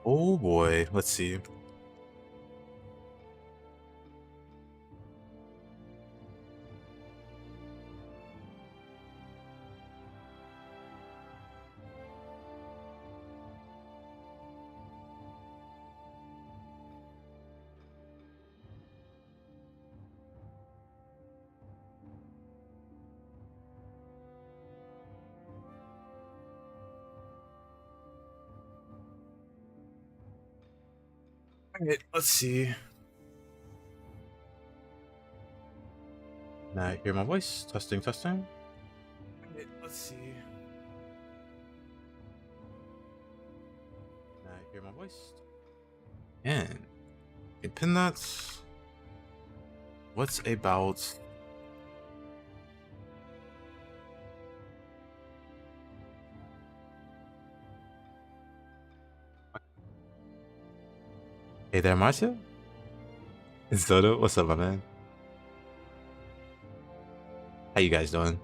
Oh boy, let's see. Alright, let's see. Now hear my voice. Testing, testing. Alright, let's see. Now hear my voice. And pin that. What's about? Hey there, Marcia. It's Dodo. What's up, my man? How you guys doing?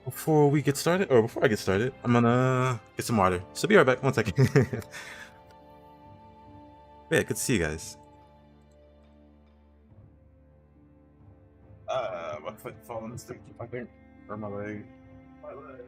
Before we get started, or before I get started, I'm gonna get some water. So be right back. 1 second. Yeah, good to see you guys. My foot falling asleep, I think, or my leg. My leg.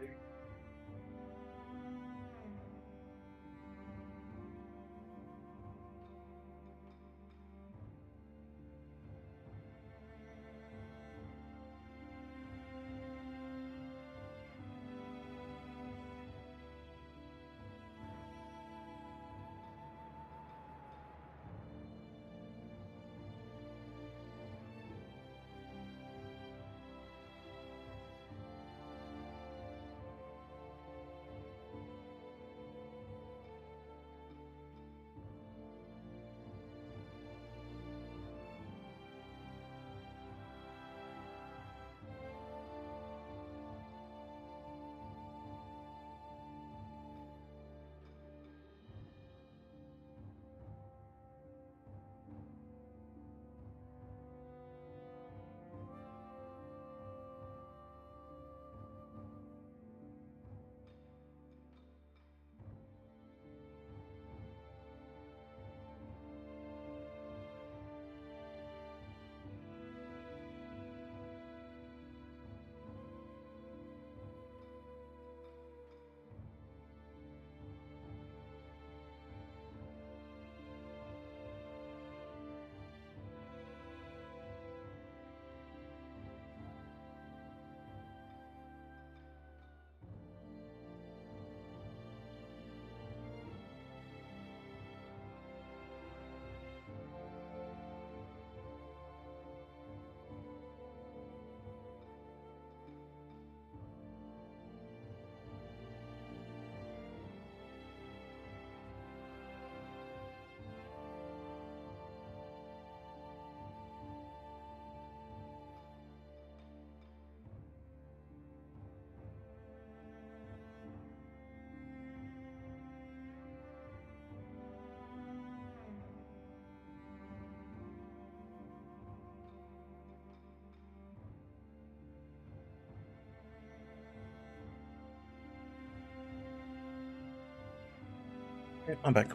Okay, I'm back.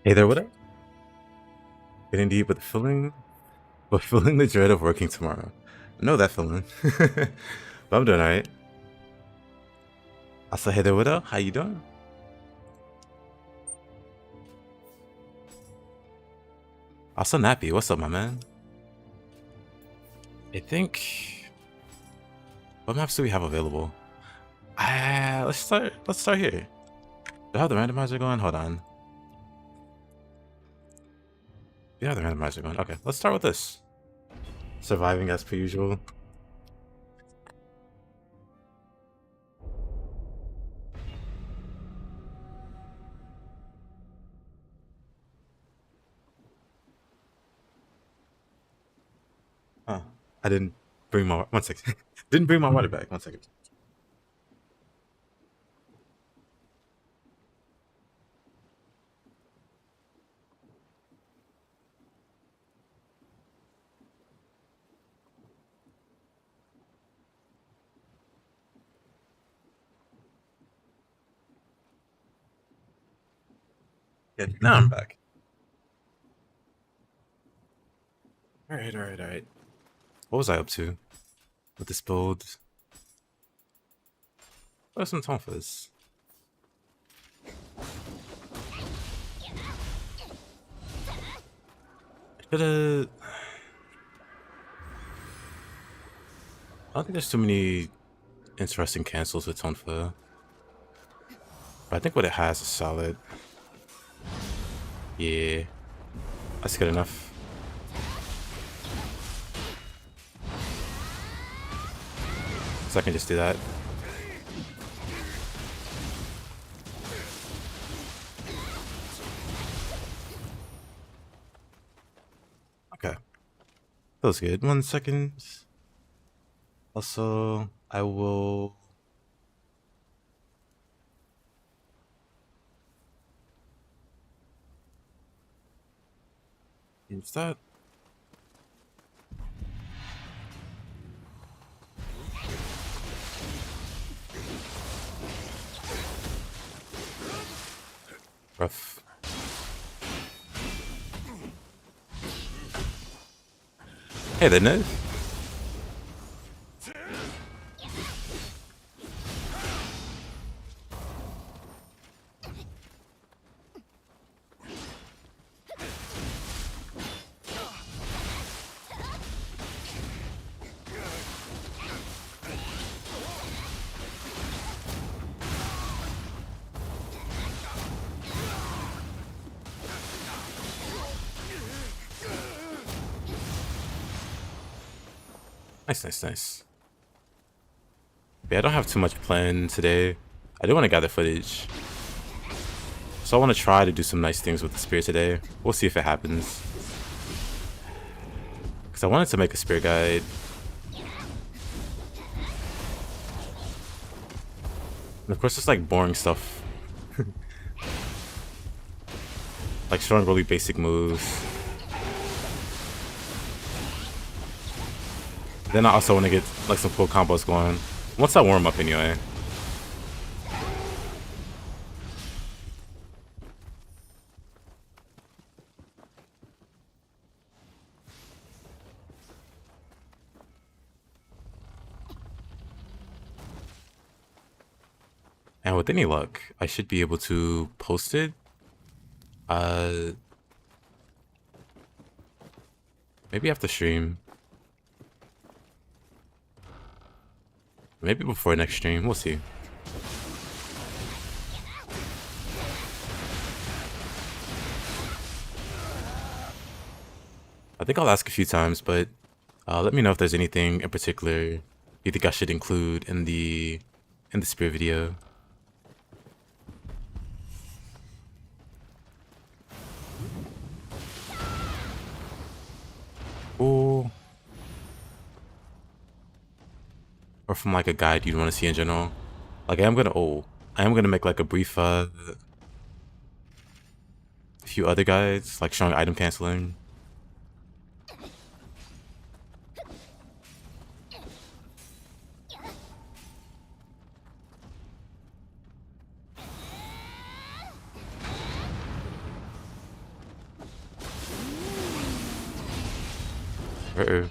Hey there, what up? Good indeed, but feeling the dread of working tomorrow. I know that feeling. But I'm doing alright. Also, hey there, what up? How you doing? Also, Nappy, what's up, my man? I think. What maps do we have available? Let's start here. Do I have the randomizer going? Hold on. Yeah, the randomizer going. Okay, let's start with this. Surviving as per usual. Huh. I didn't bring my 1 second. Didn't bring my water back. 1 second. Okay, now I'm back. Alright. What was I up to with this build? What are some tonfas? I don't think there's too many interesting cancels with tonfa. But I think what it has is solid. Yeah. That's good enough. So I can just do that. Okay. That was good. 1 second. Also, I will... use that. Rough. Hey, there, Ned. Nice. Yeah, I don't have too much planned today. I do want to gather footage. So I want to try to do some nice things with the spear today. We'll see if it happens. Because I wanted to make a spear guide. And of course, it's like boring stuff. Like showing really basic moves. Then I also want to get like some cool combos going. Once I warm up anyway. And with any luck, I should be able to post it. Maybe after stream. Maybe before next stream. We'll see. I think I'll ask a few times, but let me know if there's anything in particular you think I should include in the spear video. Or from like a guide you'd want to see in general. Like I am gonna make like a brief few other guides, like showing item canceling. Uh-oh.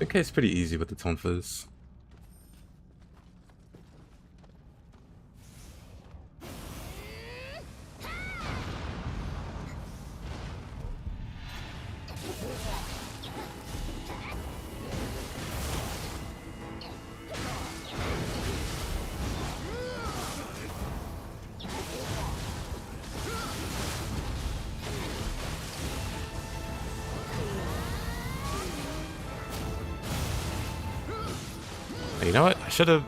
Okay, it's pretty easy with the tonfas. You know what? I should have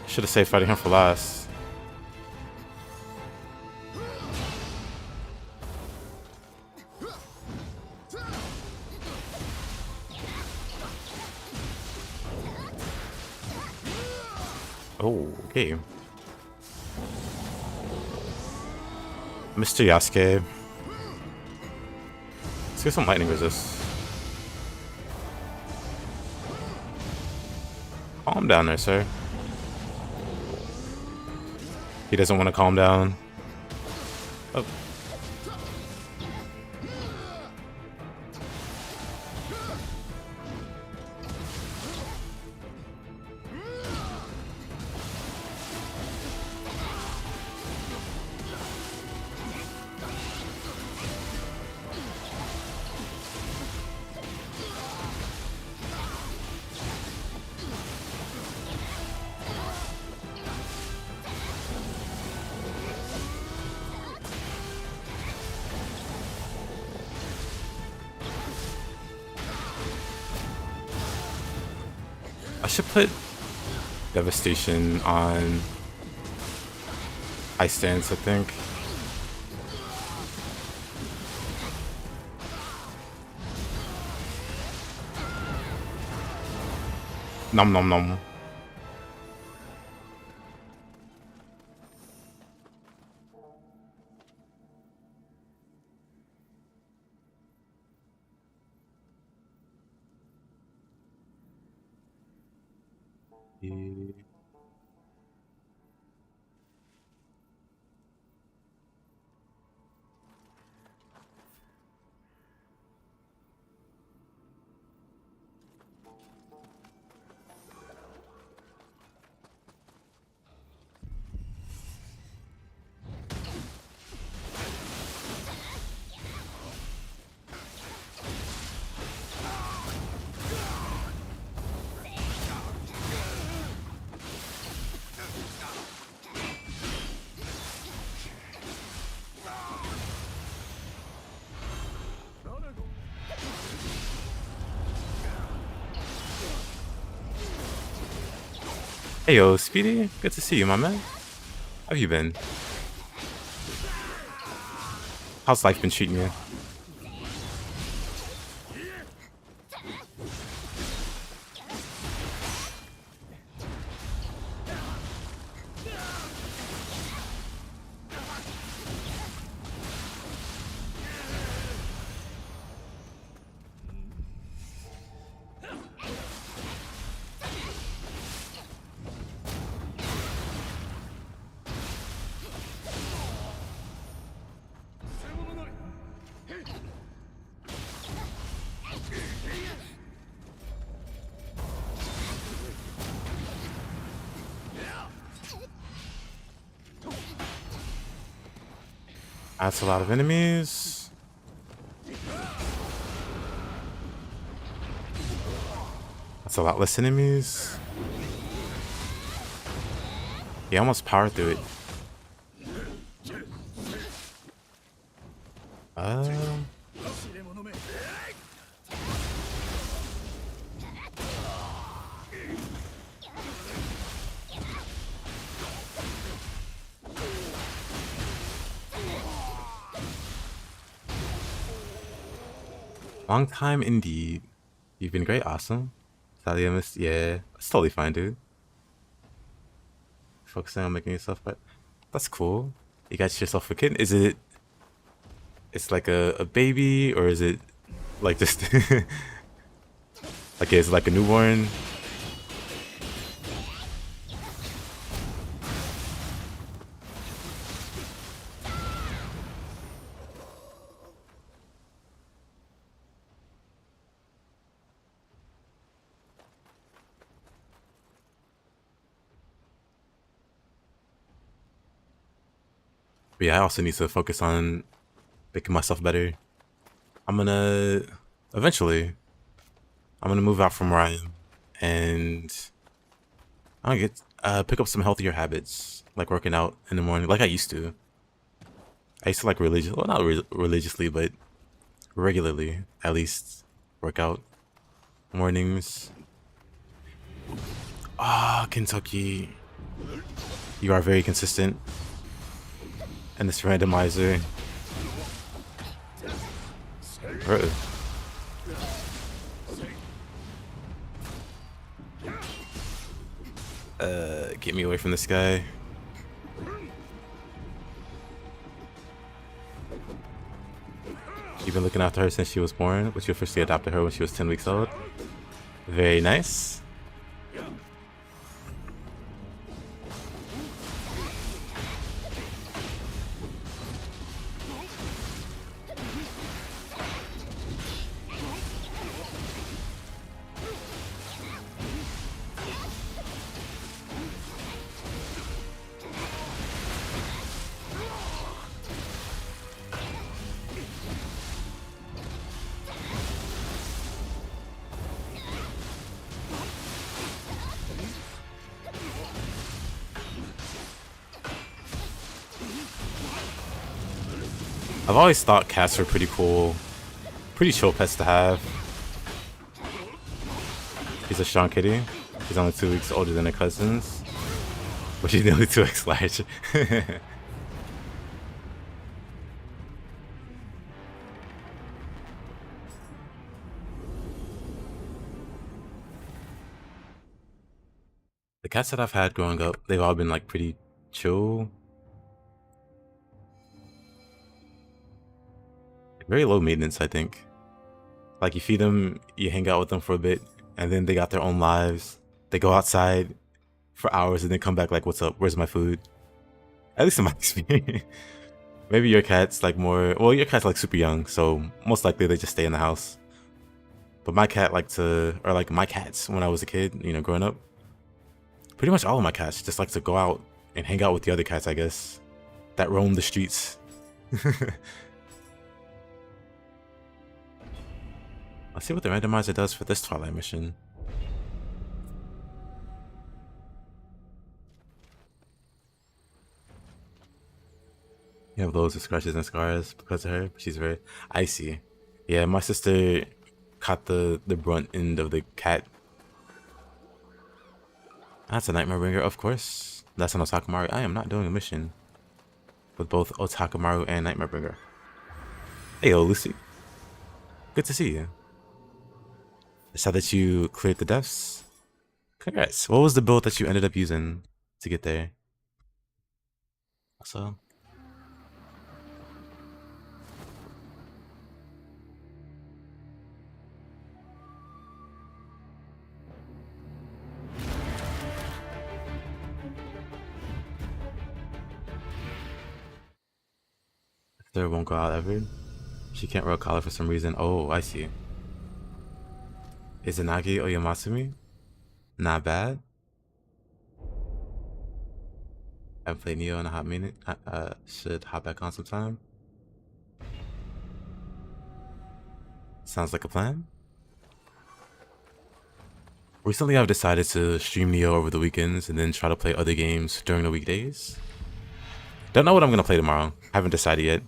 saved fighting him for last. Oh, okay. Mr. Yasuke. Let's get some lightning resist. Calm down there, sir. He doesn't want to calm down. Oh. I should put Devastation on high stance, I think. Nom nom nom. Hey yo, Speedy, good to see you, my man. How have you been? How's life been treating you? That's a lot of enemies. That's a lot less enemies. He almost powered through it. Long time indeed. You've been great, awesome. Salia missed, yeah, it's totally fine, dude. Focusing on making yourself better. That's cool. You got yourself a kid. Is it? It's like a baby, or is it like just like it's like a newborn? But yeah, I also need to focus on making myself better. I'm gonna eventually. I'm gonna move out from where I am, and I'm gonna get pick up some healthier habits, like working out in the morning, like I used to. I used to like well, not religiously, but regularly, at least, work out mornings. Ah, Kentucky. You are very consistent. And this randomizer. Bro. Get me away from this guy. You've been looking after her since she was born, but you officially adopted her when she was 10 weeks old. Very nice. I've always thought cats were pretty cool, pretty chill pets to have. He's a Sean kitty. He's only 2 weeks older than her cousins, but she's nearly 2x large. The cats that I've had growing up, they've all been like pretty chill. Very low maintenance, I think. Like you feed them, you hang out with them for a bit, and then they got their own lives. They go outside for hours and then come back like, what's up? Where's my food? At least in my experience. Maybe your cat's like more, well, your cat's like super young, so most likely they just stay in the house. But my cat liked to, or like my cats when I was a kid, you know, growing up. Pretty much all of my cats just like to go out and hang out with the other cats, I guess, that roam the streets. Let's see what the randomizer does for this Twilight mission. You have loads of scratches and scars because of her. She's very icy. Yeah, my sister caught the brunt end of the cat. That's a Nightmare Bringer, of course. That's an Otakamaru. I am not doing a mission with both Otakamaru and Nightmare Bringer. Hey, Lucy. Good to see you. I saw that you cleared the deaths. Congrats. What was the build that you ended up using to get there? Also, there won't go out ever. She can't roll collar for some reason. Oh, I see. Izanagi Oyamatsumi? Not bad. I haven't played Nioh in a hot minute. Should hop back on sometime. Sounds like a plan. Recently, I've decided to stream Nioh over the weekends and then try to play other games during the weekdays. Don't know what I'm gonna play tomorrow. Haven't decided yet.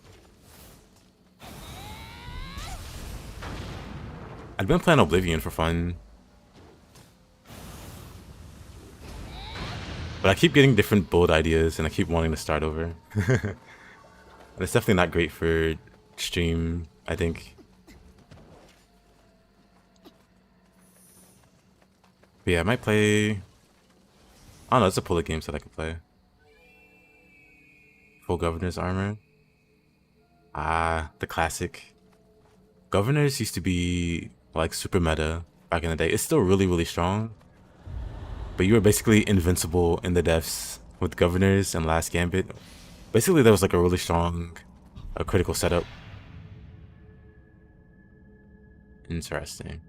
I'd been playing Oblivion for fun. But I keep getting different build ideas and I keep wanting to start over. And it's definitely not great for stream, I think. But yeah, I might play... I don't know, it's a pull of games that I can play. Full Governor's Armor. Ah, the classic. Governors used to be like super meta back in the day. It's still really, really strong. But you were basically invincible in the deaths with Governors and Last Gambit. Basically, there was like a really strong critical setup. Interesting.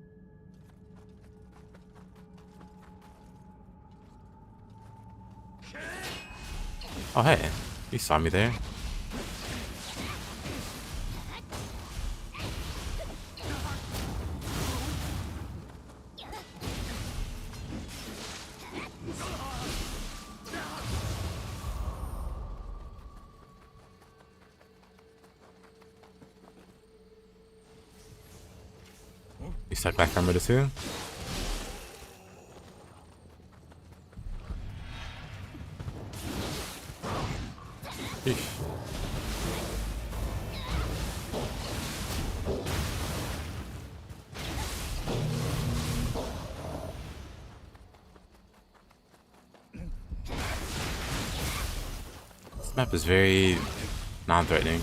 Oh, hey. You saw me there. You stuck back camera too? Eesh. This map is very non-threatening.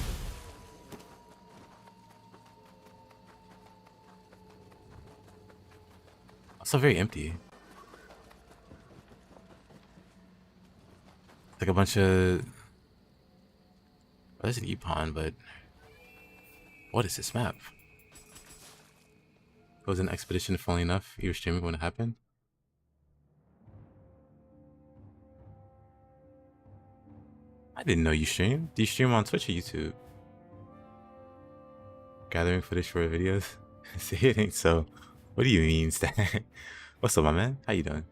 Also very empty. Like a bunch of... Well, there's an E-Pawn, but... What is this map? It was an expedition, if only enough. You were streaming when it happened? I didn't know you streamed. Do you stream on Twitch or YouTube? Gathering footage for videos? See, it ain't so. What do you mean, Stan? What's up, my man? How you doing?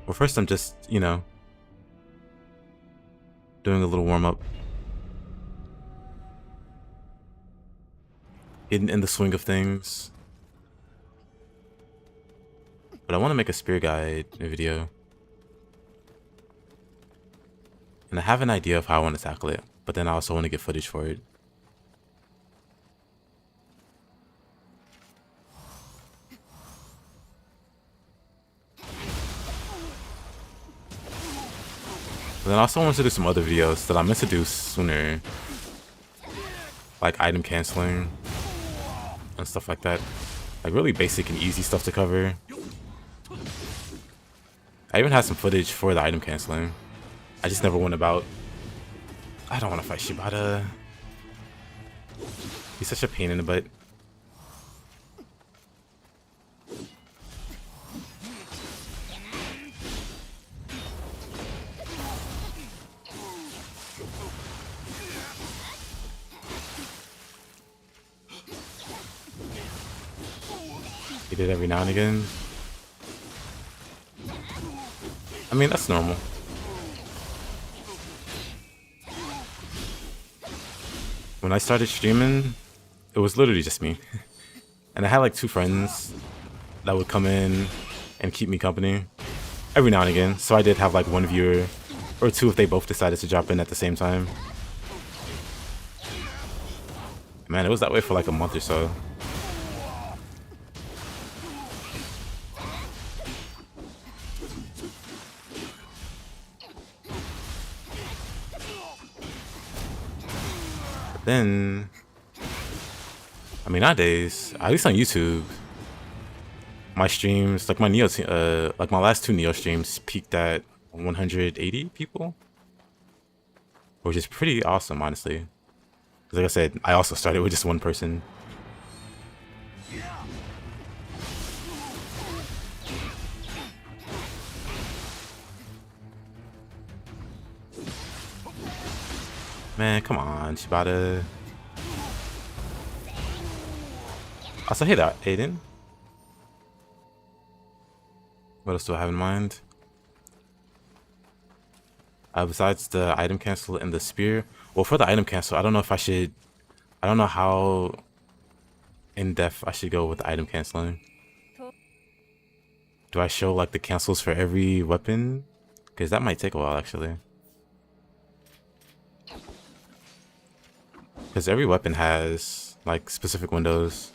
Well, first I'm just, you know, doing a little warm-up. Getting in the swing of things. But I want to make a spear guide video. And I have an idea of how I want to tackle it, but then I also want to get footage for it. But then I also want to do some other videos that I meant to do sooner. Like item canceling and stuff like that. Like really basic and easy stuff to cover. I even had some footage for the item canceling. I just never went about. I don't want to fight Shibata. He's such a pain in the butt. He did every now and again. I mean, that's normal. When I started streaming, it was literally just me. And I had like 2 friends that would come in and keep me company every now and again. So I did have like 1 viewer or 2 if they both decided to drop in at the same time. Man, it was that way for like a month or so. Then, I mean, nowadays, at least on YouTube, my streams, like my Nioh, like my last 2 Nioh streams peaked at 180 people, which is pretty awesome, honestly. Because like I said, I also started with just 1 person. Man, come on, Shibata. Also, hey there, Aiden. What else do I have in mind? Besides the item cancel and the spear. Well, for the item cancel, I don't know if I should... I don't know how in-depth I should go with the item canceling. Do I show, like, the cancels for every weapon? Because that might take a while, actually. Because every weapon has, like, specific windows.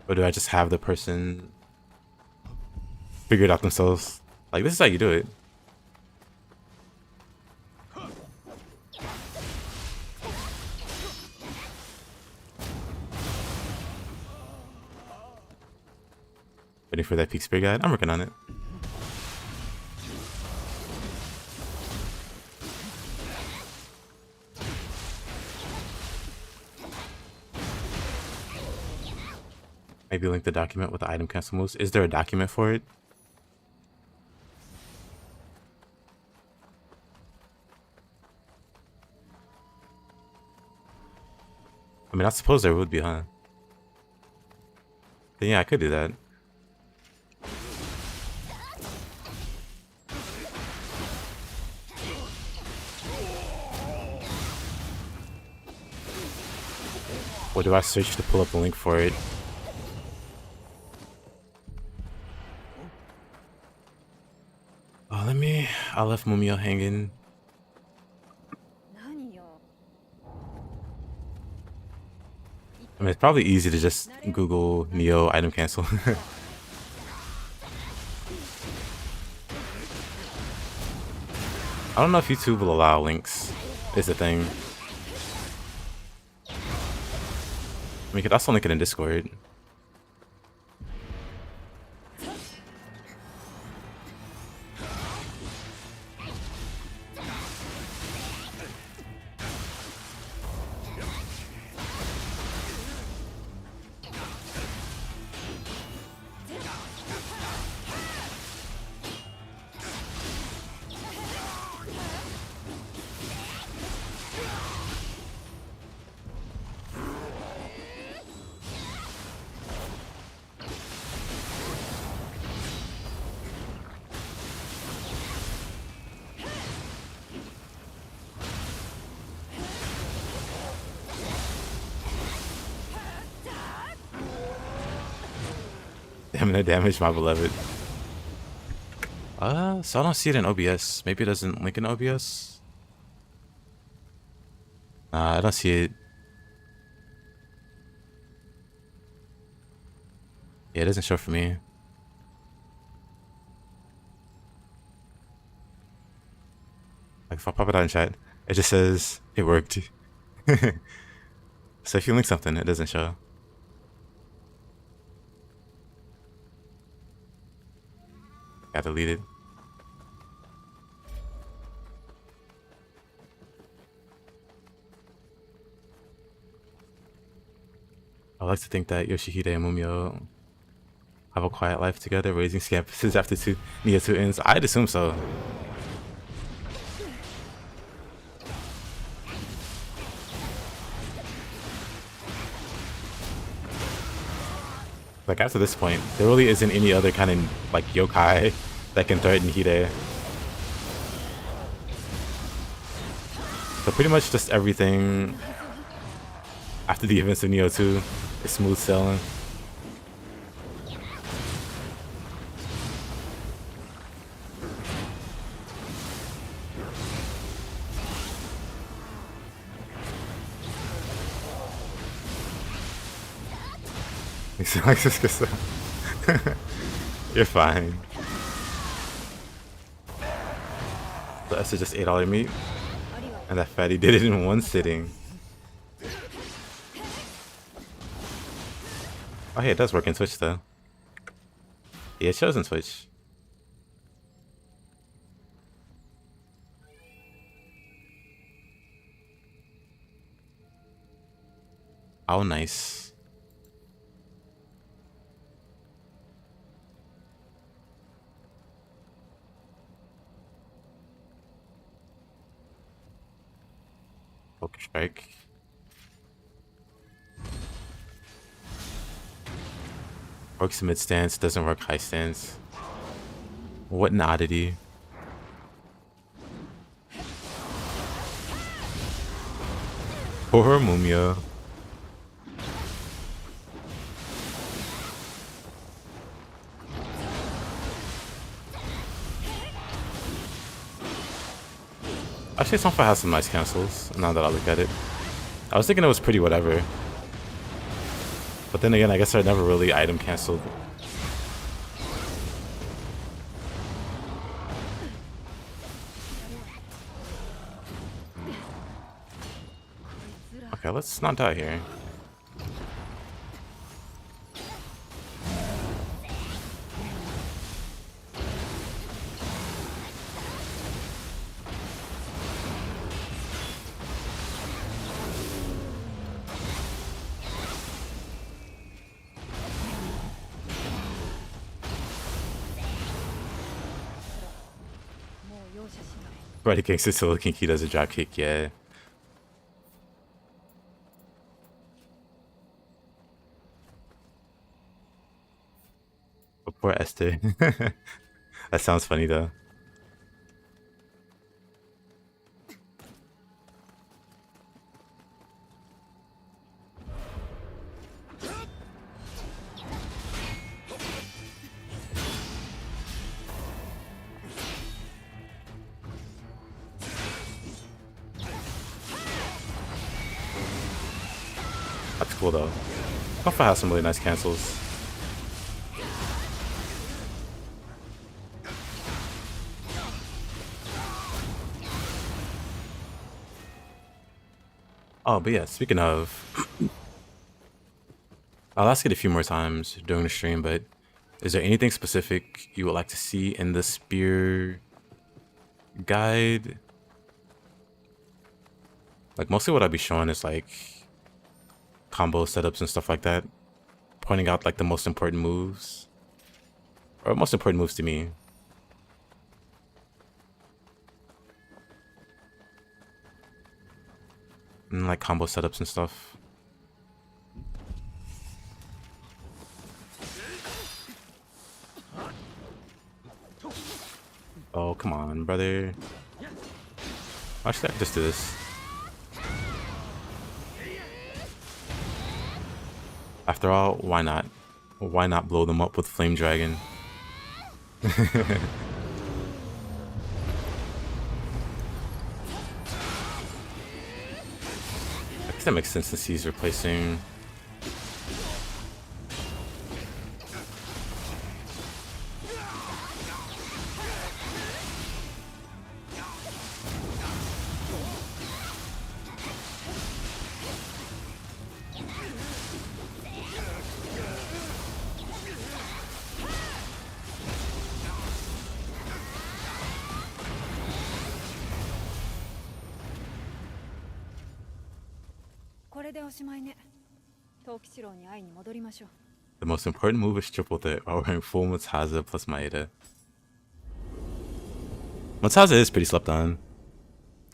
Or do I just have the person figure it out themselves? Like, this is how you do it. Waiting for that peak spear guide. I'm working on it. Maybe link the document with the item cancel moves. Is there a document for it? I mean, I suppose there would be, huh? Then yeah, I could do that. Or do I search to pull up a link for it? Oh, I left Mumio hanging. I mean, it's probably easy to just Google Nioh item cancel. I don't know if YouTube will allow links, is the thing. I mean, you could also link it in Discord. Damn, that damaged my beloved. So I don't see it in OBS. Maybe it doesn't link in OBS. Nah, I don't see it. Yeah, it doesn't show for me. Like if I pop it out in chat, it just says it worked. So if you link something, it doesn't show. Got deleted. I like to think that Yoshihide and Mumio have a quiet life together, raising scampuses after Nioh 2 ends. I'd assume so. Like after this point, there really isn't any other kind of like yokai that can threaten Hide. So pretty much just everything after the events of Nioh 2 is smooth sailing. You're fine. The Esther just ate all your meat, and that fatty did it in one sitting. Oh, hey, it does work in Twitch though. Yeah, it shows in Twitch. Oh, nice. Poker strike. Works mid stance, doesn't work high stance. What an oddity. Poor Mumio. Actually, Sunfire has some nice cancels, now that I look at it. I was thinking it was pretty whatever. But then again, I guess I never really item canceled. Okay, let's not die here. Right against the Solo Kinky does a drop kick, yeah. But poor Esther. That sounds funny though. cool though. Alpha has some really nice cancels. Oh, but yeah, speaking of, I'll ask it a few more times during the stream, but is there anything specific you would like to see in the spear guide? Like, mostly what I'll be showing is like combo setups and stuff like that, pointing out like the most important moves, or most important moves to me. And like combo setups and stuff. Oh, come on, brother. Actually, I can just do this. After all, why not? Why not blow them up with Flame Dragon? I guess that makes sense since he's replacing... The most important move is triple threat while wearing full Mataza plus Maeda. Mataza is pretty slept on.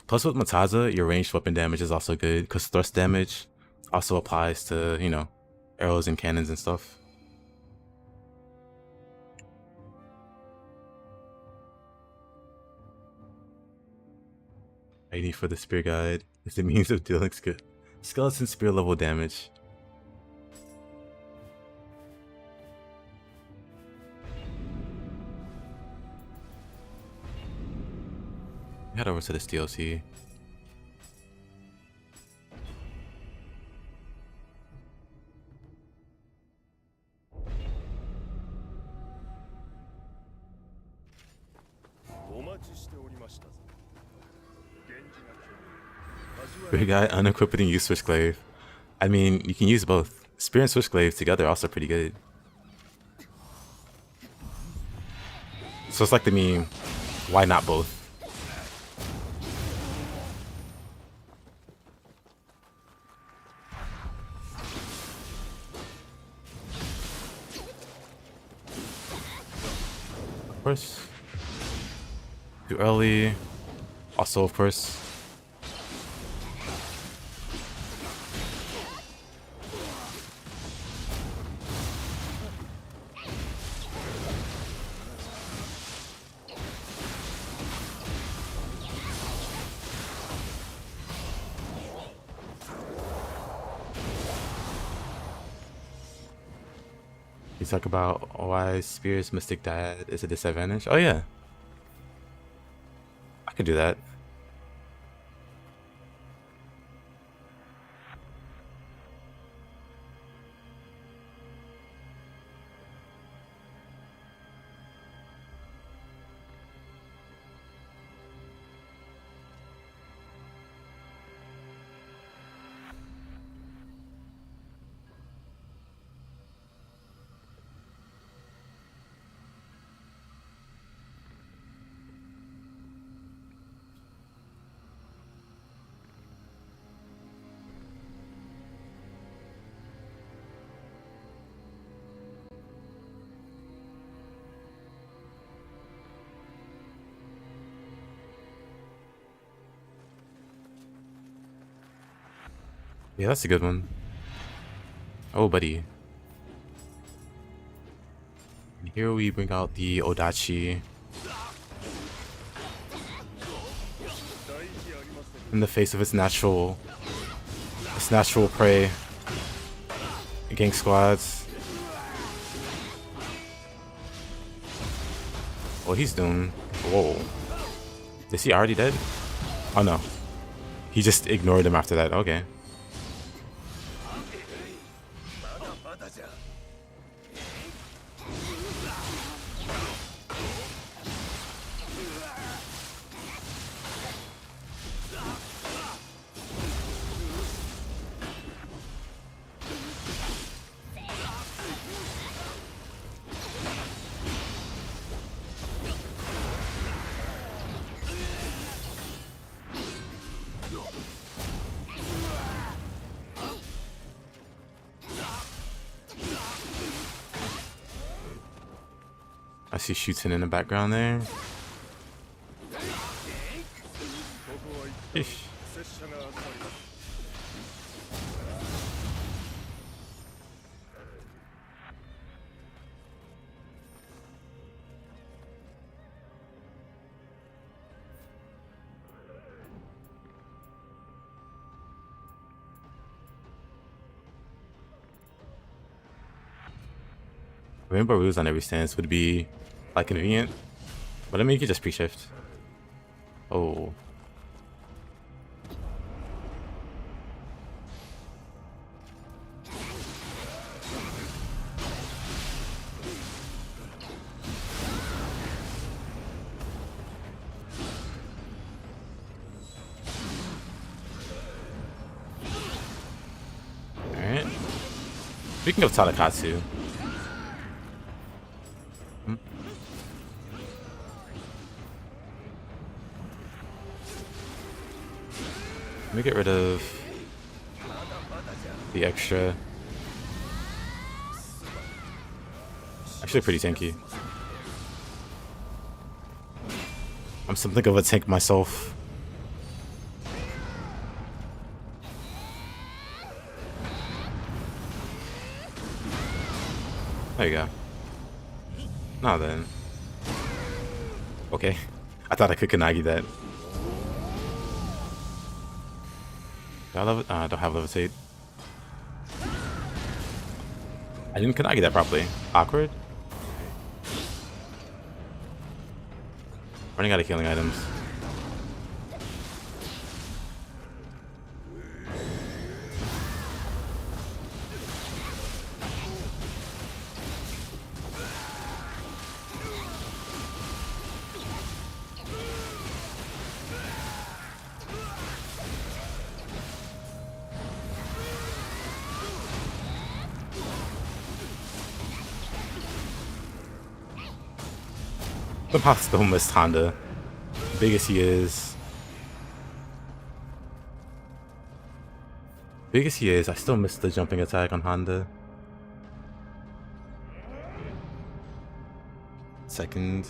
Plus with Mataza, your ranged weapon damage is also good, because thrust damage also applies to, you know, arrows and cannons and stuff. ID for the spear guide is the means of dealing skeleton spear level damage. Head over to this DLC. Spear guy, unequipped and use Switchglaive. I mean, you can use both. Spear and Switchglaive together are also pretty good. So it's like the meme, why not both? Of course. Too early. Also, of course. You talk about why Spear's Mystic Dad is a disadvantage? Oh yeah. I could do that. Yeah, that's a good one. Oh, buddy. And here we bring out the Odachi. In the face of its natural prey. Gang squads. Oh, he's doomed. Whoa. Is he already dead? Oh no. He just ignored him after that. Okay. see shooting in the background there. Eesh. Rainbow rules on every stance would be like convenient, but I mean you could just pre-shift. Oh. Alright. Speaking of Tadakatsu. Let me get rid of the extra. Actually pretty tanky. I'm something of a tank myself. There you go. Now then. Okay. I thought I could Kanagi that. I don't have levitate. I didn't Kanagi that properly. Awkward. Running out of healing items. Somehow still missed Honda. Big as he is. Big as he is, I still missed the jumping attack on Honda. Second.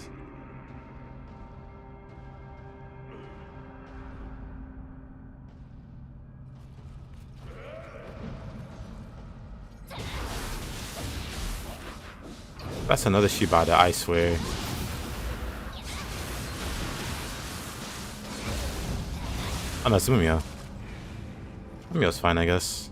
That's another Shibata, I swear. Oh no, it's Mumio. Mumio's fine, I guess.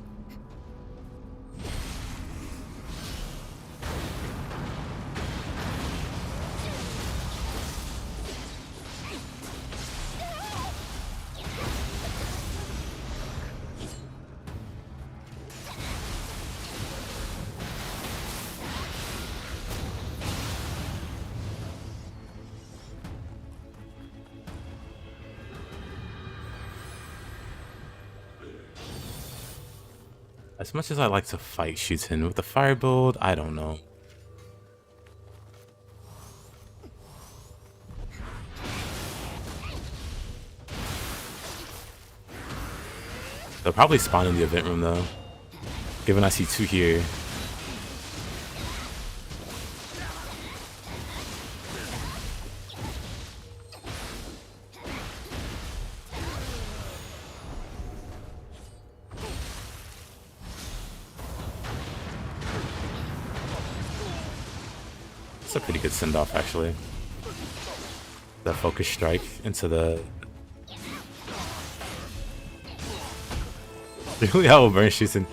As much as I like to fight Shuten with the fire build, I don't know. They'll probably spawn in the event room though, given I see two here. It's a pretty good send-off, actually. The focus strike into the... Really how burn Shuten.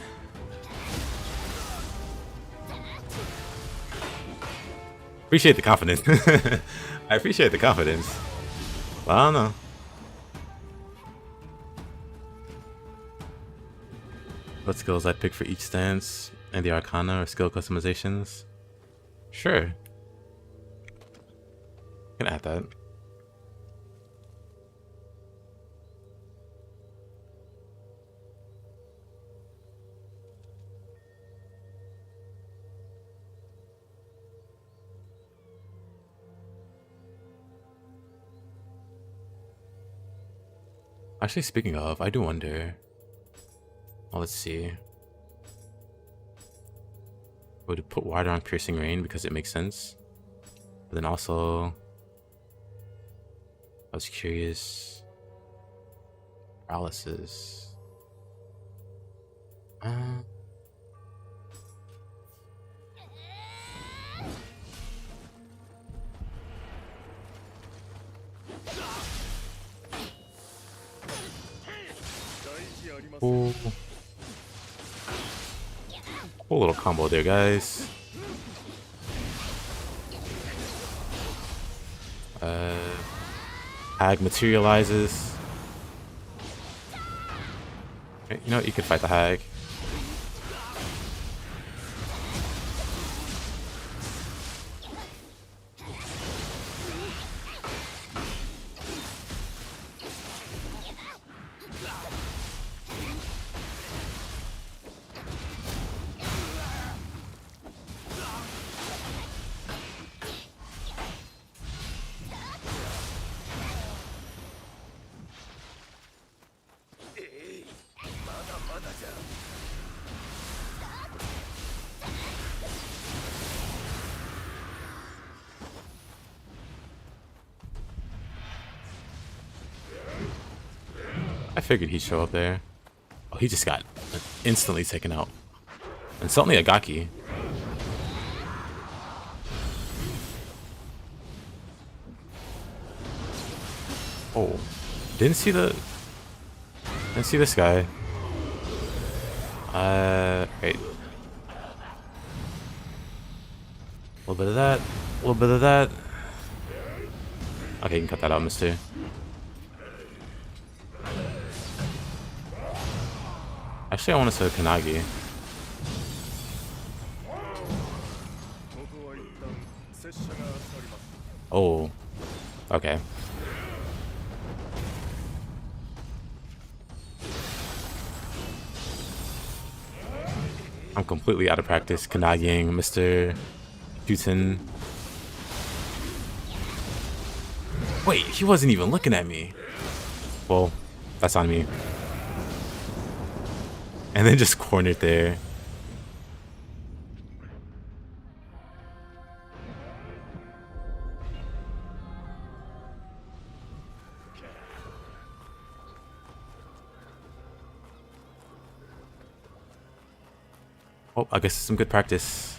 Appreciate the confidence. I appreciate the confidence. Well, I don't know. What skills I pick for each stance and the Arcana or skill customizations? Sure. I can add that. Actually, speaking of, I do wonder. Oh, let's see. Would it put water on Piercing Rain because it makes sense? But then also, I was curious. Paralysis. Cool. Cool little combo there, guys. Hag materializes. Okay, you know what? You can fight the Hag. I figured he'd show up there. Oh, he just got instantly taken out. And suddenly Agaki. Oh, didn't see this guy. Wait. A little bit of that. A little bit of that. Okay, you can cut that out, mister. Actually, I want to say Kanagi. Oh. Okay. I'm completely out of practice Kanagiing Mr. Putin. Wait, he wasn't even looking at me. Well, that's on me. And then just cornered there. Oh, I guess it's some good practice.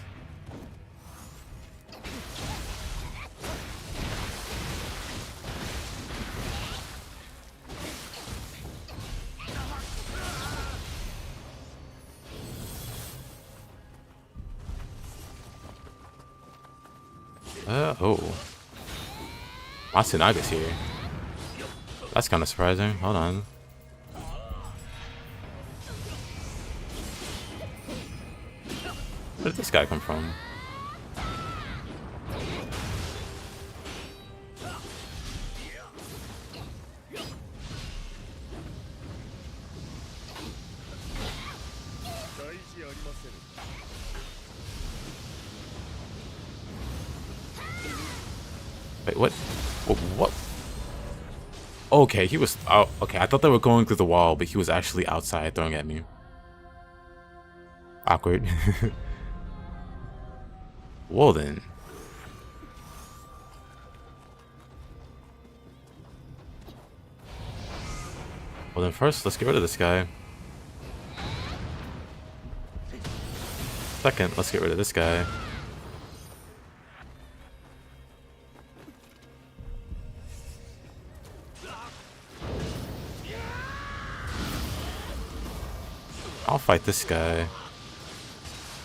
Oh. Matsunaga's here. That's kind of surprising. Hold on. Where did this guy come from? Wait, what? What? Okay, he was out. Okay, I thought they were going through the wall, but he was actually outside throwing at me. Awkward. Well then. Well then first, let's get rid of this guy. Second, let's get rid of this guy. I'll fight this guy.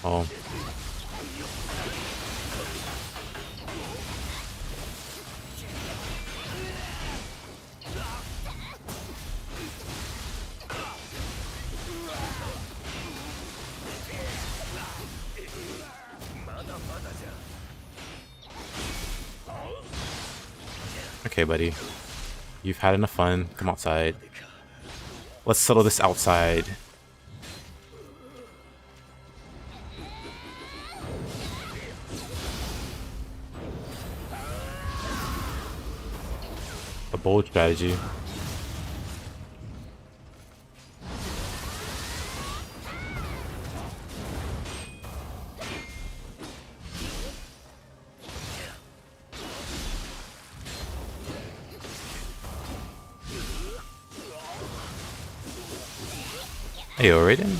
Oh. Okay, buddy. You've had enough fun. Come outside. Let's settle this outside. A bold strategy. Hey, yo, Raiden.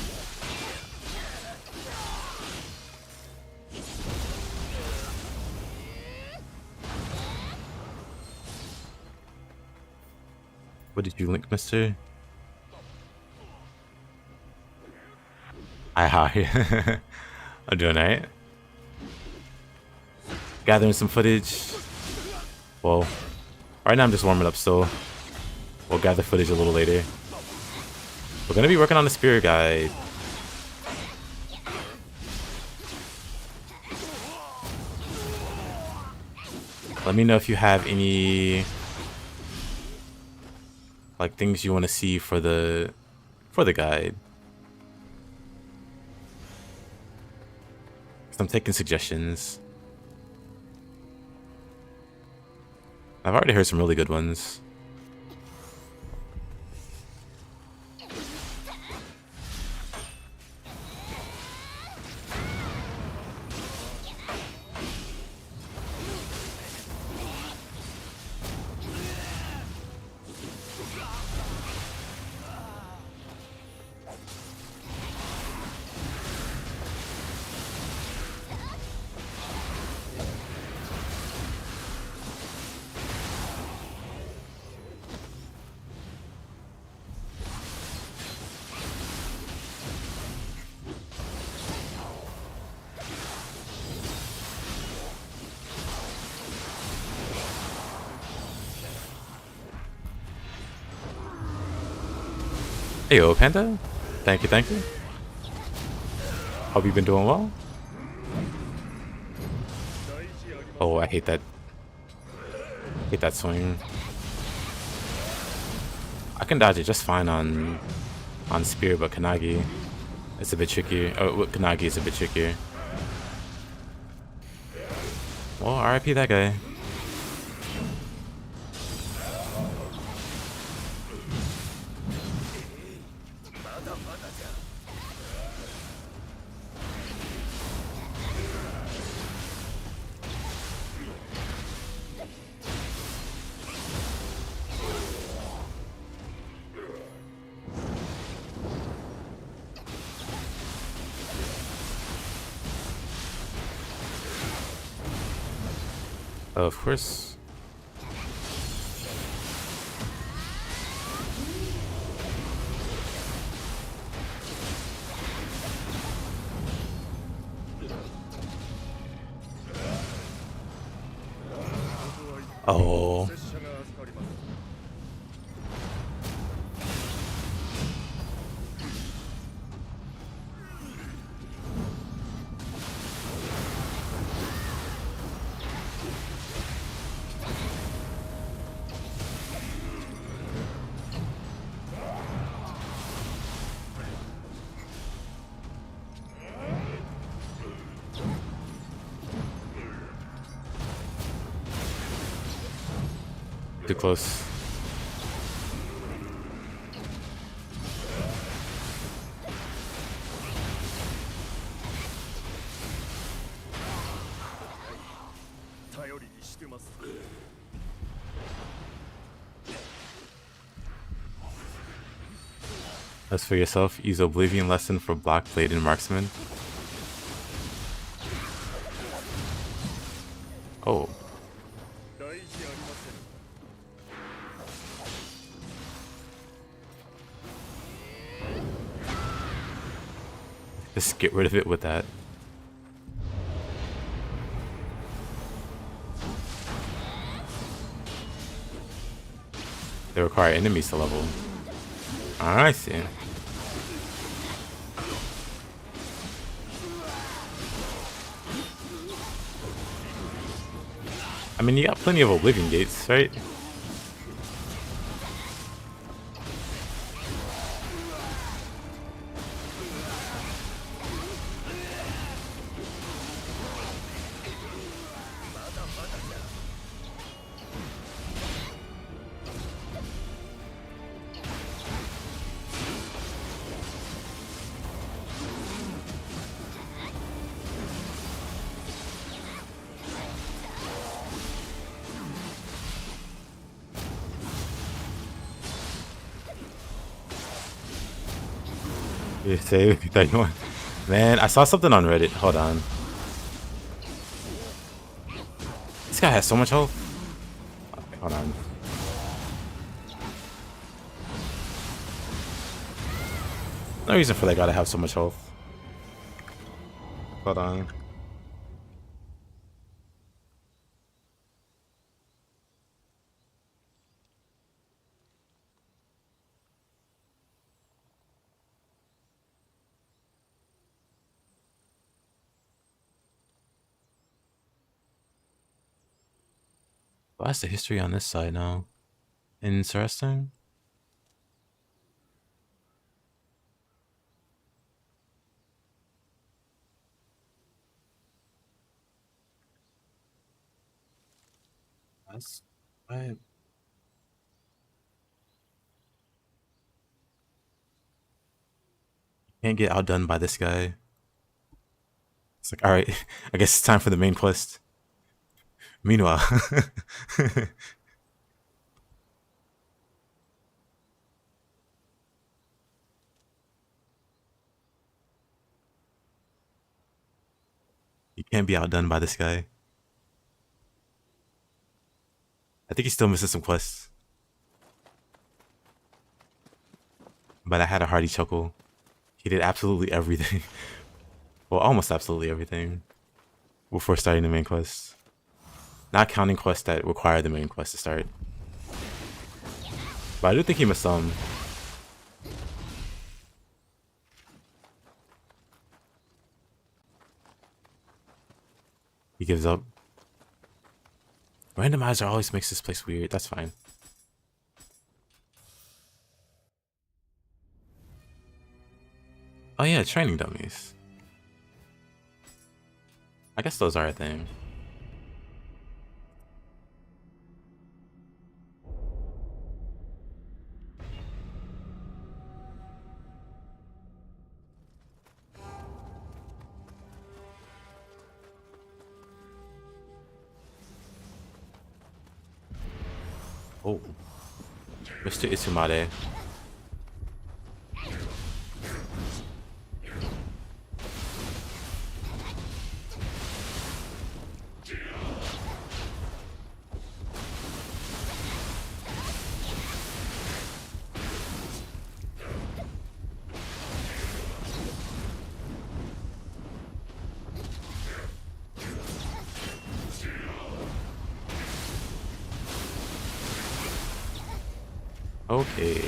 What did you link, mister? Hi. I'm doing alright. Gathering some footage. Well, right now I'm just warming up still. We'll gather footage a little later. We're gonna be working on the spirit guide. Let me know if you have any like things you want to see for the guide. 'Cause I'm taking suggestions. I've already heard some really good ones. Hey, yo, Panda. Thank you, thank you. Hope you've been doing well. Oh, I hate that. Hate that swing. I can dodge it just fine on Spear, but Kanagi, it's a bit trickier. Oh, Kanagi is a bit trickier. Well, RIP that guy. Of course. Oh. Too close. As for yourself, use Oblivion Lesson for Block Blade and Marksman. Oh. Just get rid of it with that. They require enemies to level. I see. I mean, you got plenty of Oblivion gates, right? You save 31. Man, I saw something on Reddit. Hold on. This guy has so much health. Okay, hold on. No reason for that guy to have so much health. Hold on. What's the history on this side now? Interesting. That's I can't get outdone by this guy. It's like, all right, I guess it's time for the main quest. Meanwhile, you can't be outdone by this guy. I think he's still missing some quests. But I had a hearty chuckle. He did absolutely everything. Well, almost absolutely everything before starting the main quest. Not counting quests that require the main quest to start. But I do think he missed some. He gives up. Randomizer always makes this place weird. That's fine. Oh yeah, training dummies. I guess those are a thing. Oh, Mr. Itsumade. Okay.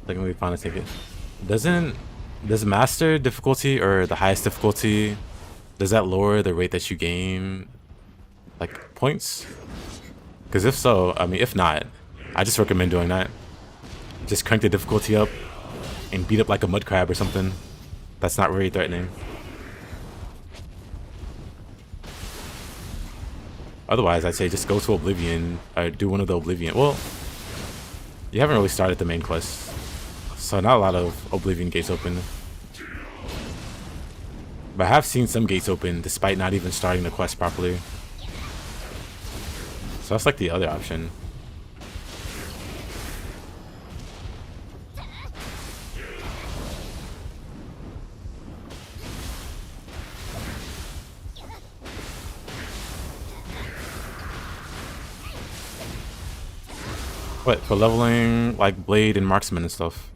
Like, let me find a ticket. Does master difficulty or the highest difficulty, does that lower the rate that you gain, like, points? Because if so, I mean, if not, I just recommend doing that. Just crank the difficulty up and beat up like a mud crab or something. That's not very threatening. Otherwise, I'd say just go to Oblivion or do one of the Oblivion. Well, you haven't really started the main quest, so not a lot of Oblivion gates open. But I have seen some gates open despite not even starting the quest properly. So that's like the other option. What, for leveling like Blade and Marksman and stuff?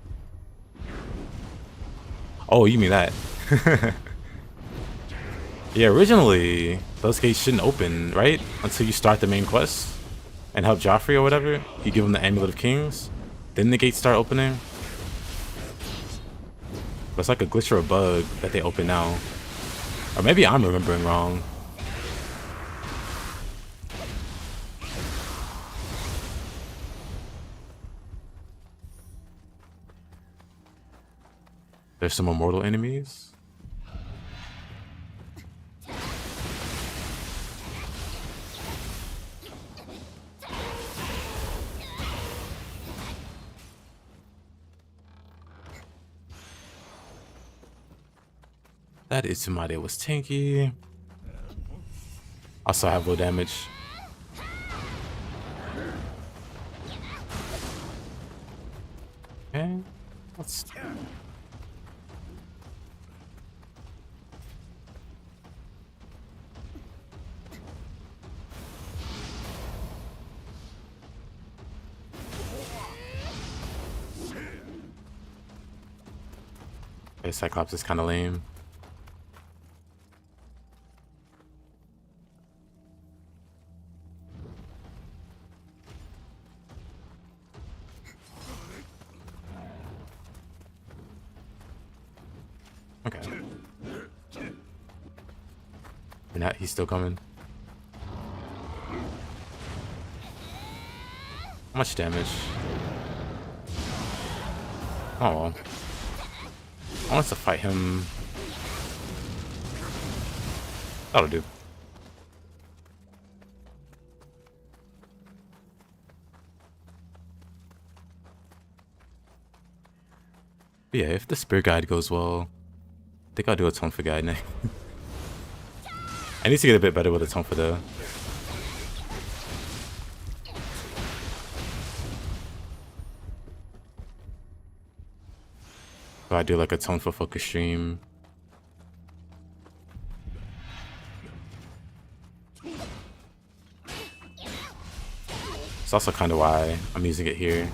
Oh, you mean that? Yeah, originally those gates shouldn't open, right? Until you start the main quest and help Joffrey or whatever. You give him the Amulet of Kings, then the gates start opening. But it's like a glitch or a bug that they open now. Or maybe I'm remembering wrong. There's some immortal enemies. That Itsumade was tanky. Also have low damage. Okay, let's. Okay, Cyclops is kind of lame. Okay. And that he's still coming. How much damage? Oh well. I want to fight him. That'll do. But yeah, if the Spirit Guide goes well, I think I'll do a Tone for Guide next. I need to get a bit better with a Tone for though. So I do like a Tone for focus stream. It's also kind of why I'm using it here.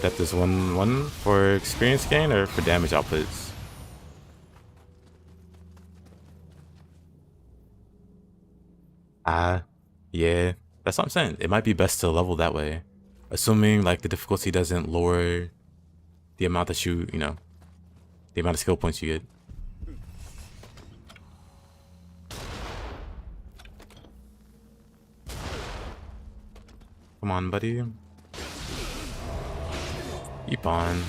Depth is 1/1 for experience gain or for damage outputs. Yeah, that's what I'm saying. It might be best to level that way. Assuming like the difficulty doesn't lower the amount that you know, the amount of skill points you get. Come on, buddy. Keep on.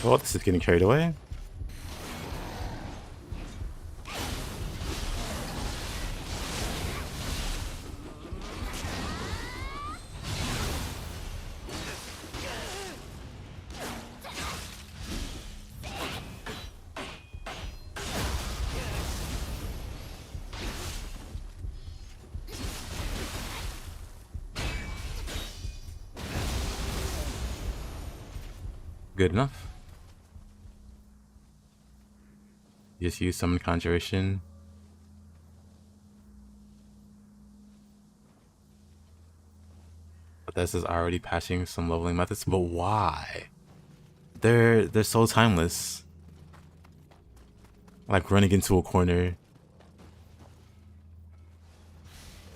Well, this is getting carried away. Good enough. Just use summon conjuration. But this is already patching some leveling methods. But why? They're so timeless. Like running into a corner,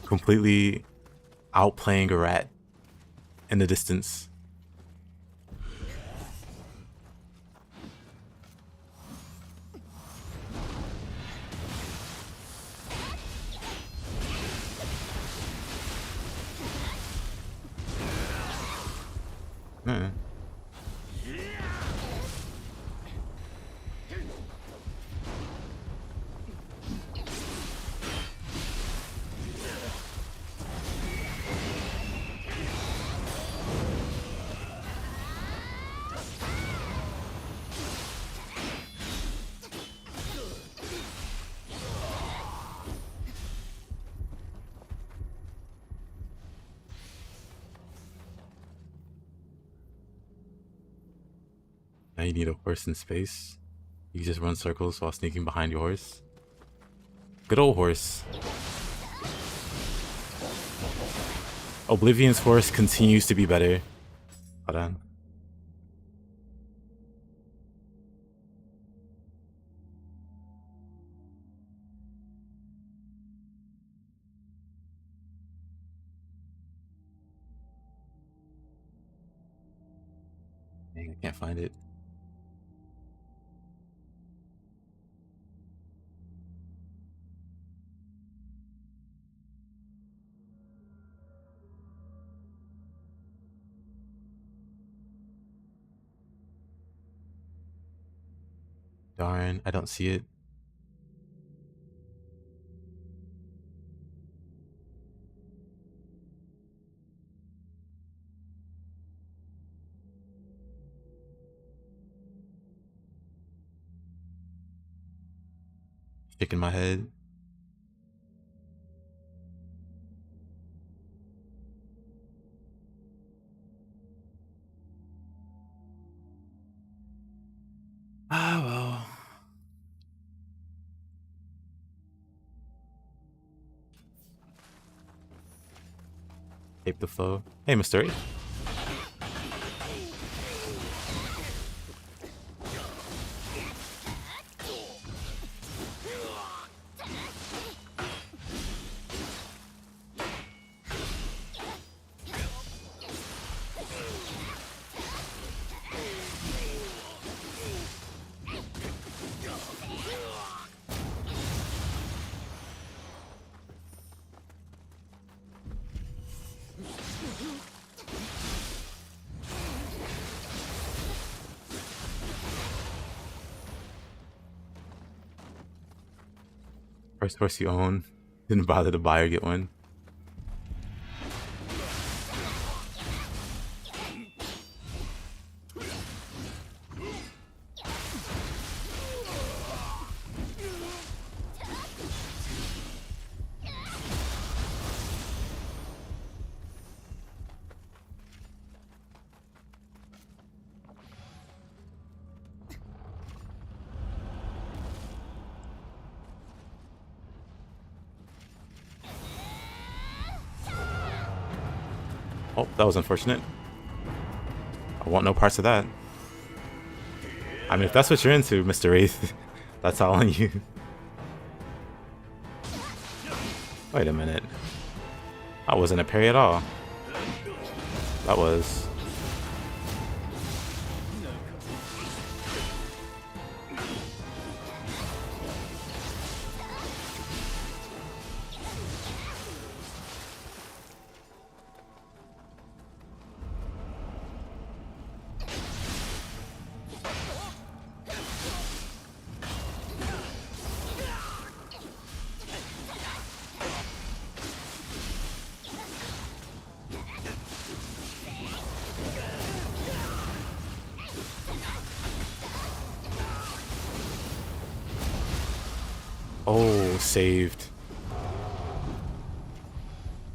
completely outplaying a rat in the distance. Now you need a horse in space. You can just run circles while sneaking behind your horse. Good old horse. Oblivion's horse continues to be better. Hold on. Dang, I can't find it. Darn, I don't see it. Shaking my head. Ah, well. Tape the flow. Hey, Mr. 8. First horse you own. Didn't bother to buy or get one. Oh, that was unfortunate. I want no parts of that. I mean, if that's what you're into, Mr. Wraith, that's all on you. Wait a minute. That wasn't a parry at all. That was... Oh, saved.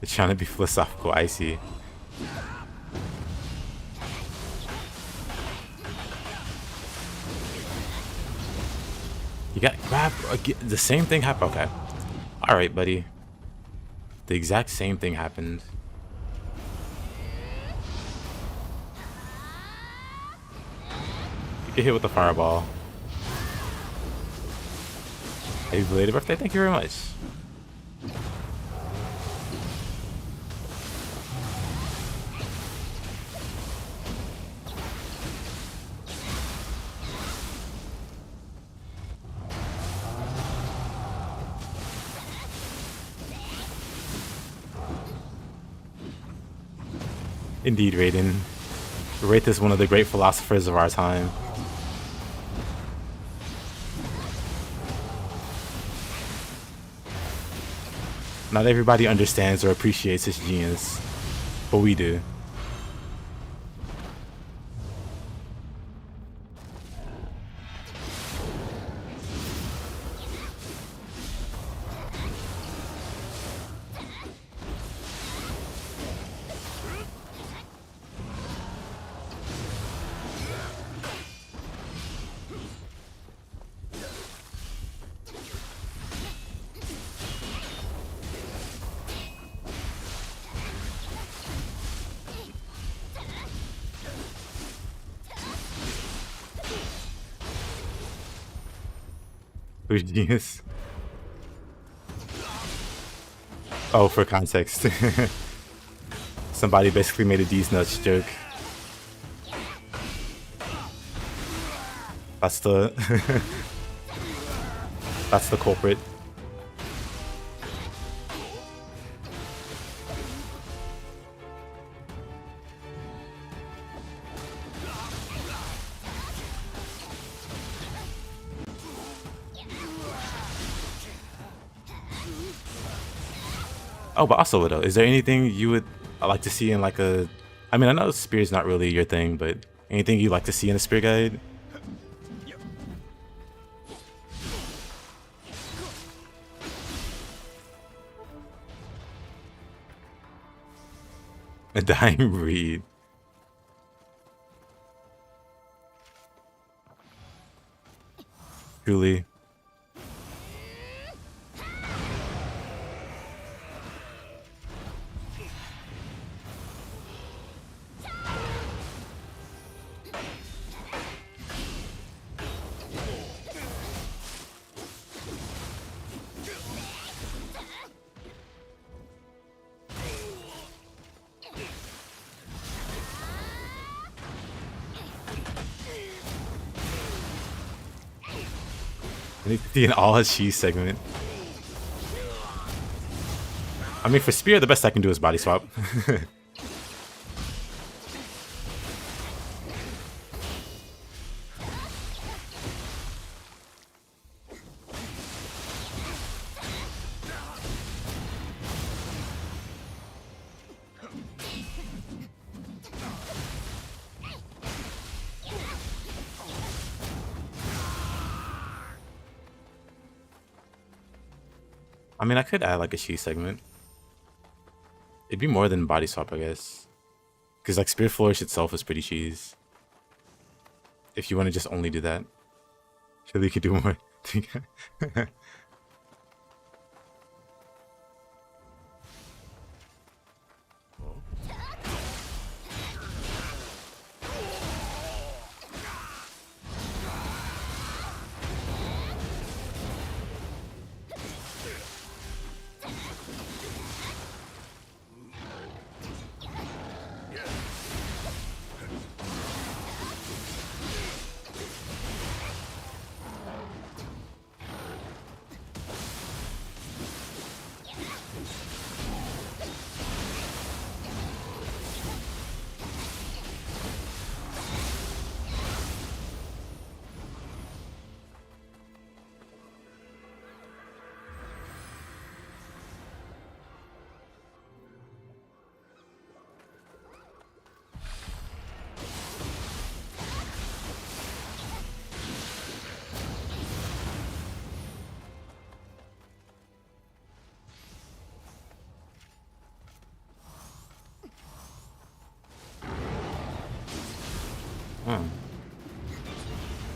They're trying to be philosophical, I see. You got grabbed. The same thing happened. Okay. Alright, buddy. The exact same thing happened. You get hit with the fireball. Happy belated birthday. Thank you very much. Indeed, Raiden. Wraith is one of the great philosophers of our time. Not everybody understands or appreciates his genius, but we do. Who's genius? Oh, for context. Somebody basically made a D's nuts joke. That's the that's the culprit. Oh, but also, Widow, is there anything you would like to see in like a... I mean, I know Spear's not really your thing, but anything you'd like to see in a Spear guide? A dying breed. Truly. I need to see an all cheese segment. I mean, for Spear, the best I can do is body swap. I mean, I could add like a cheese segment. It'd be more than body swap, I guess. Because like Spirit Flourish itself is pretty cheese. If you want to just only do that. Surely you could do more.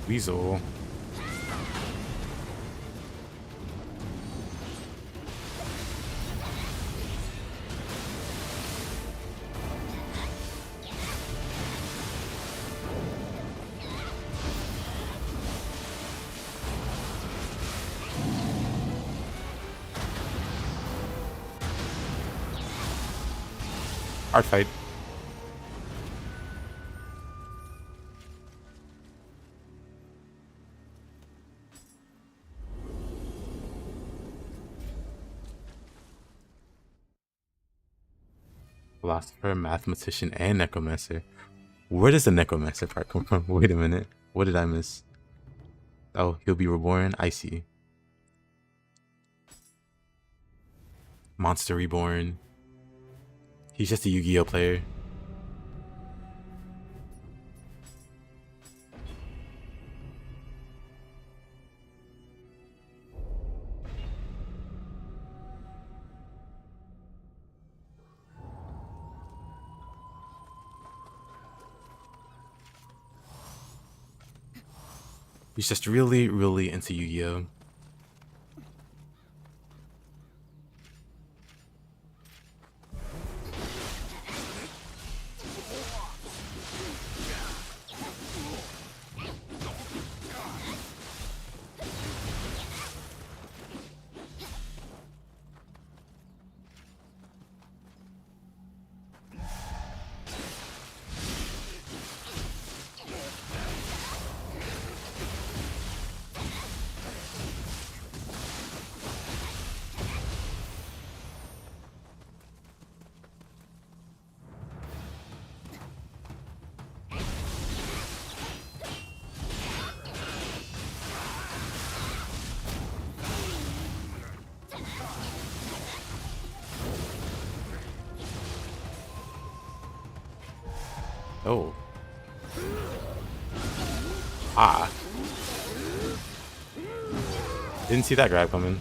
Weasel. Hard fight. Philosopher, mathematician, and necromancer. Where does the necromancer part come from? Wait a minute. What did I miss? Oh, he'll be reborn? I see. Monster reborn. He's just a Yu-Gi-Oh player. He's just really, really into Yu-Gi-Oh. Oh. Ah. Didn't see that grab coming.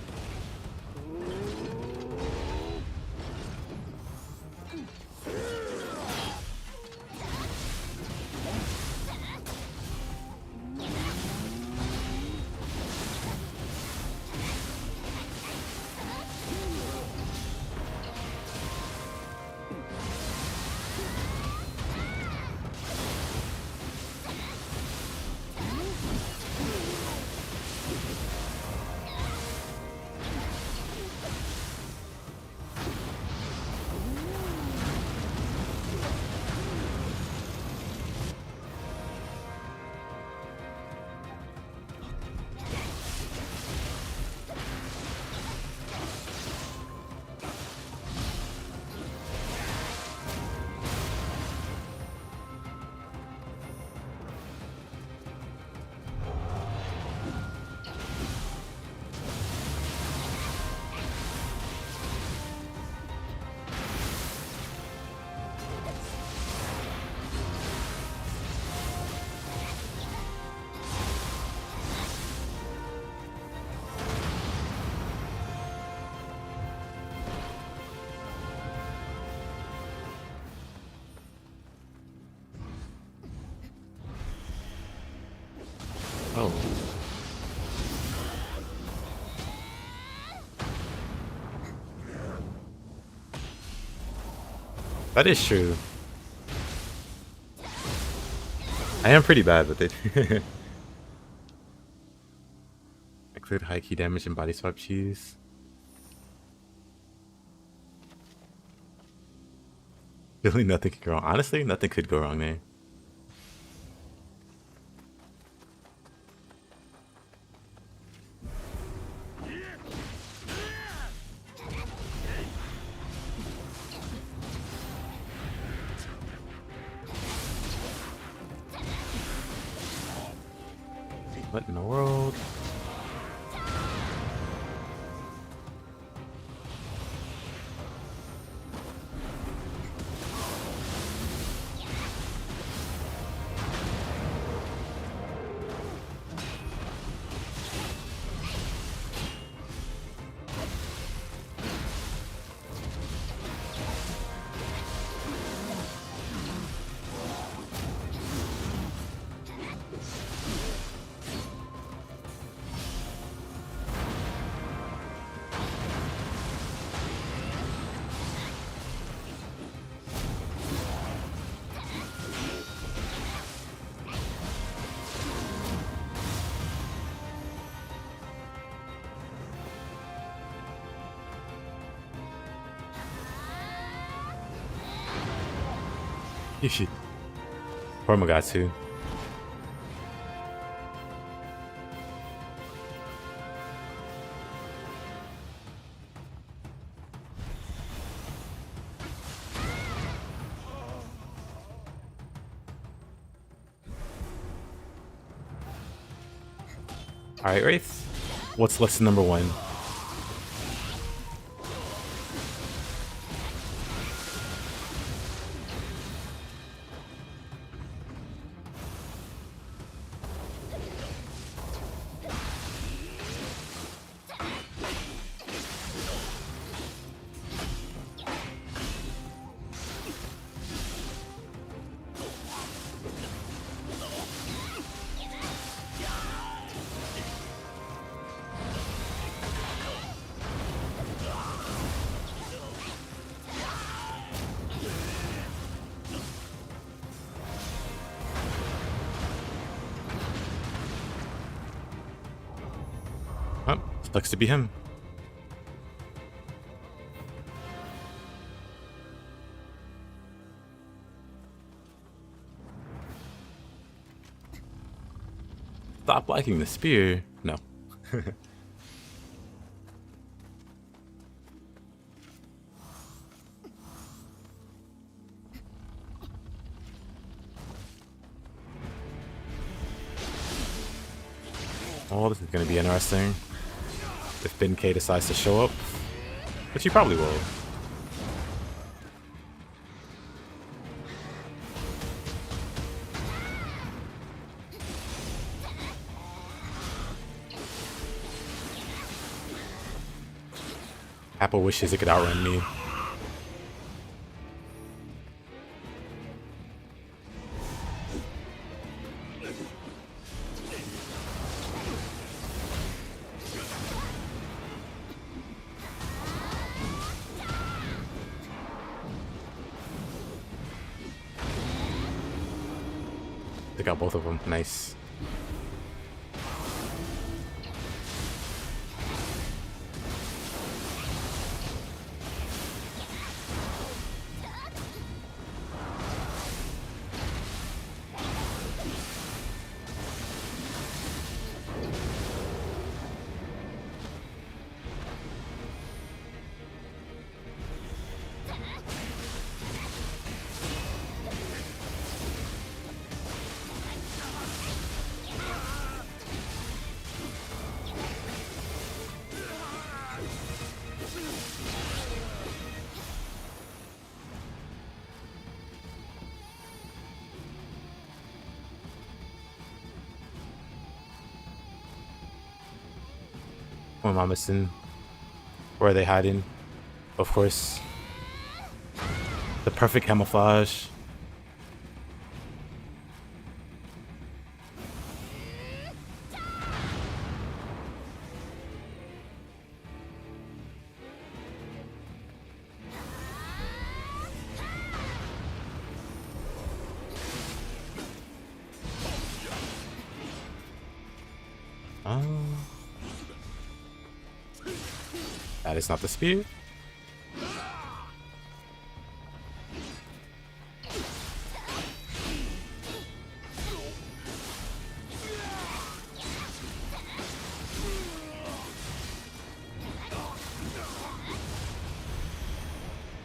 Oh. That is true. I am pretty bad with it. Include high key damage and body swap cheese. Really nothing could go wrong. Honestly, nothing could go wrong there. What in the world? Poor Magatsu. Alright, Wraith. What's lesson number 1? Oh, sucks to be him. Stop liking the spear. No. Oh, this is going to be interesting. If Ben K decides to show up, which he probably will. Apple wishes it could outrun me. They got both of them. Nice. What am I missing? Where are they hiding? Of course. The perfect camouflage. That is not the spear.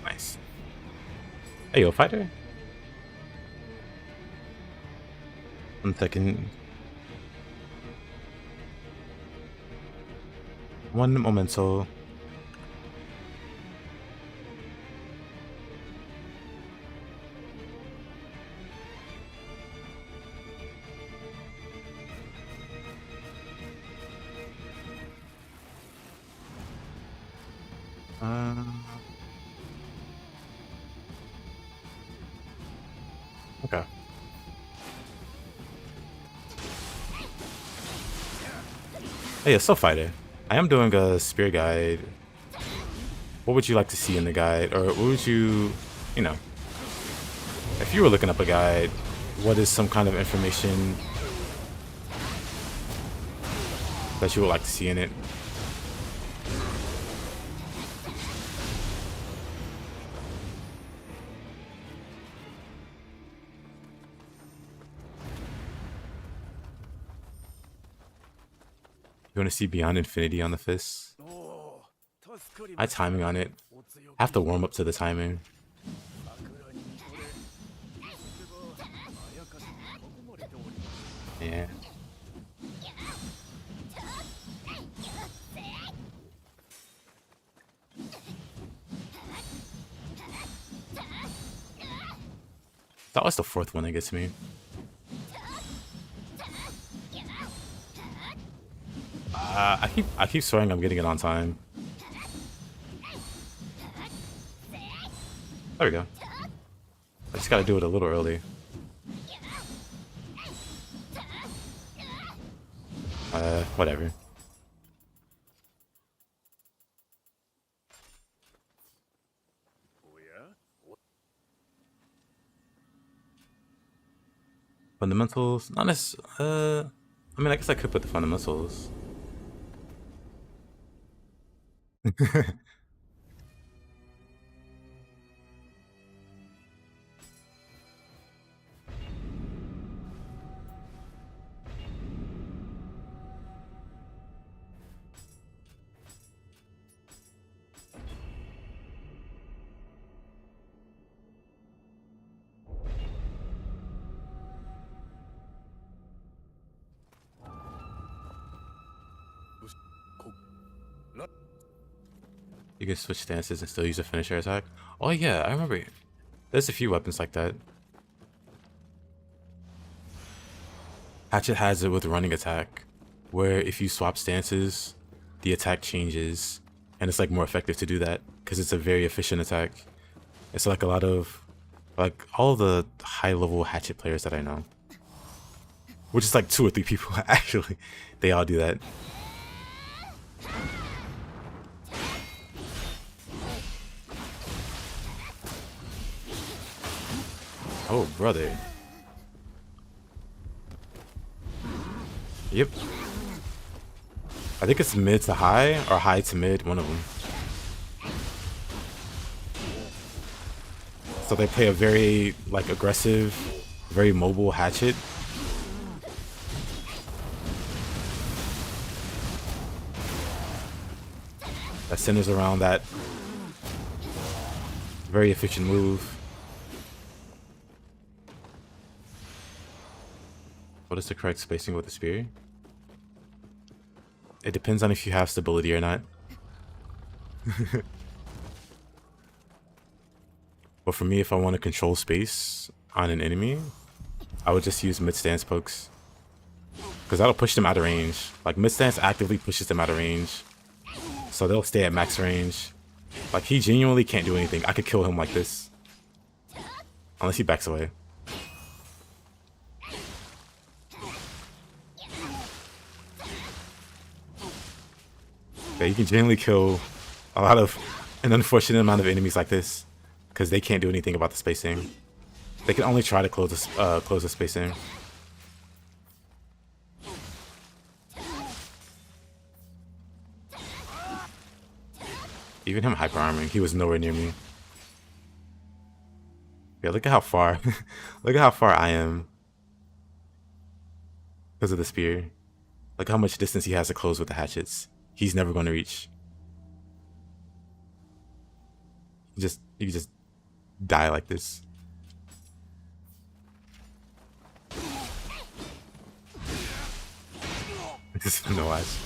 Nice. Hey, yo, fighter. 1 second. 1 momento. Okay. Hey, yeah, so fighter. I am doing a spear guide. What would you like to see in the guide? Or what would you, you know, if you were looking up a guide, what is some kind of information that you would like to see in it? You want to see Beyond Infinity on the fist? My timing on it. I have to warm up to the timing. Yeah. That was the 4th one that gets me. I keep swearing I'm getting it on time. There we go. I just gotta do it a little early. Whatever. Fundamentals? Not necessarily. I mean, I guess I could put the fundamentals. You can switch stances and still use a finisher attack. Oh yeah, I remember. There's a few weapons like that. Hatchet has it with running attack, where if you swap stances, the attack changes and it's like more effective to do that because it's a very efficient attack. It's like a lot of like all the high level hatchet players that I know, which is like 2 or 3 people actually, they all do that. Oh brother. Yep. I think it's mid to high or high to mid, one of them. So they play a very like aggressive, very mobile hatchet. That centers around that very efficient move. What is the correct spacing with the spear? It depends on if you have stability or not. But for me, if I want to control space on an enemy, I would just use mid-stance pokes. Because that'll push them out of range. Like, mid-stance actively pushes them out of range. So they'll stay at max range. Like, he genuinely can't do anything. I could kill him like this. Unless he backs away. Yeah, you can genuinely kill an unfortunate amount of enemies like this. Because they can't do anything about the spacing. They can only try to close the spacing. Even him hyper arming, he was nowhere near me. Yeah, look at how far, look at how far I am because of the spear. Look how much distance he has to close with the hatchets. He's never going to reach. You just die like this. This is no eyes.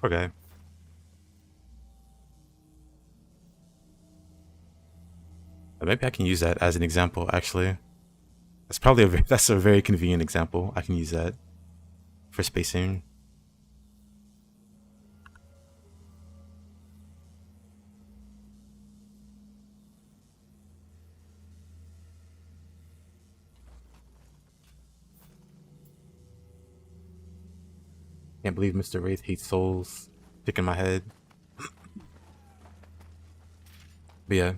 Okay. Maybe I can use that as an example, actually. That's a very convenient example. I can use that for spacing. Can't believe Mr. Wraith hates souls. Sticking my head. But yeah.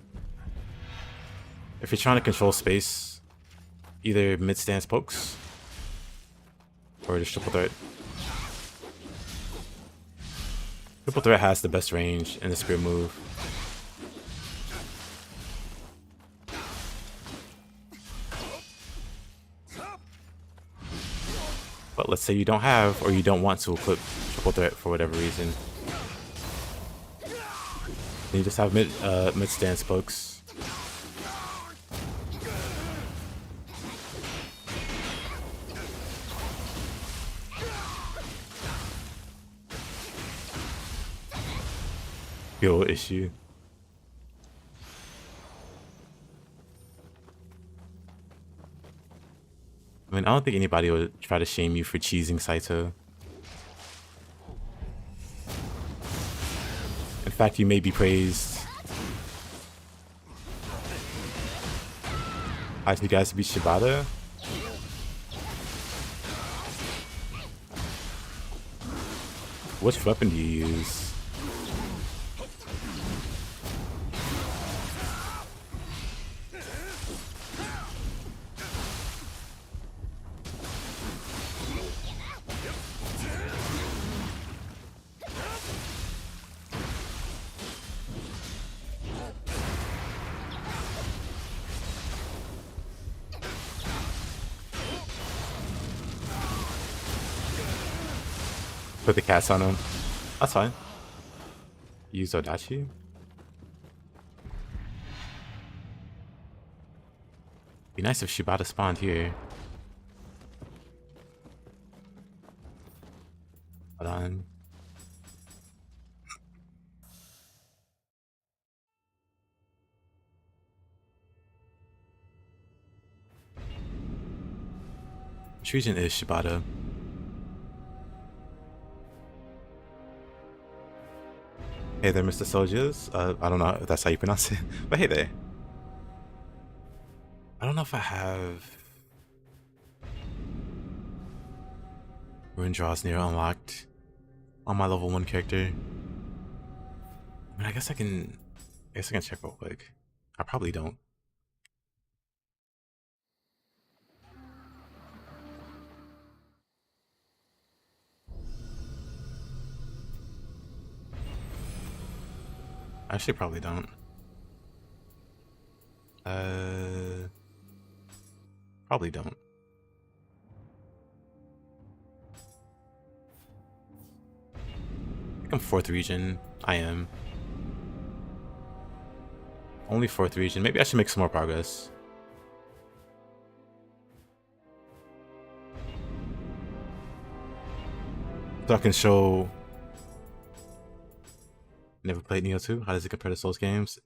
If you're trying to control space, either mid-stance pokes or just triple threat. Triple threat has the best range in the spear move. But let's say you don't have or you don't want to equip triple threat for whatever reason. Then you just have mid-stance pokes. Skill issue. I mean, I don't think anybody would try to shame you for cheesing Saito. In fact, you may be praised. I asked you guys to beat Shibata. Which weapon do you use? Put the cats on him. That's fine. Use Odachi. Be nice if Shibata spawned here. Hold on. Which region is Shibata? Hey there, Mr. Soldiers. I don't know if that's how you pronounce it, but hey there. I don't know if I have Rune Draws Near unlocked on my level 1 character. I mean, I guess I can check real quick. I probably don't. I actually probably don't. Probably don't. I think I'm 4th region. I am. Only 4th region. Maybe I should make some more progress. So I can show... Never played Nioh 2? How does it compare to Souls games?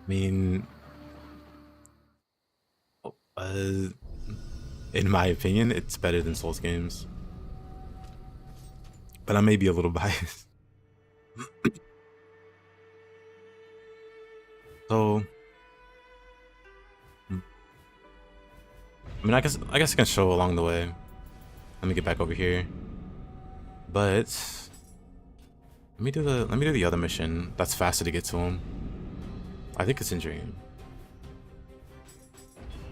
I mean... in my opinion, it's better than Souls games. But I may be a little biased. So... I mean, I guess I can show along the way. Let me get back over here. But let me do the other mission. That's faster to get to him. I think it's in Dream.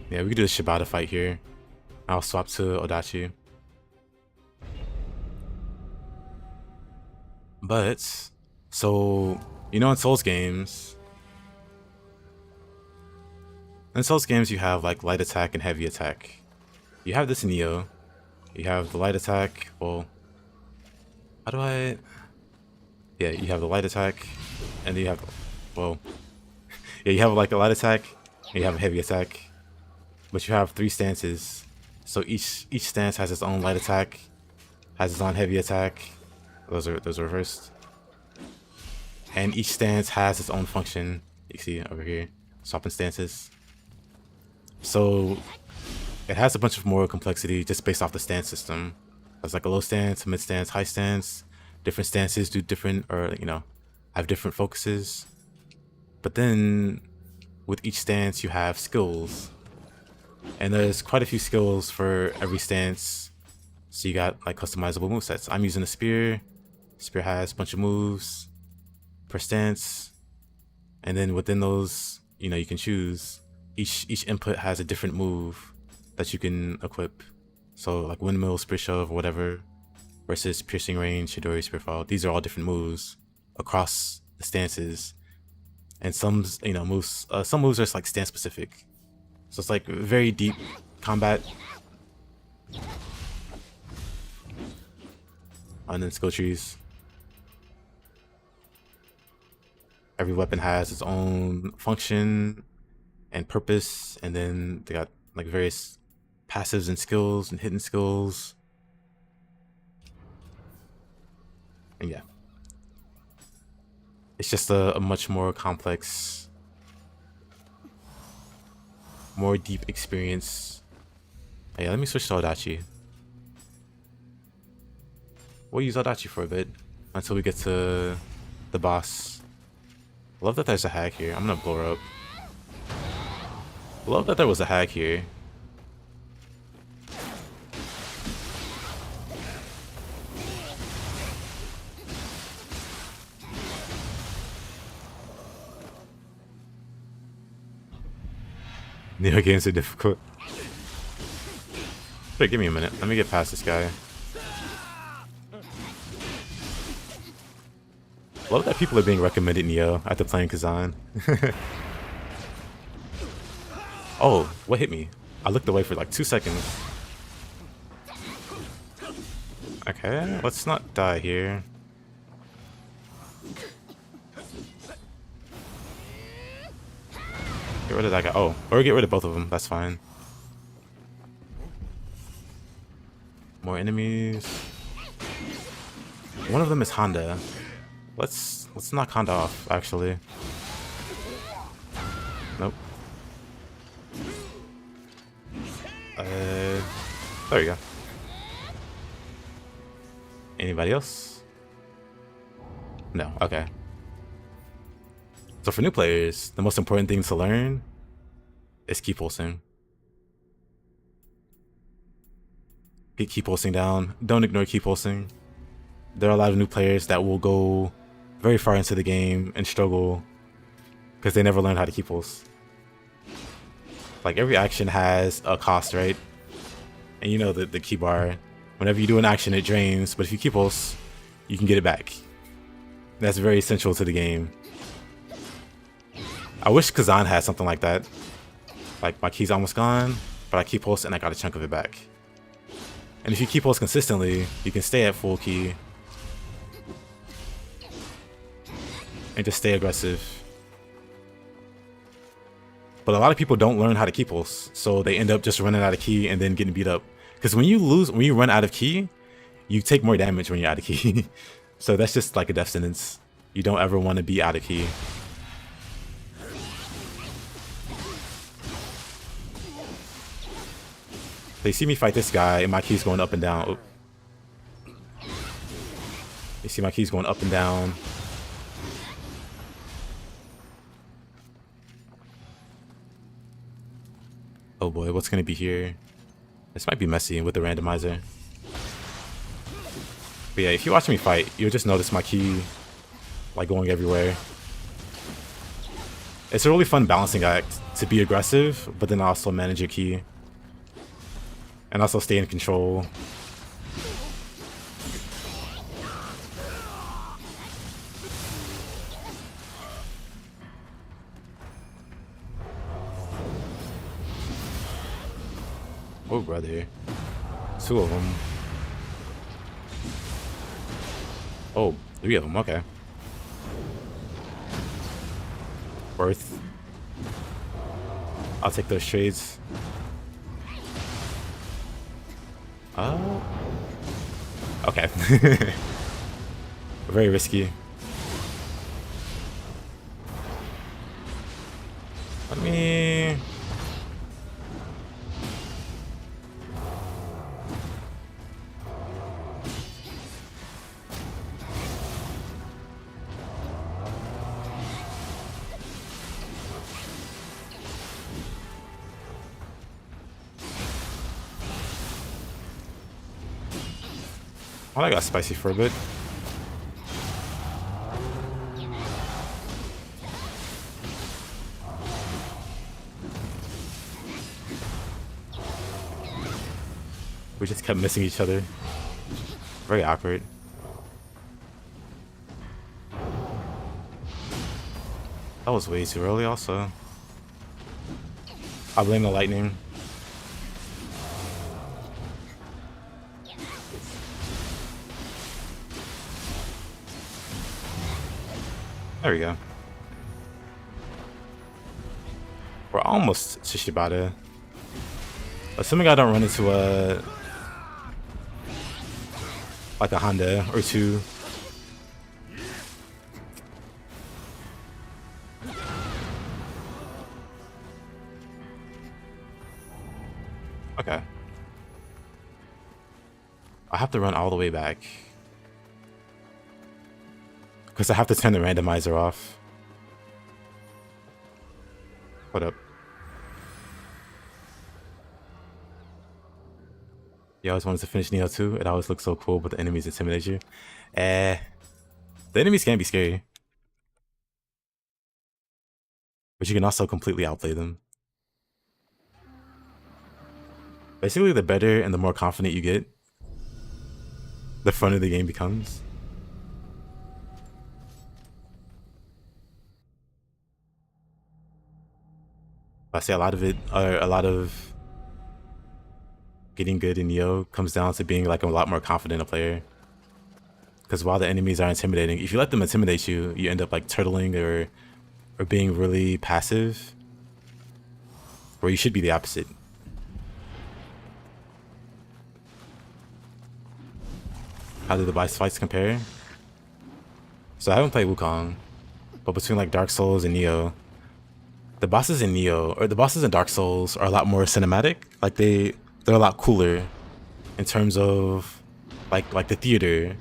Yeah, we can do the Shibata fight here. I'll swap to Odachi. But so you know, in Souls games, you have like light attack and heavy attack. You have this in Nioh. You have the light attack. Well, how do I? Yeah, you have the light attack, and then you have, well, yeah, you have like a light attack, and you have a heavy attack, but you have 3 stances. So each stance has its own light attack, has its own heavy attack. Those are reversed, and each stance has its own function. You see over here, swapping stances. So it has a bunch of more complexity just based off the stance system. There's like a low stance, mid stance, high stance. Different stances do different, or you know, have different focuses. But then with each stance you have skills, and there's quite a few skills for every stance. So you got like customizable movesets. I'm using a spear. Spear has a bunch of moves per stance, and then within those, you know, you can choose. Each input has a different move that you can equip. So like windmill, spear shove, or whatever, versus piercing range, Chidori, spear fall. These are all different moves across the stances, and some, you know, moves. Some moves are just like stance specific. So it's like very deep combat. And then skill trees. Every weapon has its own function and purpose, and then they got like various passives and skills and hidden skills. And yeah, it's just a much more complex, more deep experience. Yeah, let me switch to Odachi. We'll use Odachi for a bit until we get to the boss. Love that there's a hack here. I'm gonna blow her up. Love that there was a hack here. Nioh games are difficult. Wait, give me a minute. Let me get past this guy. Love that people are being recommended Nioh after playing Kazan. Oh, what hit me? I looked away for like 2 seconds. Okay, let's not die here. Get rid of that guy. Oh, or get rid of both of them. That's fine. More enemies. One of them is Honda. Let's knock Honda off, actually. Nope. There we go. Anybody else? No, okay. So for new players, the most important thing to learn is keep pulsing. Keep pulsing down. Don't ignore keep pulsing. There are a lot of new players that will go very far into the game and struggle because they never learned how to keep pulse. Like every action has a cost, right? And you know the key bar. Whenever you do an action, it drains, but if you keep pulse, you can get it back. That's very essential to the game. I wish Kazan had something like that. Like my key's almost gone, but I keep pulse and I got a chunk of it back. And if you keep pulse consistently, you can stay at full key and just stay aggressive. But a lot of people don't learn how to keep pulse, so they end up just running out of key and then getting beat up. Because when you run out of key, you take more damage when you're out of key. So that's just like a death sentence. You don't ever want to be out of key. They see me fight this guy and my key's going up and down. Oh. They see my key's going up and down. Oh boy, what's gonna be here? This might be messy with the randomizer. But yeah, if you watch me fight, you'll just notice my key like going everywhere. It's a really fun balancing act to be aggressive, but then also manage your key. And also stay in control. Oh brother. 2 of them. Oh, 3 of them, okay. Worth. I'll take those trades. Oh. Okay. Very risky. Let me... Well, I got spicy for a bit. We just kept missing each other. Very awkward. That was way too early also. I blame the lightning. There we go. We're almost to Shibata. Assuming I don't run into a... like a Honda or 2. Okay. I have to run all the way back. Because I have to turn the randomizer off. What up? You always wanted to finish Nioh 2. It always looks so cool, but the enemies intimidate you. The enemies can be scary. But you can also completely outplay them. Basically, the better and the more confident you get, the funner the game becomes. I say a lot of it, or a lot of getting good in Nioh comes down to being like a lot more confident a player. Because while the enemies are intimidating, if you let them intimidate you, you end up like turtling or being really passive. Where you should be the opposite. How do the boss fights compare? So I haven't played Wukong, but between like Dark Souls and Nioh, the bosses in Nioh, or the bosses in Dark Souls are a lot more cinematic. Like they're a lot cooler in terms of like the theater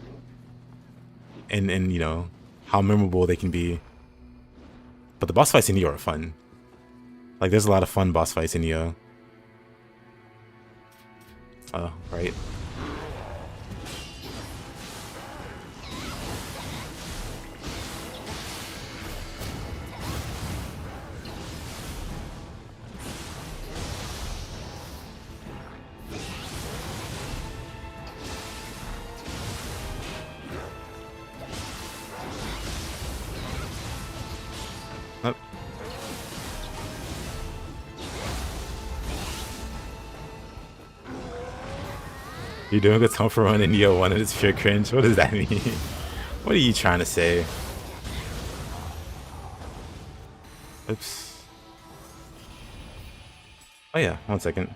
and you know how memorable they can be. But the boss fights in Nioh are fun. Like there's a lot of fun boss fights in Nioh. Oh, right. Oh. You're doing a Tom for run in Nioh 1 and it's pure cringe. What does that mean? What are you trying to say? Oops. Oh yeah, 1 second.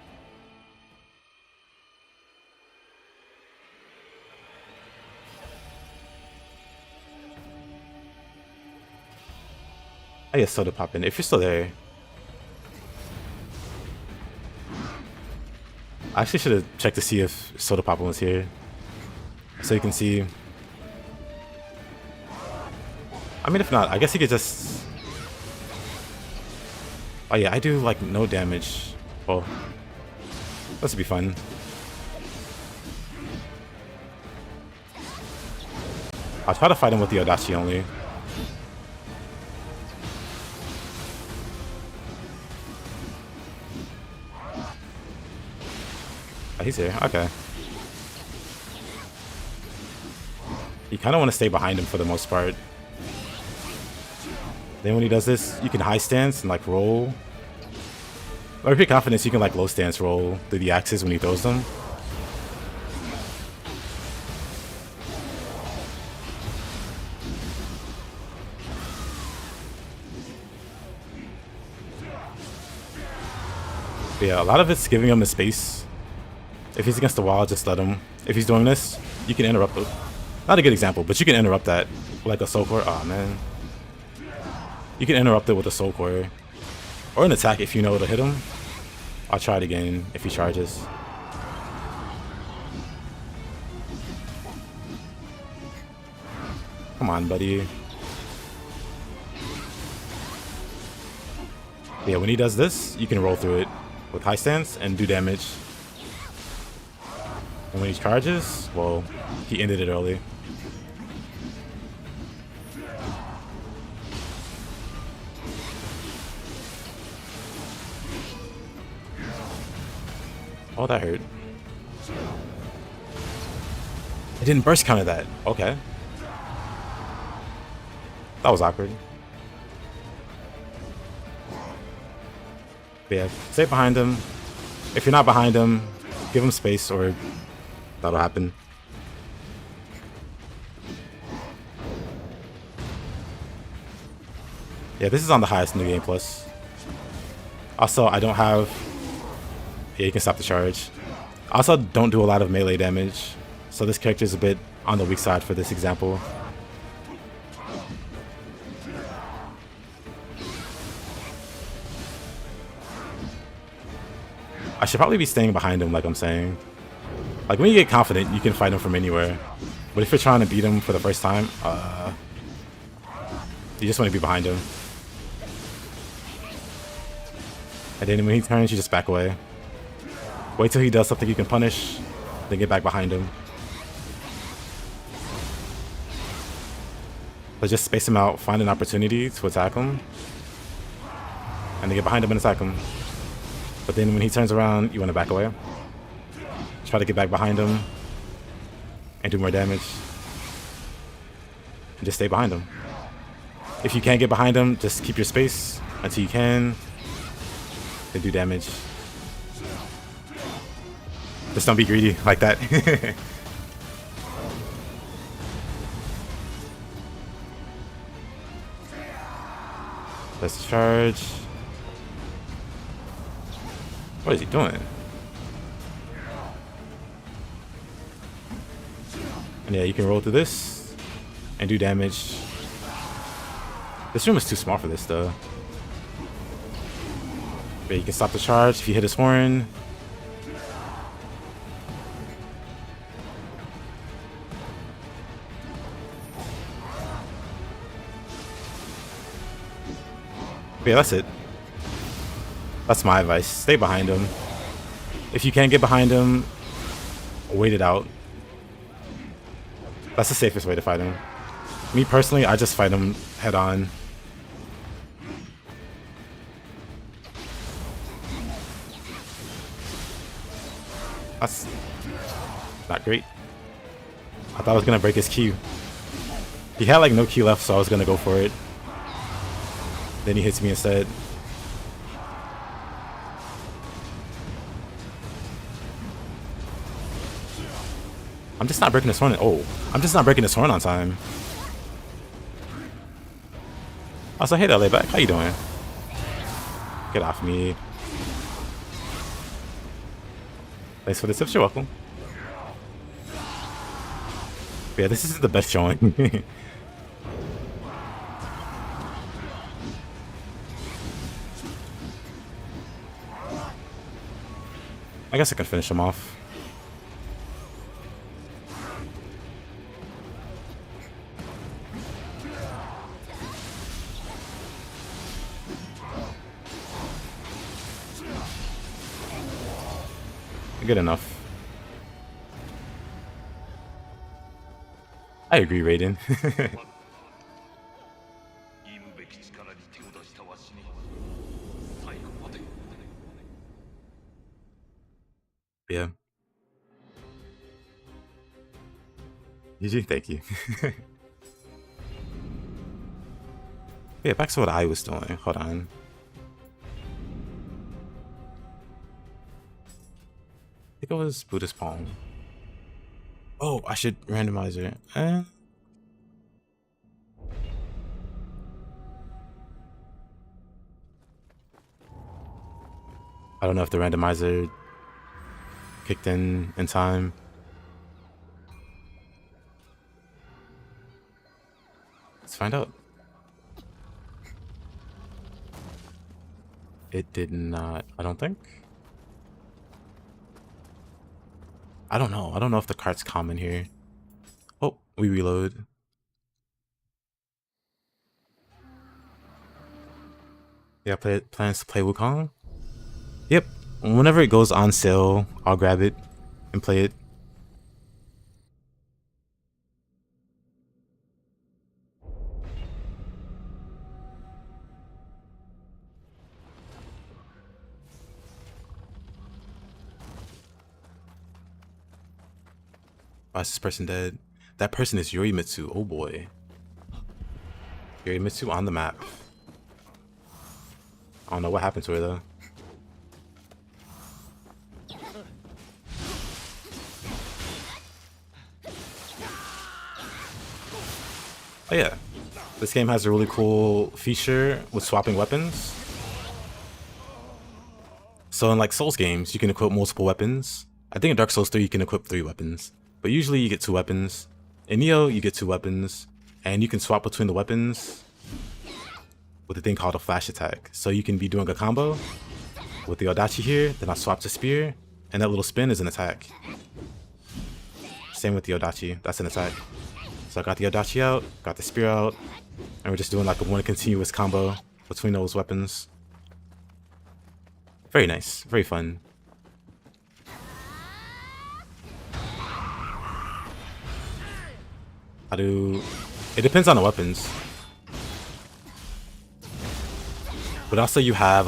Oh yeah, soda poppin'. If you're still there. I actually should have checked to see if Soda Poppin' was here. So you can see. I mean, if not, I guess you could just... Oh yeah, I do like no damage. Well, this would be fun. I'll try to fight him with the Odachi only. Oh, he's here. Okay. You kind of want to stay behind him for the most part. Then when he does this, you can high stance and like roll. Or if you're confident, you can like low stance roll through the axes when he throws them. But yeah, a lot of it's giving him the space. If he's against the wall, just let him. If he's doing this, you can interrupt it. Not a good example, but you can interrupt that like a soul core. Oh man. You can interrupt it with a soul core. Or an attack if you know it'll hit him. I'll try it again if he charges. Come on, buddy. Yeah, when he does this, you can roll through it with high stance and do damage. And when he charges, well, he ended it early. Oh, that hurt. I didn't burst counter that. Okay. That was awkward. But yeah, stay behind him. If you're not behind him, give him space or that'll happen. Yeah, this is on the highest New Game Plus. Also, I don't have... Yeah, you can stop the charge. I also don't do a lot of melee damage, so this character is a bit on the weak side for this example. I should probably be staying behind him, like I'm saying. Like, when you get confident, you can fight him from anywhere. But if you're trying to beat him for the first time, you just want to be behind him. And then when he turns, you just back away. Wait till he does something you can punish, then get back behind him. But just space him out, find an opportunity to attack him, and then get behind him and attack him. But then when he turns around, you want to back away. Try to get back behind him and do more damage. And just stay behind him. If you can't get behind him, just keep your space until you can. Then do damage. Just don't be greedy like that. Let's charge. What is he doing? And yeah, you can roll through this and do damage. This room is too small for this though. But you can stop the charge if you hit his horn. But yeah, that's it. That's my advice. Stay behind him. If you can't get behind him, wait it out. That's the safest way to fight him. Me personally, I just fight him head on. That's not great. I thought I was gonna break his Q. He had like no Q left, so I was gonna go for it. Then he hits me instead. I'm just not breaking his horn. Oh, I'm just not breaking his horn on time. I was like, hey there, layback. How you doing? Get off me. Thanks for the tips. You're welcome. But yeah, this isn't the best showing. I guess I can finish him off. Good enough. I agree, Raiden. Yeah. GG, thank you. Yeah, back to what I was doing. Hold on. I think it was Buddhist Palm. Oh, I should randomize it. I don't know if the randomizer kicked in time. Let's find out. It did not, I don't think. I don't know. I don't know if the cart's common here. Oh, we reload. Yeah, plans to play Wukong? Yep. Whenever it goes on sale, I'll grab it and play it. Why is this person dead? That person is Yorimitsu. Oh boy. Yorimitsu on the map. I don't know what happened to her though. Oh yeah. This game has a really cool feature with swapping weapons. So in like Souls games, you can equip multiple weapons. I think in Dark Souls 3 you can equip 3 weapons. But usually you get 2 weapons. In Nioh, you get 2 weapons. And you can swap between the weapons with a thing called a flash attack. So you can be doing a combo with the Odachi here, then I swap to spear, and that little spin is an attack. Same with the Odachi, that's an attack. So I got the Odachi out, got the spear out, and we're just doing like a one continuous combo between those weapons. Very nice, very fun. It depends on the weapons. But also you have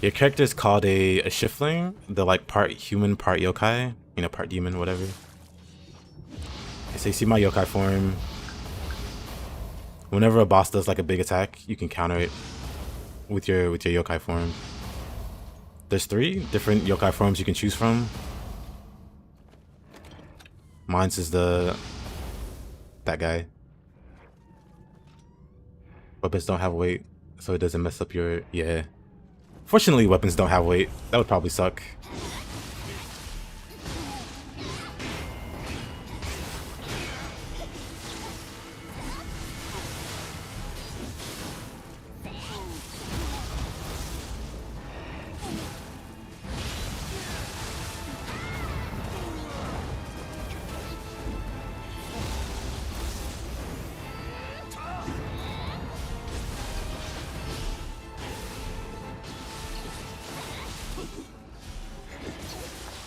your character is called a Shiftling. They're like part human, part yokai. You know, part demon, whatever. Okay, so you see my yokai form. Whenever a boss does like a big attack, you can counter it with your yokai form. There's 3 different yokai forms you can choose from. Mine's is that guy. Weapons don't have weight, so it doesn't mess up your... Yeah. Fortunately, weapons don't have weight. That would probably suck.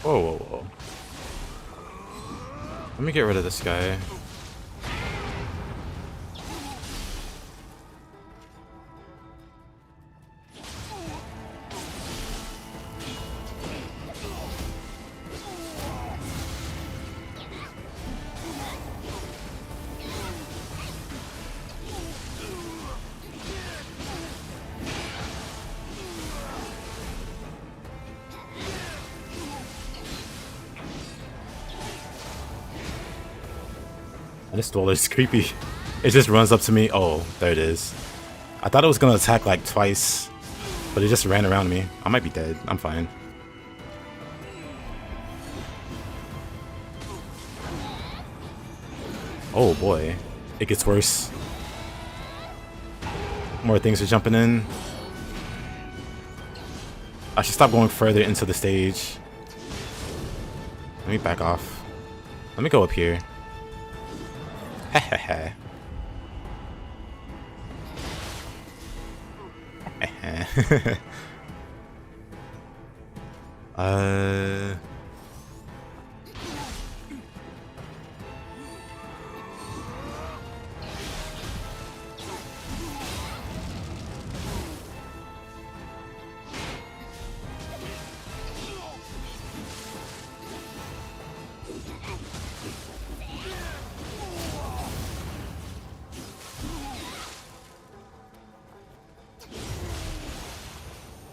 Whoa, whoa, whoa. Let me get rid of this guy. This dweller is creepy. It just runs up to me. Oh, there it is. I thought it was gonna attack like twice, but it just ran around me. I might be dead. I'm fine. Oh boy. It gets worse. More things are jumping in. I should stop going further into the stage. Let me back off. Let me go up here. Hehehe.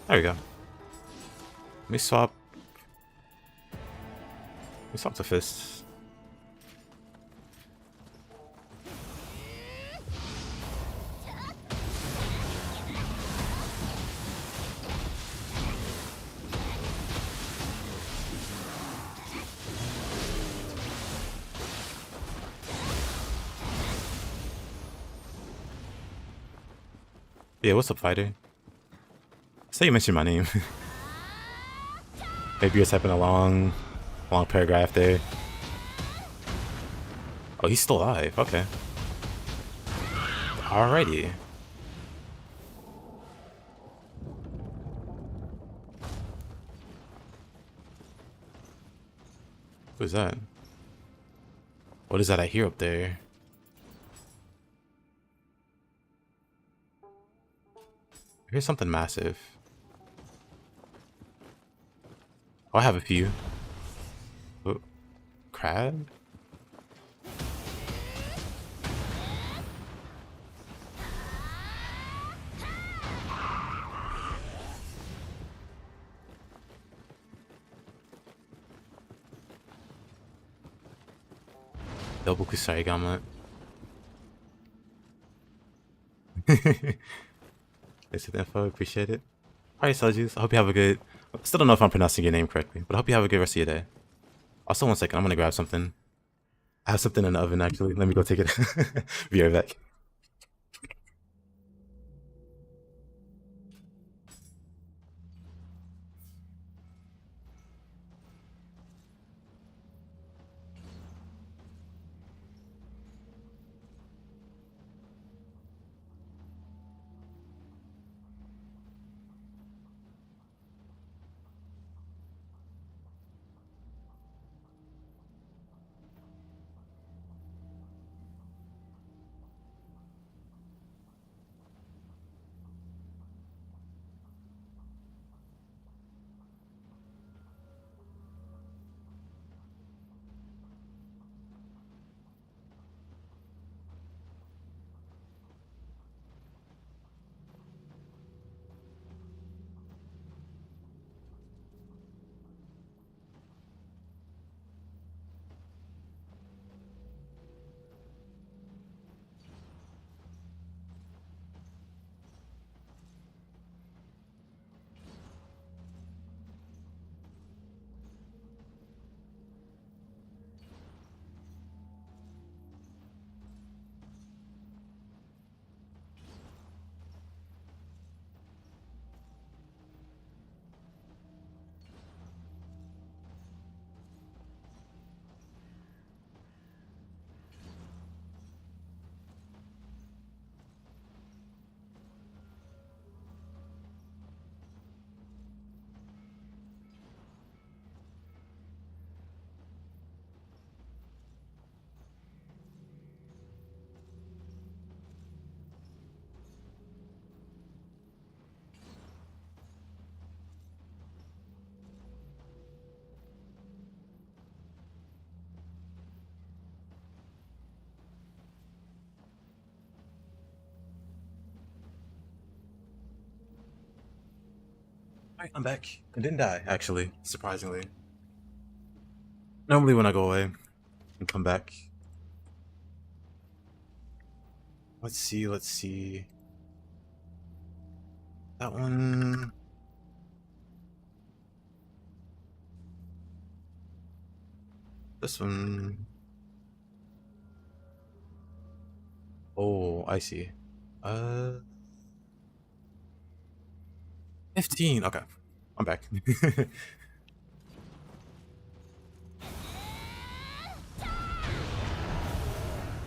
There we go. Let me swap. Let me swap the fists. Yeah, what's up, fighter? Say you mentioned my name. Maybe you're typing a long paragraph there. Oh, he's still alive. Okay. Alrighty. Who's that? What is that I hear up there? I hear something massive. Oh, I have a few. Oh, crab? Double Kusai Gauntlet. Thanks for the info, appreciate it. Alright, Seljus, I hope you have a good... I still don't know if I'm pronouncing your name correctly, but I hope you have a good rest of your day. Also, one second, I'm gonna grab something. I have something in the oven, actually. Let me go take it. Be right back. Alright, I'm back. I didn't die, actually, surprisingly. Normally when I go away and come back. Let's see. That one... This one... Oh, I see. Uh... 15, okay. I'm back.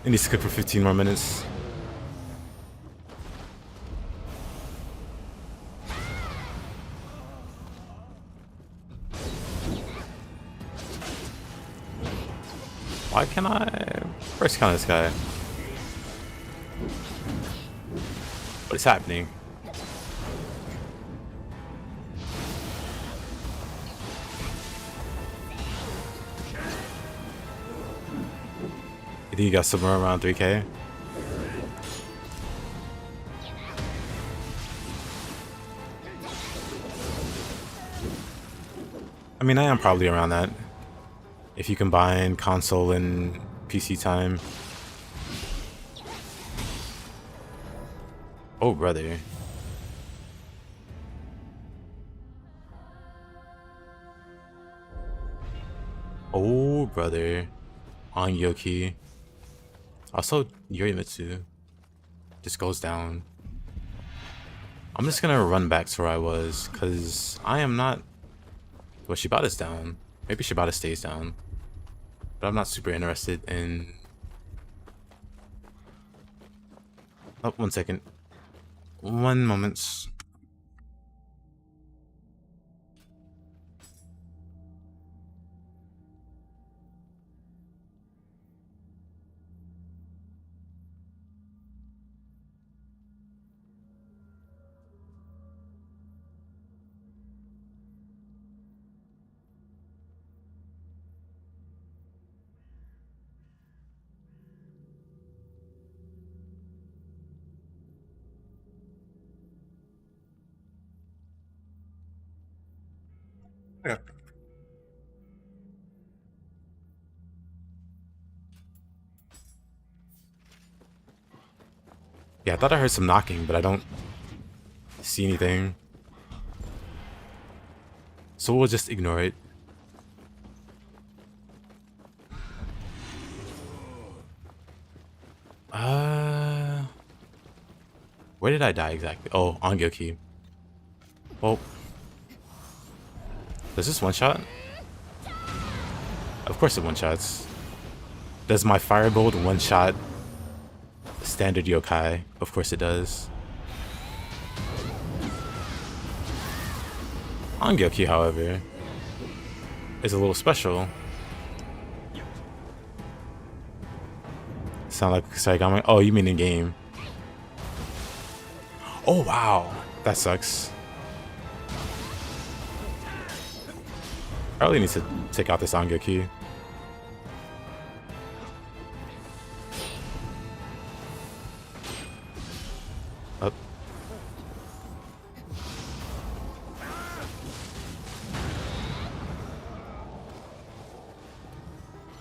I need to skip for 15 more minutes. Why can't I first count this guy? What is happening? You think you got somewhere around 3k? I mean, I am probably around that. If you combine console and PC time. Oh, brother. Oh, brother. On Yoki. Also, Yorimitsu just goes down. I'm just gonna run back to where I was, because I am not... Well, Shibata's down. Maybe Shibata stays down. But I'm not super interested in... Oh, 1 second. 1 moment. Okay. Yeah, I thought I heard some knocking, but I don't see anything. So we'll just ignore it. Where did I die exactly? Oh, on Gyoki. Well, does this one shot? Of course it one shots. Does my firebolt one shot standard yokai? Of course it does. On Gyoki, however, is a little special. Sound like Saigami? Oh, you mean in game? Oh wow, that sucks. I really need to take out this Angyoki. Up.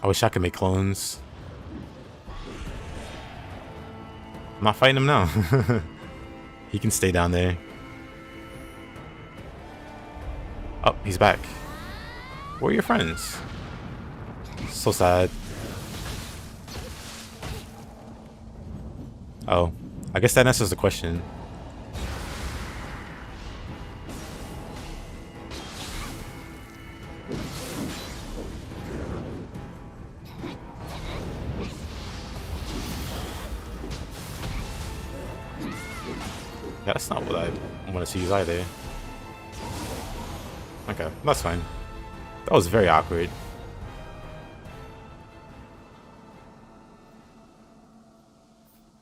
I wish I could make clones. I'm not fighting him now. He can stay down there. Oh, he's back. Where are your friends? So sad. Oh, I guess that answers the question. Yeah, that's not what I want to see use either. Okay, that's fine. That was very awkward.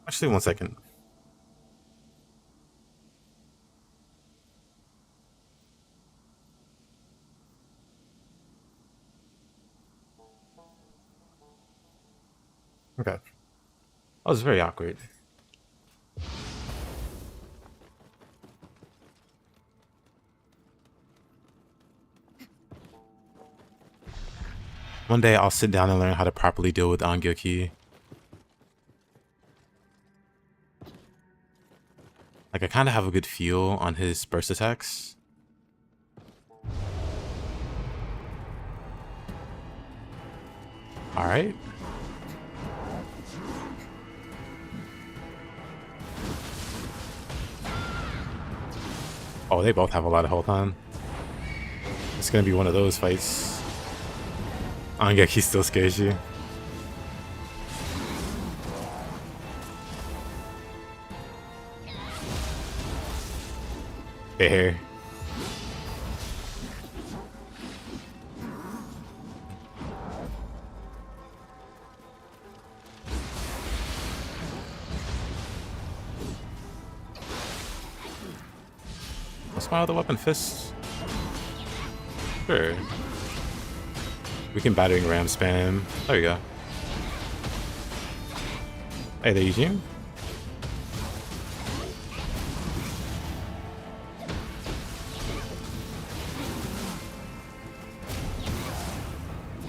Actually, 1 second. Okay. That was very awkward. One day I'll sit down and learn how to properly deal with Angyoki. Like, I kind of have a good feel on his burst attacks. Alright. Oh, they both have a lot of health on. It's gonna be one of those fights. Angyoki still scares you. Fair. What's my other weapon? Fist? Sure. We can battering ram spam. There you go. Hey there, Eugene.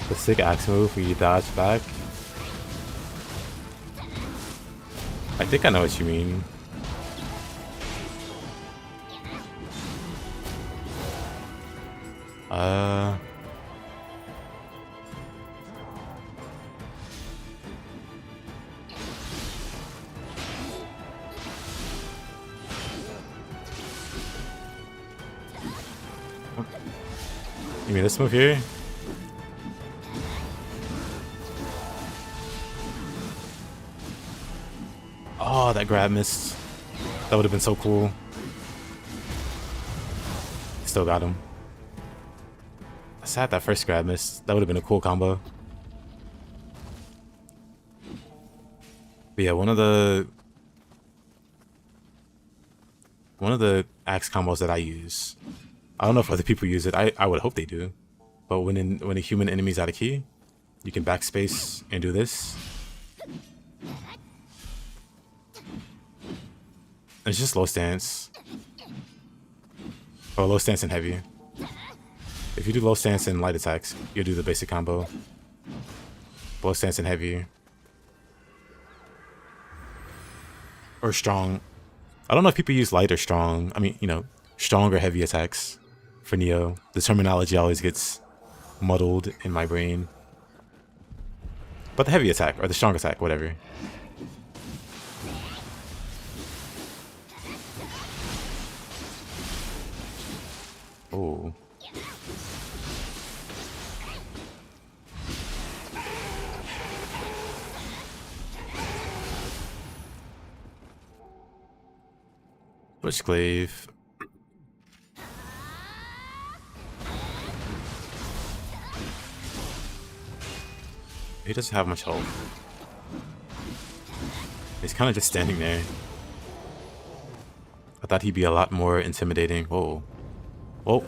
The sick axe move where you dodge back. I think I know what you mean. You mean this move here? Oh, that grab missed. That would have been so cool. Still got him. Sad that first grab missed. That would have been a cool combo. But yeah, one of the axe combos that I use. I don't know if other people use it. I would hope they do. But when a human enemy's out of key, you can backspace and do this. It's just low stance. Or low stance and heavy. If you do low stance and light attacks, you'll do the basic combo. Low stance and heavy. Or strong. I don't know if people use light or strong. I mean, you know, strong or heavy attacks for Nioh. The terminology always gets muddled in my brain. But the heavy attack or the strong attack, whatever. Oh. Witchclave. He doesn't have much health. He's kind of just standing there. I thought he'd be a lot more intimidating. Whoa. Whoa.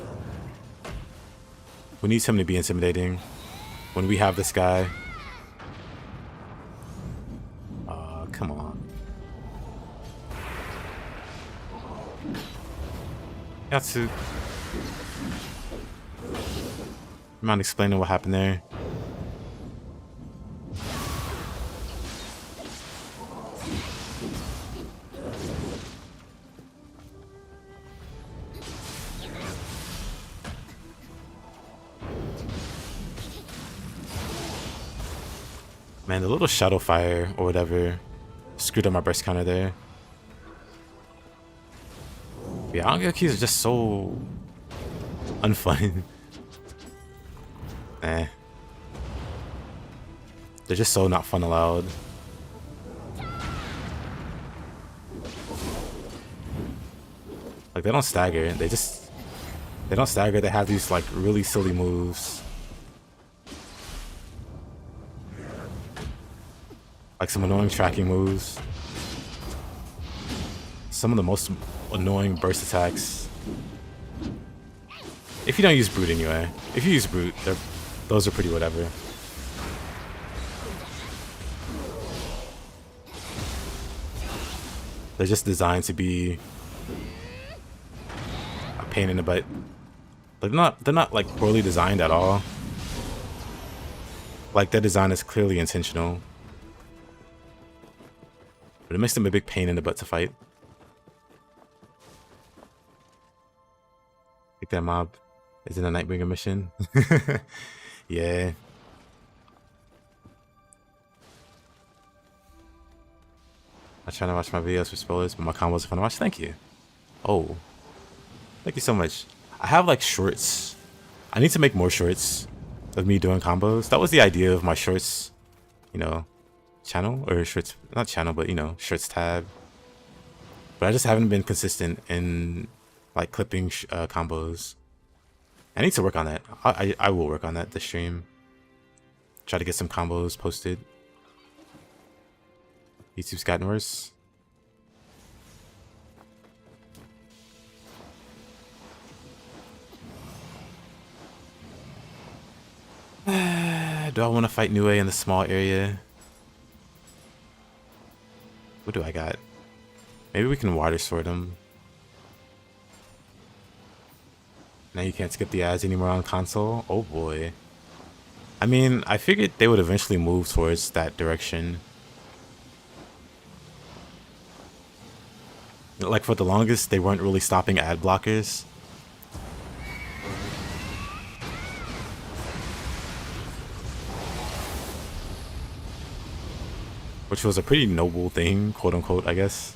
We need something to be intimidating when we have this guy. Come on. Yatsu. Mind explaining what happened there? Man, the little shadow fire or whatever screwed up my burst counter there. Yeah, Angyoki is just so unfun. Eh. They're just so not fun allowed. Like, they don't stagger. They don't stagger. They have these, like, really silly moves. Like some annoying tracking moves. Some of the most annoying burst attacks. If you don't use Brute anyway. If you use Brute, those are pretty whatever. They're just designed to be a pain in the butt. They're not like poorly designed at all. Like, their design is clearly intentional. But it makes them a big pain in the butt to fight. Like that mob is in a Nightbringer mission. Yeah. I'm trying to watch my videos for spoilers, but my combos are fun to watch. Thank you. Oh. Thank you so much. I have like shorts. I need to make more shorts of me doing combos. That was the idea of my shorts, you know, channel or shorts, not channel, but you know, shorts tab. But I just haven't been consistent in like clipping combos. I need to work on that. I will work on that this stream. Try to get some combos posted. YouTube's gotten worse. Do I want to fight Nioh in the small area? What do I got? Maybe we can water sword him. Now you can't skip the ads anymore on console? Oh boy. I mean, I figured they would eventually move towards that direction. Like for the longest, they weren't really stopping ad blockers. Which was a pretty noble thing, quote unquote, I guess.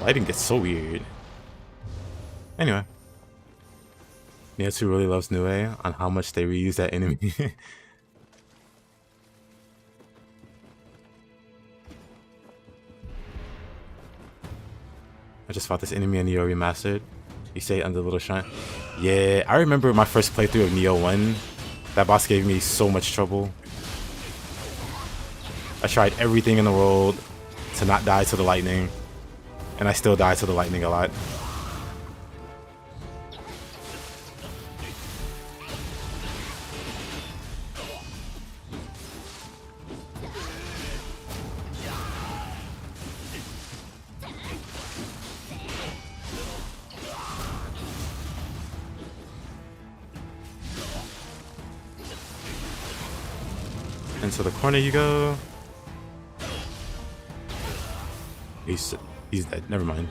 Lighting gets so weird. Anyway. Nioh really loves Nioh on how much they reuse that enemy. I just fought this enemy in Nioh Remastered. You say under the little shrine. Yeah, I remember my first playthrough of Nioh 1. That boss gave me so much trouble. I tried everything in the world to not die to the lightning. And I still die to the lightning a lot. Into the corner you go. He's dead. Never mind.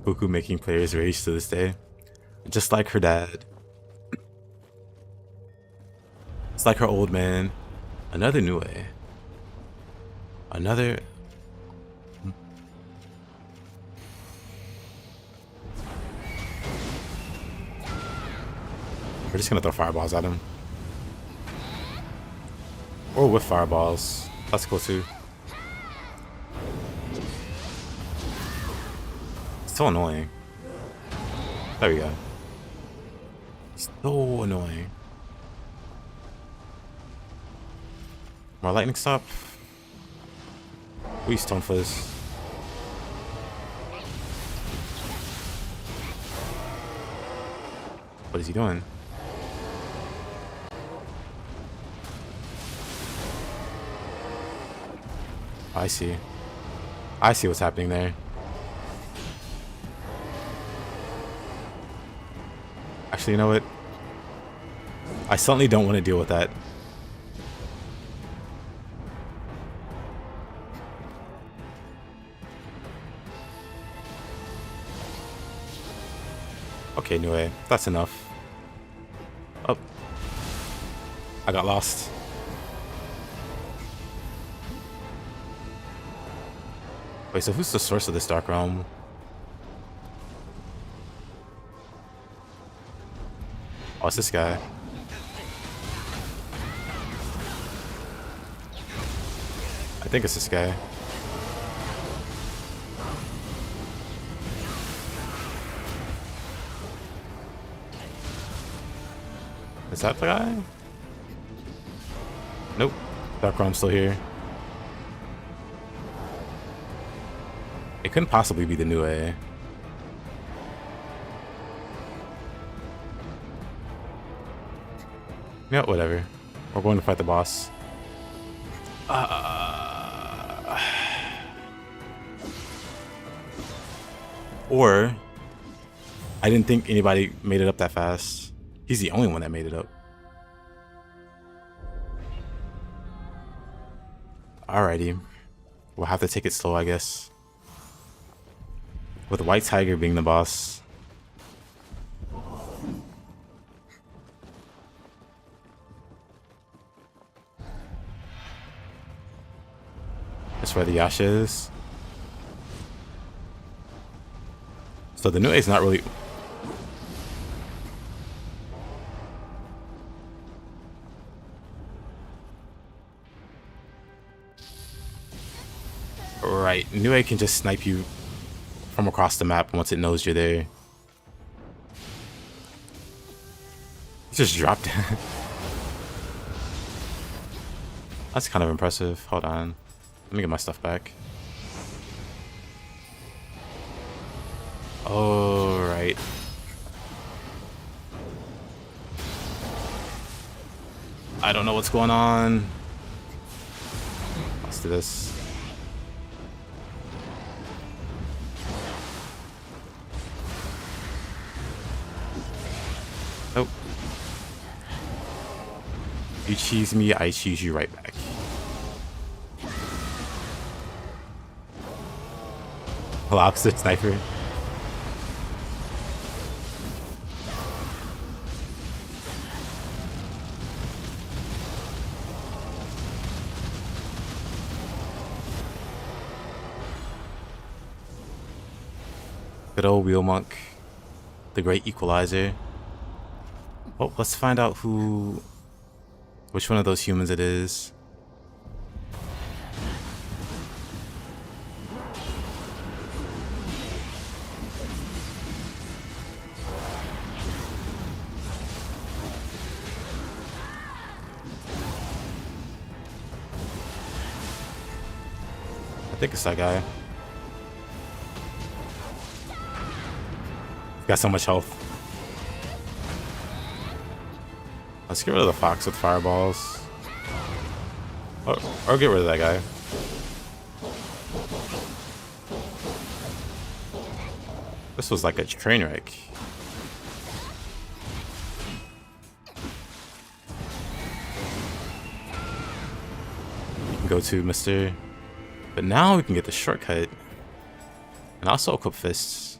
Fuku making players rage to this day. Just like her dad. It's like her old man. Another Nioh. Another... We're just gonna throw fireballs at him. Or with fireballs. That's cool too. It's so annoying. There we go. So annoying. More lightning stop. We stone fizz. What is he doing? I see. I see what's happening there. Actually, you know what? I suddenly don't want to deal with that. Okay, Nioh, that's enough. Oh. I got lost. Wait, so who's the source of this Dark Realm? Oh, it's this guy. I think it's this guy. that the guy? Nope. Darkroom's still here. It couldn't possibly be the new A. Yeah, whatever. We're going to fight the boss. Or I didn't think anybody made it up that fast. He's the only one that made it up. Alrighty. We'll have to take it slow, I guess. With White Tiger being the boss. That's where the Yasha is. So the new A is not really... Right, new A can just snipe you from across the map once it knows you're there. It just dropped. That's kind of impressive. Hold on. Let me get my stuff back. Oh, right. I don't know what's going on. Let's do this. Nope. You cheese me, I cheese you right back. Lobster sniper. Good old Wheel Monk, the great equalizer. Oh, let's find out which one of those humans it is. I think it's that guy. Got so much health. Let's get rid of the fox with fireballs. Or get rid of that guy. This was like a train wreck. You can go to Mr. But now we can get the shortcut. And also equip fists.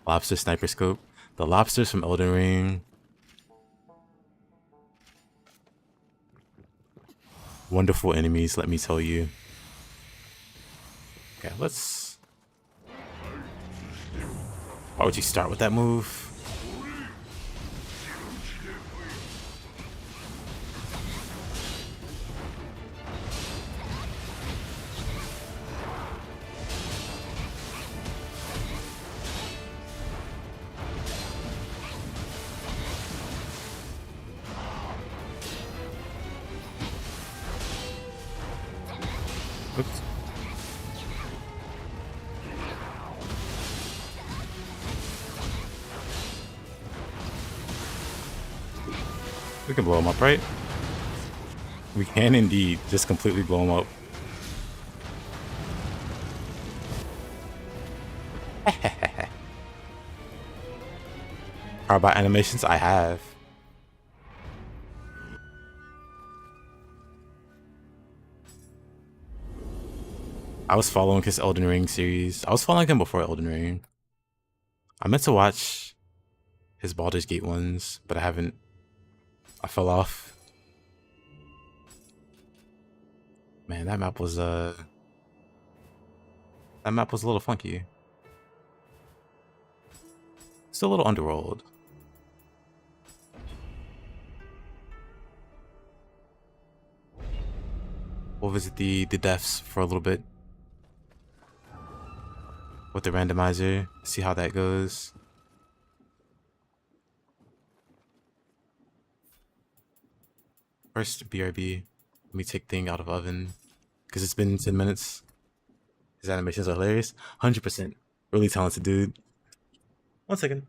Lobster sniper scope. The lobsters from Elden Ring. Wonderful enemies, let me tell you. Okay, let's... Why would you start with that move? Oops. We can blow him up, right? We can indeed just completely blow him up. How about animations? I have. I was following his Elden Ring series. I was following him before Elden Ring. I meant to watch his Baldur's Gate ones, but I haven't. I fell off. Man, that map was a little funky. Still a little underworld. We'll visit the deaths for a little bit. with the randomizer. See how that goes. First, BRB. Let me take thing out of oven because it's been 10 minutes. His animations are hilarious. 100%. Really talented dude. 1 second.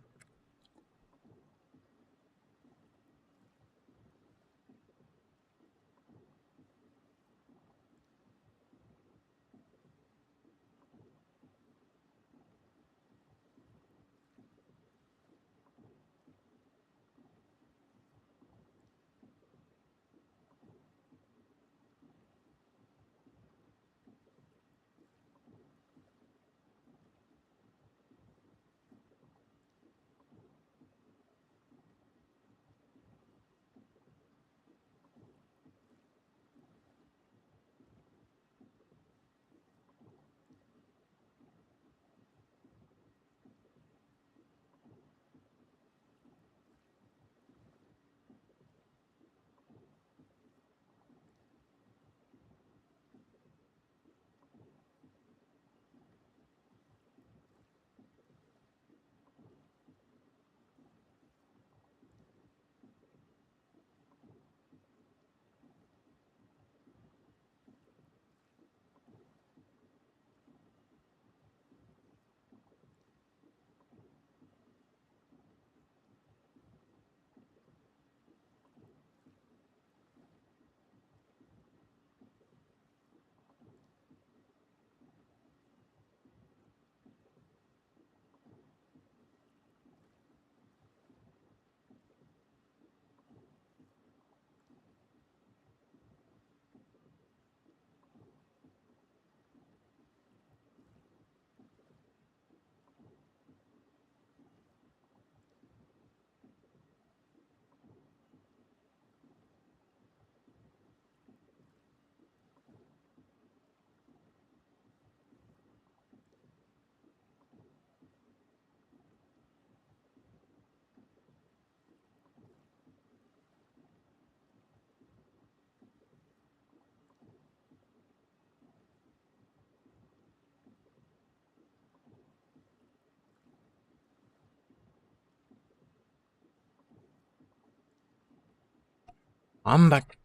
I'm back.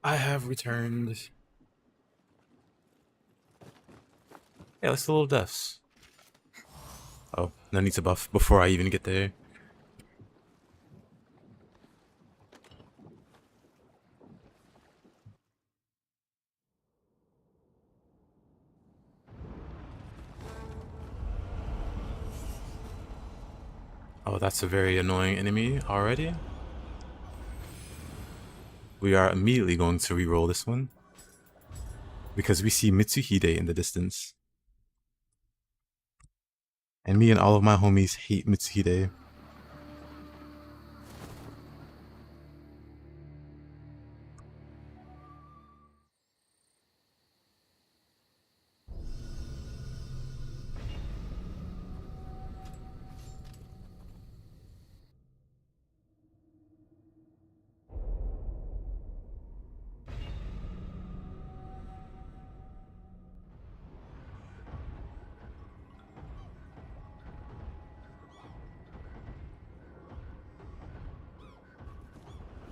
I have returned. Yeah, let's do a little deaths. Oh, no need to buff before I even get there. Oh, that's a very annoying enemy already. We are immediately going to re-roll this one because we see Mitsuhide in the distance. And me and all of my homies hate Mitsuhide.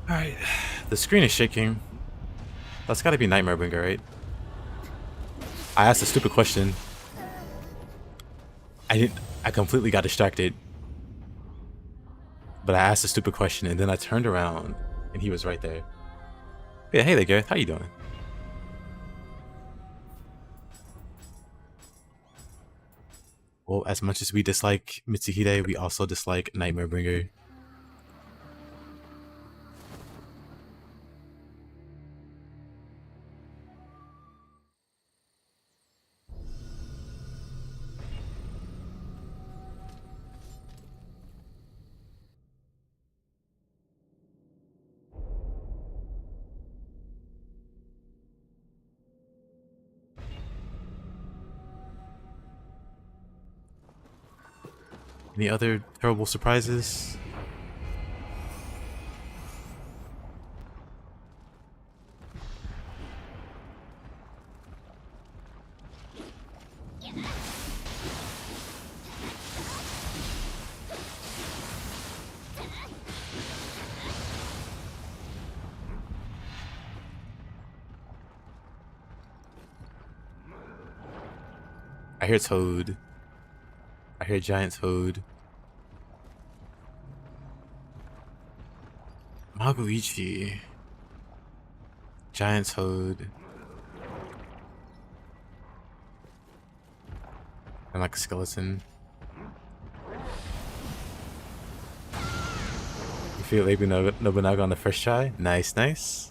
Alright, the screen is shaking. That's gotta be Nightmare Bringer, right? I asked a stupid question. I completely got distracted. But I asked a stupid question and then I turned around and he was right there. Yeah, hey there, Gareth. How you doing? Well, as much as we dislike Mitsuhide, we also dislike Nightmare Bringer. Any other terrible surprises? hear Toad. I hear Giant Toad. Maguichi. Giant Toad. And like a skeleton. You feel Lady Nobunaga on the first try? Nice, nice.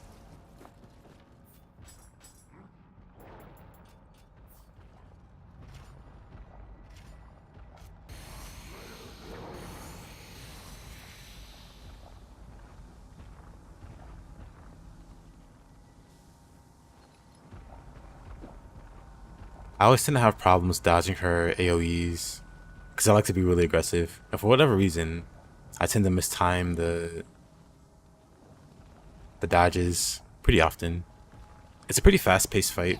I always tend to have problems dodging her AoEs because I like to be really aggressive. And for whatever reason, I tend to mistime the dodges pretty often. It's a pretty fast-paced fight.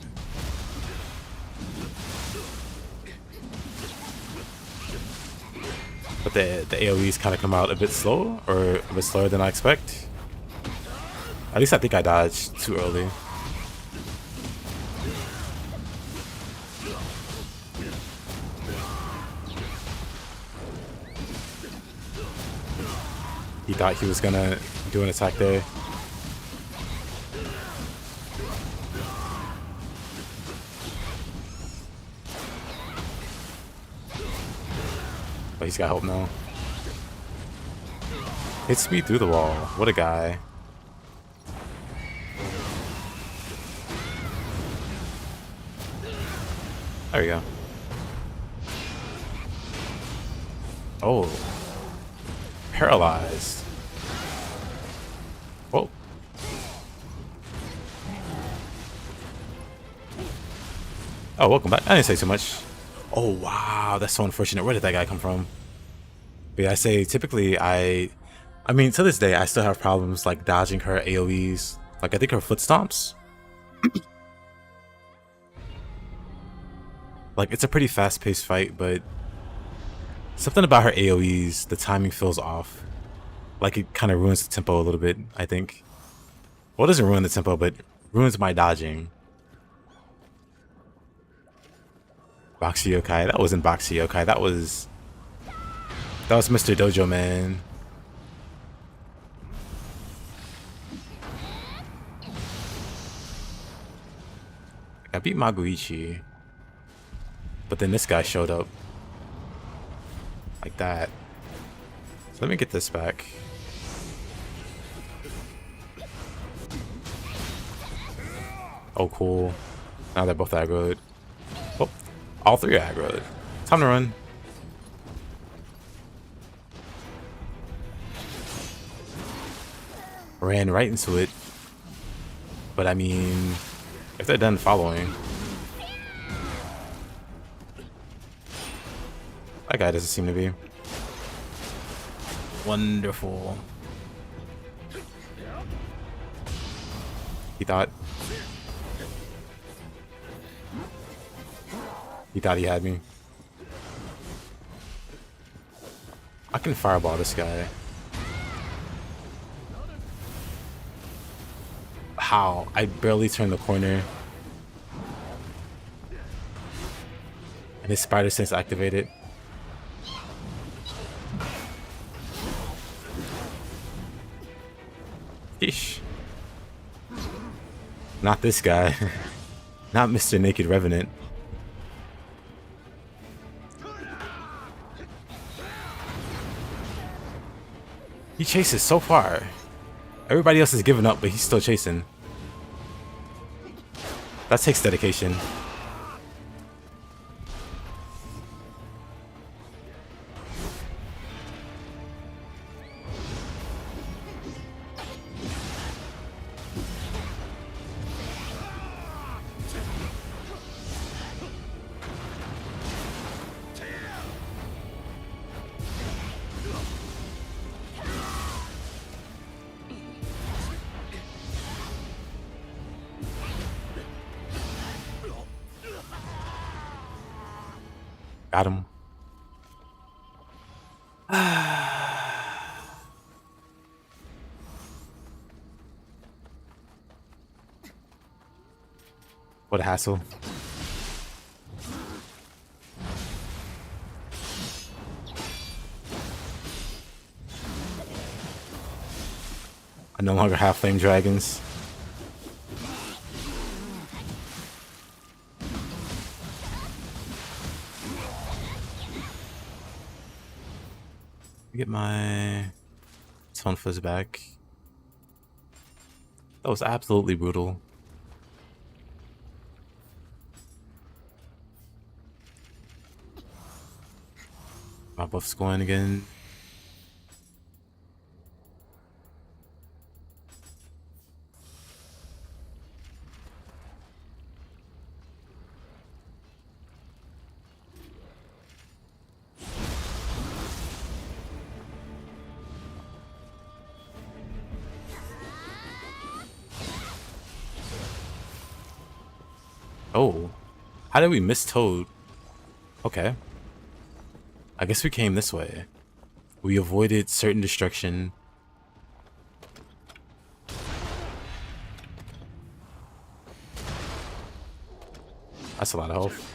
But the AoEs kind of come out a bit slow, or a bit slower than I expect. At least I think I dodged too early. He thought he was gonna do an attack there. But he's got help now. Hits me through the wall. What a guy. There we go. Oh. Paralyzed. Whoa. Oh, welcome back. I didn't say too much. Oh, wow. That's so unfortunate. Where did that guy come from? But yeah, I say typically I mean, to this day, I still have problems like dodging her AoEs. Like, I think her foot stomps. Like, it's a pretty fast-paced fight, but something about her AoEs, the timing feels off. Like, it kind of ruins the tempo a little bit, I think. Well, it doesn't ruin the tempo, but ruins my dodging. Boxy Yokai. That wasn't Boxy Yokai. That was Mr. Dojo Man. I beat Maguichi. But then this guy showed up. Like that. So let me get this back. Oh, cool. Now they're both aggroed. Oh, all three are aggroed. Time to run. Ran right into it. But I mean, if they're done following. That guy doesn't seem to be. Wonderful. He thought he had me. I can fireball this guy. How? I barely turned the corner. And his spider sense activated. Ish. Not this guy. Not Mr. Naked Revenant. He chases so far. Everybody else is giving up, but he's still chasing. That takes dedication. Got him. What a hassle. I no longer have flame dragons. Get my Tone Fizz back. That was absolutely brutal. My buff's going again. Oh, how did we miss Toad? Okay. I guess we came this way. We avoided certain destruction. That's a lot of health.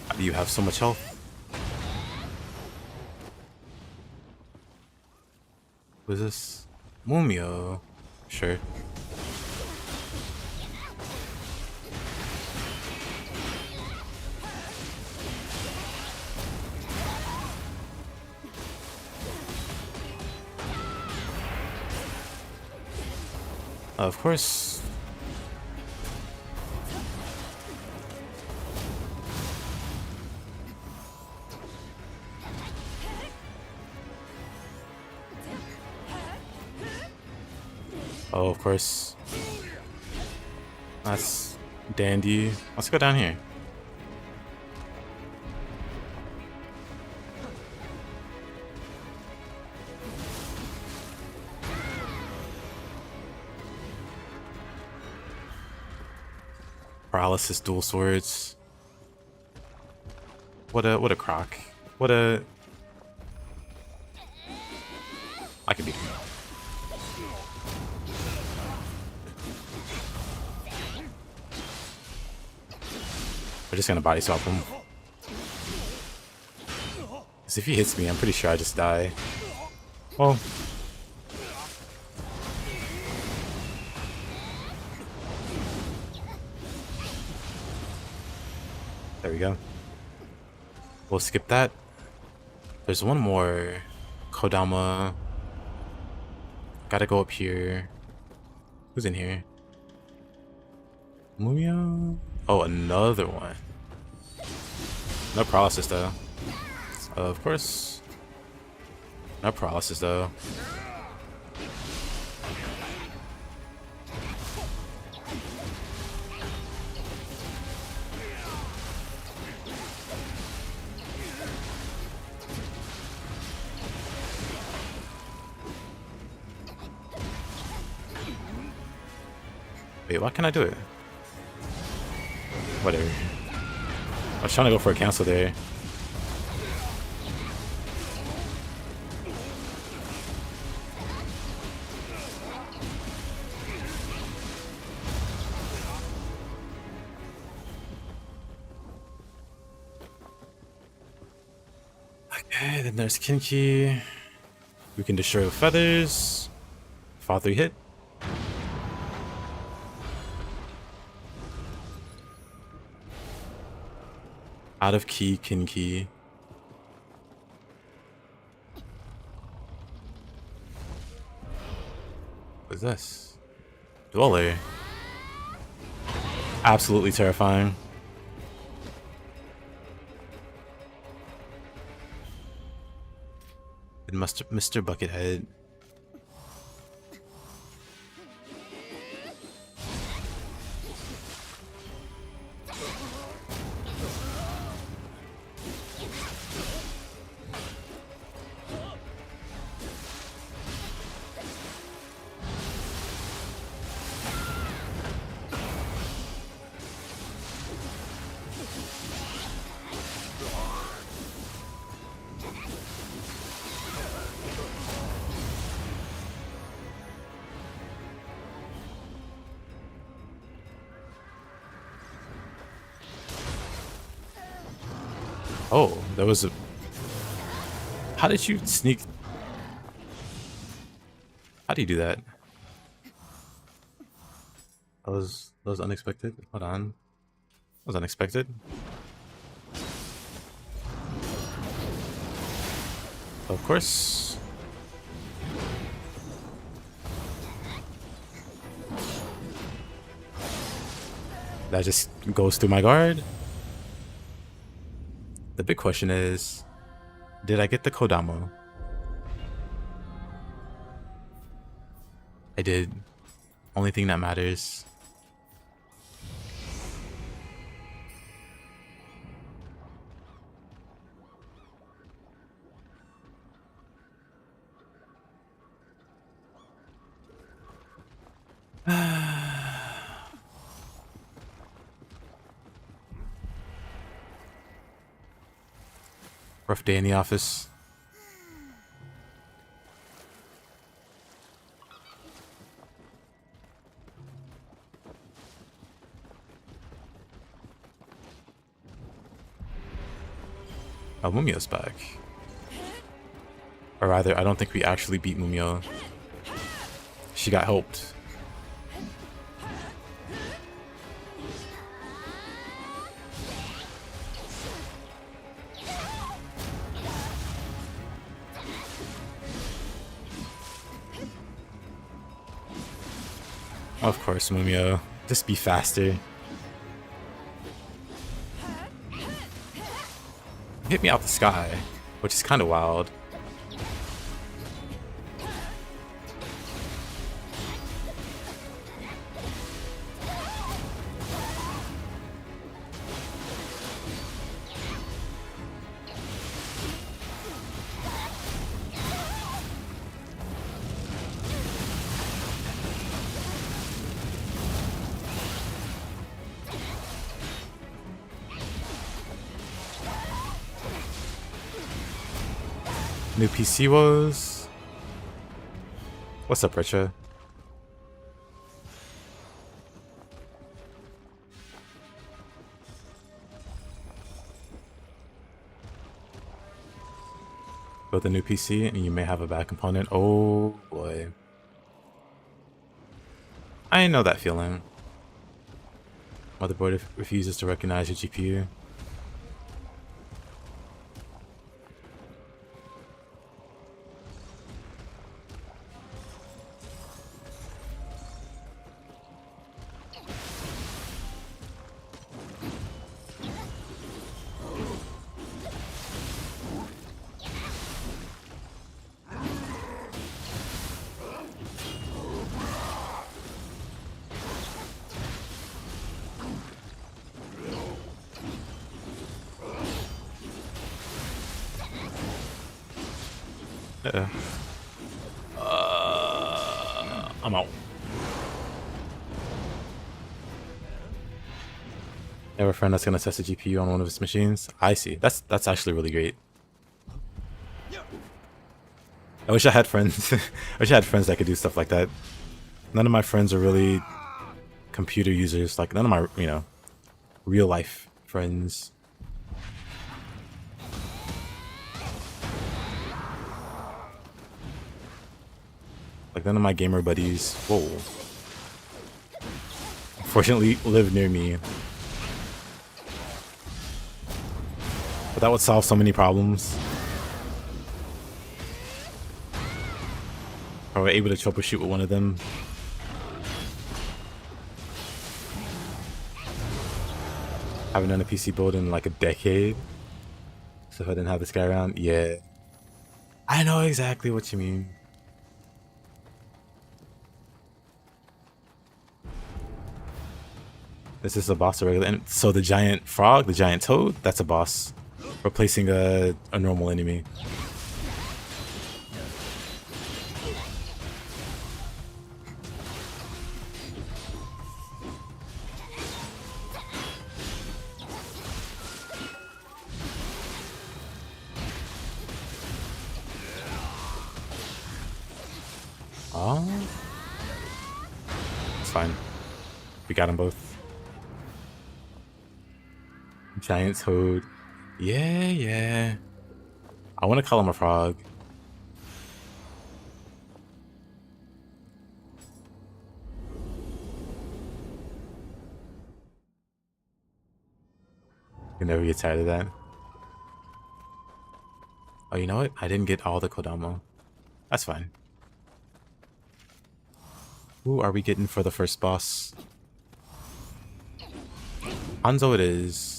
How do you have so much health? What is this? Mumio. Sure. Of course. Oh, of course. That's dandy. Let's go down here. Paralysis dual swords. What a croc. What a... I can beat him. We're just gonna body swap him. Because if he hits me, I'm pretty sure I just die. Well... There we go. We'll skip that. There's one more. Kodama. Gotta go up here. Who's in here? Mumio? Oh, another one. No paralysis though. Of course. No paralysis though. Wait, why can't I do it? Whatever. I was trying to go for a cancel there. Okay, then there's Kinki. We can destroy with feathers. Fall 3 hit. Out of key, Kinki. What is this? Dweller. Absolutely terrifying. And Mr. Buckethead. Oh, there was a... How did you sneak? How do you do that? That was unexpected. Hold on. That was unexpected. Of course. That just goes through my guard. The big question is, did I get the Kodamo? I did. Only thing that matters. Rough day in the office. Oh, Mumio's back. Or rather, I don't think we actually beat Mumio. She got helped. Of course, Mumio. Just be faster. Hit me out the sky, which is kind of wild. New PC woes. What's up, Richa? Build a new PC and you may have a bad component. Oh boy. I know that feeling. Motherboard refuses to recognize your GPU. I'm out. I have a friend that's gonna test a GPU on one of his machines. I see. That's actually really great. I wish I had friends. I wish I had friends that could do stuff like that. None of my friends are really computer users. Like none of my, you know, real life friends. Like none of my gamer buddies, whoa, fortunately live near me. But that would solve so many problems. If I were able to troubleshoot with one of them. Haven't done a PC build in like a decade. So if I didn't have this guy around, yeah. I know exactly what you mean. This is a boss or regular. And so the giant frog, the giant toad, that's a boss. Replacing a normal enemy. Oh. It's fine. We got them both. Giant toad. Yeah. I want to call him a frog. You never get tired of that. Oh, you know what? I didn't get all the Kodama. That's fine. Who are we getting for the first boss? Hanzo it is.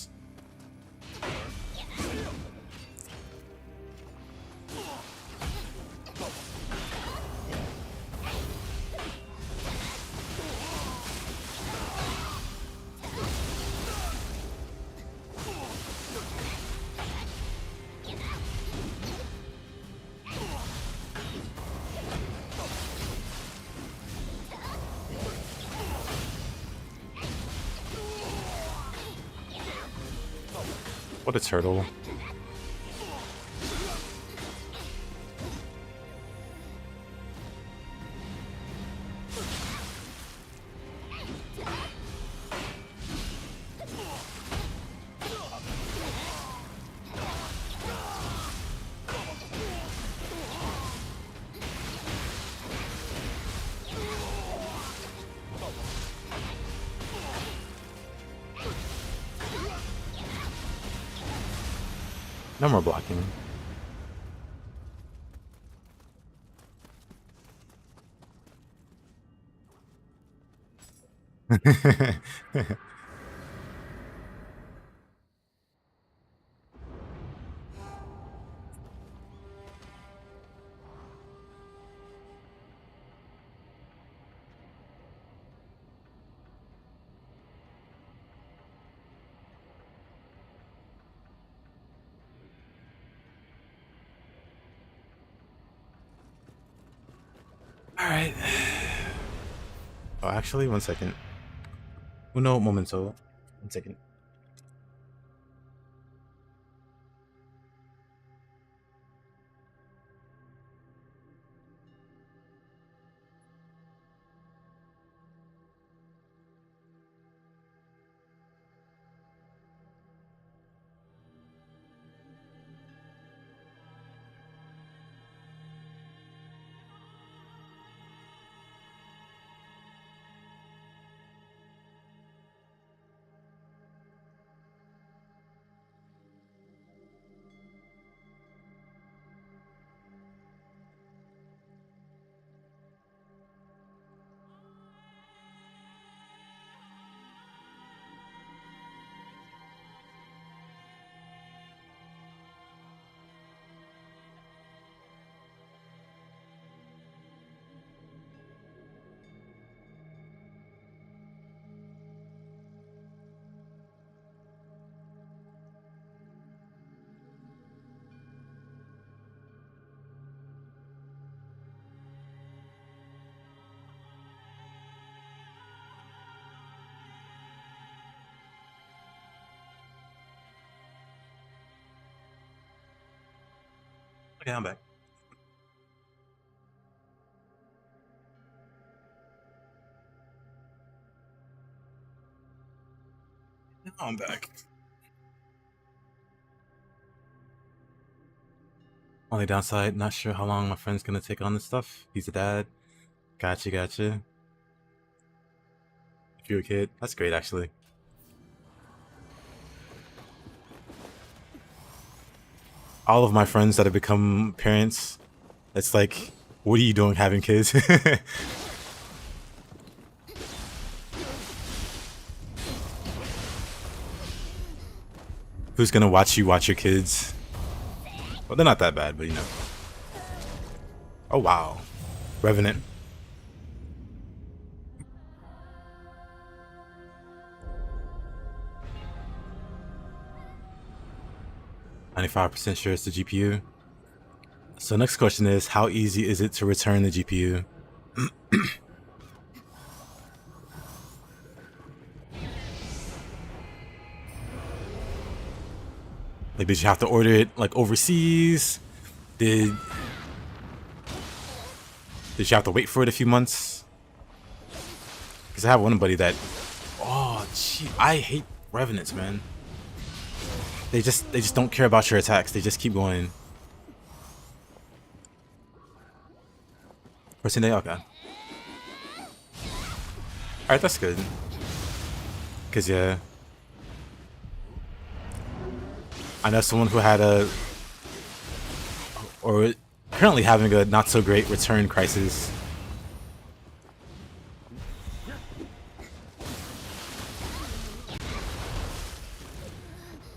What a turtle. No more blocking. Alright. Oh, actually, 1 second. Uno momento. 1 second. Okay, I'm back. Now I'm back. Only downside, not sure how long my friend's gonna take on this stuff. He's a dad. Gotcha. If you're a kid, that's great actually. All of my friends that have become parents, it's like, what are you doing having kids? Who's gonna watch you watch your kids? Well, they're not that bad, but you know. Oh wow. Revenant. %95 sure it's the GPU. So next question is, how easy is it to return the GPU? Like, did you have to order it like overseas? Did you have to wait for it a few months? Because I have one buddy that, oh gee, I hate Revenants, man. They just don't care about your attacks. They just keep going. First day, okay. Alright, that's good. Cause yeah. I know someone who had or currently having a not so great return crisis.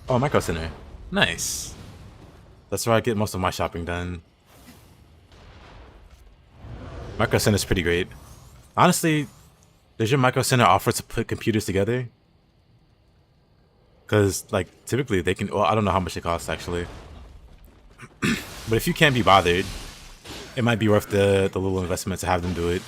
Oh, Micro Center. Nice. That's where I get most of my shopping done. Micro Center is pretty great. Honestly, does your Micro Center offer to put computers together? Because, like, typically they can... Well, I don't know how much it costs, actually. But if you can't be bothered, it might be worth the little investment to have them do it.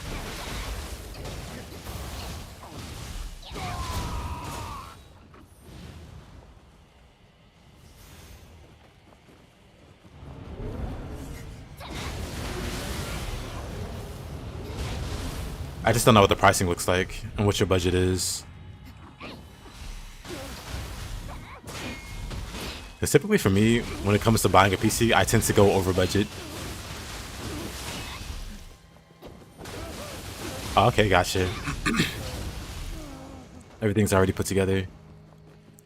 I just don't know what the pricing looks like and what your budget is. Because typically for me, when it comes to buying a PC, I tend to go over budget. Oh, okay, gotcha. Everything's already put together. You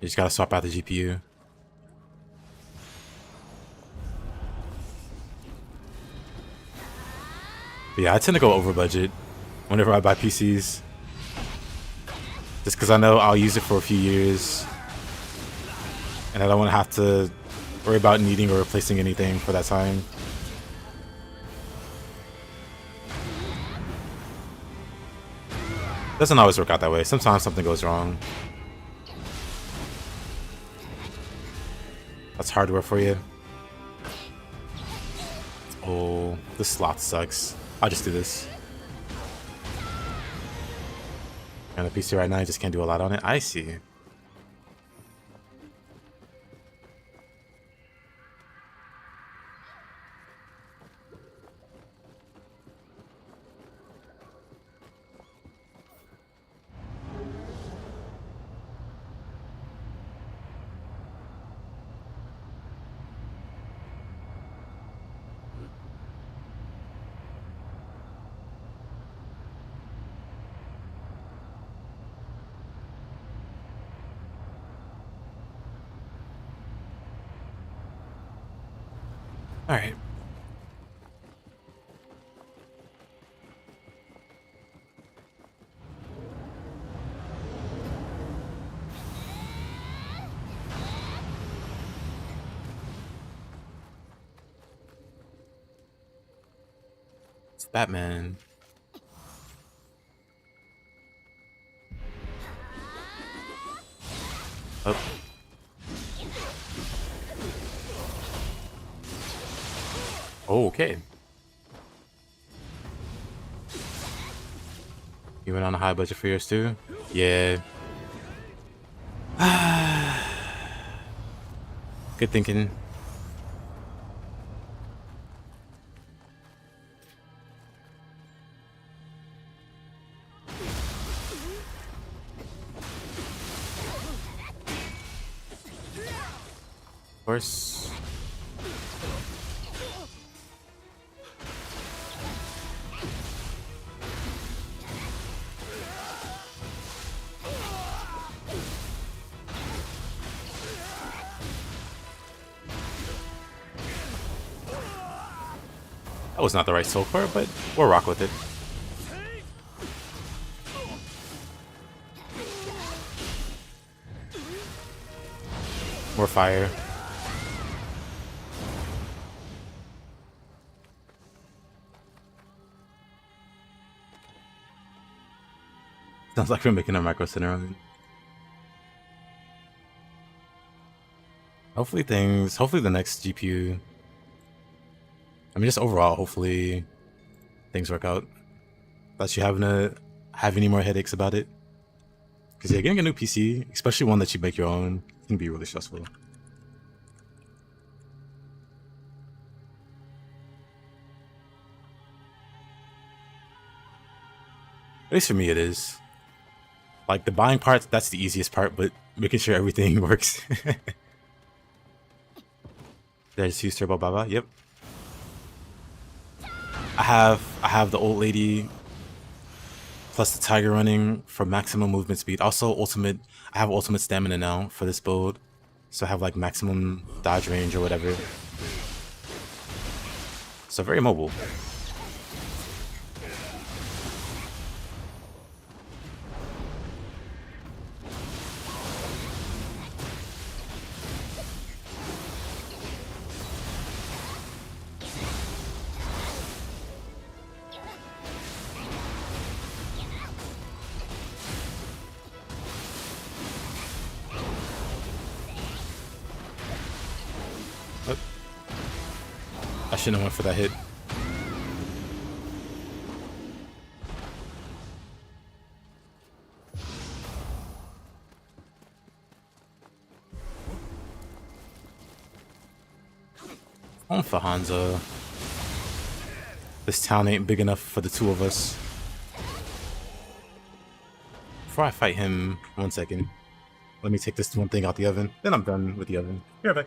just gotta swap out the GPU. But yeah, I tend to go over budget whenever I buy PCs. Just because I know I'll use it for a few years. And I don't want to have to worry about needing or replacing anything for that time. Doesn't always work out that way. Sometimes something goes wrong. That's hardware for you. Oh, this slot sucks. I'll just do this. And the PC right now, I just can't do a lot on it. I see. All right. It's Batman. Oh. Oh, okay. You went on a high budget for yours too? Yeah. Good thinking. Of course. That was not the right soul core, but we'll rock with it. More fire. Sounds like we're making a micro center on it. Hopefully the next GPU, I mean just overall, hopefully things work out. Without you having to have any more headaches about it. Because yeah, getting a new PC, especially one that you make your own, can be really stressful. At least for me it is. Like the buying part, that's the easiest part, but making sure everything works. Did I just use Turbo Baba? Yep. I have the old lady plus the tiger running for maximum movement speed. Also ultimate, I have ultimate stamina now for this build. So I have like maximum dodge range or whatever. So very mobile. Oh. I shouldn't have went for that hit. Home for Hanzo. This town ain't big enough for the two of us. Before I fight him, 1 second. Let me take this one thing out the oven. Then I'm done with the oven. Be right back.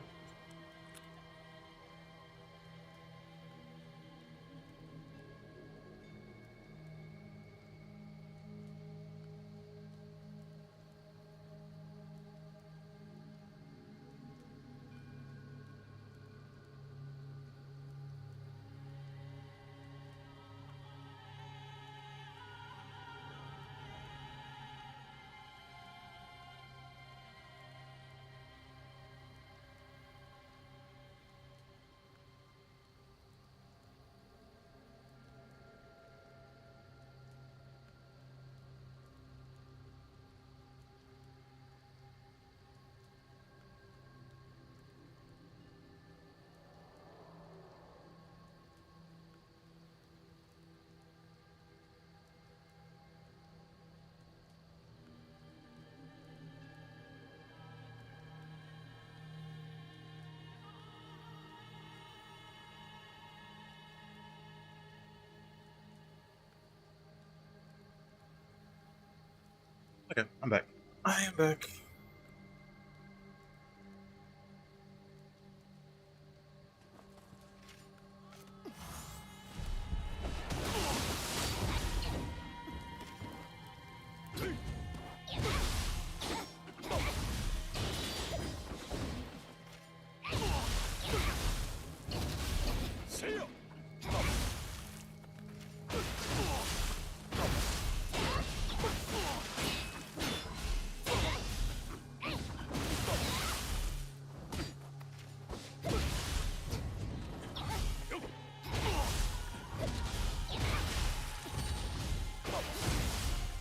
Okay, I'm back. I am back.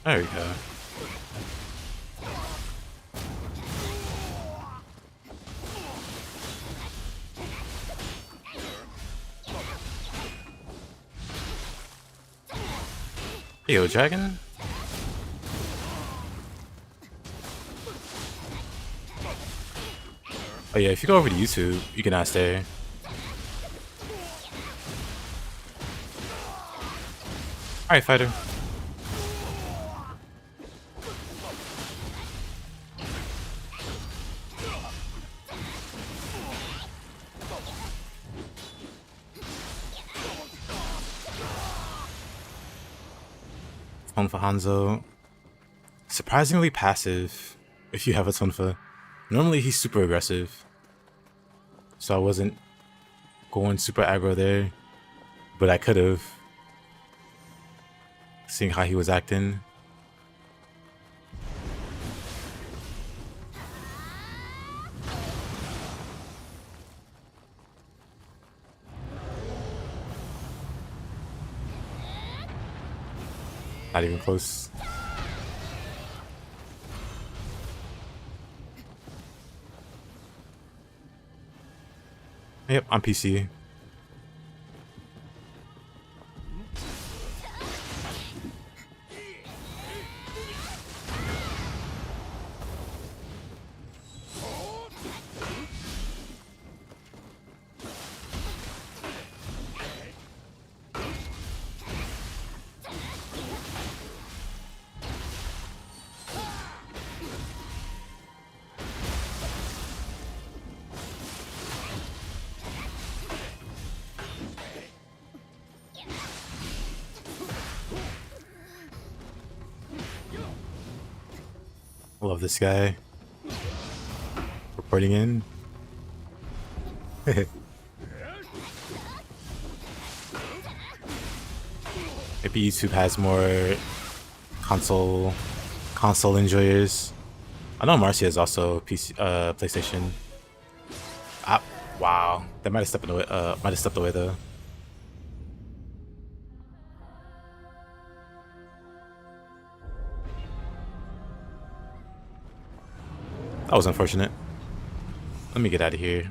There we go. Yo, dragon? Oh yeah, if you go over to YouTube, you can ask there. Alright, fighter. Tonfa Hanzo. Surprisingly passive if you have a Tonfa. Normally he's super aggressive. So I wasn't going super aggro there. But I could have. Seeing how he was acting. Not even close. Yep, on PC. Love this guy. Reporting in. Maybe YouTube has more console enjoyers. I know Marcia is also PC, PlayStation. Ah, wow, that might have stepped away. Might have stepped away though. That was unfortunate. Let me get out of here.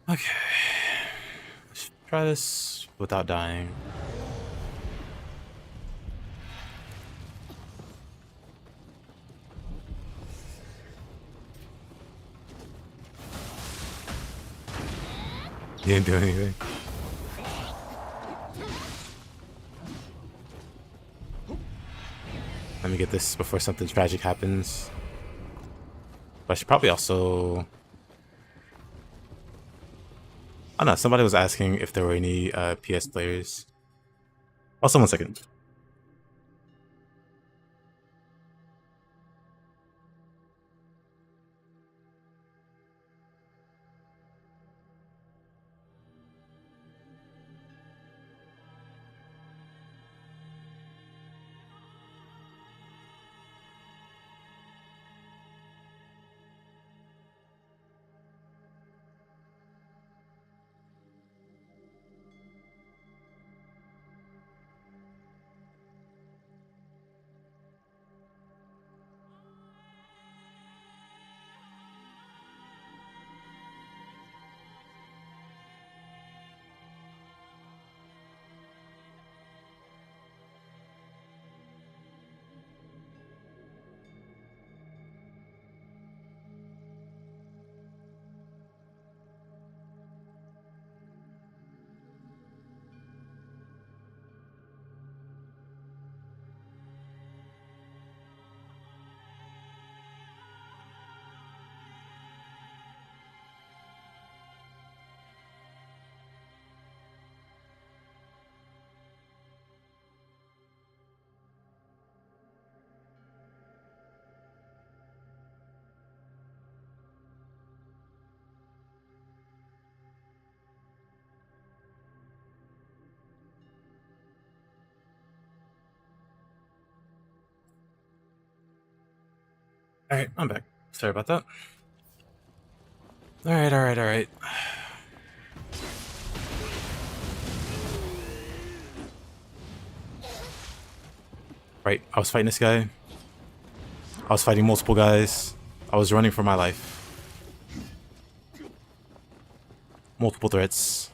Okay. Let's try this without dying. You didn't do anything. Let me get this before something tragic happens. But I should probably also... I don't know, somebody was asking if there were any PS players. Also, 1 second. Alright, I'm back. Sorry about that. Alright. Right, I was fighting this guy. I was fighting multiple guys. I was running for my life. Multiple threats.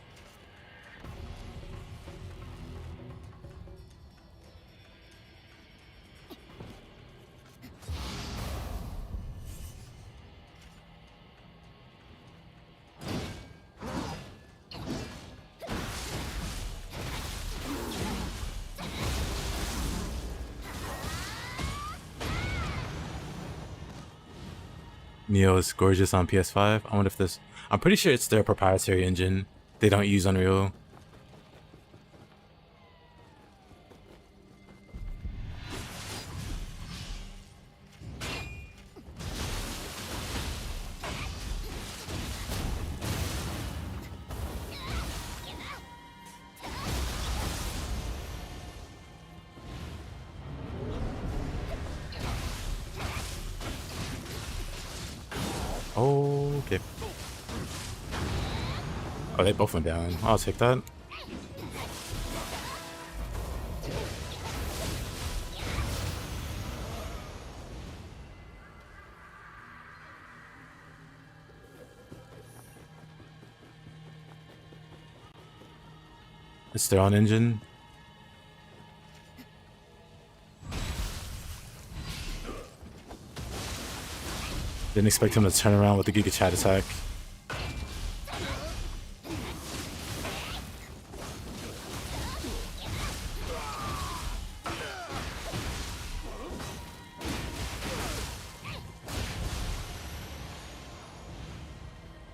Nioh is gorgeous on PS5. I wonder if this... I'm pretty sure it's their proprietary engine. They don't use Unreal. Okay. Oh, they both went down. I'll take that. It's their own engine. Didn't expect him to turn around with the Giga Chat attack.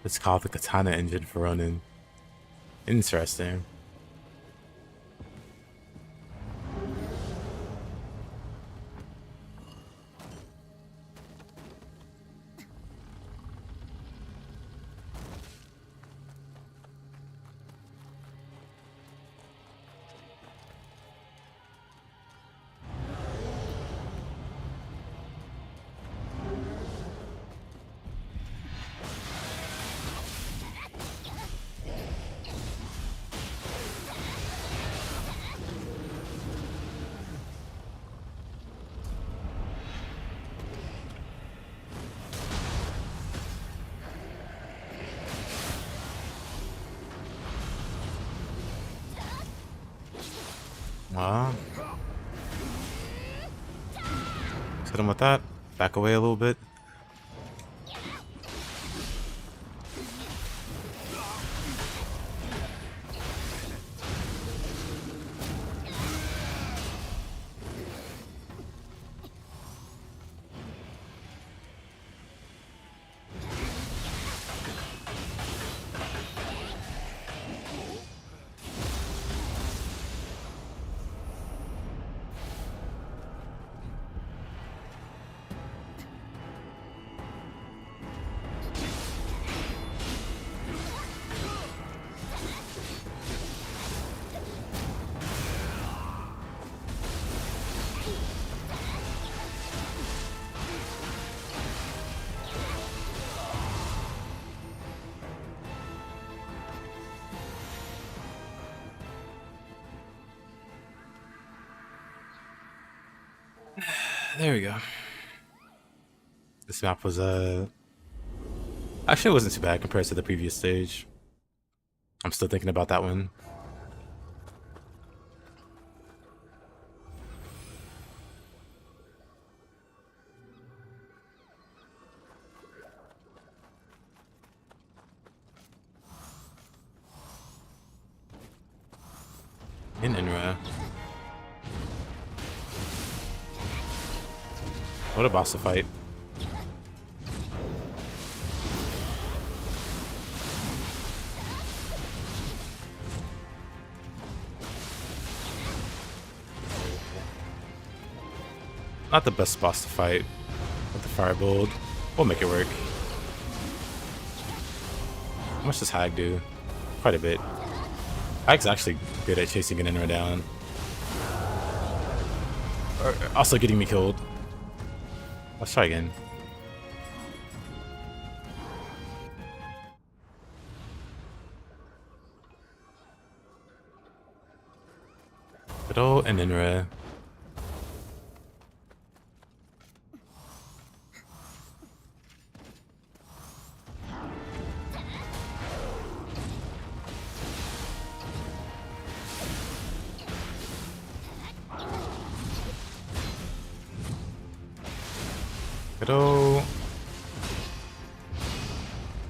It's called the Katana engine for running. Interesting. Wow. Hit him with that. Back away a little bit. There we go. This map was actually it wasn't too bad compared to the previous stage. I'm still thinking about that one. In Inra. What a boss to fight. Not the best boss to fight with the fire build. We'll make it work. How much does Hag do? Quite a bit. Hag's actually good at chasing an Inra down. Or also getting me killed. Let's try again. Good old Inra.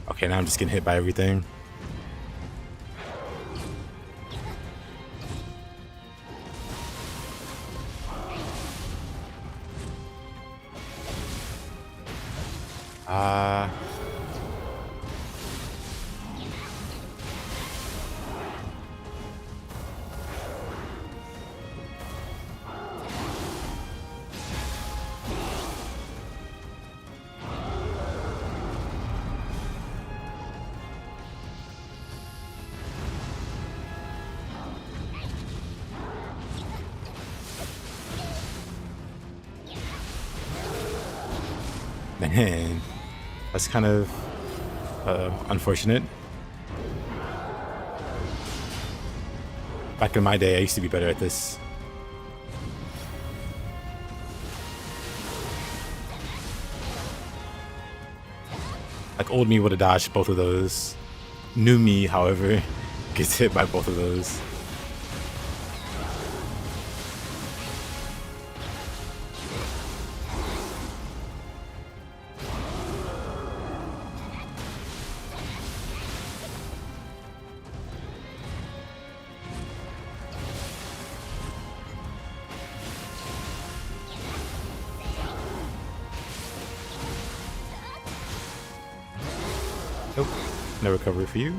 Okay, now I'm just getting hit by everything. Man, that's kind of unfortunate. Back in my day, I used to be better at this. Like, old me would have dodged both of those. New me, however, gets hit by both of those. Nope, no recovery for you.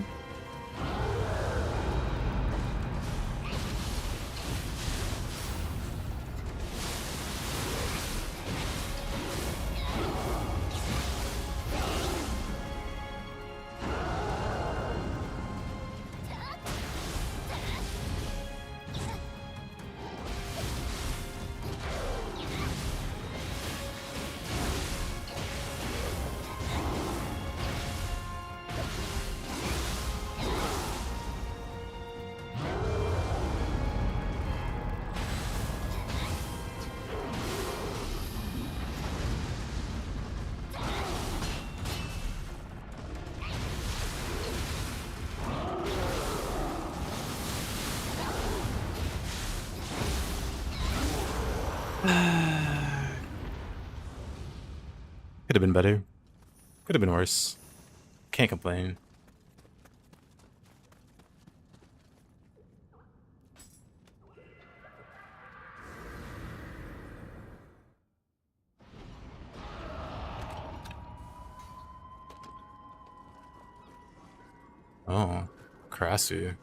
Could have been better. Could have been worse. Can't complain. Oh, Karasu.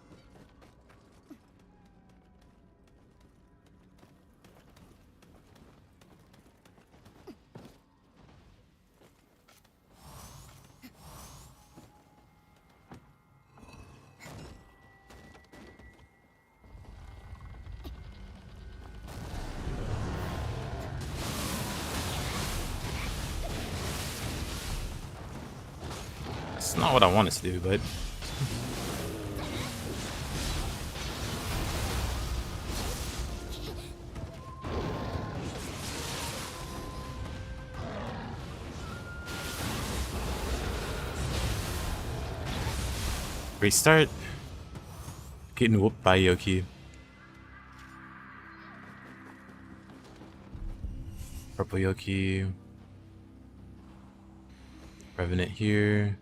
It's not what I wanted to do, but great start. Getting whooped by Yoki. Purple Yoki. Revenant here.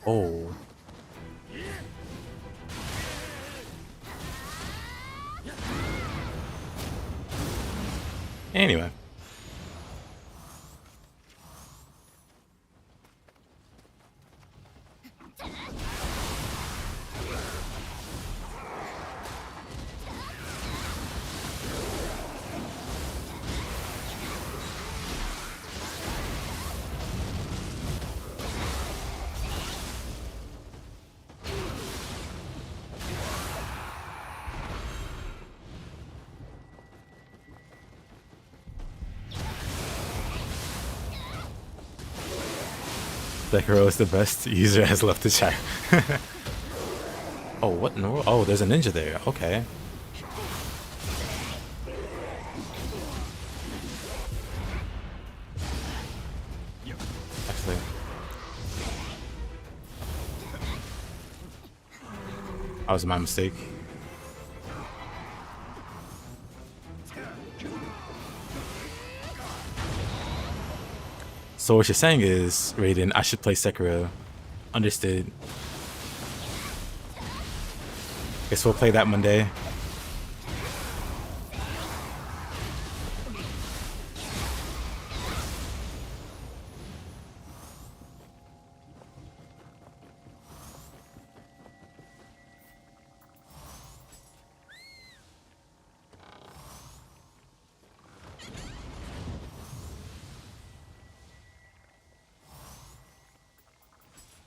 Oh. Anyway. Sekiro is the best user has left the chat. Oh, what in the world? Oh, there's a ninja there. Okay. Actually. That was my mistake. So what you're saying is, Raiden, I should play Sekiro. Understood. Guess we'll play that Monday.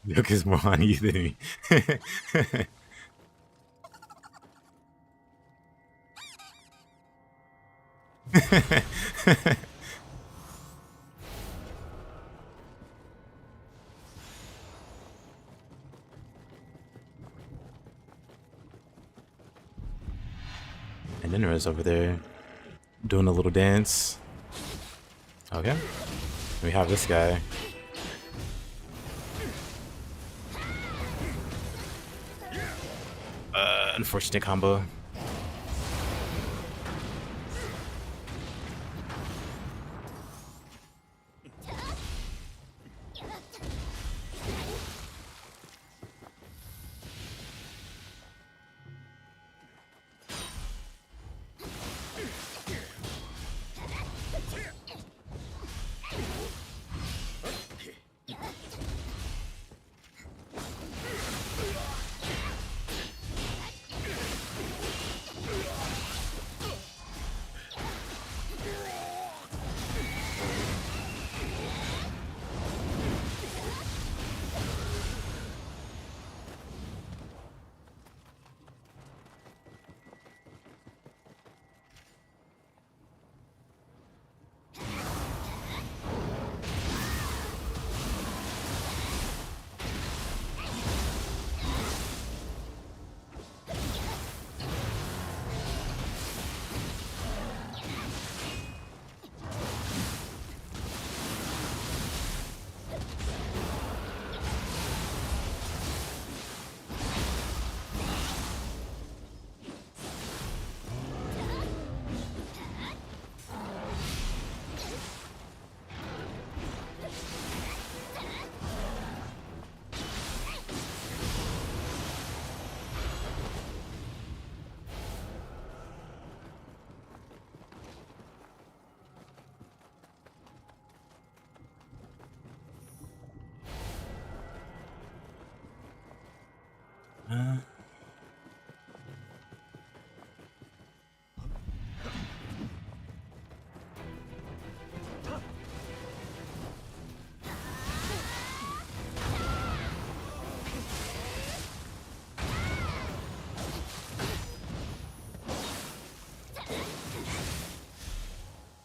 Yoke is more on you than me. And Ninra's over there doing a little dance. Okay. We have this guy. Unfortunate combo.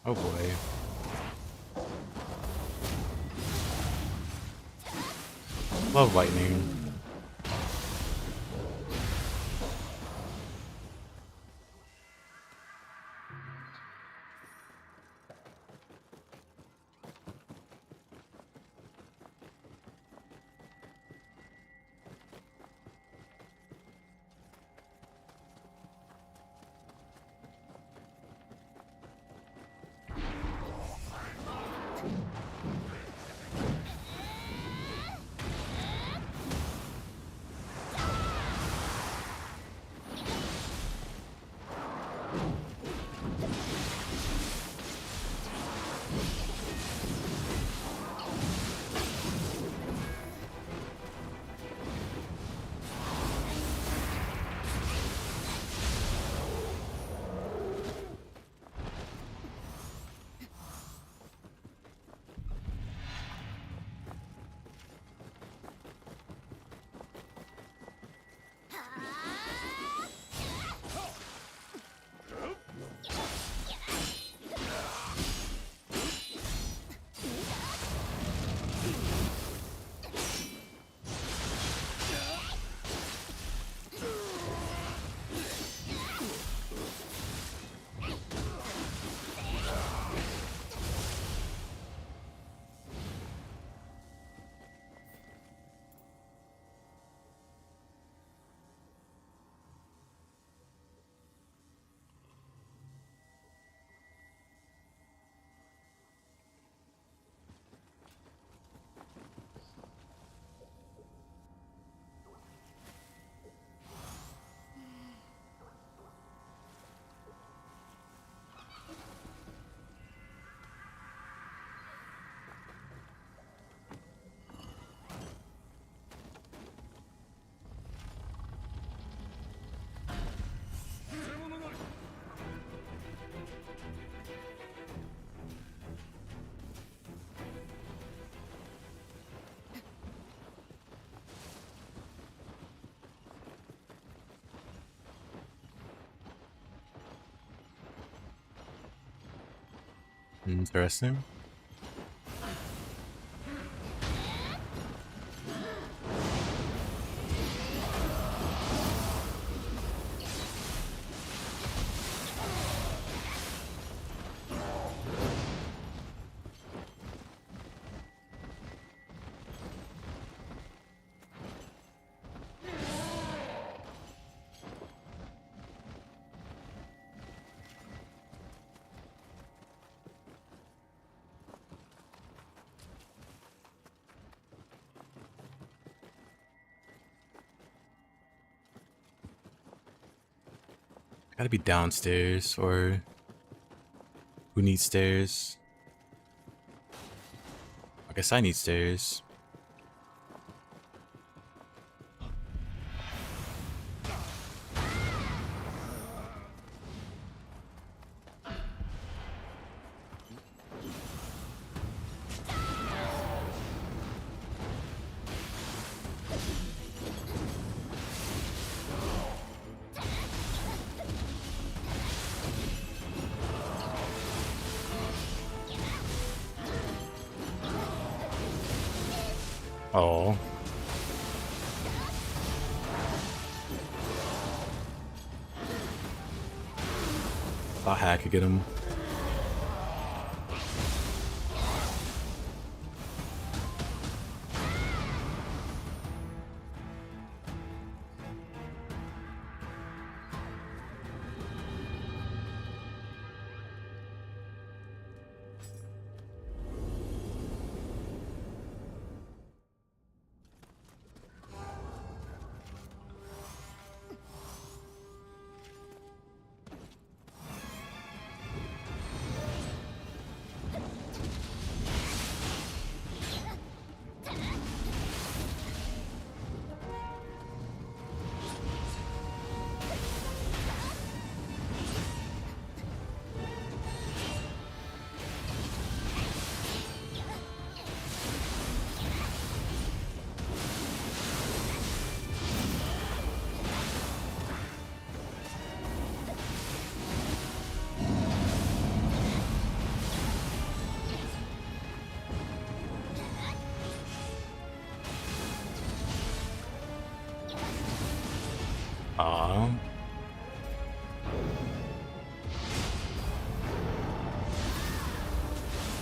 Oh boy. Love lightning. Interesting. Gotta be downstairs, or who needs stairs? I guess I need stairs. Oh. Thought Hack could get him.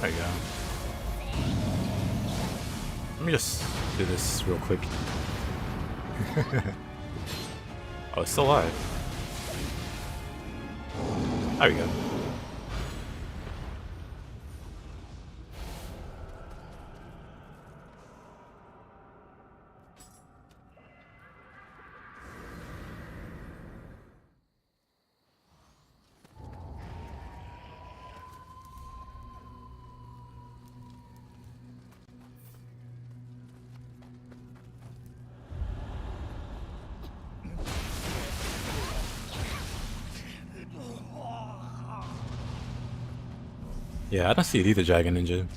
There you go. Let me just do this real quick. Oh, it's still alive. There we go. Yeah, I don't see it either, Dragon Ninja.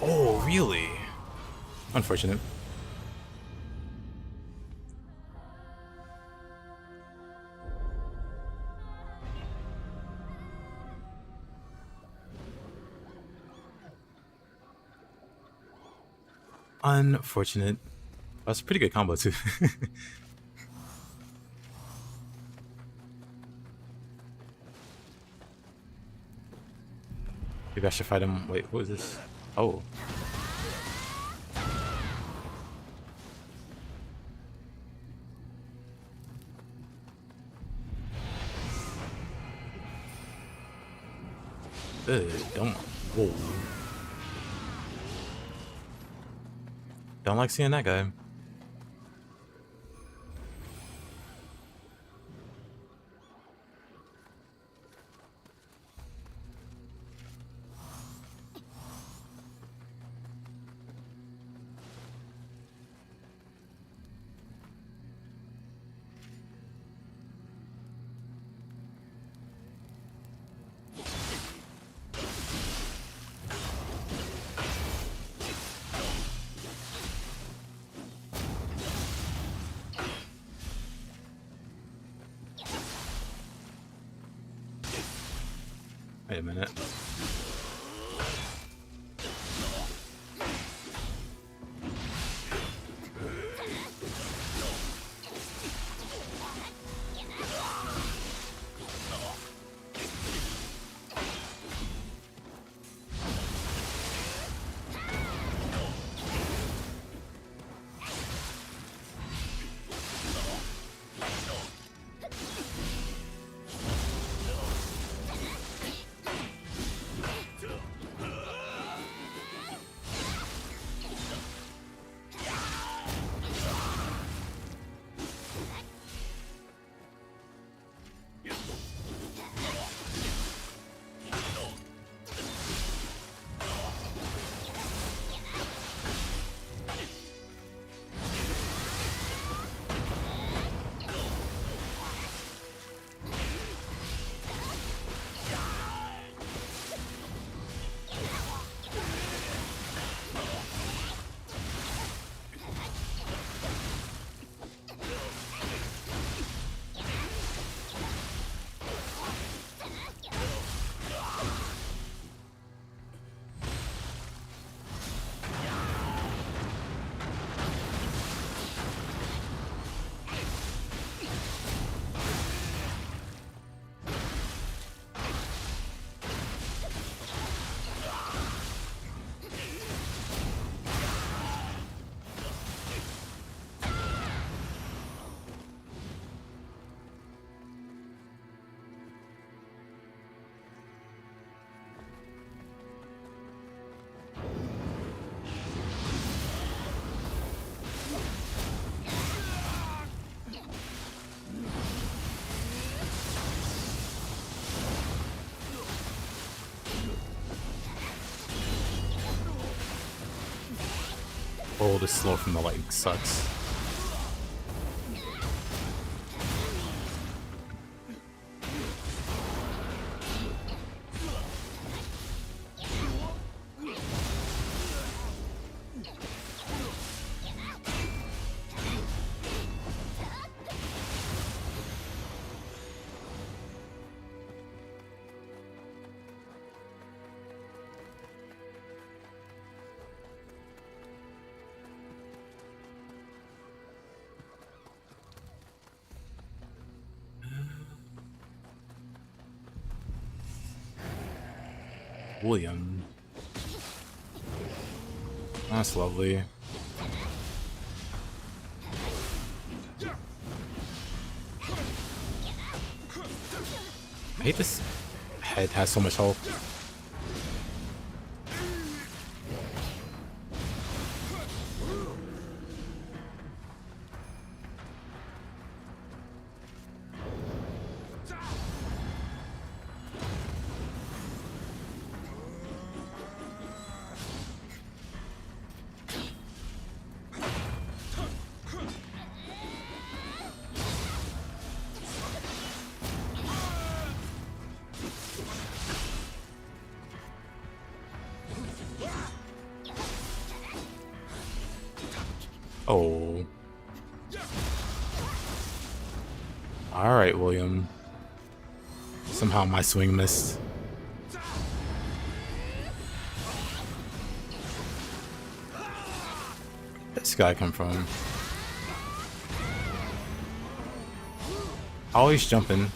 Oh, really? Unfortunate. Unfortunate. That's a pretty good combo too. Maybe I should fight him. Wait, what is this? Oh. Ugh, don't. Whoa. Don't like seeing that guy. Wait a minute. Oh, the slow from the lightning sucks. William. That's lovely. I hate this head has so much health. Oh. Alright, William. Somehow my swing missed. Where'd this guy come from? Always jumping.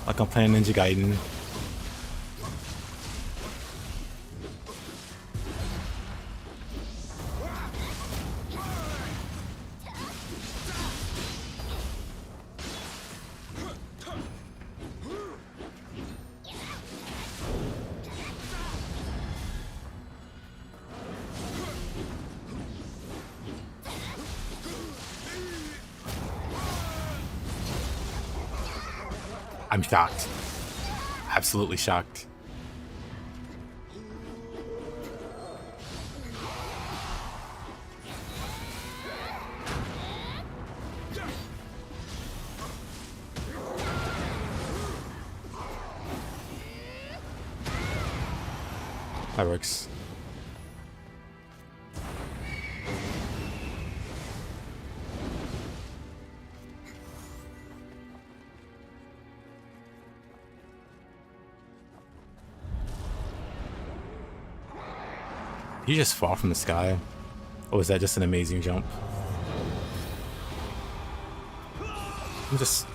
Like I'm playing Ninja Gaiden. I'm shocked. Absolutely shocked. That works. Did he just fall from the sky? Or was that just an amazing jump? I'm just...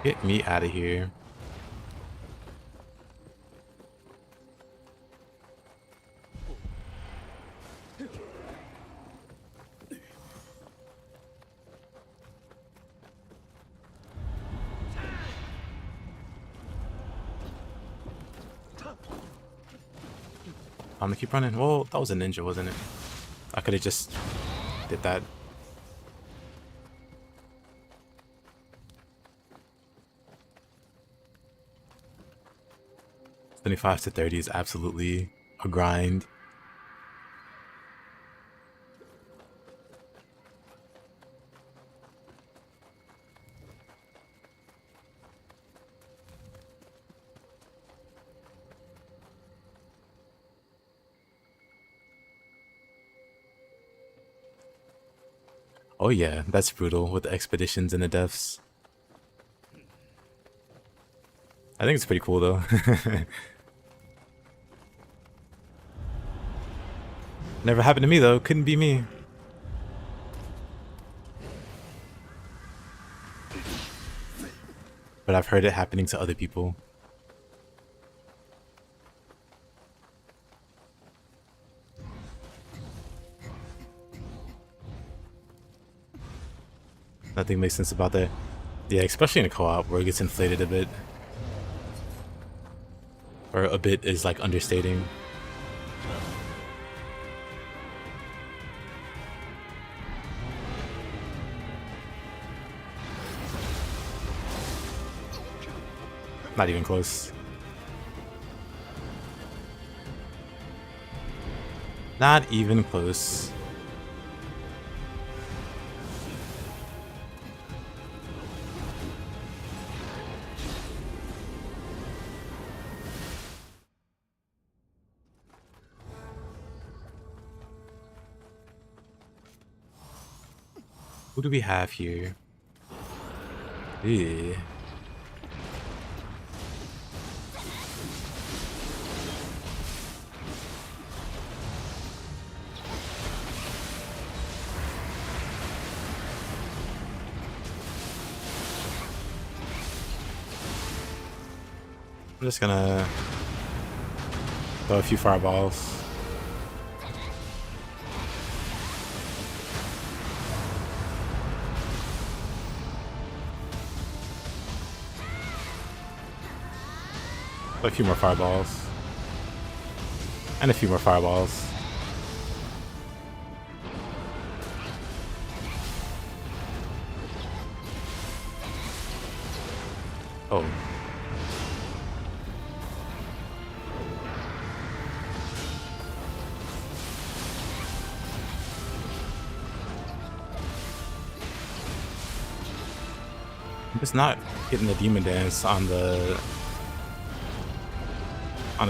Get me out of here. I'm gonna keep running. Well, that was a ninja, wasn't it? I could have just did that. 25 to 30 is absolutely a grind. Oh yeah, that's brutal with the expeditions and the deaths. I think it's pretty cool though. Never happened to me though, couldn't be me. but I've heard it happening to other people. Nothing makes sense about that. Yeah, especially in a co-op where it gets inflated a bit. Or a bit is like understating. Not even close. Not even close. Who do we have here? Ew. I'm just gonna throw a few fireballs. A few more fireballs. And a few more fireballs. Oh. I'm just not getting the demon dance on the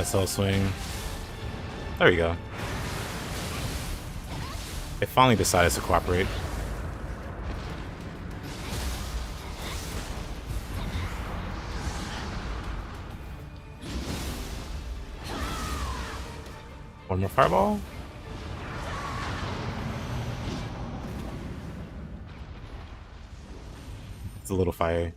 cell swing. There we go. It finally decided to cooperate. One more fireball. It's a little fire.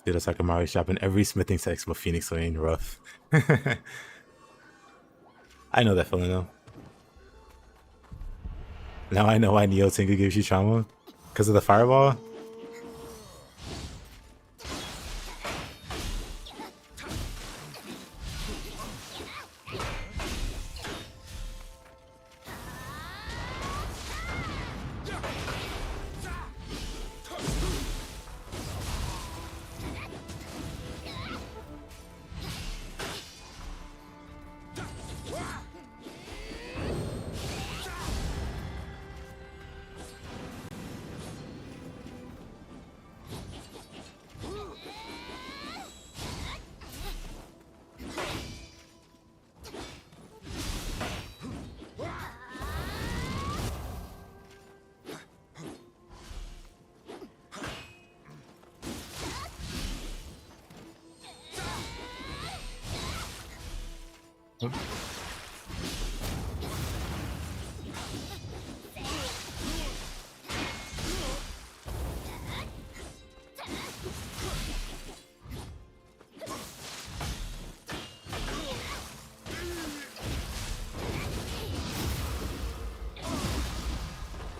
Dude, that's like a Mario shop and every smithing sex with Phoenix Lane rough. I know that feeling though. Now I know why Nioh Tengu gives you trauma. Because of the fireball?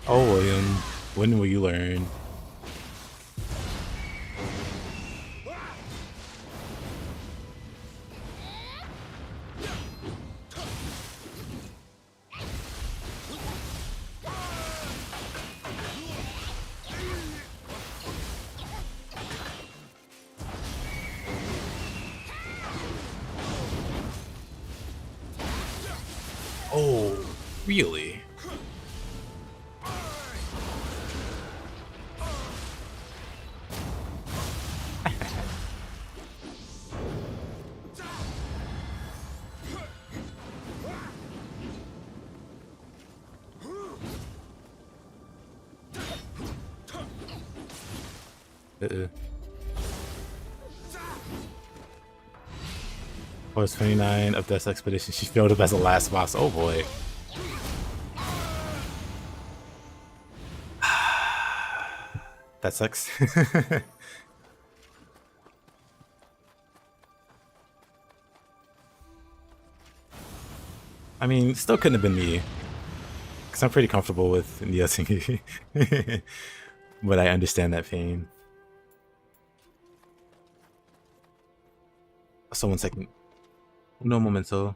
Oh, William, when will you learn? Oh, really? Force 29 of Death's Expedition. She failed up as the last boss. Oh boy. That sucks. I mean, still couldn't have been me. Because I'm pretty comfortable with Nioh singing. But I understand that pain. So 1 second. No momento.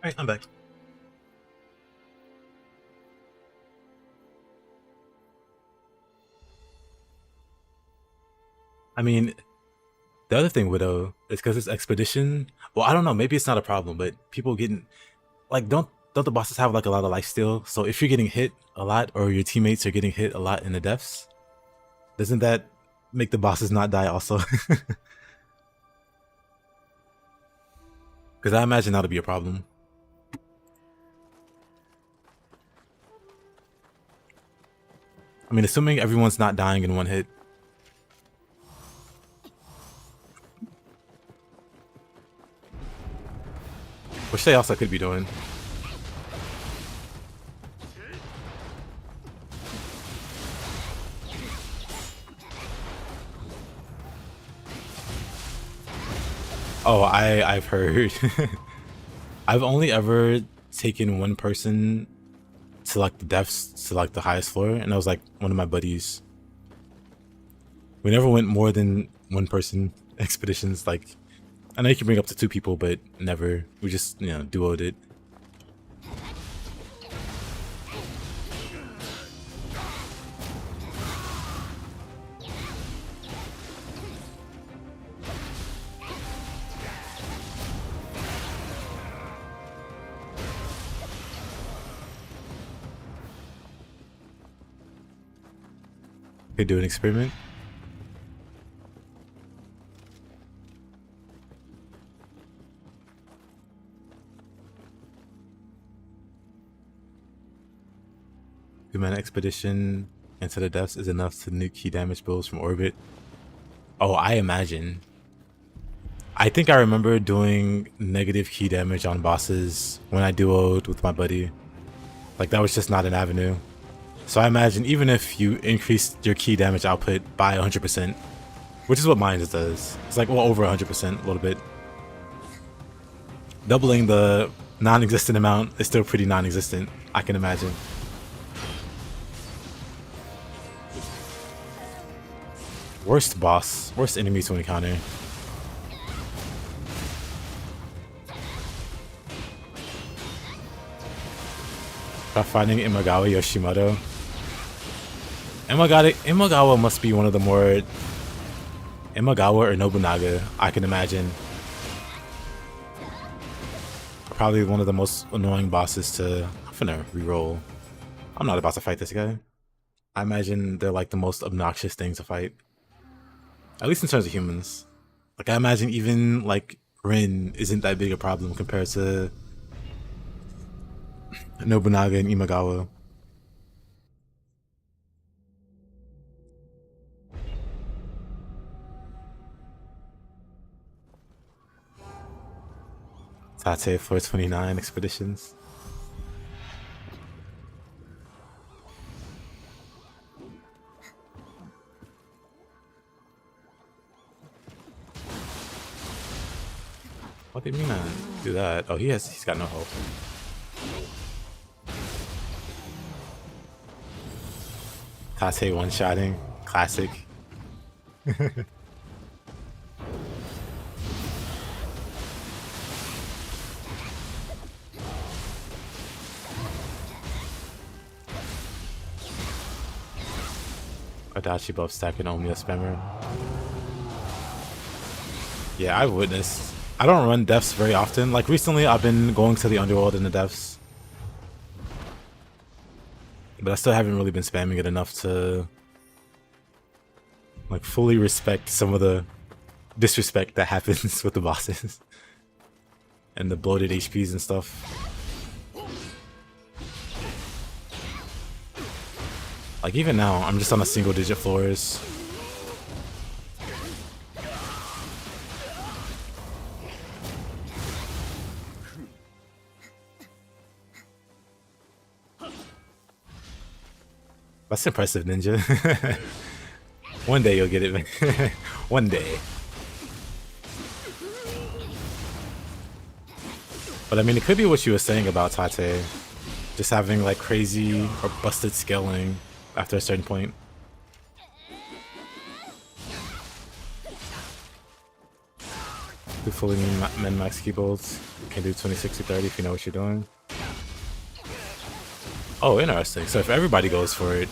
Alright, I'm back. I mean, the other thing, Widow, is because it's expedition. Well, I don't know. Maybe it's not a problem, but people getting like don't the bosses have like a lot of life steal? So if you're getting hit a lot, or your teammates are getting hit a lot in the deaths, doesn't that make the bosses not die also? Because I imagine that'll be a problem. I mean, assuming everyone's not dying in one hit. Which they also could be doing. Oh, I've heard. I've only ever taken one person to like the depths to like the highest floor, and that was like one of my buddies. We never went more than one person expeditions. Like, I know you can bring up to 2 people, but never. We just, you know, duoed it. Could do an experiment. Human expedition into the depths is enough to nuke key damage builds from orbit. Oh, I imagine. I think I remember doing negative key damage on bosses when I duoed with my buddy. Like, that was just not an avenue. So I imagine even if you increase your key damage output by 100%, which is what mine does. It's like, well, over 100%, a little bit. Doubling the non-existent amount is still pretty non-existent, I can imagine. Worst boss, worst enemy to encounter. Try finding Imagawa Yoshimoto. Imagawa must be one of the more... Imagawa or Nobunaga, I can imagine. Probably one of the most annoying bosses to... I'm finna reroll. I'm not about to fight this guy. I imagine they're like the most obnoxious thing to fight. At least in terms of humans. Like, I imagine even, like, Rin isn't that big a problem compared to Nobunaga and Imagawa. Tate 429 expeditions. What do you mean I do that? Oh, he's got no hope. Tate one-shotting. Classic. Adachi buff stacking Omiya spammer. Yeah, I've witnessed. I don't run defs very often. Like, recently I've been going to the underworld in the defs. But I still haven't really been spamming it enough to, like, fully respect some of the disrespect that happens with the bosses. And the bloated HPs and stuff. Like, even now, I'm just on a single digit floors. That's impressive, Ninja. One day you'll get it, man. One day. But I mean, it could be what you were saying about Tate. Just having like crazy or busted scaling after a certain point. Do fully min-max keybolts. You can do 20-60-30 if you know what you're doing. Oh, interesting. So if everybody goes for it,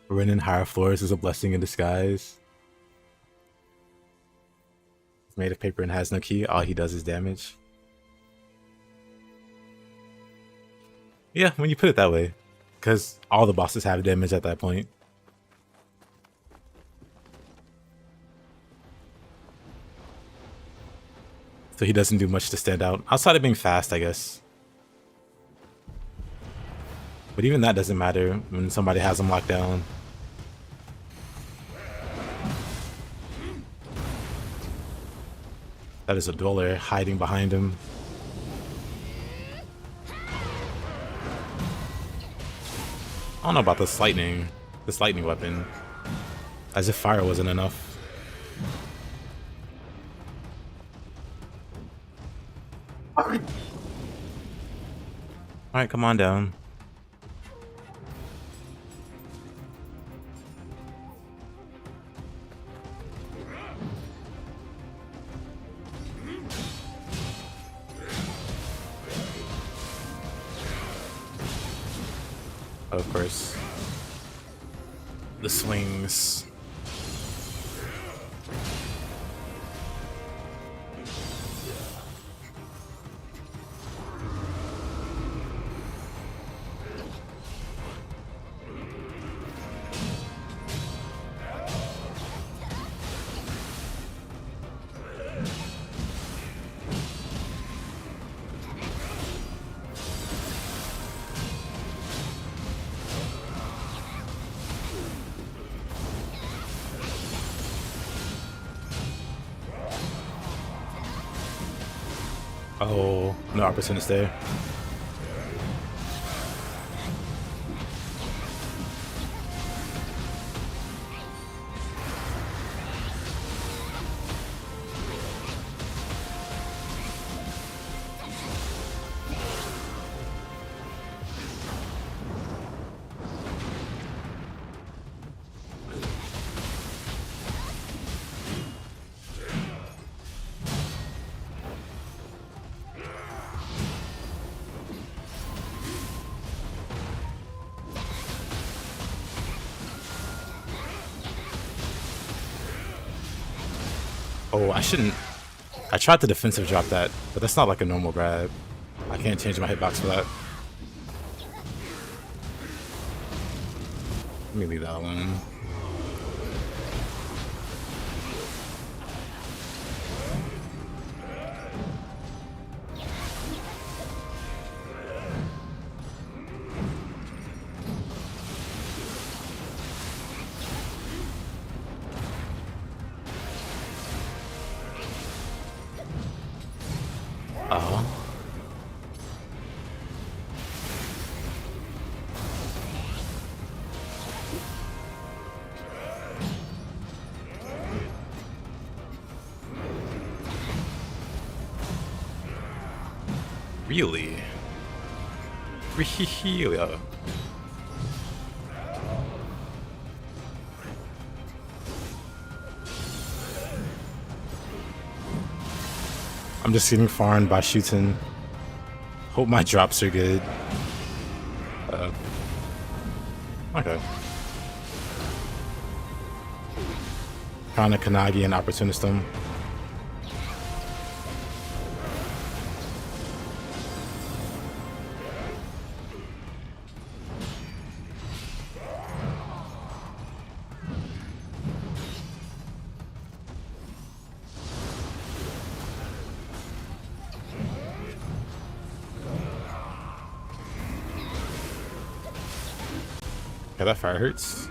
running higher floors is a blessing in disguise. It's made of paper and has no key. All he does is damage. Yeah, when you put it that way. Because all the bosses have damage at that point. So he doesn't do much to stand out. Outside of being fast, I guess. But even that doesn't matter when somebody has him locked down. That is a dweller hiding behind him. I don't know about this lightning weapon. As if fire wasn't enough. Alright, come on down. Of course. The swings. Oh, no opportunist there. Oh, I shouldn't. I tried to defensive drop that, but that's not like a normal grab. I can't change my hitbox for that. Let me leave that alone. Oh. Really? Really? I'm just getting farmed by shooting. Hope my drops are good. Okay. Kinda Kanagi and Opportunistum. Yeah, that fire hurts.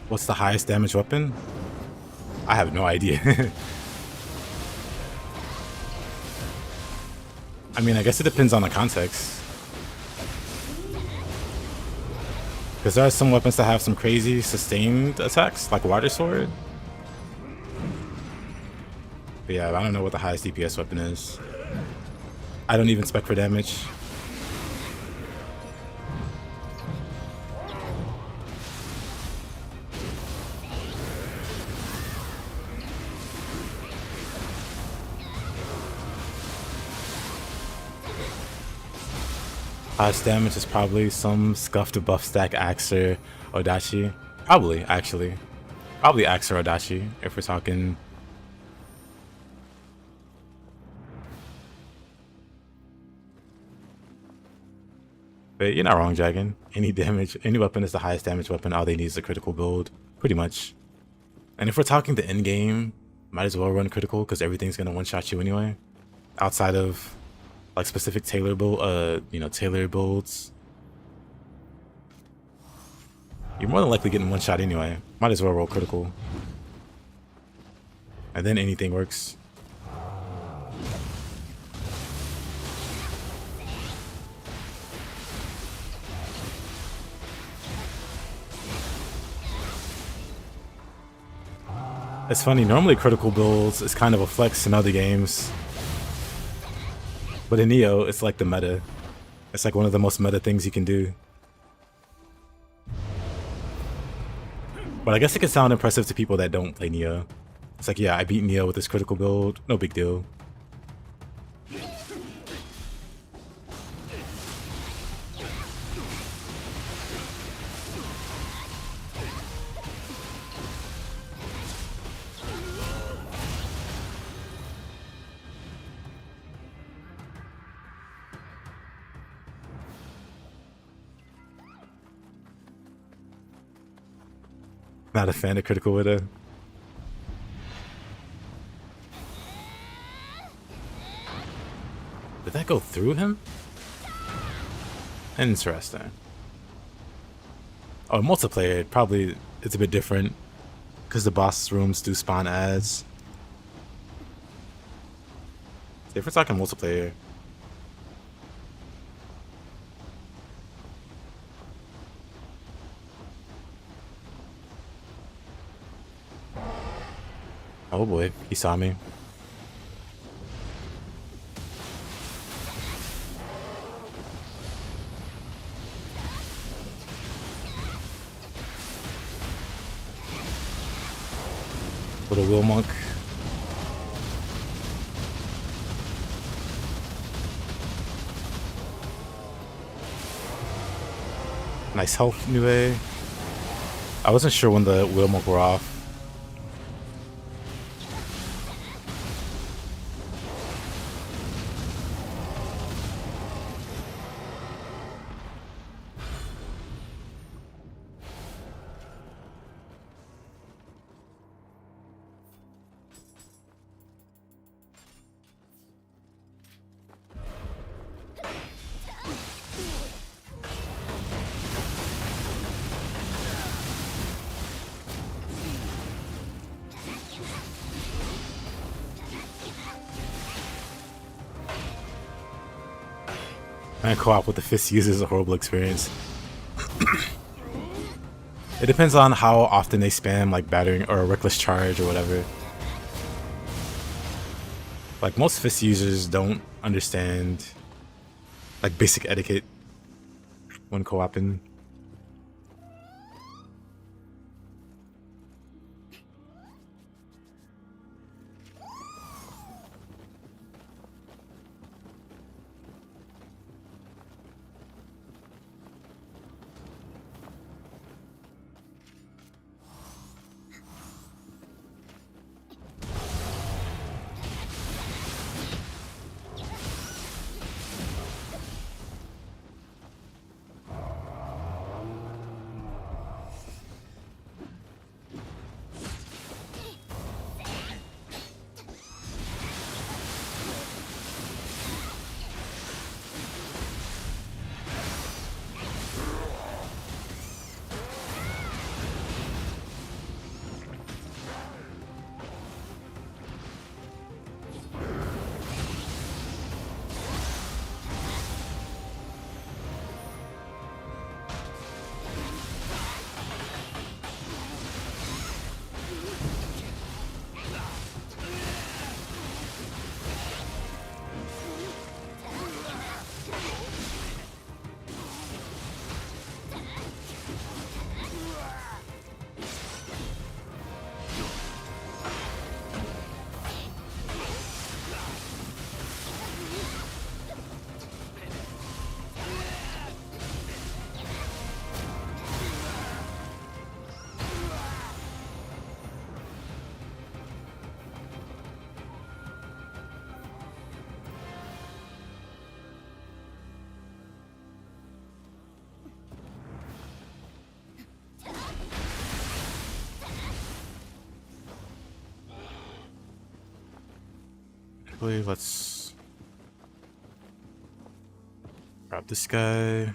What's the highest damage weapon? I have no idea. I mean, I guess it depends on the context. Because there are some weapons that have some crazy sustained attacks, like Water Sword. But yeah, I don't know what the highest DPS weapon is. I don't even spec for damage. Highest damage is probably some scuffed buff stack Axe or Odachi. Probably, actually. Probably Axe or Odachi, if we're talking. But you're not wrong, Dragon. Any damage, any weapon is the highest damage weapon. All they need is a critical build, pretty much. And if we're talking the end game, might as well run critical because everything's gonna one-shot you anyway. Outside of like specific tailor build, tailor builds. You're more than likely getting one shot anyway. Might as well roll critical. And then anything works. It's funny, normally critical builds is kind of a flex in other games. But in Nioh, it's like the meta. It's like one of the most meta things you can do. But I guess it can sound impressive to people that don't play Nioh. It's like, yeah, I beat Nioh with this critical build. No big deal. Not a fan of Critical Widow. that go through him? Interesting. Oh, multiplayer, probably it's a bit different because the boss rooms do spawn ads. If we're talking multiplayer, oh boy, he saw me. Little wheel monk. Nice health, Nioh. I wasn't sure when the wheel monk were off. And co-op with the fist user is a horrible experience. It depends on how often they spam like battering or a reckless charge or whatever. Like most fist users don't understand like basic etiquette when co-oping. Actually, let's grab this guy.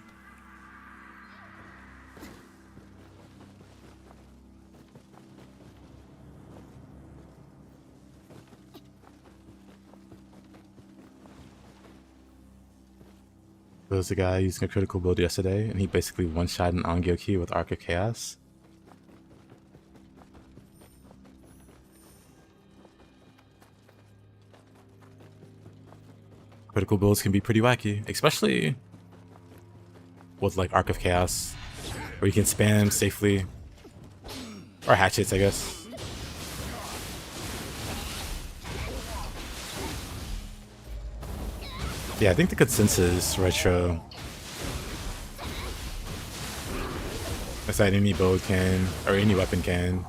There was a guy using a critical build yesterday, and he basically one-shot an Nioh with Arc of Chaos. Critical builds can be pretty wacky, especially with like Arc of Chaos, where you can spam safely. Or hatchets, I guess. Yeah, I think the consensus retro is that any build can, or any weapon can.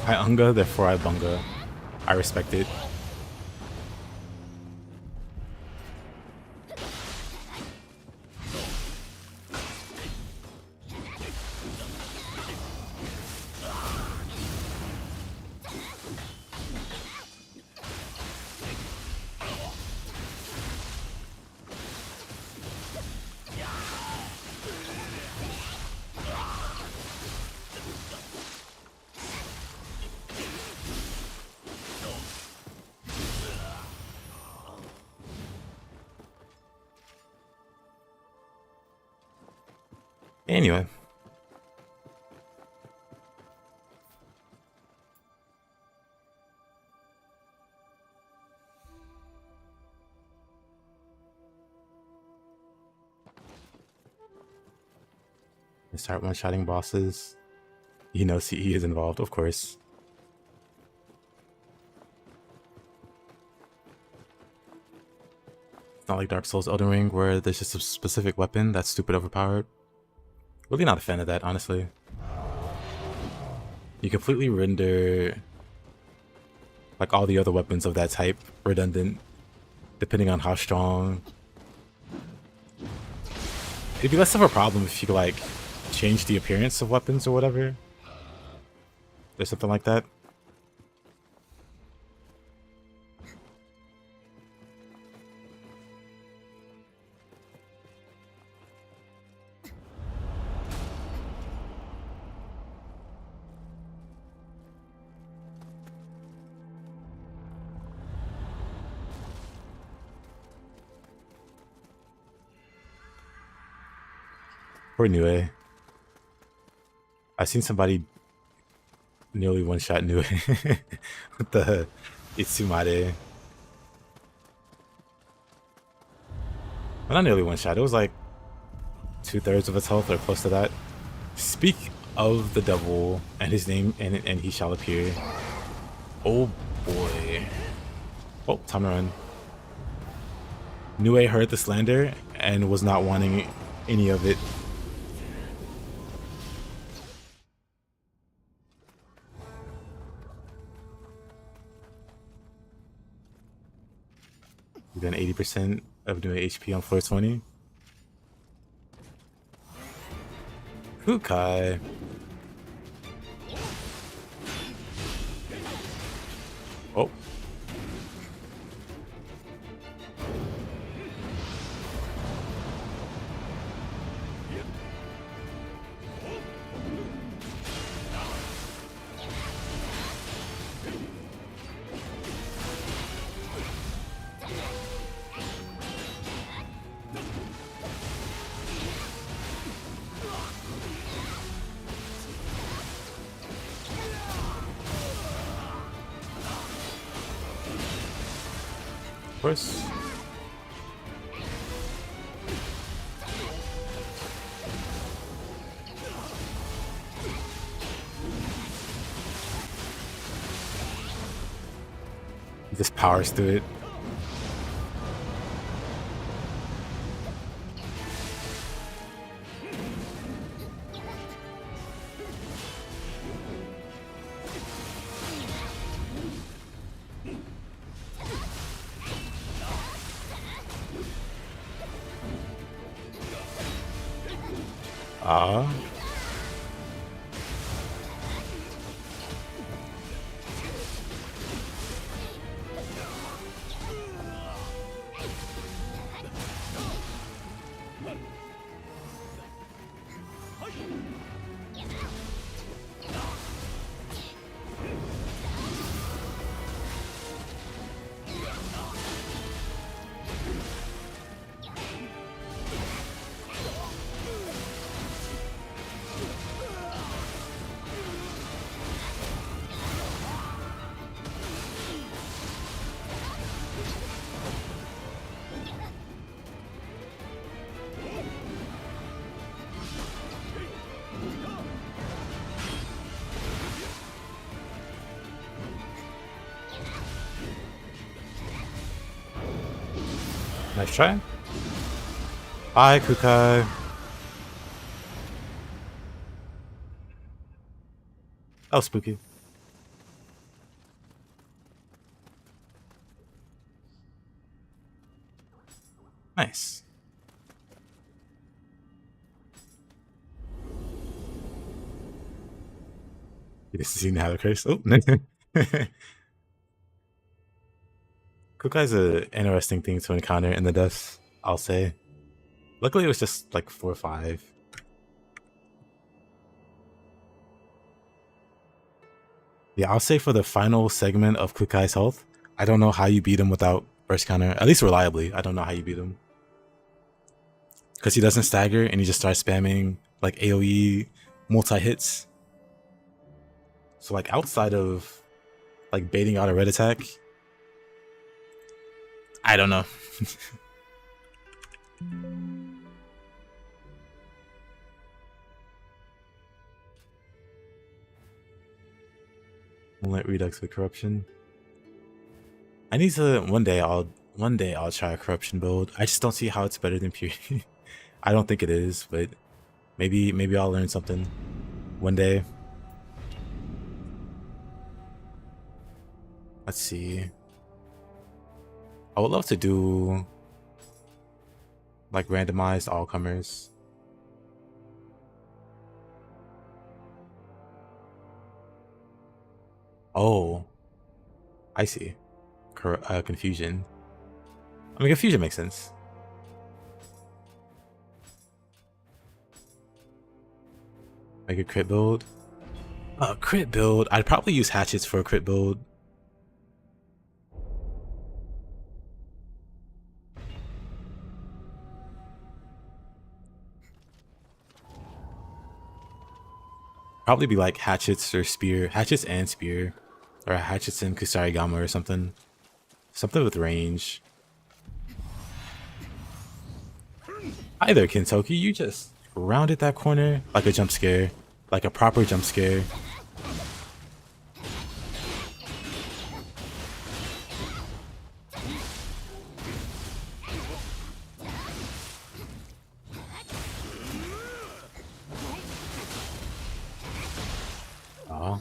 I unga, therefore I bunga. I respect it. Anyway. Start one-shotting bosses. You know CE is involved, of course. It's not like Dark Souls Elden Ring where there's just a specific weapon that's stupid overpowered. Really not a fan of that, honestly. You completely render like all the other weapons of that type redundant, depending on how strong. It'd be less of a problem if you could like change the appearance of weapons or whatever. Or something like that. Poor Nioh. I've seen somebody nearly one-shot Nioh with the Itsumade. Well, not nearly one-shot. It was like 2/3 of its health or close to that. Speak of the devil and his name, and he shall appear. Oh boy. Oh, time to run. Nioh heard the slander and was not wanting any of it. You've done 80% of Nioh HP on floor 20. Kukai. Oh. Of course. He just powers through it. Ah. Nice try. Bye, Kukai. Oh, spooky. Nice. You just seen how the curse. Oh, Kukai's an interesting thing to encounter in the depths, I'll say. Luckily, it was just like 4 or 5. Yeah, I'll say for the final segment of Kukai's health, I don't know how you beat him without burst counter, at least reliably. I don't know how you beat him. because he doesn't stagger and he just starts spamming like AoE multi-hits. So like outside of like baiting out a red attack, I don't know. Moonlight Redux with corruption. I need to one day I'll try a corruption build. I just don't see how it's better than purity. I don't think it is, but maybe I'll learn something one day. Let's see. I would love to do like randomized all comers. Oh, I see. Confusion. I mean, confusion makes sense. Like a crit build. Crit build. I'd probably use hatchets for a crit build. Probably be like hatchets or spear. Hatchets and spear. Or hatchets and Kusarigama or something. Something with range. Either Kintoki, you just rounded that corner like a jump scare. Like a proper jump scare. Oh.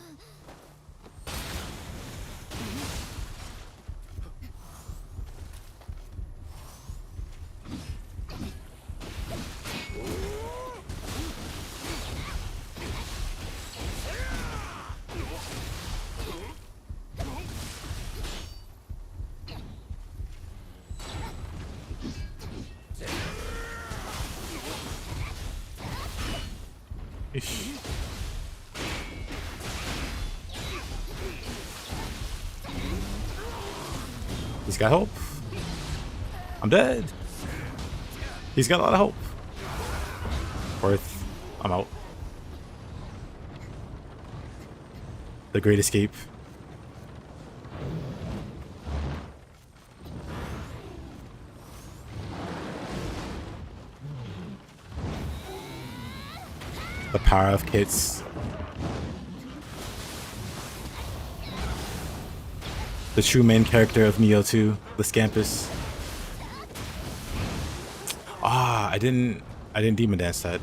Ish. He's got hope. I'm dead. He's got a lot of hope. Worth. I'm out. The Great Escape. The power of kits. The true main character of Nioh 2, the Scampus. Ah, I didn't demon dance that.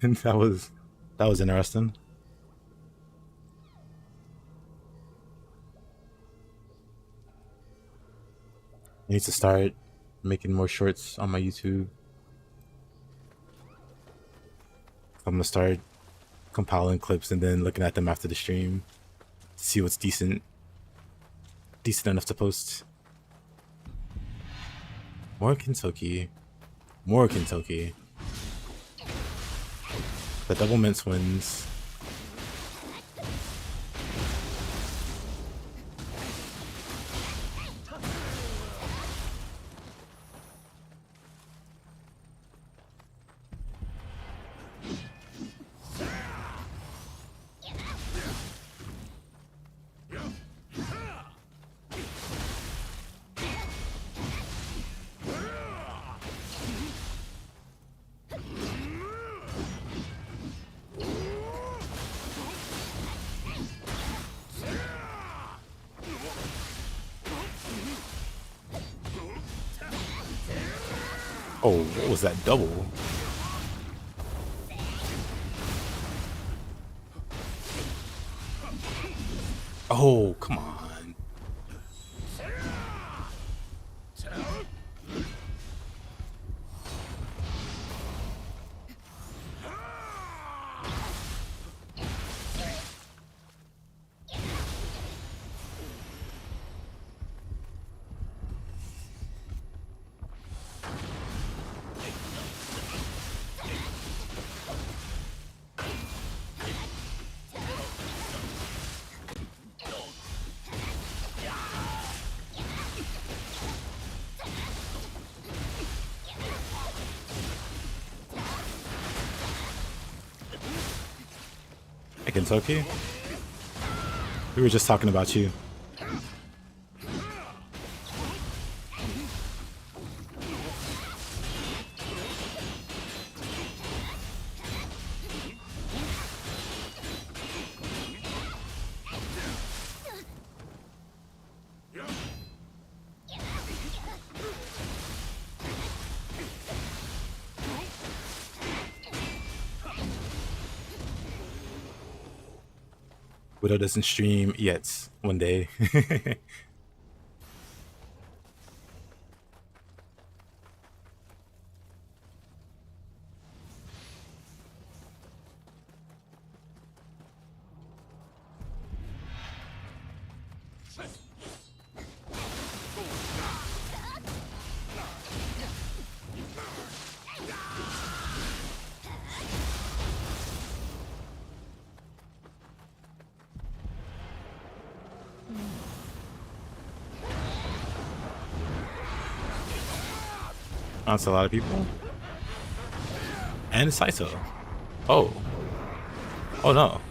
And that was interesting. I need to start making more shorts on my YouTube. I'm gonna start compiling clips and then looking at them after the stream to see what's decent enough to post. More Kintoki. More Kintoki. The double mince wins. Oh, what was that double? Oh, come on. Hey, Kentucky. We were just talking about you. Widow doesn't stream yet. One day. That's a lot of people. And Saito. Oh. Oh no.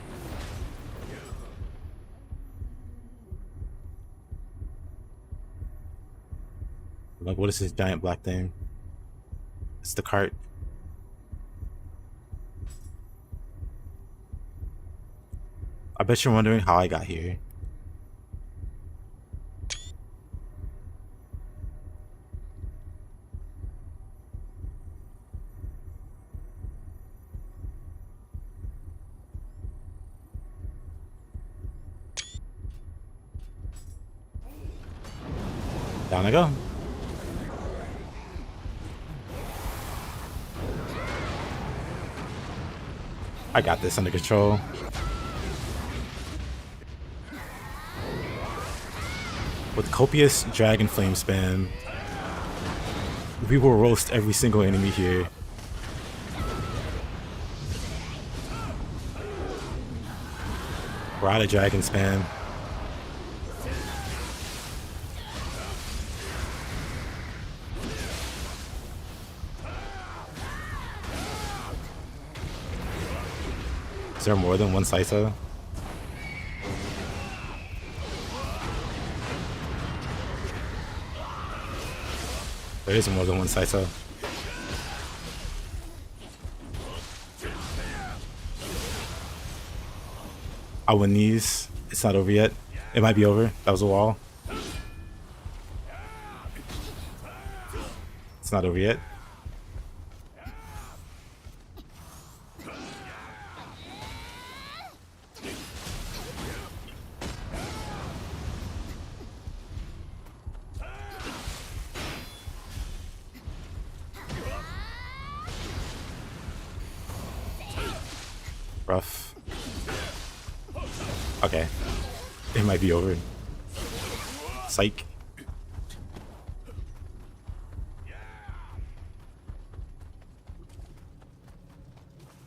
Like, what is this giant black thing? It's the cart. I bet you're wondering how I got here. Down I go. I got this under control. With copious dragon flame spam, we will roast every single enemy here. We're out of dragon spam. Is there more than one Saito? There is more than one Saito. I win these. It's not over yet. It might be over. That was a wall. It's not over yet. Rough. Okay. It might be over. Psych.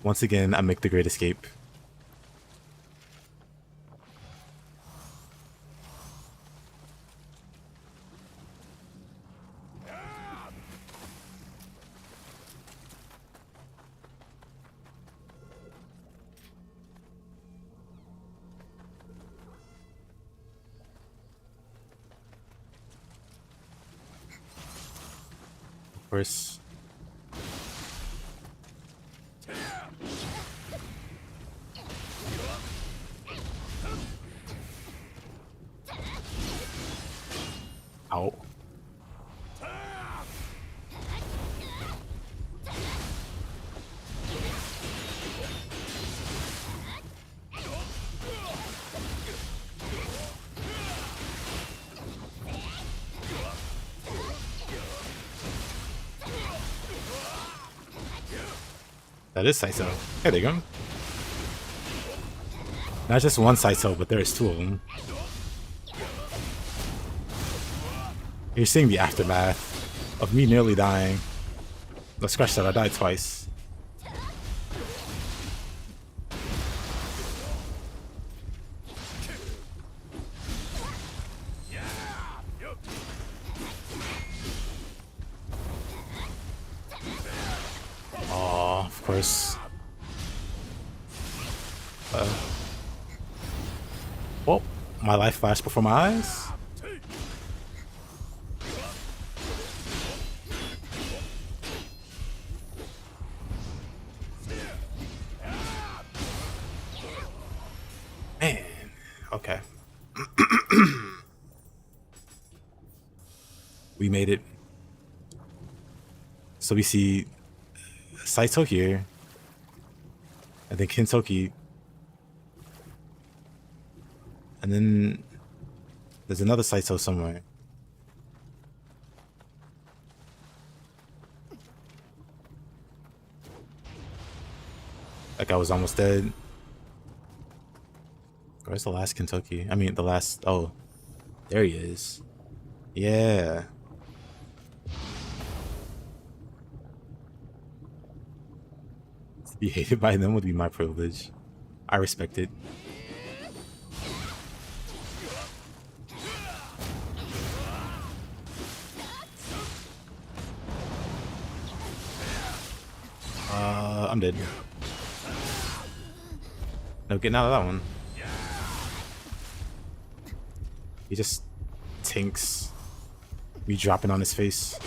Once again, I make the great escape. Of course. Ow. That is Saito. Hey, there you go. Not just one Saito, but there's two of them. You're seeing the aftermath of me nearly dying. Let's scratch that, I died twice. Oh, of course. My life flashed before my eyes. Man, okay. We made it. So we see Saito here, and then Kintoki, and then there's another Saito somewhere. Like I was almost dead. Where's the last Kentucky? I mean, the last. Oh, there he is. Yeah. To be hated by them would be my privilege. I respect it. I'm dead. No, getting out of that one. He just tinks me dropping on his face.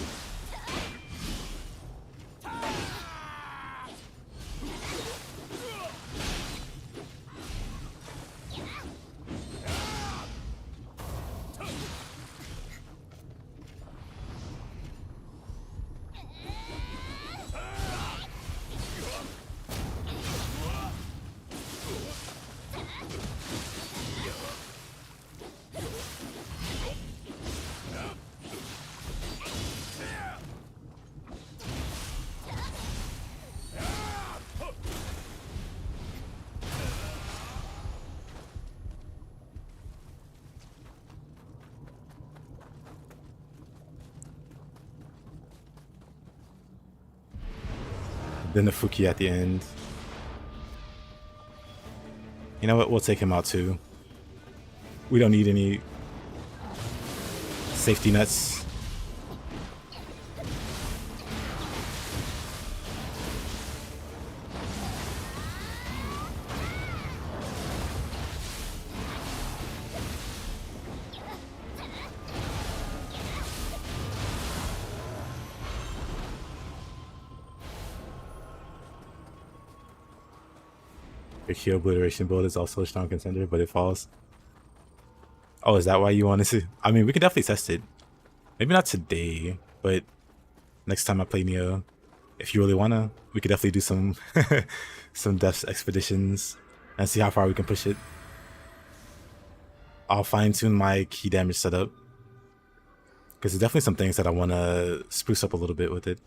Then the Fuki at the end. You know what? We'll take him out too. We don't need any safety nets. Your key obliteration build is also a strong contender, but it falls. Oh, is that why you wanted to? I mean, we could definitely test it. Maybe not today, but next time I play Nioh, if you really wanna, we could definitely do some some depth expeditions and see how far we can push it. I'll fine tune my key damage setup because there's definitely some things that I want to spruce up a little bit with it.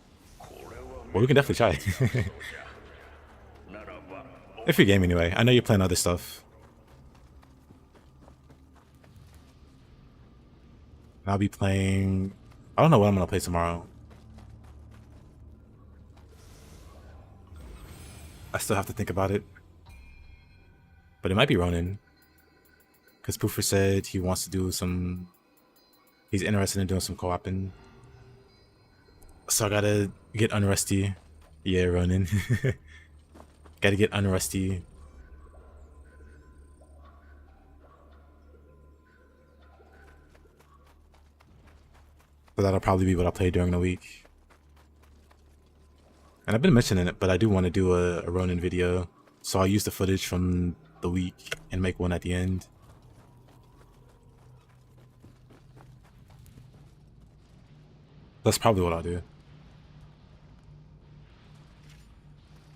Well, we can definitely try. If you're game anyway. I know you're playing other stuff. I'll be playing... I don't know what I'm going to play tomorrow. I still have to think about it. But it might be Ronin. Because Poofer said he wants to do some... He's interested in doing some co-oping. So I gotta get unrusty. Yeah, Ronin. Gotta get unrusty. So that'll probably be what I play during the week. And I've been mentioning it, but I do want to do a Ronin video. So I'll use the footage from the week and make one at the end. That's probably what I'll do.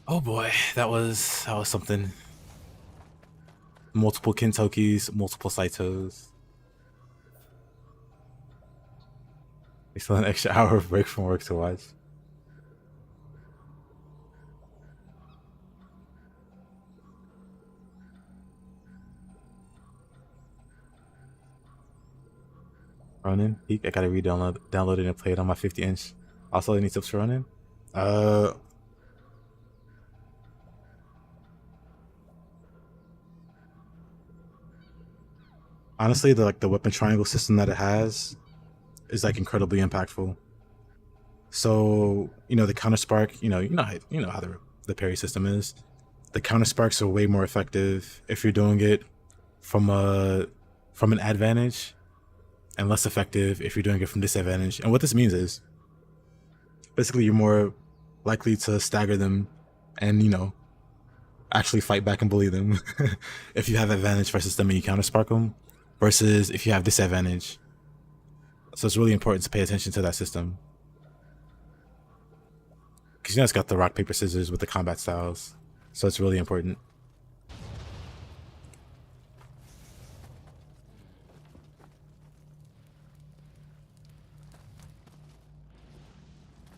Oh boy, that was something. Multiple Kintokis, multiple Saitos. We still an extra hour of break from work to watch. Ronin, peak. I gotta download it and play it on my 50-inch. Also, any tips for Ronin? Honestly, the weapon triangle system that it has is like incredibly impactful. So the counter spark, you know how the parry system is. The counter sparks are way more effective if you're doing it from from an advantage and less effective if you're doing it from disadvantage. And what this means is basically you're more likely to stagger them and, you know, actually fight back and bully them if you have advantage versus them and you counter spark them versus if you have disadvantage. So it's really important to pay attention to that system. Because, you know, it's got the rock, paper, scissors with the combat styles. So it's really important.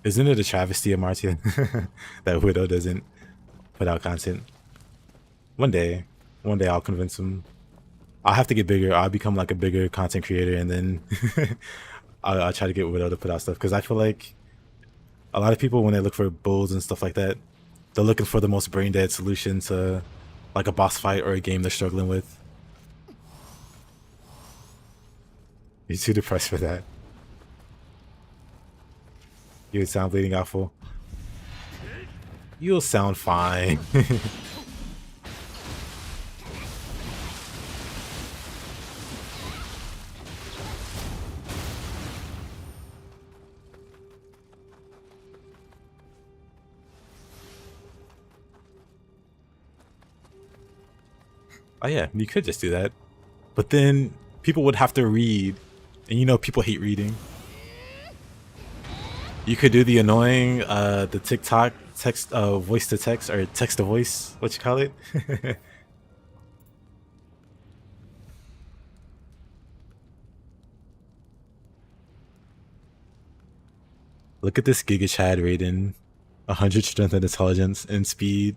Isn't it a travesty of Martian that Widow doesn't put out content? One day I'll convince him. I'll have to get bigger. I'll become like a bigger content creator, and then I'll try to get Widow to put out stuff. Because I feel like a lot of people, when they look for builds and stuff like that, they're looking for the most brain dead solution to like a boss fight or a game they're struggling with. You're too depressed for that. You would sound bleeding out full. You'll sound fine. Oh yeah, you could just do that. But then people would have to read. And you know people hate reading. You could do the annoying, the TikTok text, voice to text, or text to voice, what you call it. Look at this Giga Chad Raiden. 100 strength and intelligence and speed.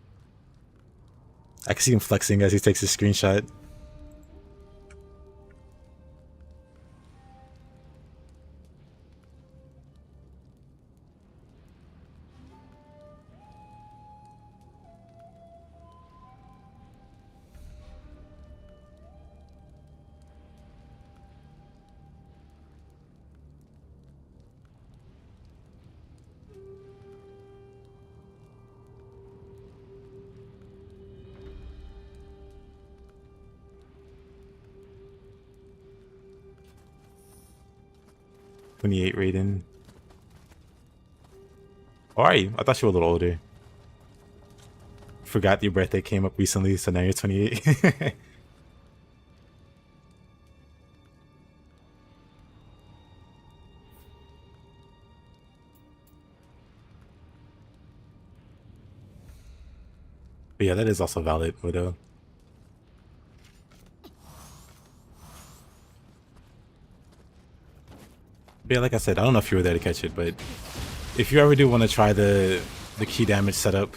I can see him flexing as he takes a screenshot. .28 Raiden. Oh, are you? I thought you were a little older. Forgot your birthday came up recently, so now you're 28. But yeah, that is also valid, Widow. But yeah, like I said, I don't know if you were there to catch it, but if you ever do want to try the key damage setup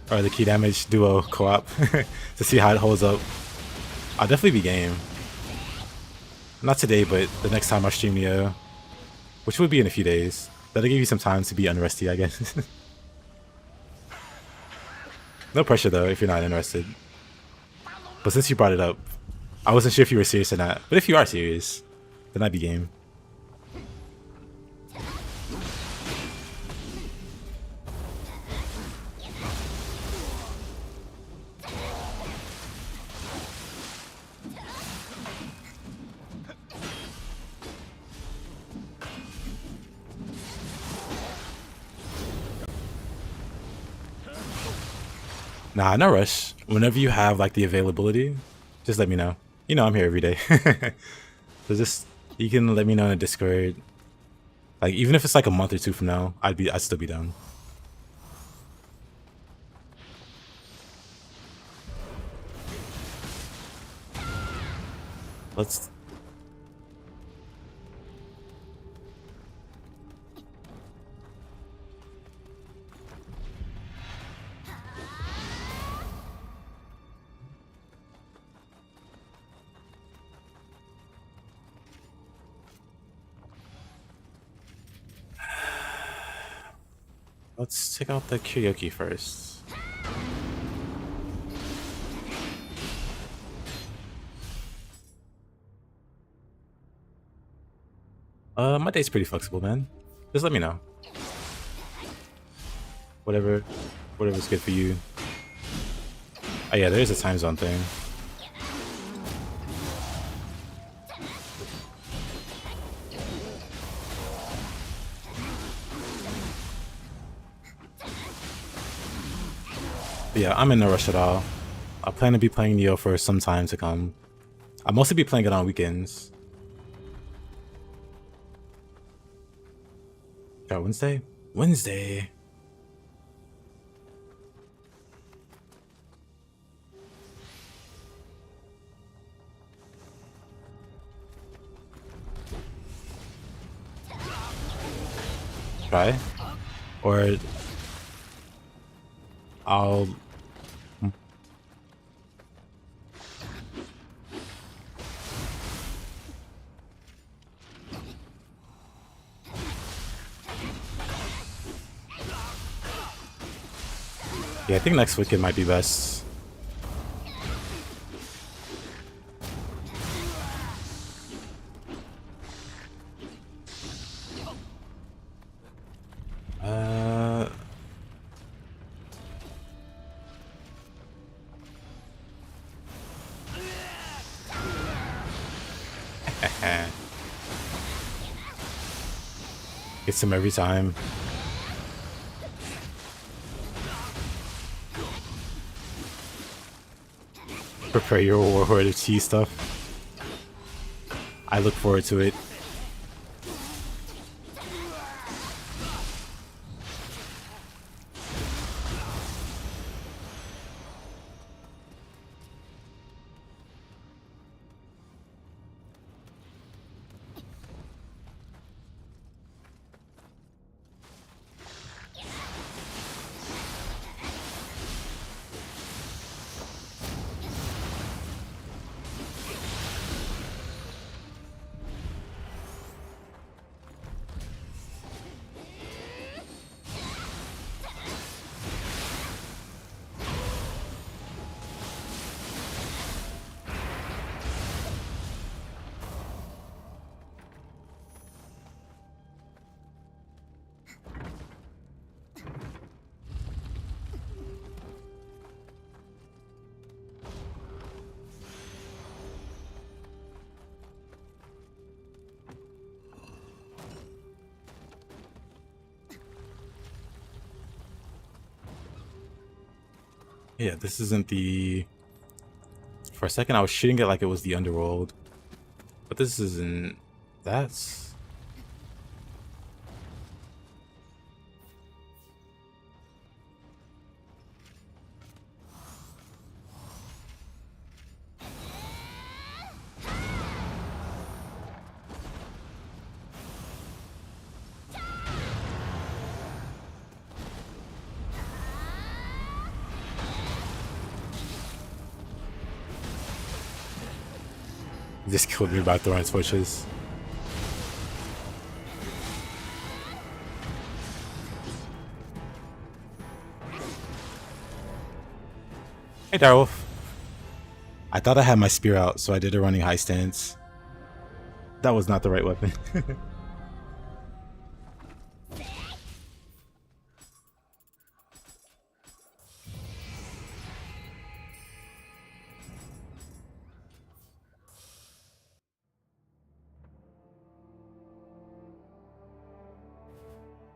or the key damage duo co-op to see how it holds up, I'll definitely be game. Not today, but the next time I stream Nioh, which would be in a few days. That'll give you some time to be unresty, I guess. No pressure though if you're not interested. But since you brought it up, I wasn't sure if you were serious or not. But if you are serious, then I'd be game. Nah, no rush. Whenever you have like the availability, just let me know. You know I'm here every day. So just, you can let me know in the Discord. Like even if it's like a month or two from now, I'd still be down. Let's check out the karaoke first. My day's pretty flexible, man. Just let me know. Whatever's good for you. Oh yeah, there is a time zone thing. But yeah, I'm in no rush at all. I plan to be playing Nioh for some time to come. I'll mostly be playing it on weekends. Got Wednesday? Wednesday. Try. Or I'll... Yeah, I think next weekend might be best. Gets him every time. Prepare your warhoard of cheese stuff. I look forward to it. Yeah, this isn't the... For a second, I was shooting it like it was the underworld. But this isn't... That's... He just killed me by throwing torches. Hey, Darwolf. I thought I had my spear out, so I did a running high stance. That was not the right weapon.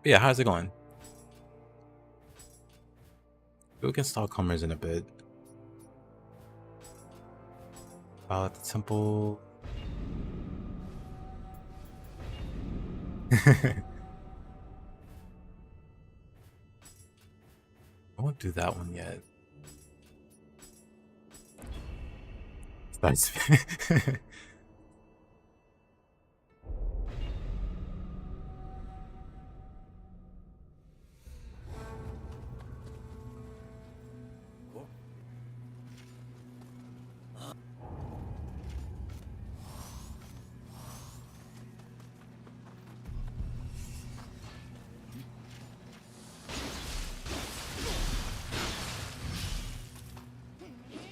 But yeah, how's it going? We can stall comers in a bit. At the temple. I won't do that one yet. That's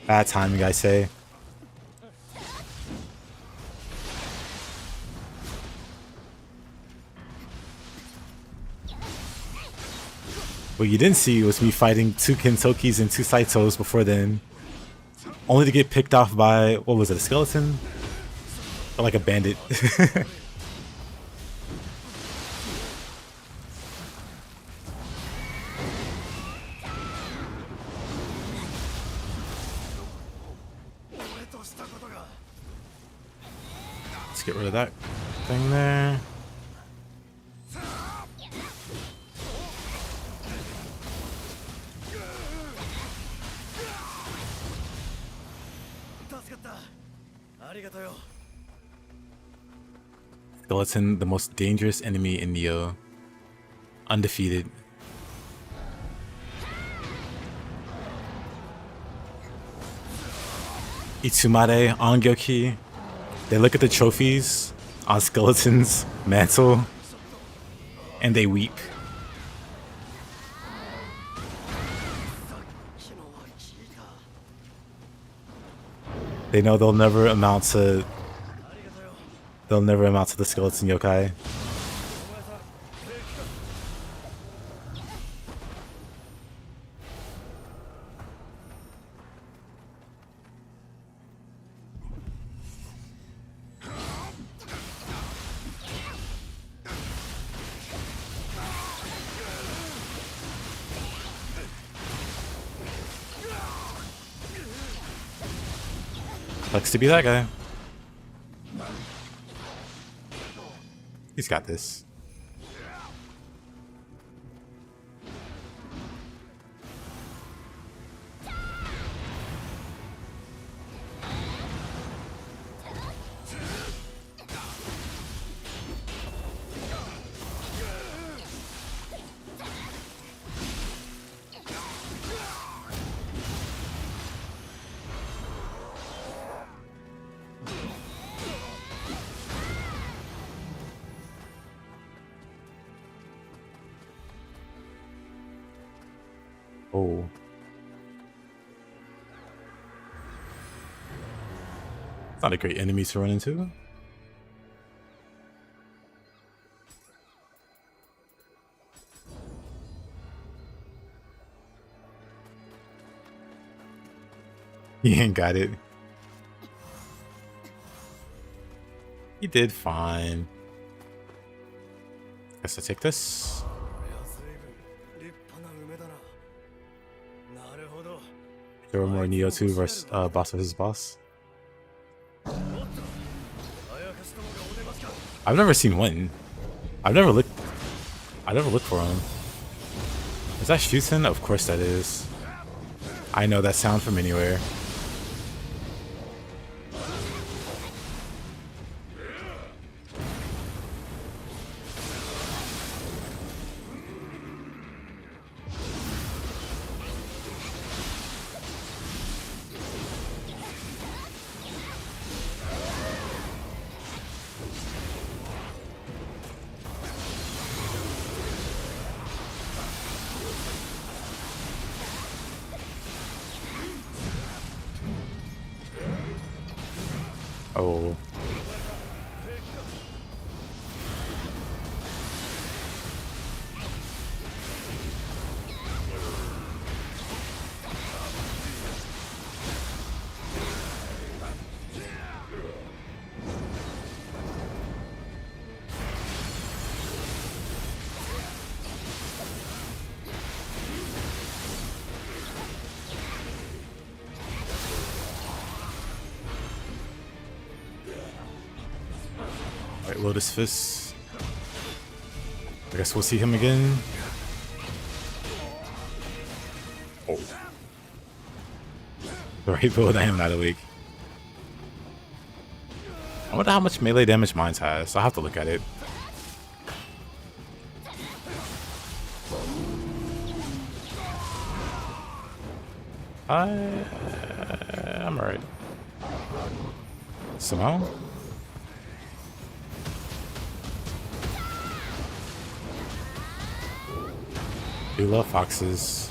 bad timing, I say. What you didn't see was me fighting 2 Kintokis and 2 Saitos before then. Only to get picked off by, what was it, a skeleton? Or like a bandit. Let's get rid of that thing there. Skeleton, the most dangerous enemy in Nioh. Undefeated. Itsumare, Angyoki. They look at the trophies on Skeleton's mantle and they weep. They know they'll never amount to the skeleton yokai. Likes to be that guy. He's got this. Oh. It's not a great enemy to run into. He ain't got it. He did fine. Guess I take this. There were more Nioh 2 versus boss versus boss. I've never seen one. I've never looked for him. Is that Shuten? Of course that is. I know that sound from anywhere. Oh. Alright, Lotus Fist. I guess we'll see him again. Oh. The right build, I am not awake. I wonder how much melee damage mine has. I'll have to look at it. I'm alright. Somehow? We love foxes.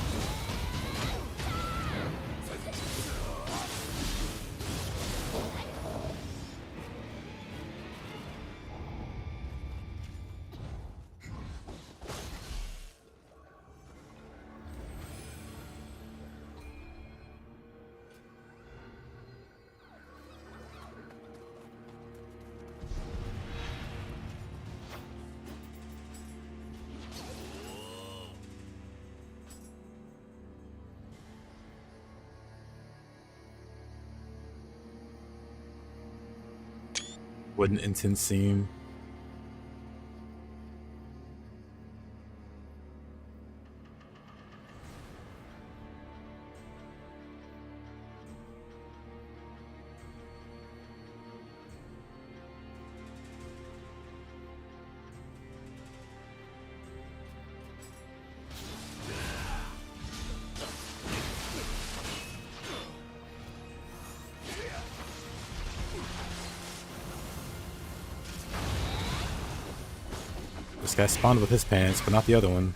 What an intense scene. This guy spawned with his pants, but not the other one.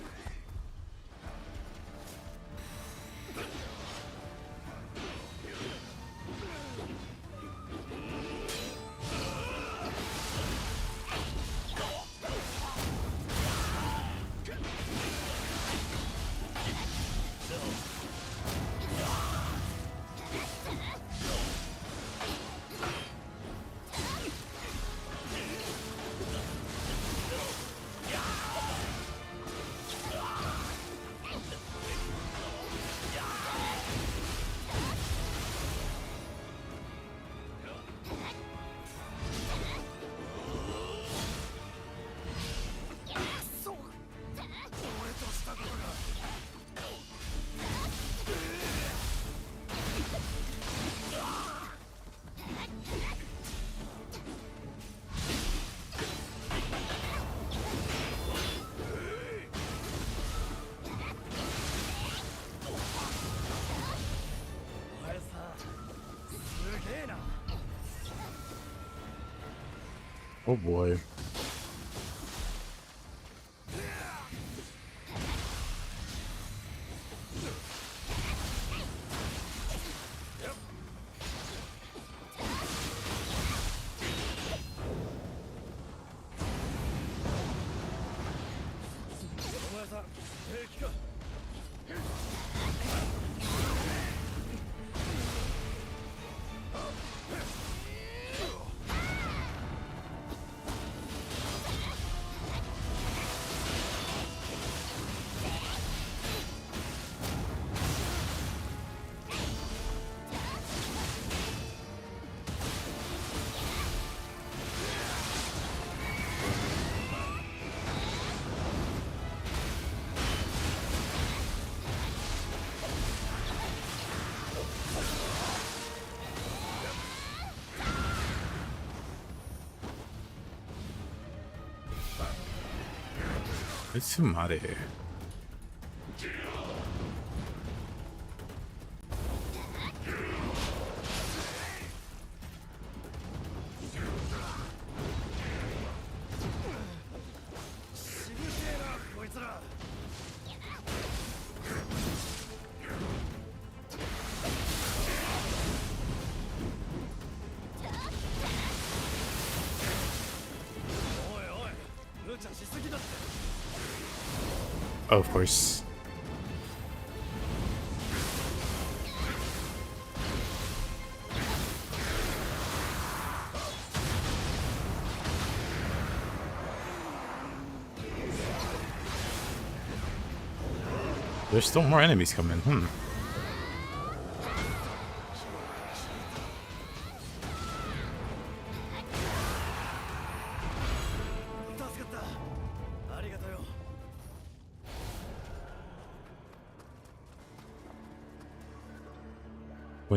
Oh boy. It's Sumare. Oh, of course. There's still more enemies coming.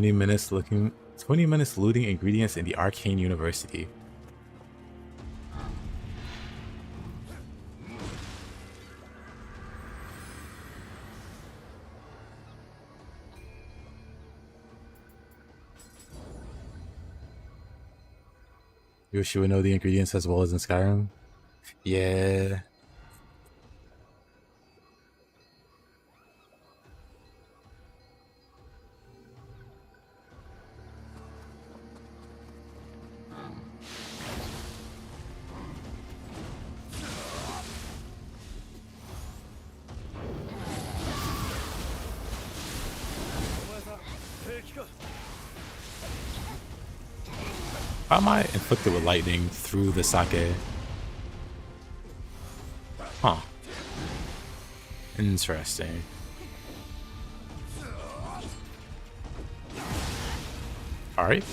$20 minutes looting ingredients in the Arcane University. You wish you would know the ingredients as well as in Skyrim? Yeah. How am I inflicted with lightning through the sake? Huh. Interesting. Alright.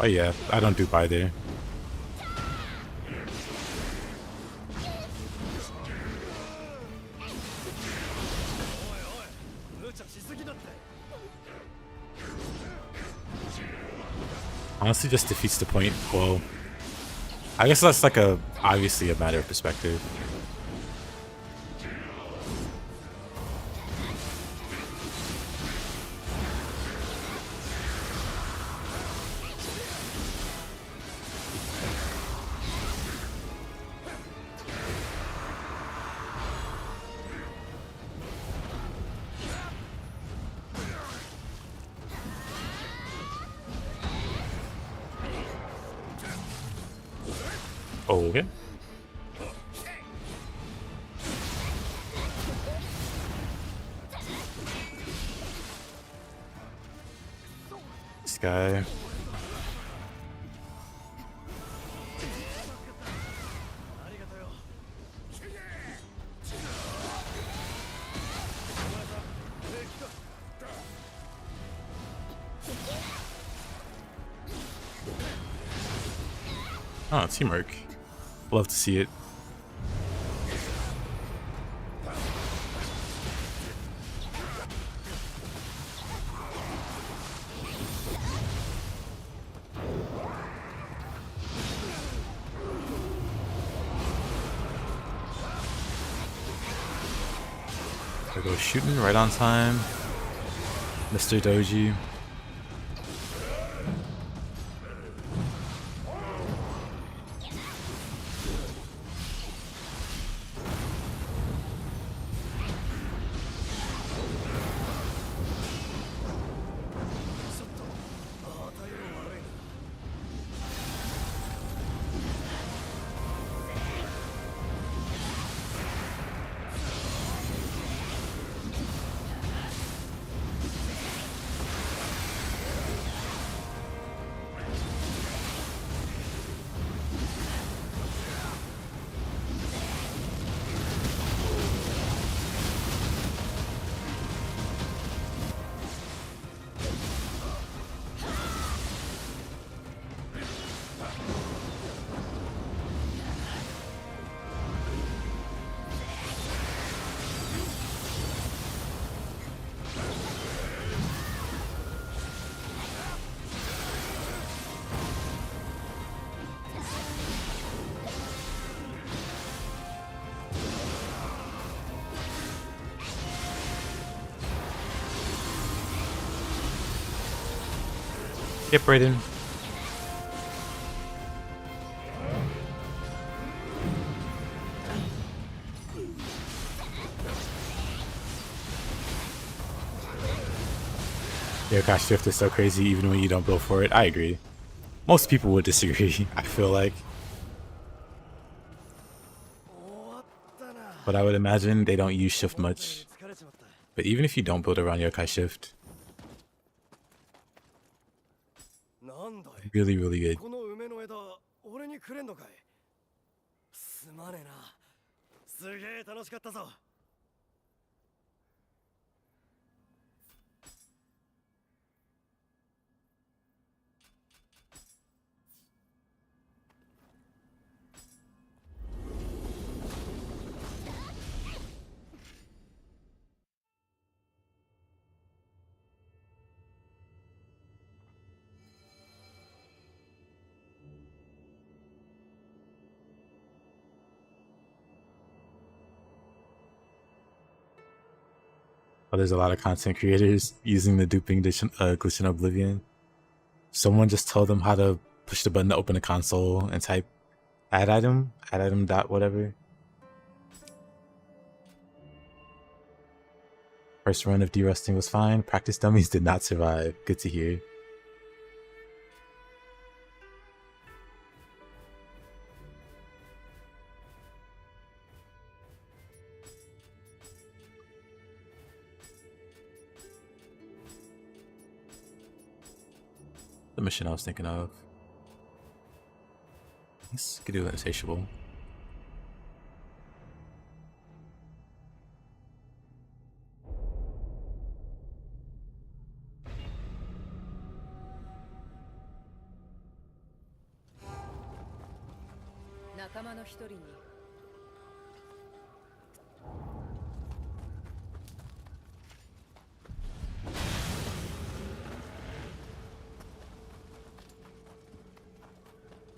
Oh yeah, I don't dupe either. Honestly, just defeats the point. Well, I guess that's like obviously a matter of perspective. Oh, okay. This guy. Oh, teamwork. Love to see it. I go shooting right on time. Mr. Doji. Yep, Brayden. Your cash shift is so crazy even when you don't build for it. I agree. Most people would disagree, I feel like. But I would imagine they don't use shift much. But even if you don't build around Yokai Shift, really, really good. Oh, there's a lot of content creators using the duping glitch in Oblivion. Someone just told them how to push the button to open a console and type add item dot whatever. First run of derusting was fine. Practice dummies did not survive. Good to hear. The mission I was thinking of. Let's do insatiable.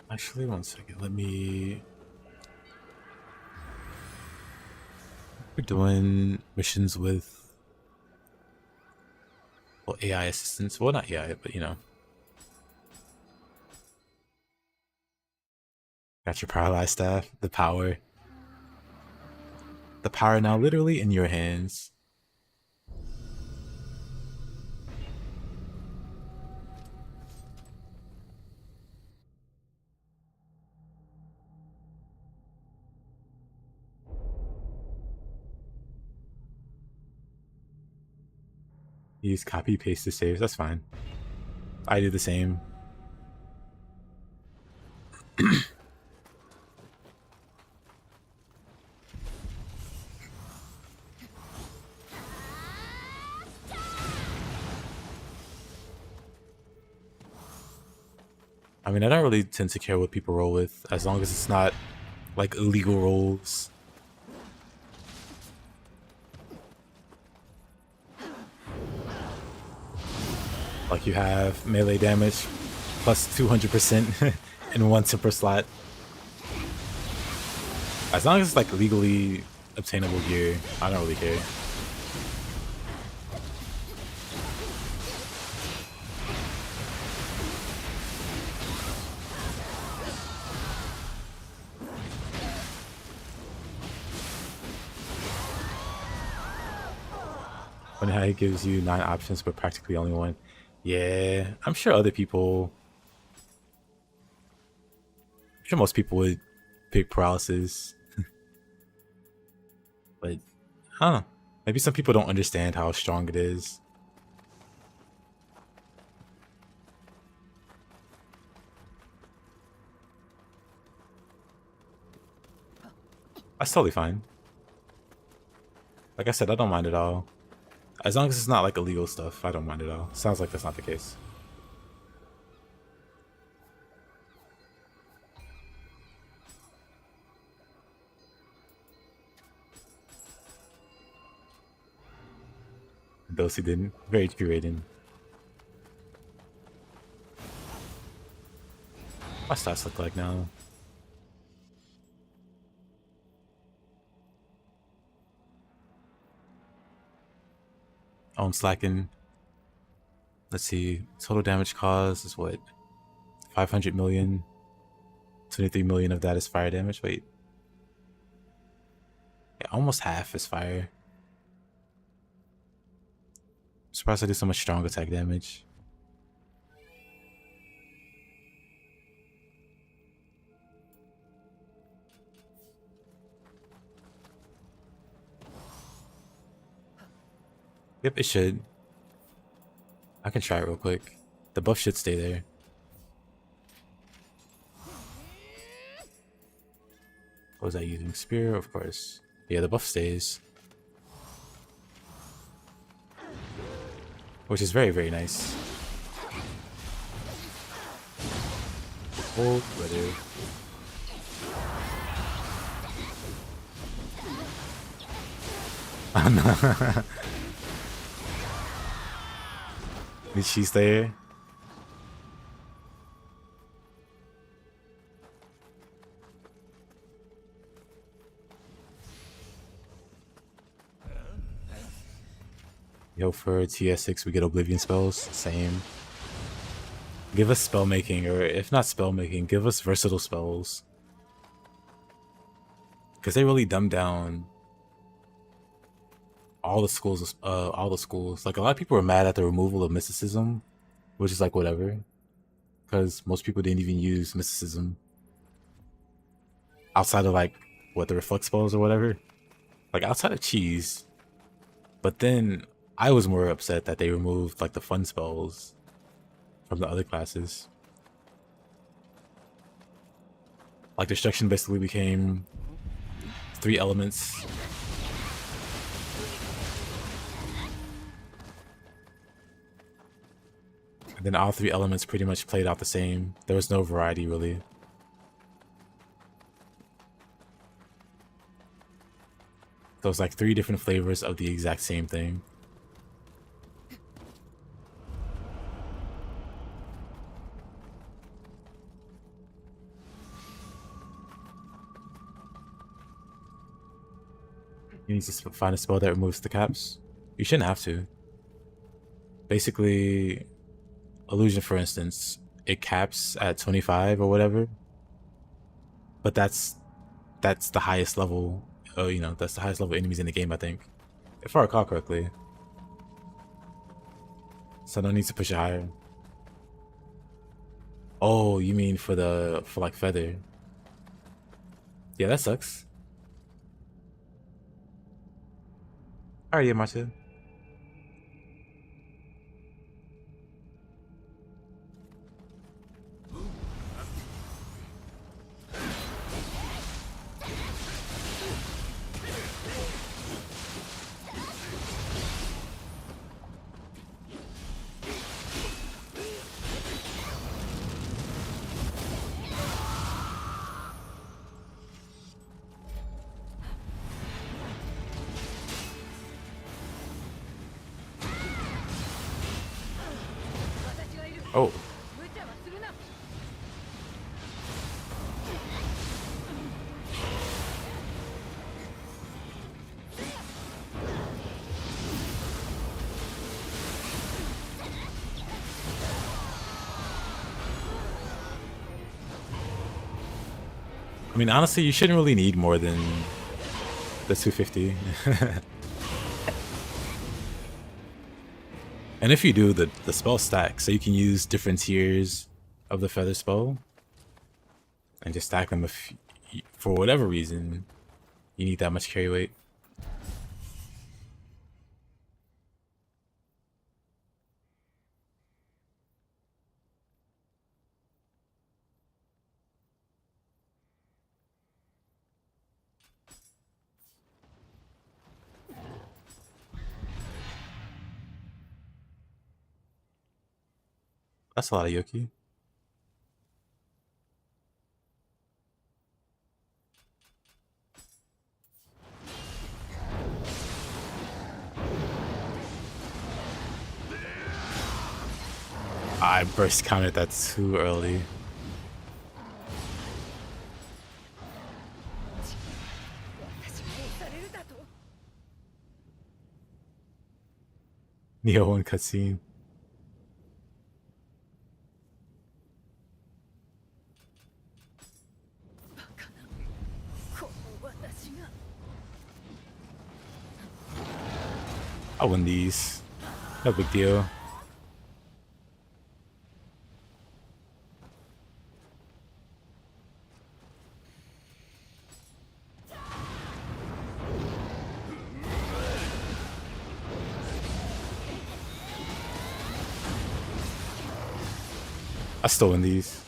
Actually, one second. Let me. We're doing missions with AI assistants. Well, not AI, but you know. Got your paralyzed staff. The power. The power now literally in your hands. Use copy paste to saves. That's fine. I do the same. I mean, I don't really tend to care what people roll with, as long as it's not like illegal rolls. Like you have melee damage plus 200% in one temper slot. As long as it's like legally obtainable gear, I don't really care. Funny how it gives you 9 options, but practically only one. Yeah, I'm sure other people. I'm sure most people would pick paralysis. But, I don't know. Maybe some people don't understand how strong it is. That's totally fine. Like I said, I don't mind at all. As long as it's not like illegal stuff, I don't mind at all. Sounds like that's not the case. Those who didn't. Very curated. My stats look like now. Oh, I'm slacking. Let's see. Total damage caused is what? 500 million. 23 million of that is fire damage. Wait. Yeah, almost half is fire. I'm surprised I do so much strong attack damage. Yep, it should. I can try it real quick. The buff should stay there. What was I using? Spear, of course. Yeah, the buff stays. Which is very, very nice. Oh, weather. Oh no. Did she stay? Yo, for TS6 we get Oblivion spells. Same. Give us spell making, or if not spell making, give us versatile spells. Because they really dumb down all the schools. Like a lot of people were mad at the removal of mysticism, which is like whatever. Because most people didn't even use mysticism outside of like what the reflect spells or whatever. Like outside of cheese. But then I was more upset that they removed like the fun spells from the other classes. Like destruction basically became 3 elements. And then all 3 elements pretty much played out the same. There was no variety really. Those like 3 different flavors of the exact same thing. You need to find a spell that removes the caps. You shouldn't have to. Basically, illusion, for instance, it caps at 25 or whatever. But that's the highest level. You know, that's the highest level enemies in the game, I think, if I recall correctly. So no need to push it higher. Oh, you mean for like feather? Yeah, that sucks. Alright, Yamata. Oh. I mean, honestly, you shouldn't really need more than the 250. And if you do, the spell stacks, so you can use different tiers of the feather spell and just stack them if, for whatever reason, you need that much carry weight. That's a lot of Yoki. I burst counted that too early. Nioh 1 cutscene. I'll win these. No big deal. I still win these.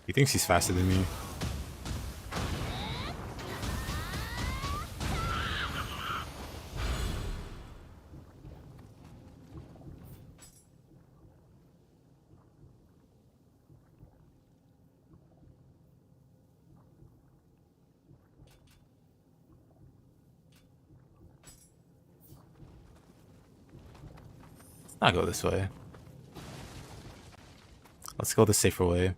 He thinks he's faster than me. Let's not go this way. Let's go the safer way.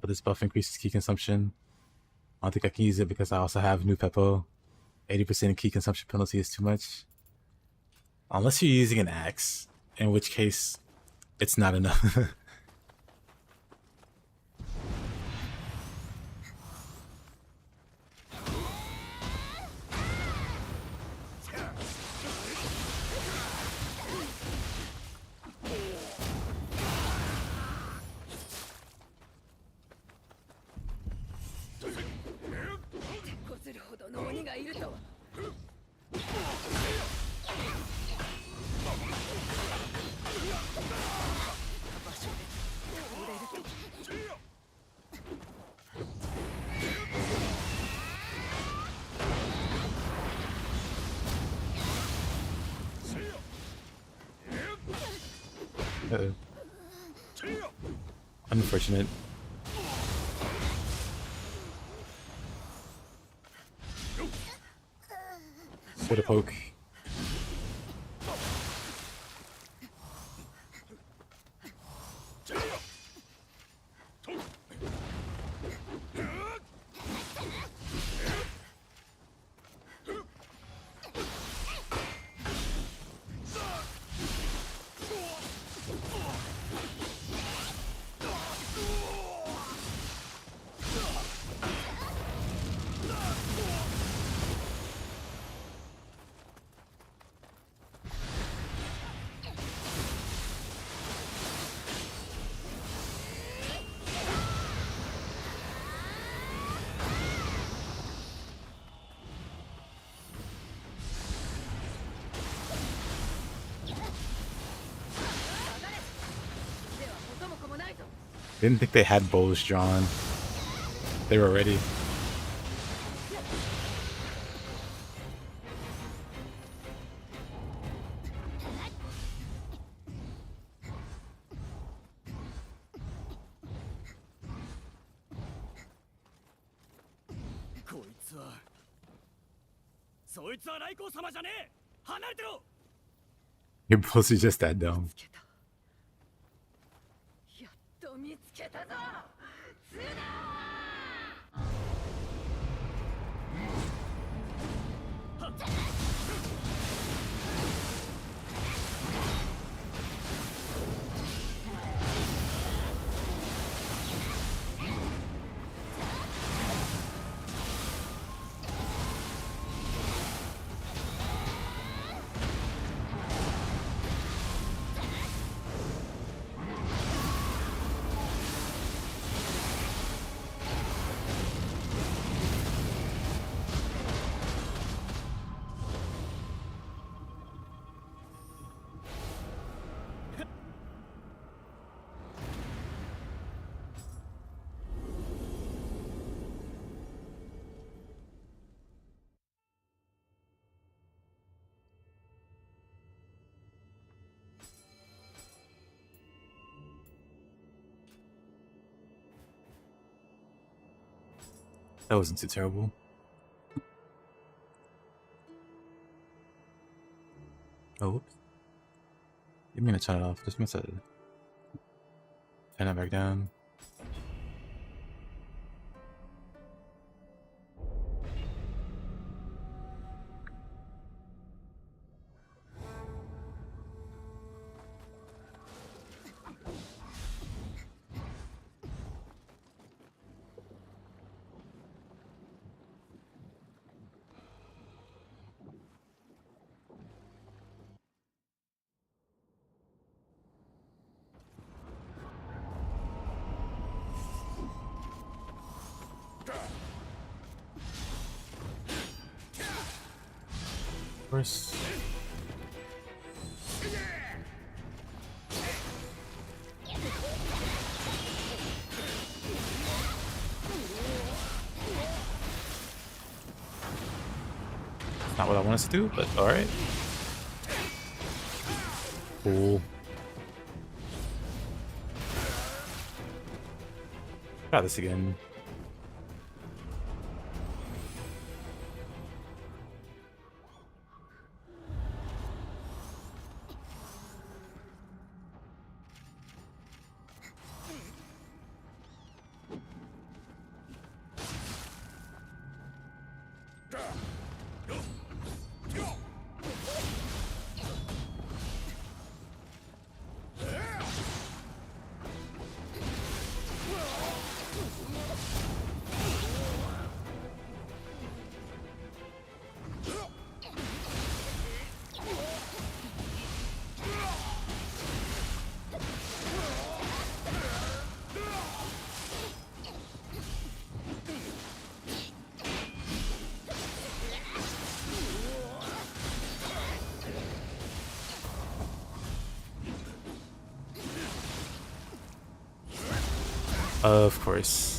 but this buff increases key consumption. I don't think I can use it because I also have new Peppo. 80% key consumption penalty is too much. Unless you're using an axe, in which case it's not enough. Unfortunate. What a poke. Didn't think they had bows drawn. They were ready. You're supposed to just that dumb. That wasn't too terrible. Oh, whoops. Didn't mean to turn it off. Just meant to turn it back down. Of course. Not what I want us to do, but alright. Cool. Try this again. Of course.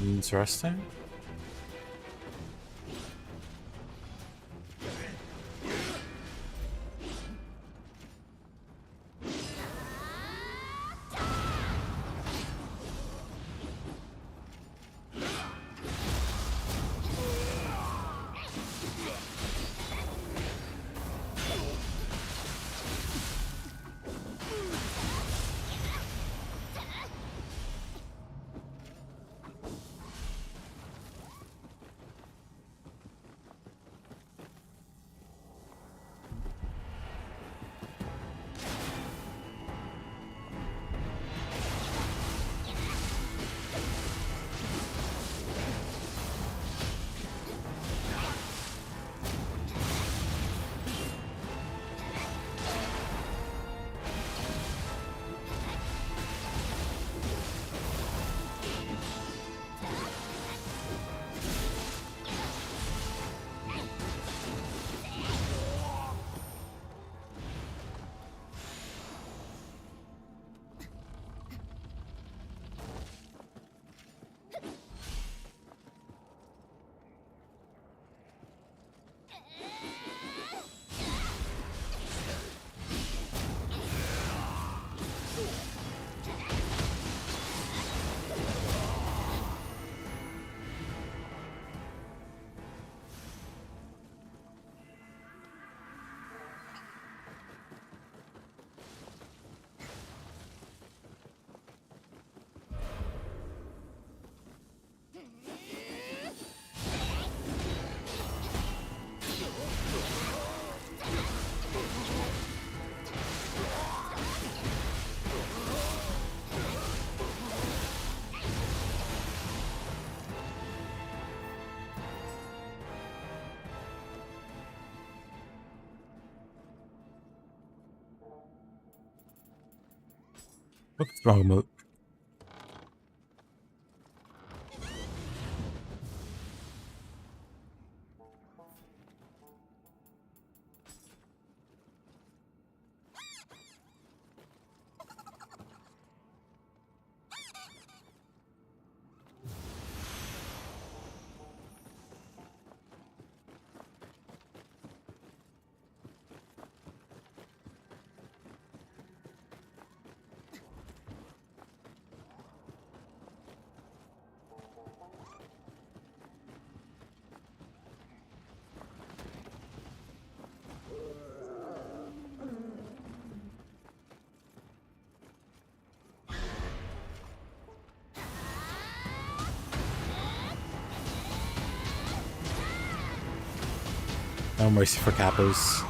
Interesting. What's wrong mode? No mercy for Kappas.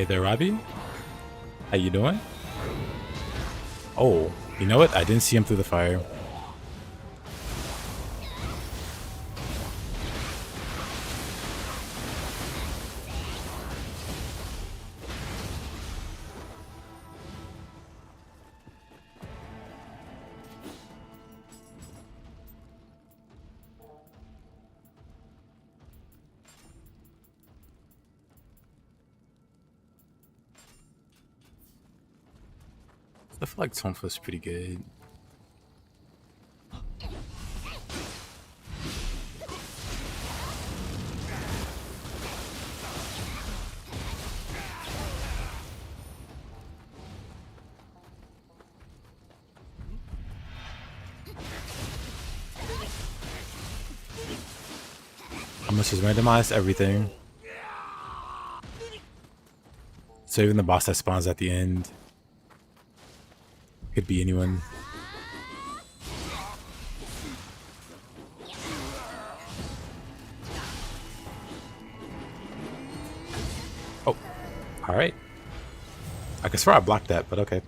Hey there, Robbie. How you doing? Oh, you know what? I didn't see him through the fire. I feel like Tonfa's pretty good. How much is randomized? Everything. So even the boss that spawns at the end could be anyone. Oh, all right. I could swear I blocked that, but okay.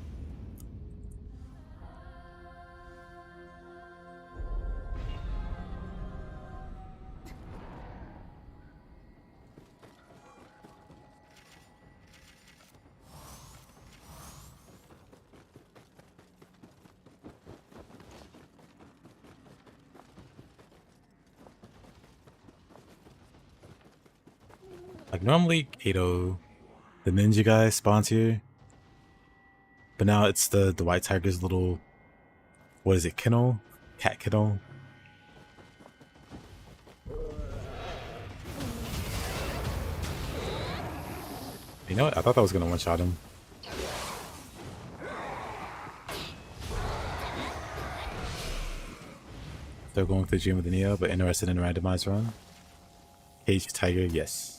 Like normally, Kato, the ninja guy, spawns here, but now it's the white tiger's little, what is it, kennel, cat kennel. You know what? I thought that was gonna one shot him. They're going to the gym with the Nioh, but interested in a randomized run. Cage tiger, yes.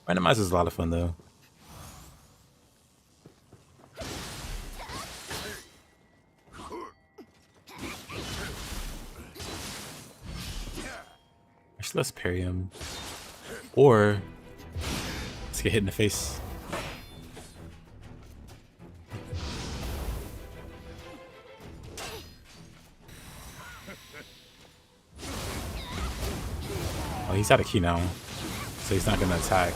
Randomizer is a lot of fun though. Actually, let's parry him. Or let's get hit in the face. Oh, he's out of key now, so he's not gonna attack.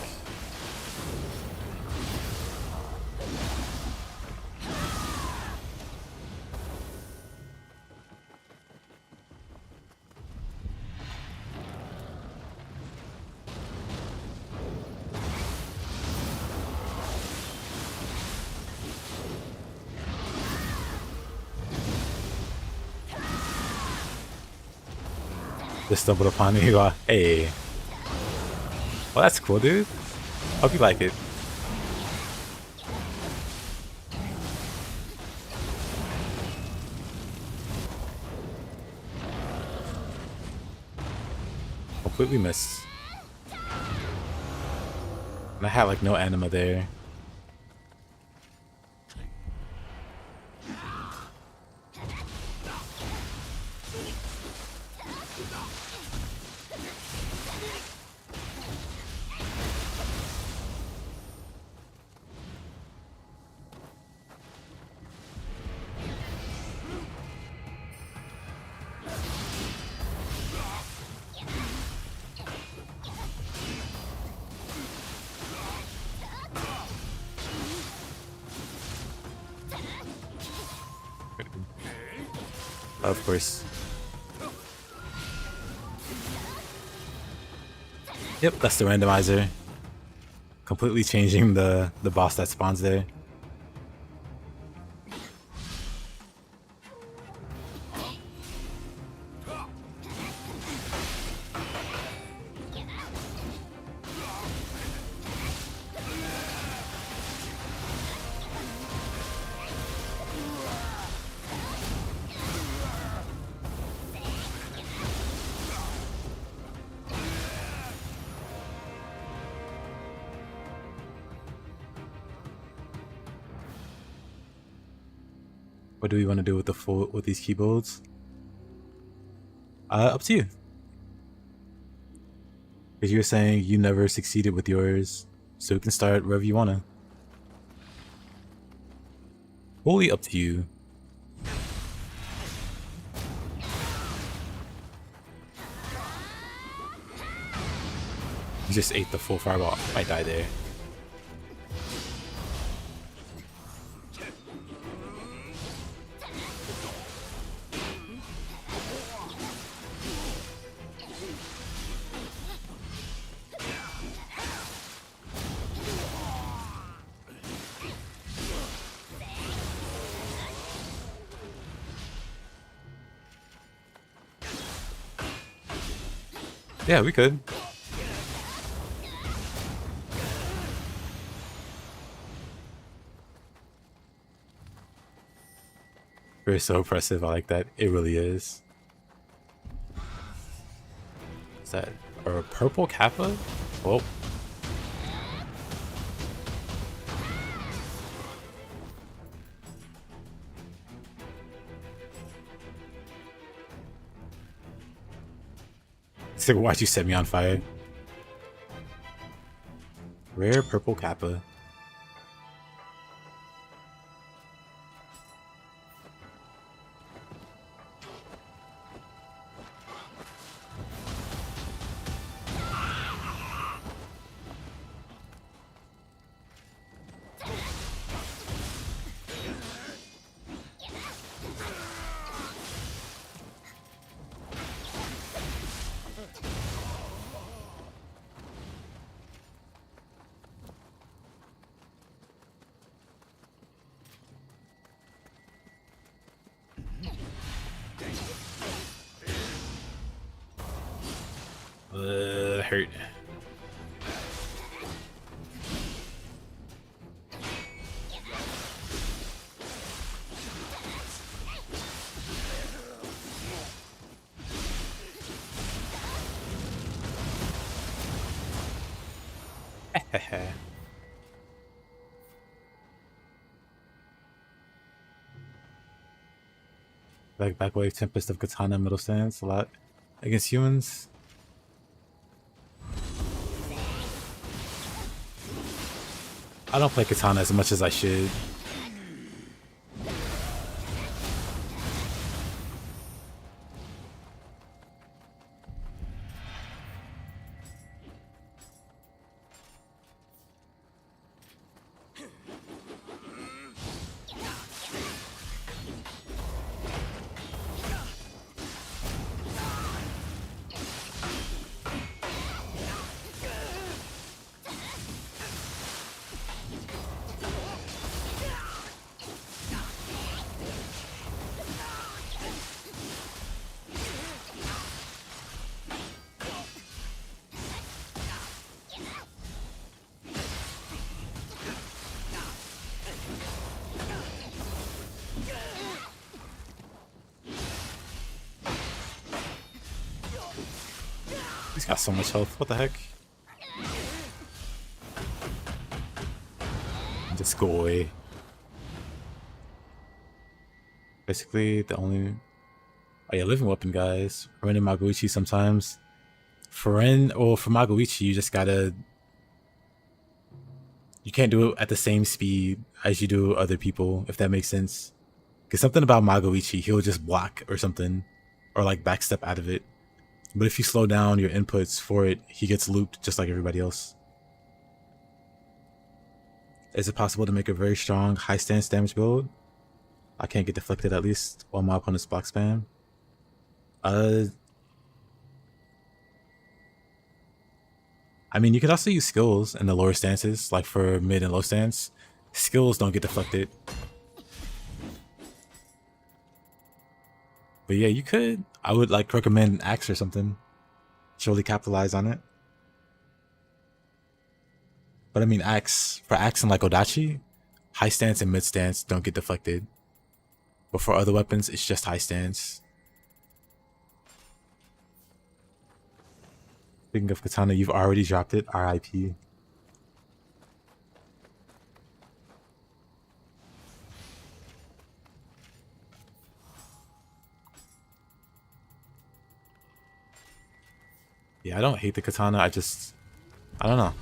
Just stumbled upon me. Hey. Well, that's cool, dude. Hope you like it. Completely missed. And I had like no anima there. Of course. Yep, that's the randomizer. Completely changing the boss that spawns there. What do we want to do with with these keyboards? Up to you. Because you were saying you never succeeded with yours, so we can start wherever you wanna. Wholly up to you. You just ate the full fireball. Might die there. Yeah, we could. Very so oppressive. I like that. It really is. Is that a purple kappa? Oh. So why'd you set me on fire? Rare purple kappa. Hurt. Like backwave Tempest of Katana middle stance a lot against humans. I don't play Katana as much as I should. He's got so much health. What the heck? Just go away. Basically, the only... Oh yeah, living weapon, guys. Ren and Magoichi sometimes. For Ren, or for Magoichi, you just gotta... You can't do it at the same speed as you do other people, if that makes sense. Because something about Magoichi, he'll just block or something. Or like backstep out of it. But if you slow down your inputs for it, he gets looped just like everybody else. Is it possible to make a very strong high stance damage build? I can't get deflected at least while my opponent's block spam. I mean, you could also use skills in the lower stances, like for mid and low stance. Skills don't get deflected. But yeah, you could. I would like recommend an axe or something to really capitalize on it. But I mean, for axe and like Odachi, high stance and mid stance don't get deflected. But for other weapons, it's just high stance. Speaking of katana, you've already dropped it. RIP. Yeah, I don't hate the katana. I don't know.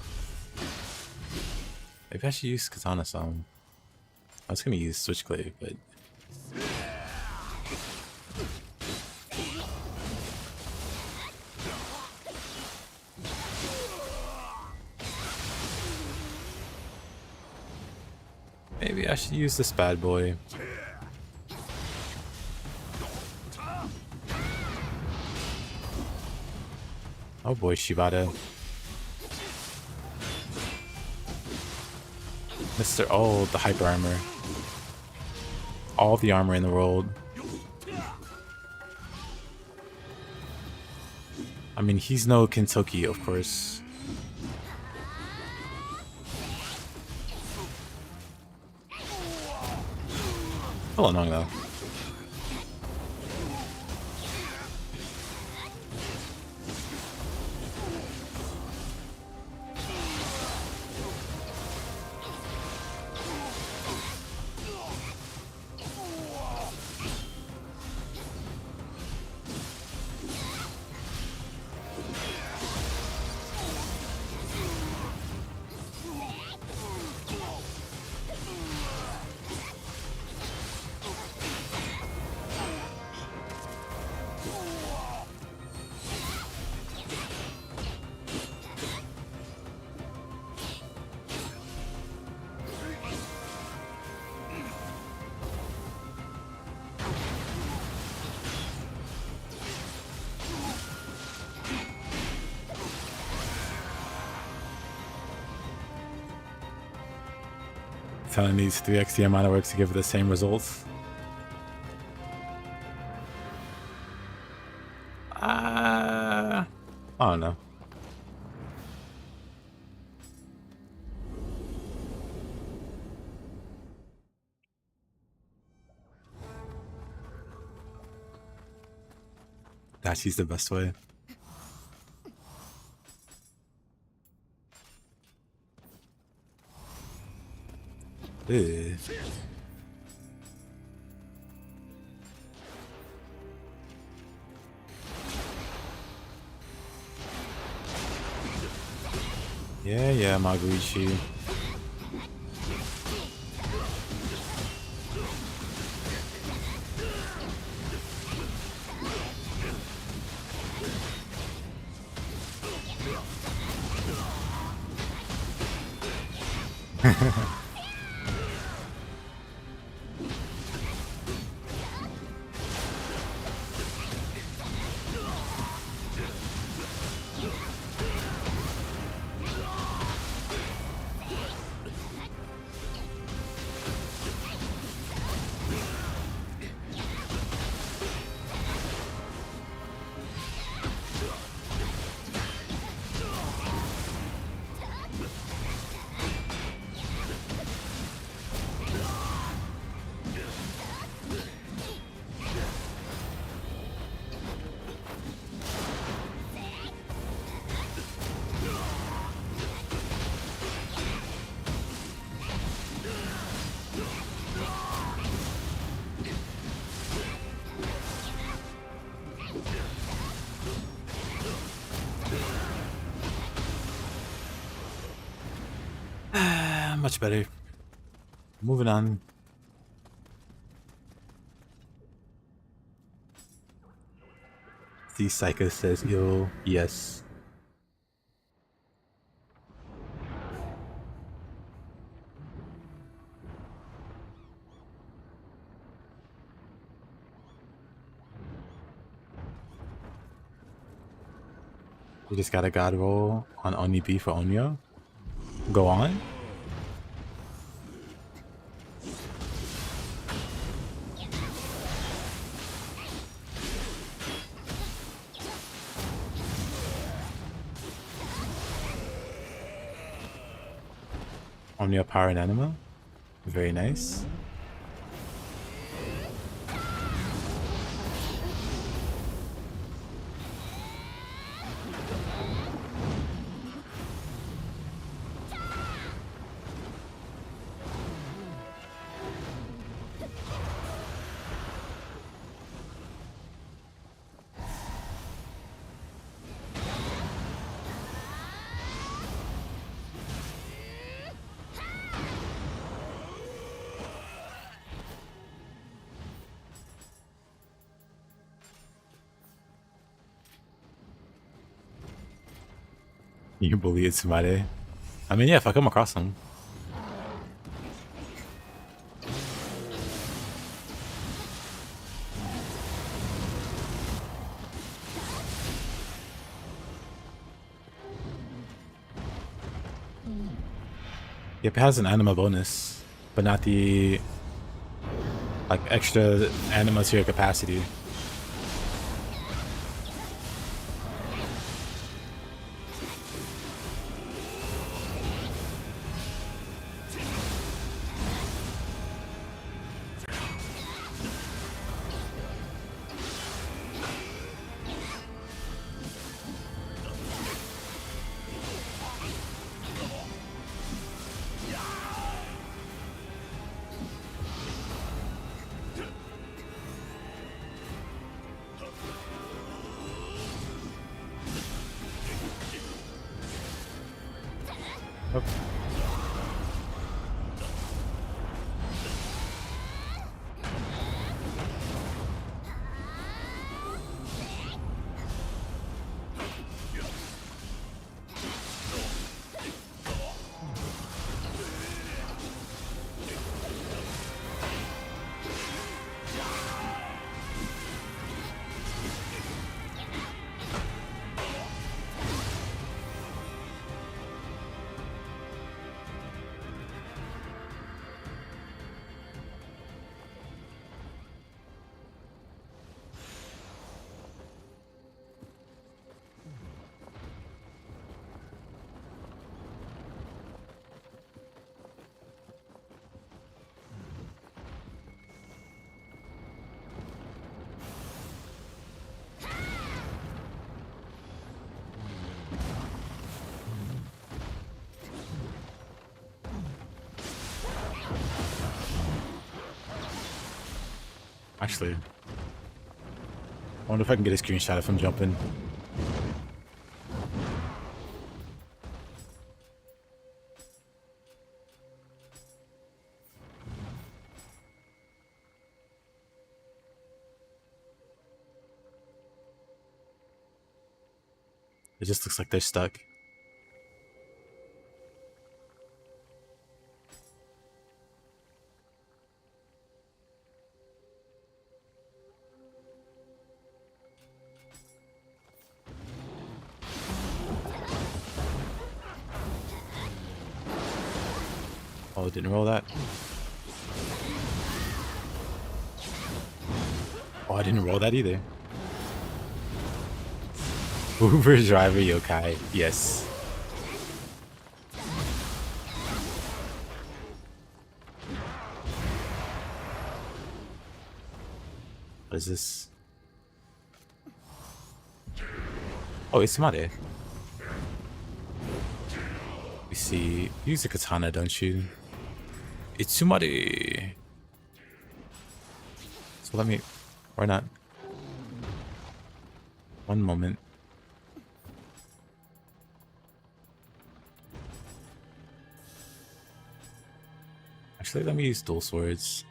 Maybe I should use katana some. I was gonna use switchblade, but maybe I should use this bad boy. Oh boy, Shibata. Mr. Oh, the hyper armor. All the armor in the world. I mean, he's no Kentucky, of course. Still annoying though. Telling these 3x the amount of work to give the same results. I don't know. Dashi's the best way. Ew. Yeah, Maguichi. Much better. Moving on. The Psycho says, yo, yes. We just got a god roll on Oni B for Onyo. Go on. Onyo power and anima. Very nice. You bully Itsumade. I mean, yeah, if I come across him. Yep, it has an anima bonus, but not the like extra anima to your capacity. Oh. Actually, I wonder if I can get a screenshot if I'm jumping. It just looks like they're stuck. Oh, it didn't roll that. Oh, I didn't roll that either. Uber driver yokai. Yes. What is this? Oh, it's Made. We see. You use a katana, don't you? It's Tsumade. So let me. Why not? One moment. Actually, let me use dual swords.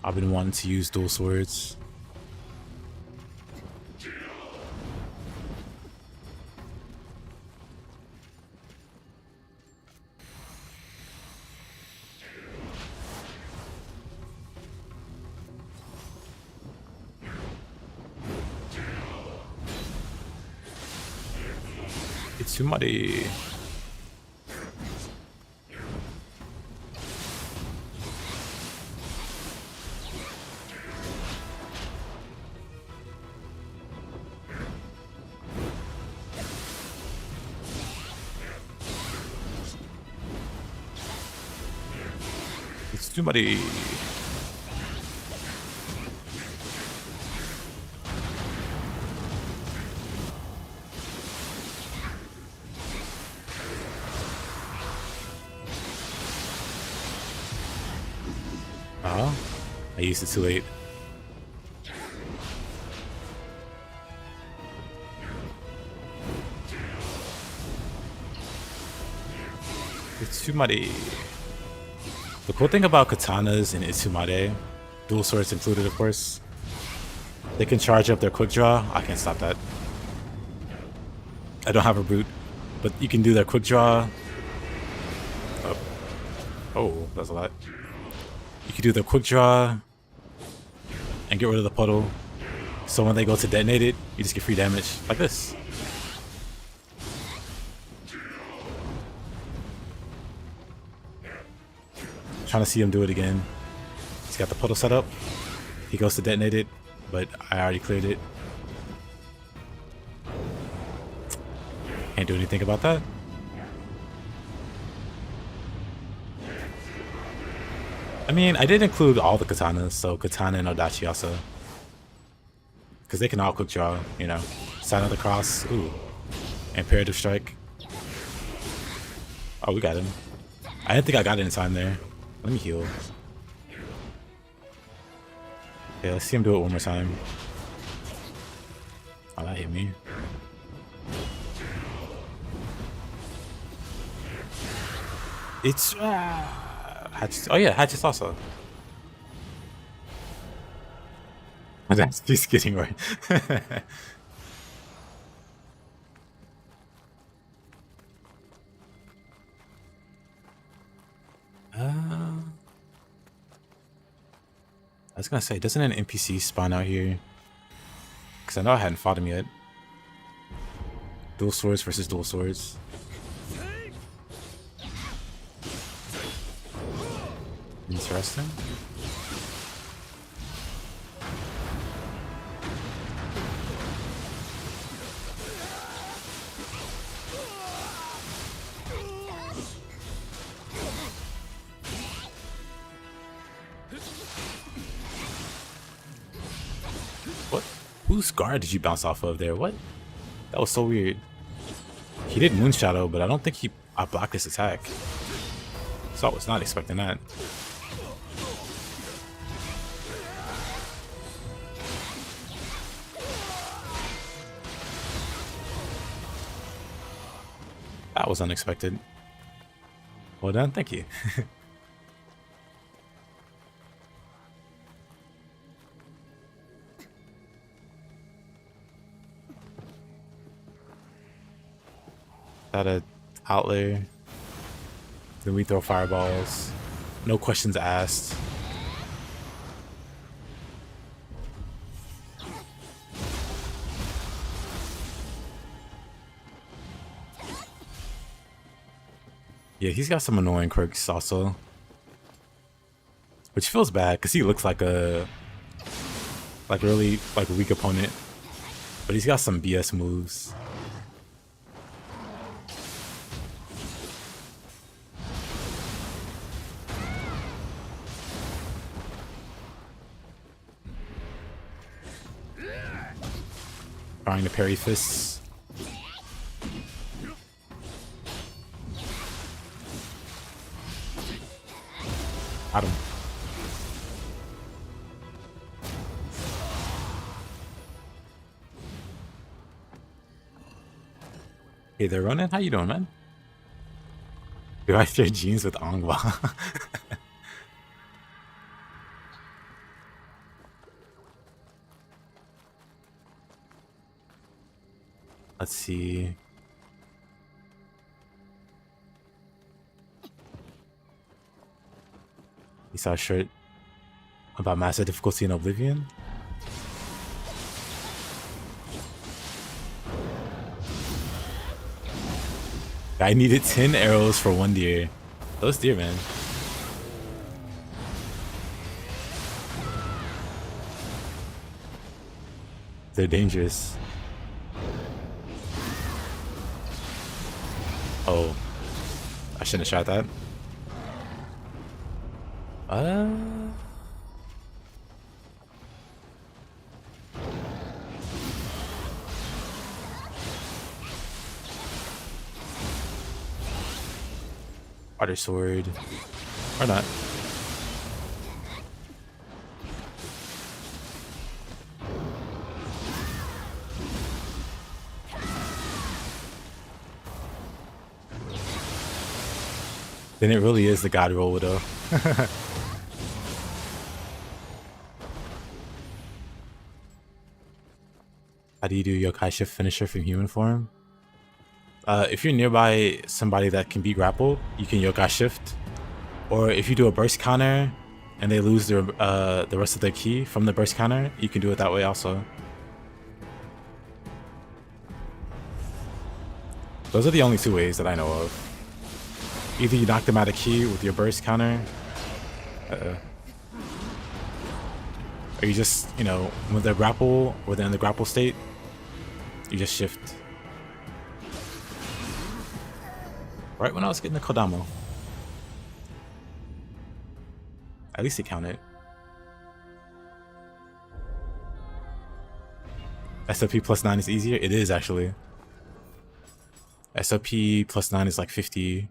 I've been wanting to use dual swords. It's too muddy. It's too muddy. Oh, I used it too late. It's too muddy. The cool thing about katanas in Itsumade, dual swords included of course, they can charge up their quick draw. I can't stop that. I don't have a brute. But you can do the quick draw. Oh, that's a lot. You can do the quick draw and get rid of the puddle. So when they go to detonate it, you just get free damage like this. Trying to see him do it again. He's got the puddle set up. He goes to detonate it, but I already cleared it. Can't do anything about that. I mean, I did include all the katanas, so katana and odachi also. Because they can all quick draw, you know. Sign of the cross, ooh. Imperative strike. Oh, we got him. I didn't think I got it in time there. Let me heal. Yeah, let's see him do it one more time. Oh, that hit me. It's Hatches. Oh yeah, Hatches also. That's just getting right. I was gonna say, doesn't an NPC spawn out here? Because I know I hadn't fought him yet. Dual swords versus dual swords. Interesting. What? Whose guard did you bounce off of there? What? That was so weird. He did Moonshadow, but I don't think I blocked his attack. So I was not expecting that. That was unexpected. Well done, thank you. Got a outlayer. Then we throw fireballs. No questions asked. Yeah, he's got some annoying quirks also. Which feels bad, because he looks like a really weak opponent. But he's got some BS moves. Trying to parry fists. Got him. Hey there, Ronan. How you doing, man? Do I share genes with Angwa? Let's see. You saw a shirt about massive difficulty in Oblivion? I needed 10 arrows for 1 deer. Those deer, man. They're dangerous. Oh. I shouldn't have shot that. Water sword. Or not. Then it really is the God roll widow. How do you do Yokai Shift finisher from human form? If you're nearby somebody that can be grappled, you can yoga shift. Or if you do a burst counter and they lose their the rest of their ki from the burst counter, you can do it that way also. Those are the only two ways that I know of. Either you knock them out of ki with your burst counter, or you just, you know, when they're grapple, or they're in the grapple state, you just shift. Right when I was getting the Kodamo. At least it counted. SOP plus 9 is easier? It is actually. SOP plus 9 is like 50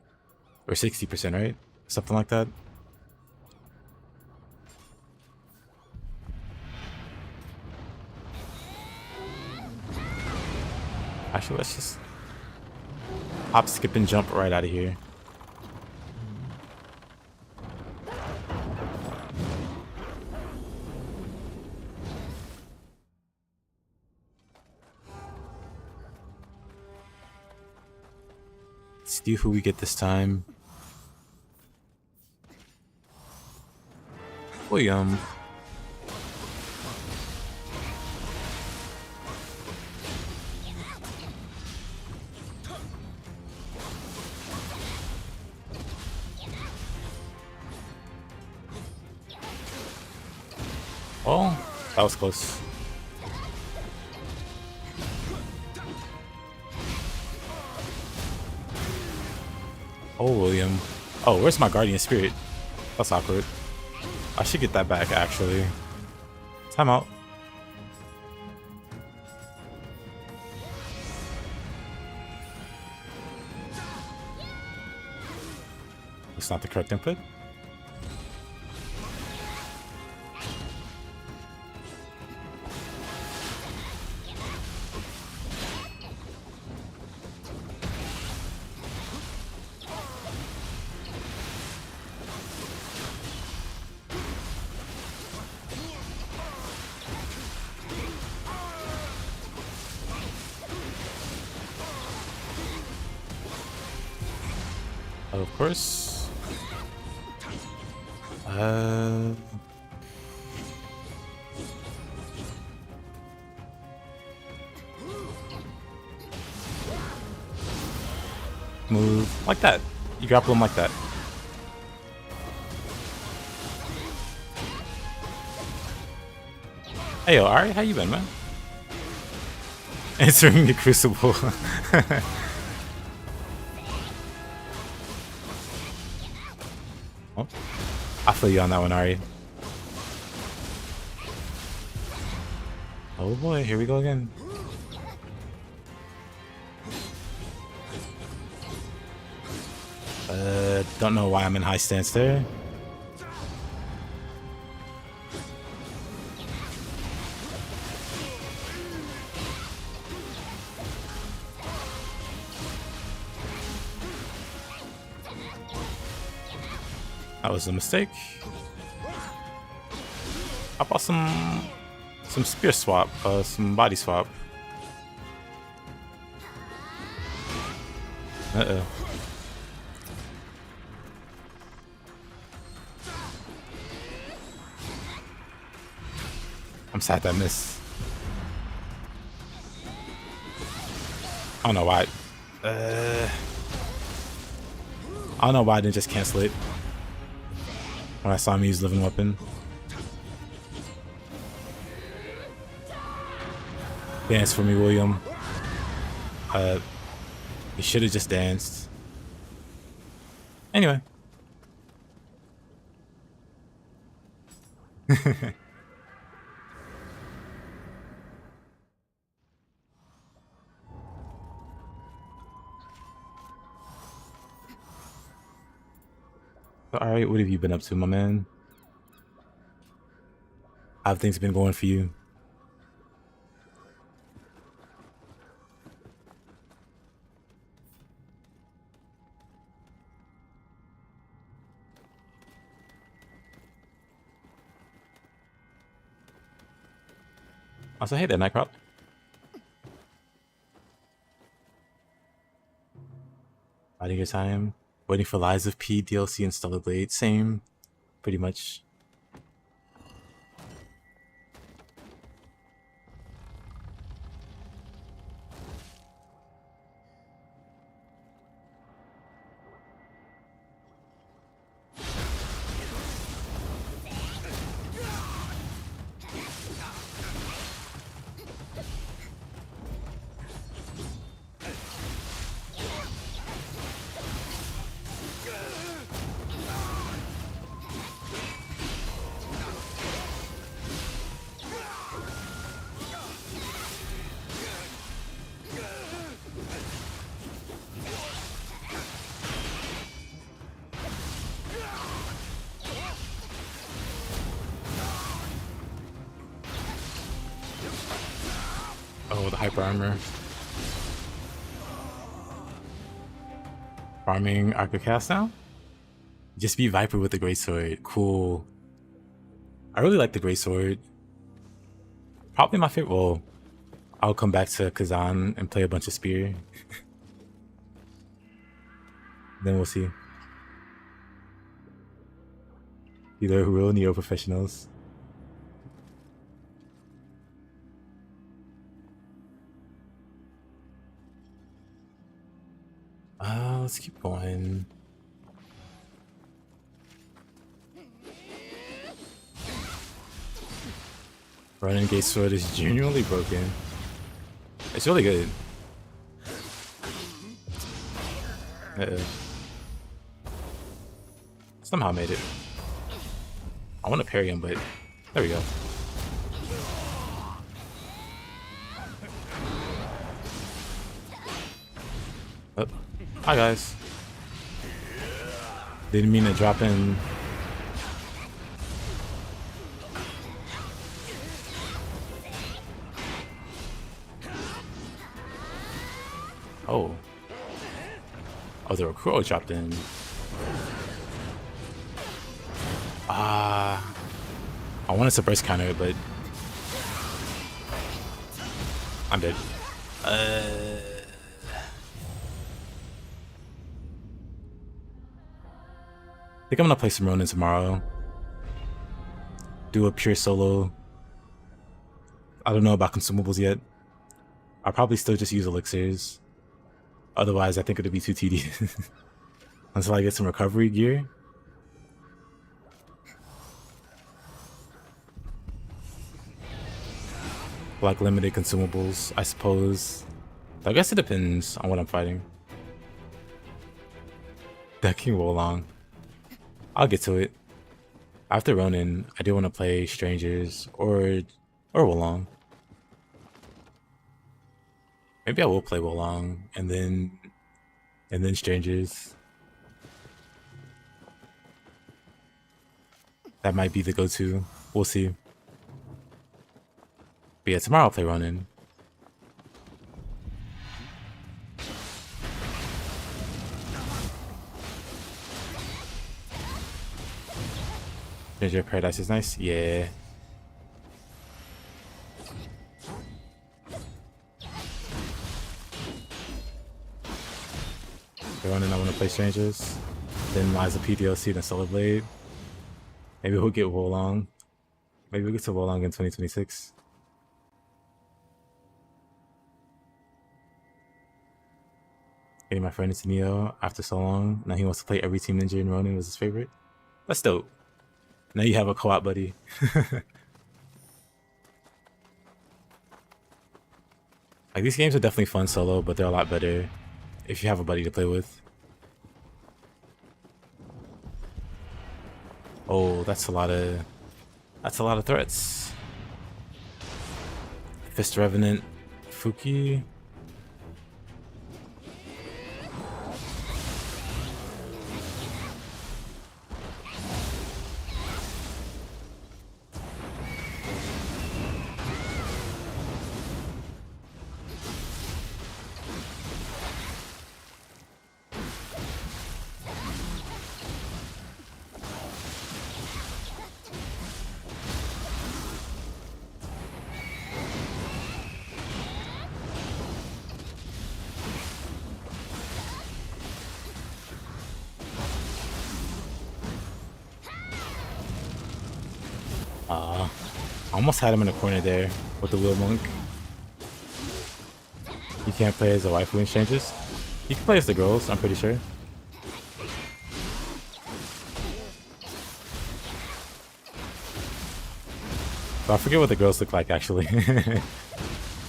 or 60%, right? Something like that. Actually, let's just hop, skip, and jump right out of here. Let's see who we get this time. William. Oh, that was close. Oh, William. Oh, where's my guardian spirit? That's awkward. I should get that back, actually. Time out. It's not the correct input. Of course. Move like that. You grapple him like that. Hey, yo, Ari, how you been, man? Answering the crucible. Oh, I feel you on that one, Ari. Oh boy, here we go again. Don't know why I'm in high stance there. That was a mistake. How about some spear swap, some body swap? Uh-oh. I'm sad that I missed. I don't know why. I don't know why I didn't just cancel it when I saw him use living weapon. Dance for me, William. You should have just danced. Anyway. Alright, what have you been up to, my man? How have things been going for you? Also, hey there, Nightcrop. Biding your time. Waiting for Lies of P DLC and Stellar Blade. Same, pretty much. Oh, the hyper armor. Farming Archicast now? Just be Viper with the Greatsword. Cool. I really like the Greatsword. Probably my favorite. Well, I'll come back to Kazan and play a bunch of Spear. Then we'll see. Either real Nioh professionals. Let's keep going. Running Gate Sword is genuinely broken. It's really good. Somehow made it. I want to parry him, but there we go. Oh. Hi guys. Didn't mean to drop in. Oh. Oh, the Recruit dropped in. I want to suppress counter, but I'm dead. I think I'm gonna play some Ronin tomorrow. Do a pure solo. I don't know about consumables yet. I'll probably still just use elixirs. Otherwise, I think it'll be too tedious. Until I get some recovery gear. Like limited consumables, I suppose. I guess it depends on what I'm fighting. Decking Wolong. I'll get to it. After Ronin, I do want to play Strangers or Wolong. Maybe I will play Wolong and then Strangers. That might be the go-to. We'll see. But yeah, tomorrow I'll play Ronin. Stranger of Paradise is nice? Yeah. Ronin, I want to play Strangers. Then Lies of PDLC, then Solar Blade. Maybe we'll get Wolong. Maybe we'll get to Wolong in 2026. Getting my friend into Nioh after so long. Now he wants to play every Team Ninja, and Ronin was his favorite. That's dope. Now you have a co-op buddy. Like, these games are definitely fun solo, but they're a lot better if you have a buddy to play with. Oh, that's a lot of threats. Fist Revenant, Fuki. I almost had him in the corner there with the Wheel Monk. You can't play as a waifu in exchanges. You can play as the girls, I'm pretty sure. But I forget what the girls look like, actually.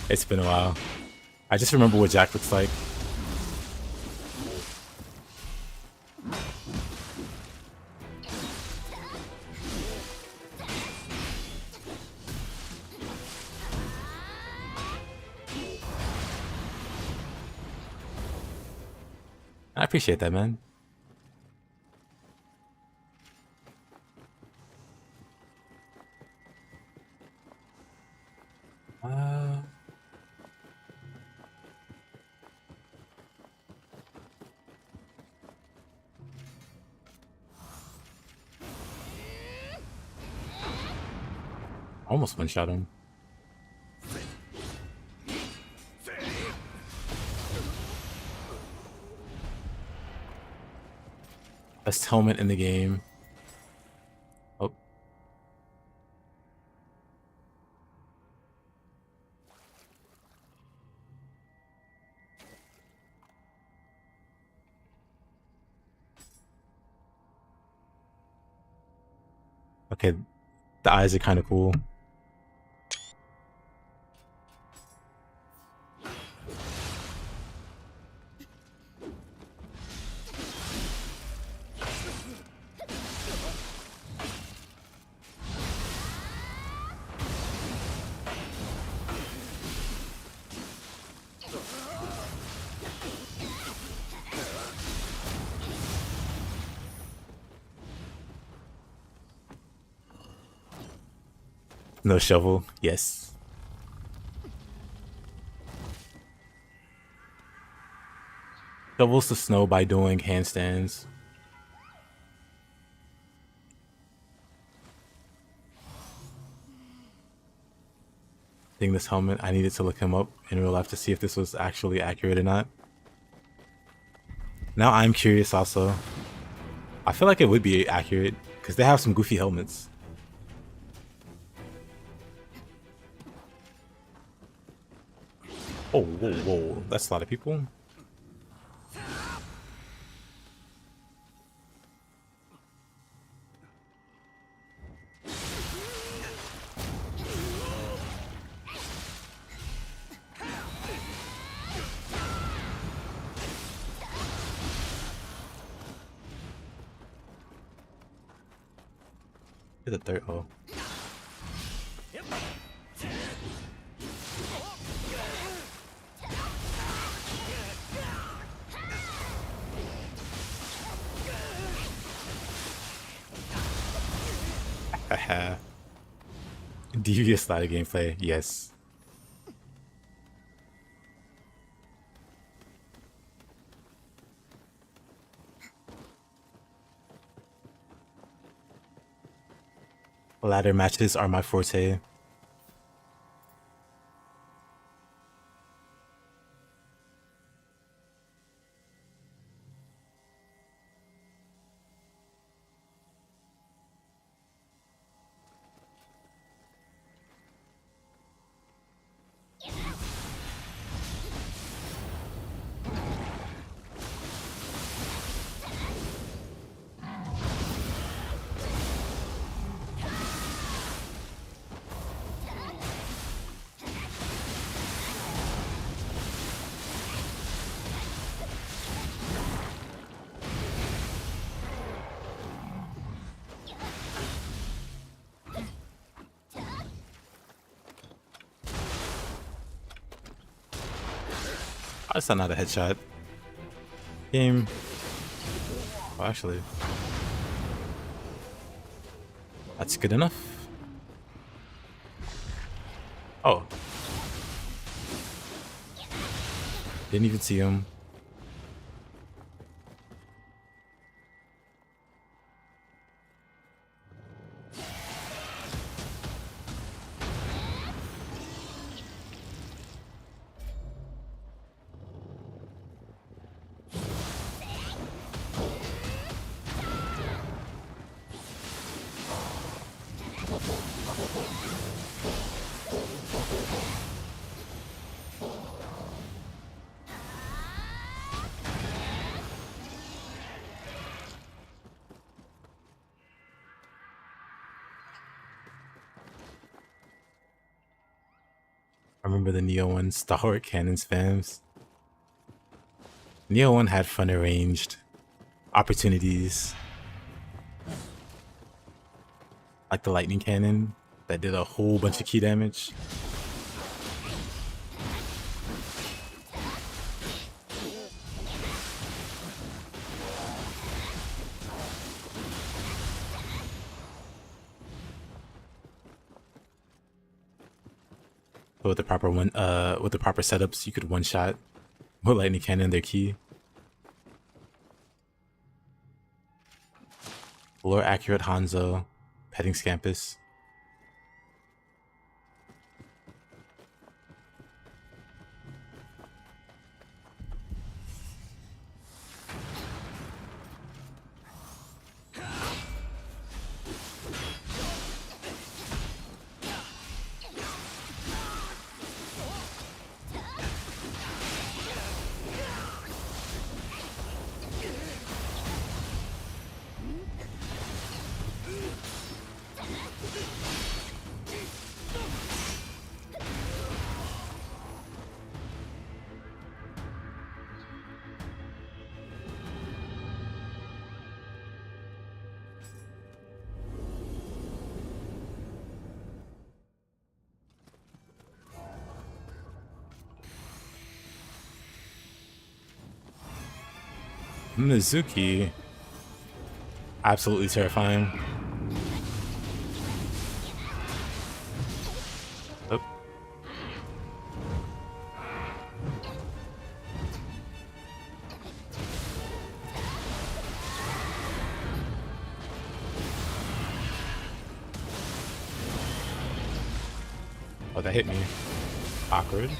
It's been a while. I just remember what Jack looks like. I appreciate that, man. Almost one-shot him. Best helmet in the game. Oh. Okay, the eyes are kind of cool. No shovel. Yes. Shovels the snow by doing handstands. Seeing this helmet, I needed to look him up in real life to see if this was actually accurate or not. Now I'm curious also. I feel like it would be accurate because they have some goofy helmets. Oh, whoa, whoa. That's a lot of people. The third. Oh. Haha. Devious ladder gameplay. Yes. Ladder matches are my forte. That's not a headshot. Game. Oh, actually. That's good enough. Oh. Didn't even see him. I remember the Nioh 1 stalwart cannon spams. Nioh 1 had fun arranged opportunities. Like the lightning cannon that did a whole bunch of key damage. But with the proper setups, you could one shot with lightning cannon their key. Lore accurate Hanzo, petting Scampus. Mizuki, absolutely terrifying. Oh. Oh, that hit me. Awkward.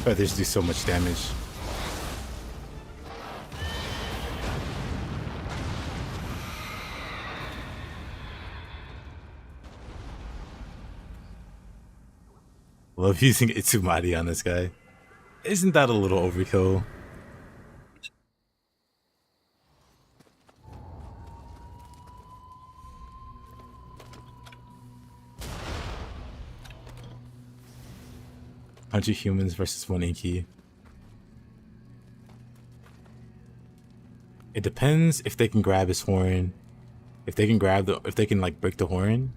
Feathers do so much damage. Love using Itsumari on this guy. Isn't that a little overkill? Hundred humans versus one Inky. It depends if they can grab his horn. If they can like break the horn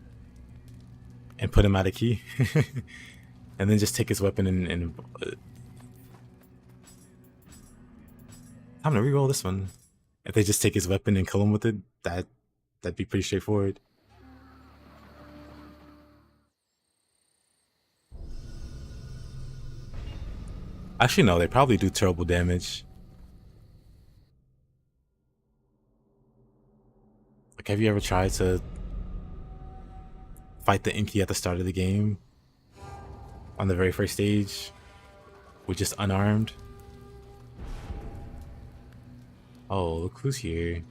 and put him out of key. And then just take his weapon and I'm gonna reroll this one. If they just take his weapon and kill him with it, that'd be pretty straightforward. Actually, no, they probably do terrible damage. Like, have you ever tried to fight the Inky at the start of the game? On the very first stage? With just unarmed? Oh, look who's here.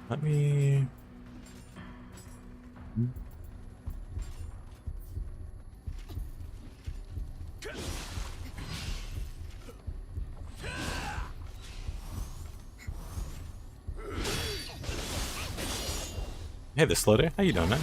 Let me... Hey, the Slaughter. How you doing, man?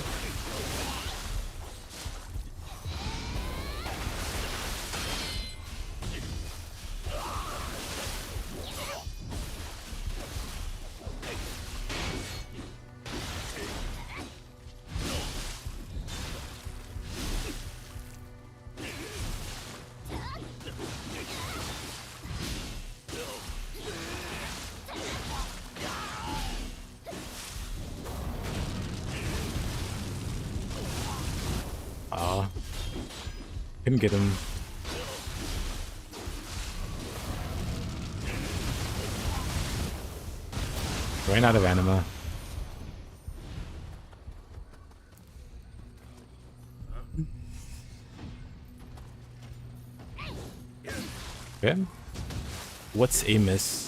Couldn't get him. Ran out of anima. Okay. What's a miss?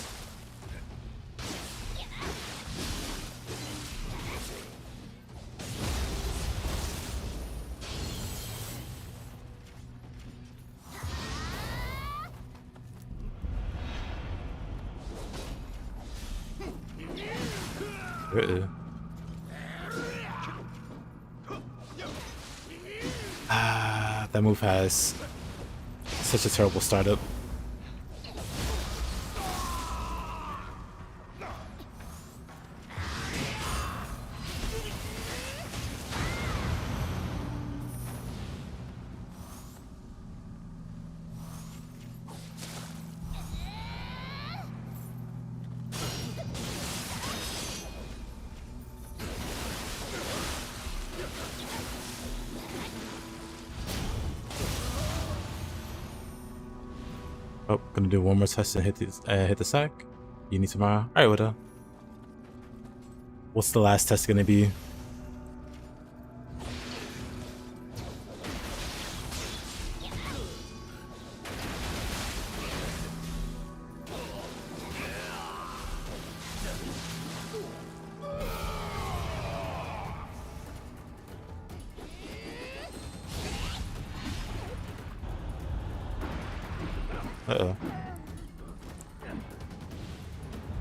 That move has such a terrible startup. Oh, gonna do one more test and hit the sack. You need tomorrow. All right, Widow. What's the last test gonna be? Uh-oh.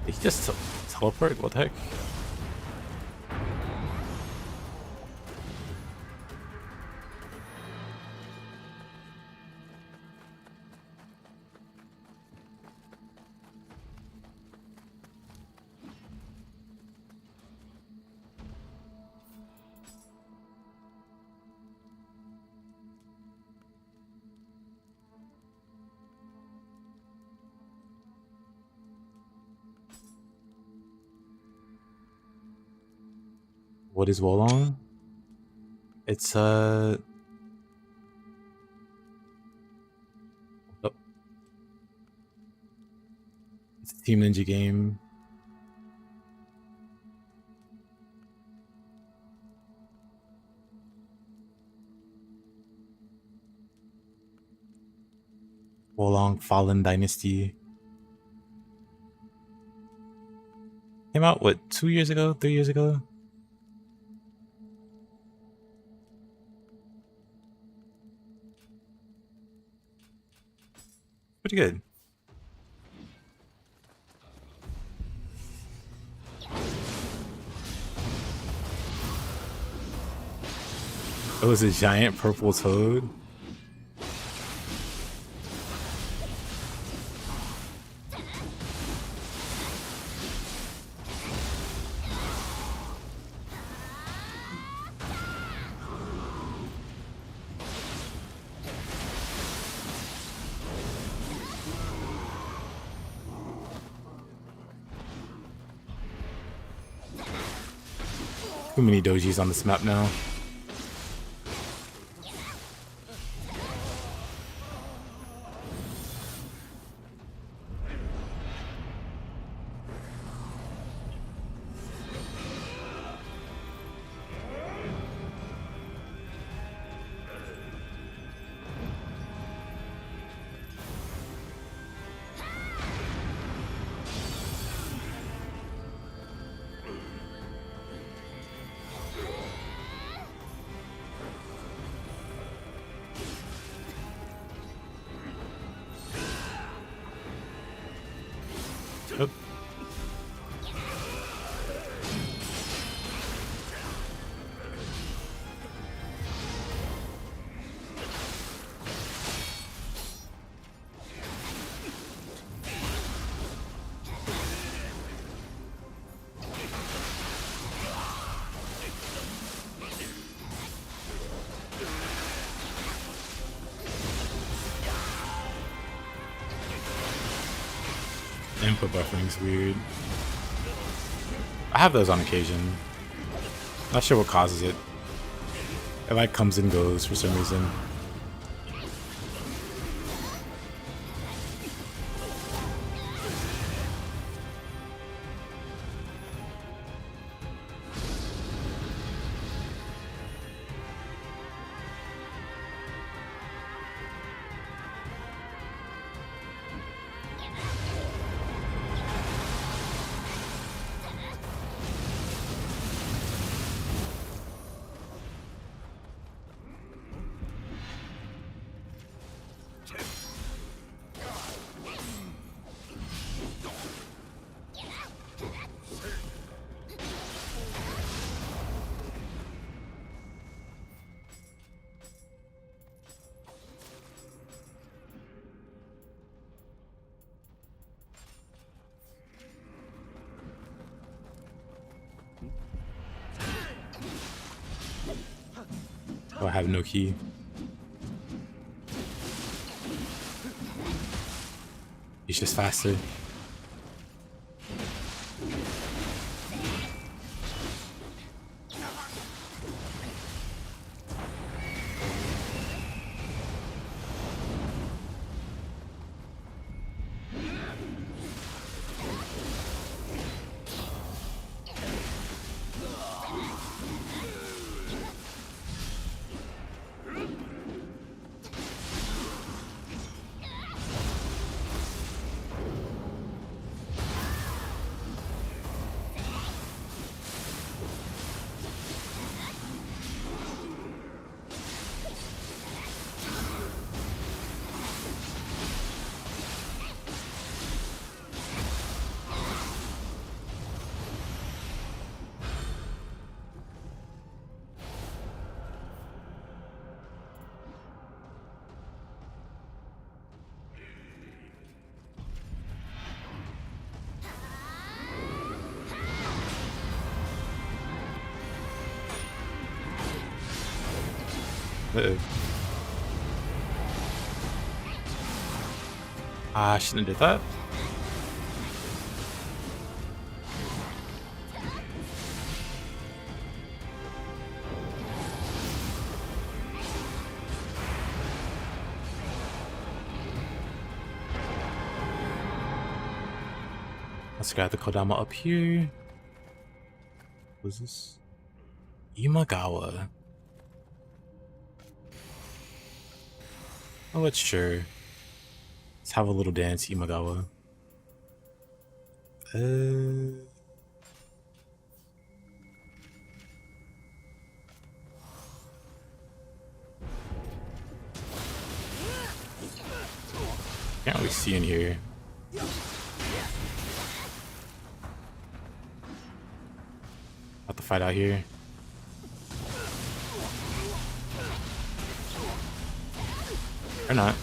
Did he just teleport? What the heck? What is Wolong? It's oh. It's a Team Ninja game. Wolong Fallen Dynasty. Came out what, 2 years ago, 3 years ago? Pretty good. It was a giant purple toad. Too many dojis on this map now. Oop. Input buffering's weird. I have those on occasion. Not sure what causes it. It like comes and goes for some reason. Oh, I have no key. He's just faster. I shouldn't have did that. Let's grab the Kodama up here. What's this? Imagawa. Oh, it's sure. Let's have a little dance, Imagawa. Can't really see in here. About to fight out here. Or not.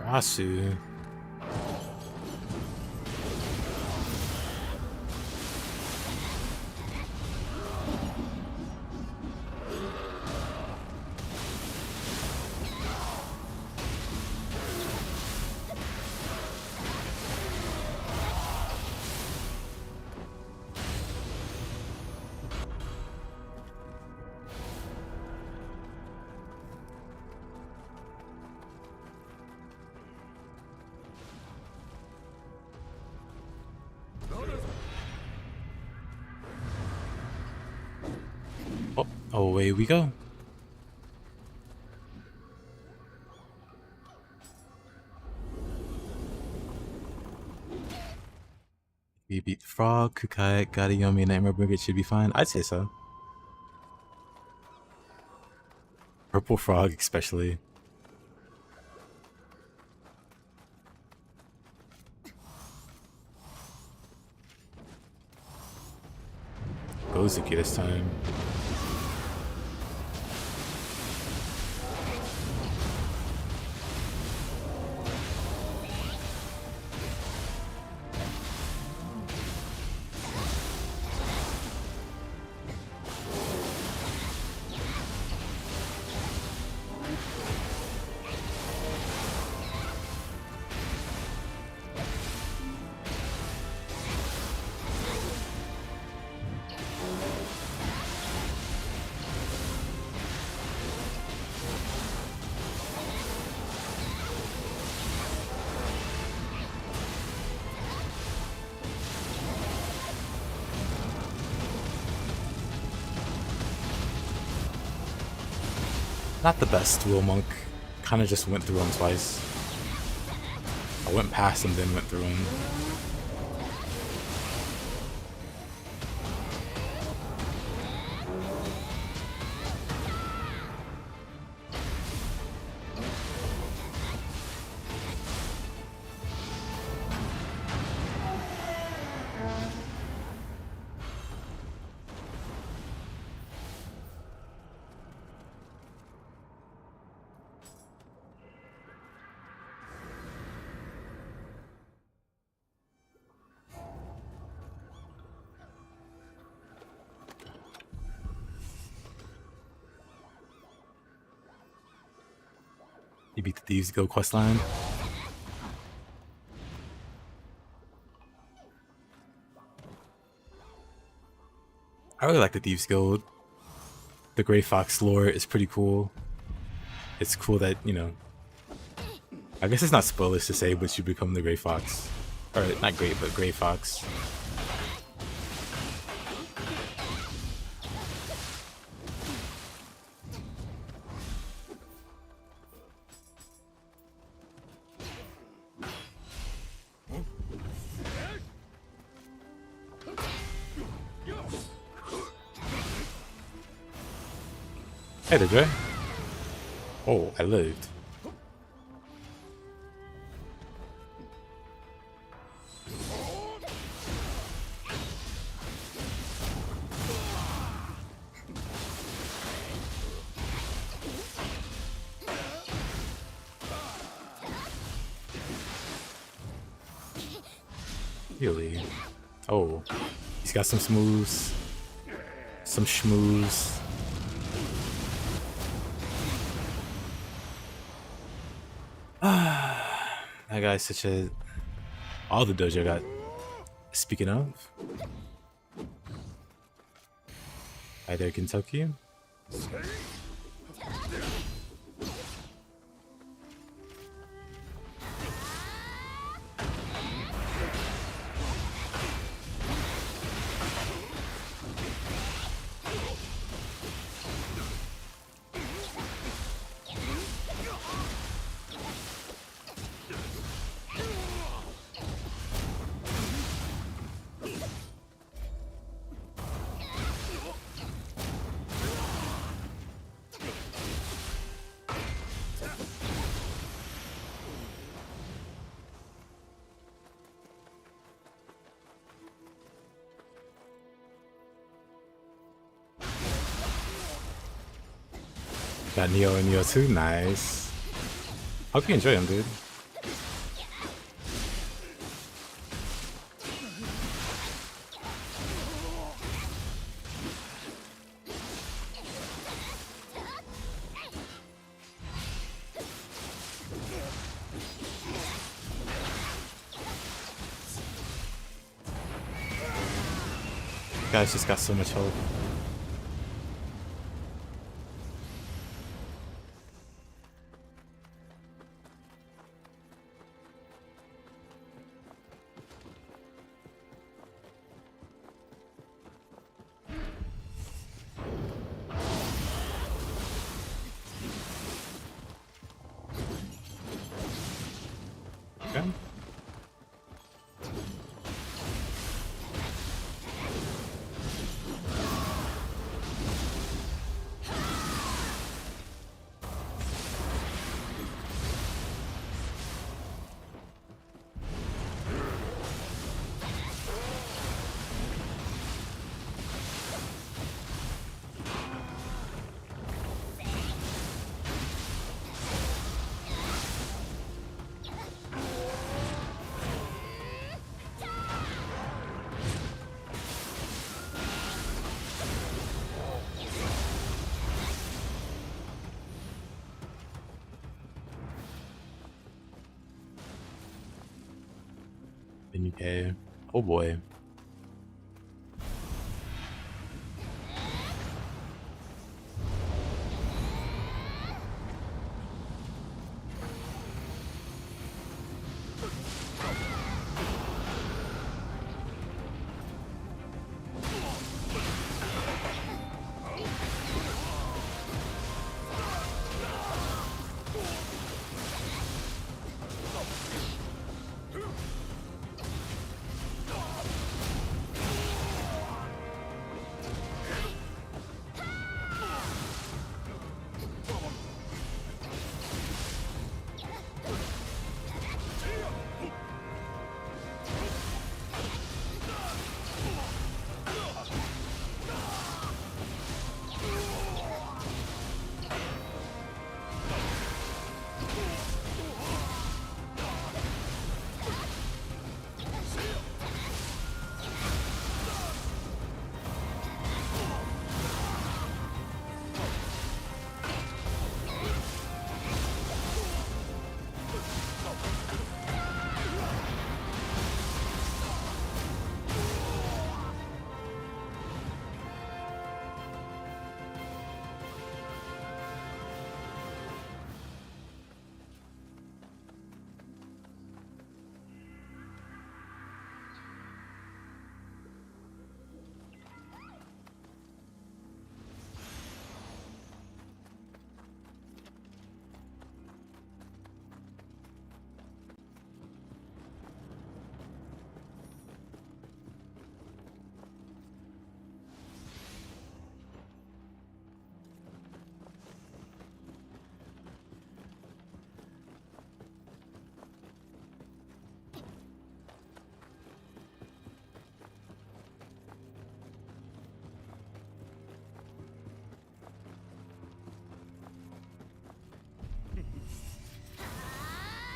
Asu. Oh, away we go. We beat the frog, Kukai, Gadayomi, Nightmare Brigade should be fine. I'd say so. Purple frog, especially. Gozuki this time. Not the best dual monk. Kind of just went through him twice. I went past him, then went through him. You beat the Thieves Guild questline. I really like the Thieves Guild. The Grey Fox lore is pretty cool. It's cool that, you know, I guess it's not spoilers to say, but you become the Grey Fox. Or, not Grey, but Grey Fox. Hey there, Jay. Oh, I lived. Really? Oh, he's got some smooths, some schmooze. That guy's such a... All the dojo got... Speaking of... Hi there, Kentucky. Got Nioh and Nioh 2, nice. Hope you enjoy them, dude. Guys just got so much hope. Okay. Okay. Oh boy.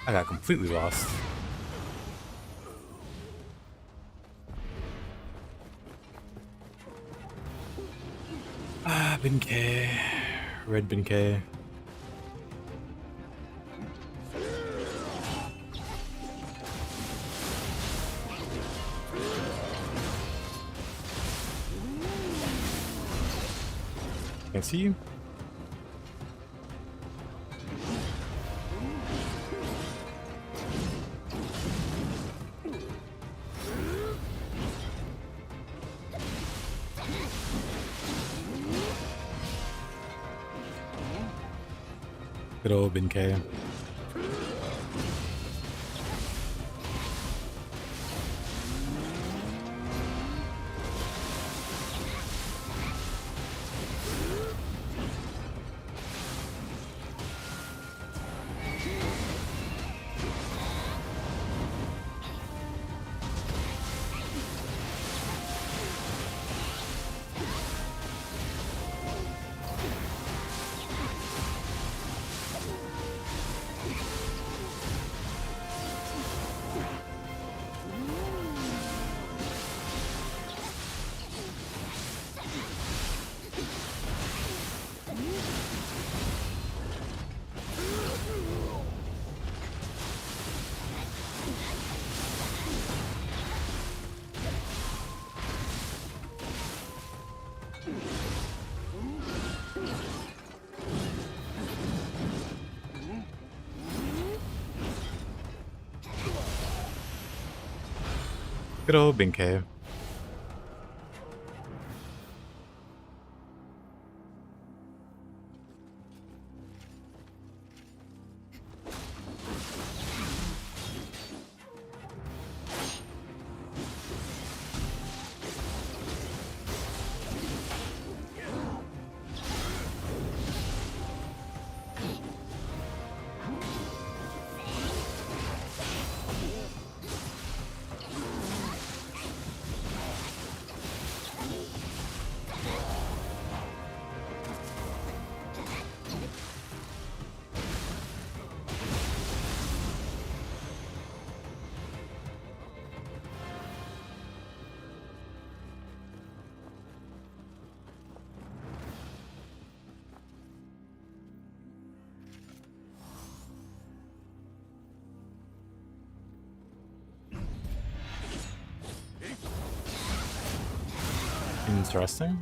I got completely lost. Ah, Bin K. Red Bin K. Can't see you. Good old Bin K. Good old Bin K. Interesting.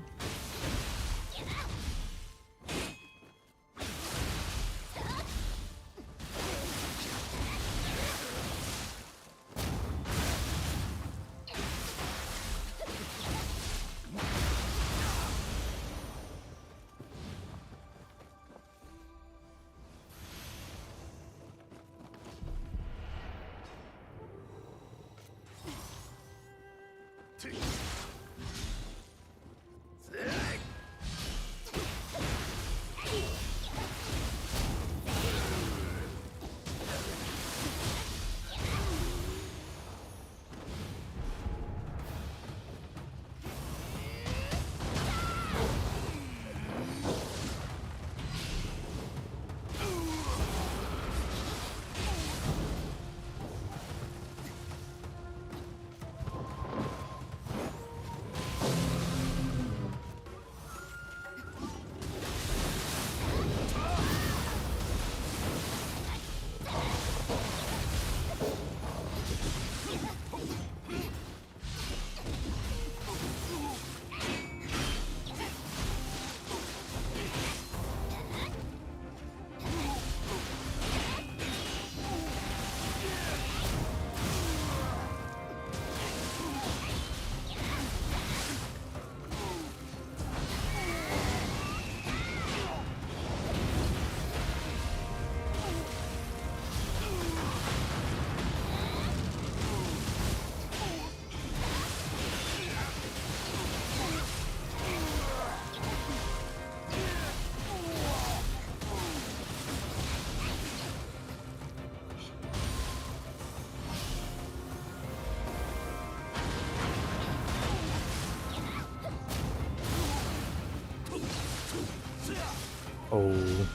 Oh.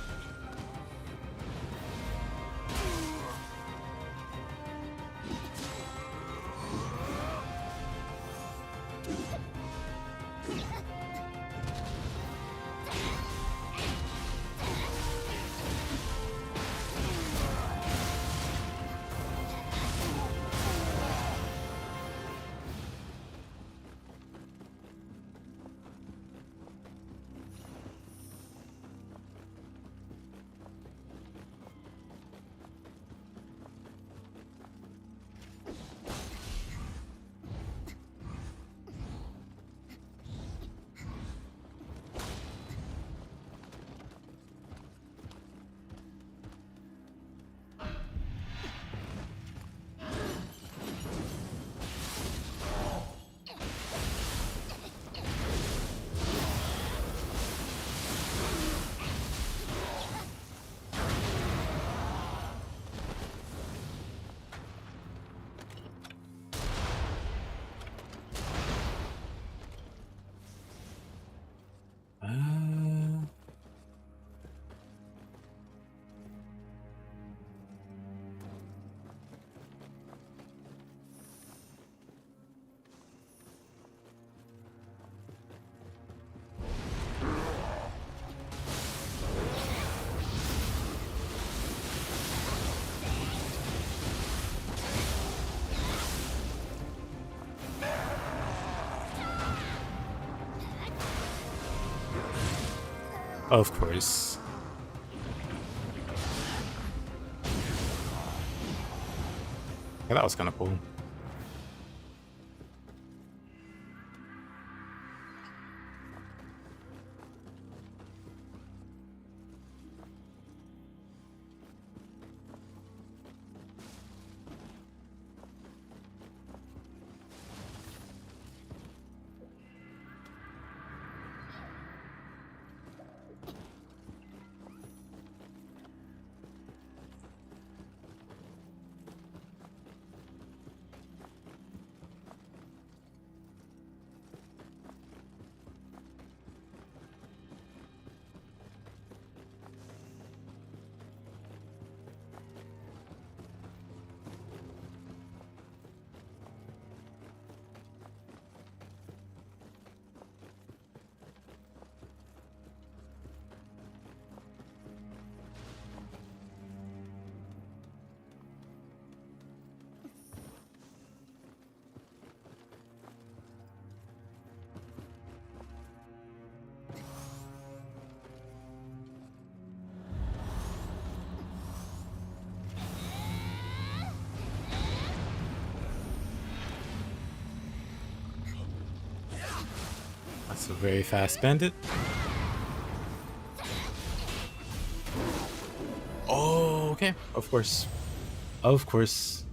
Of course. Yeah, that was kind of cool. That's a very fast bandit. Oh, okay. Of course. Of course.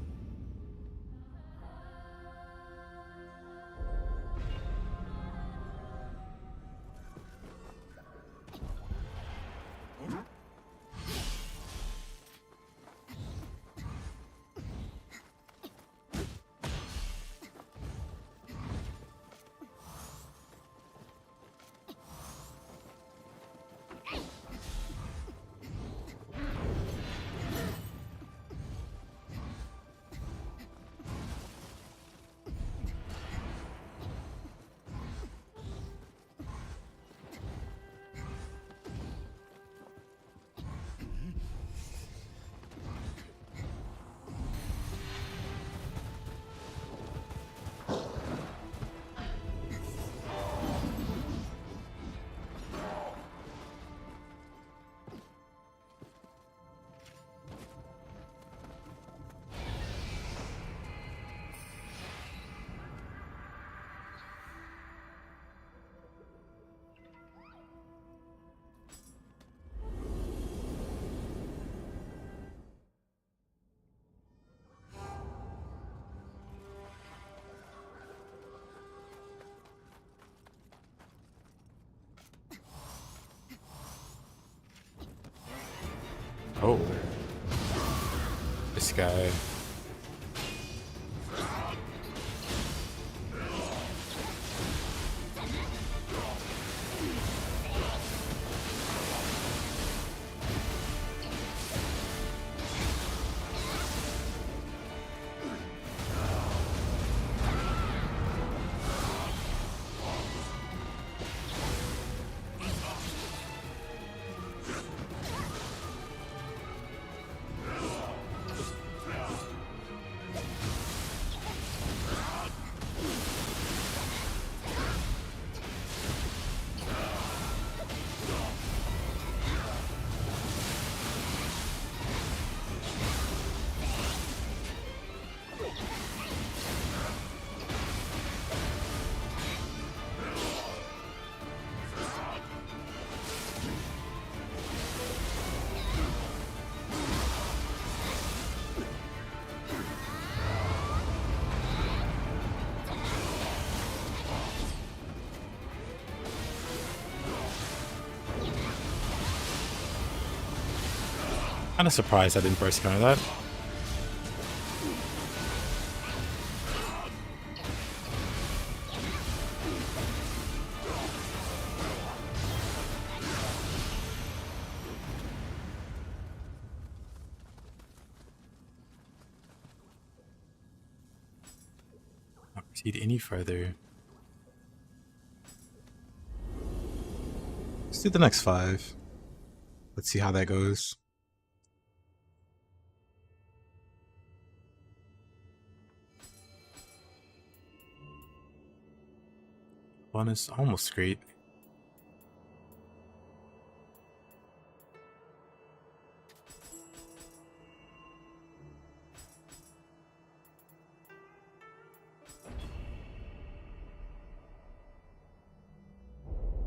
Oh. This guy. Kind of surprised I didn't burst counter that. Not proceed any further. Let's do the next 5. Let's see how that goes. One is almost great.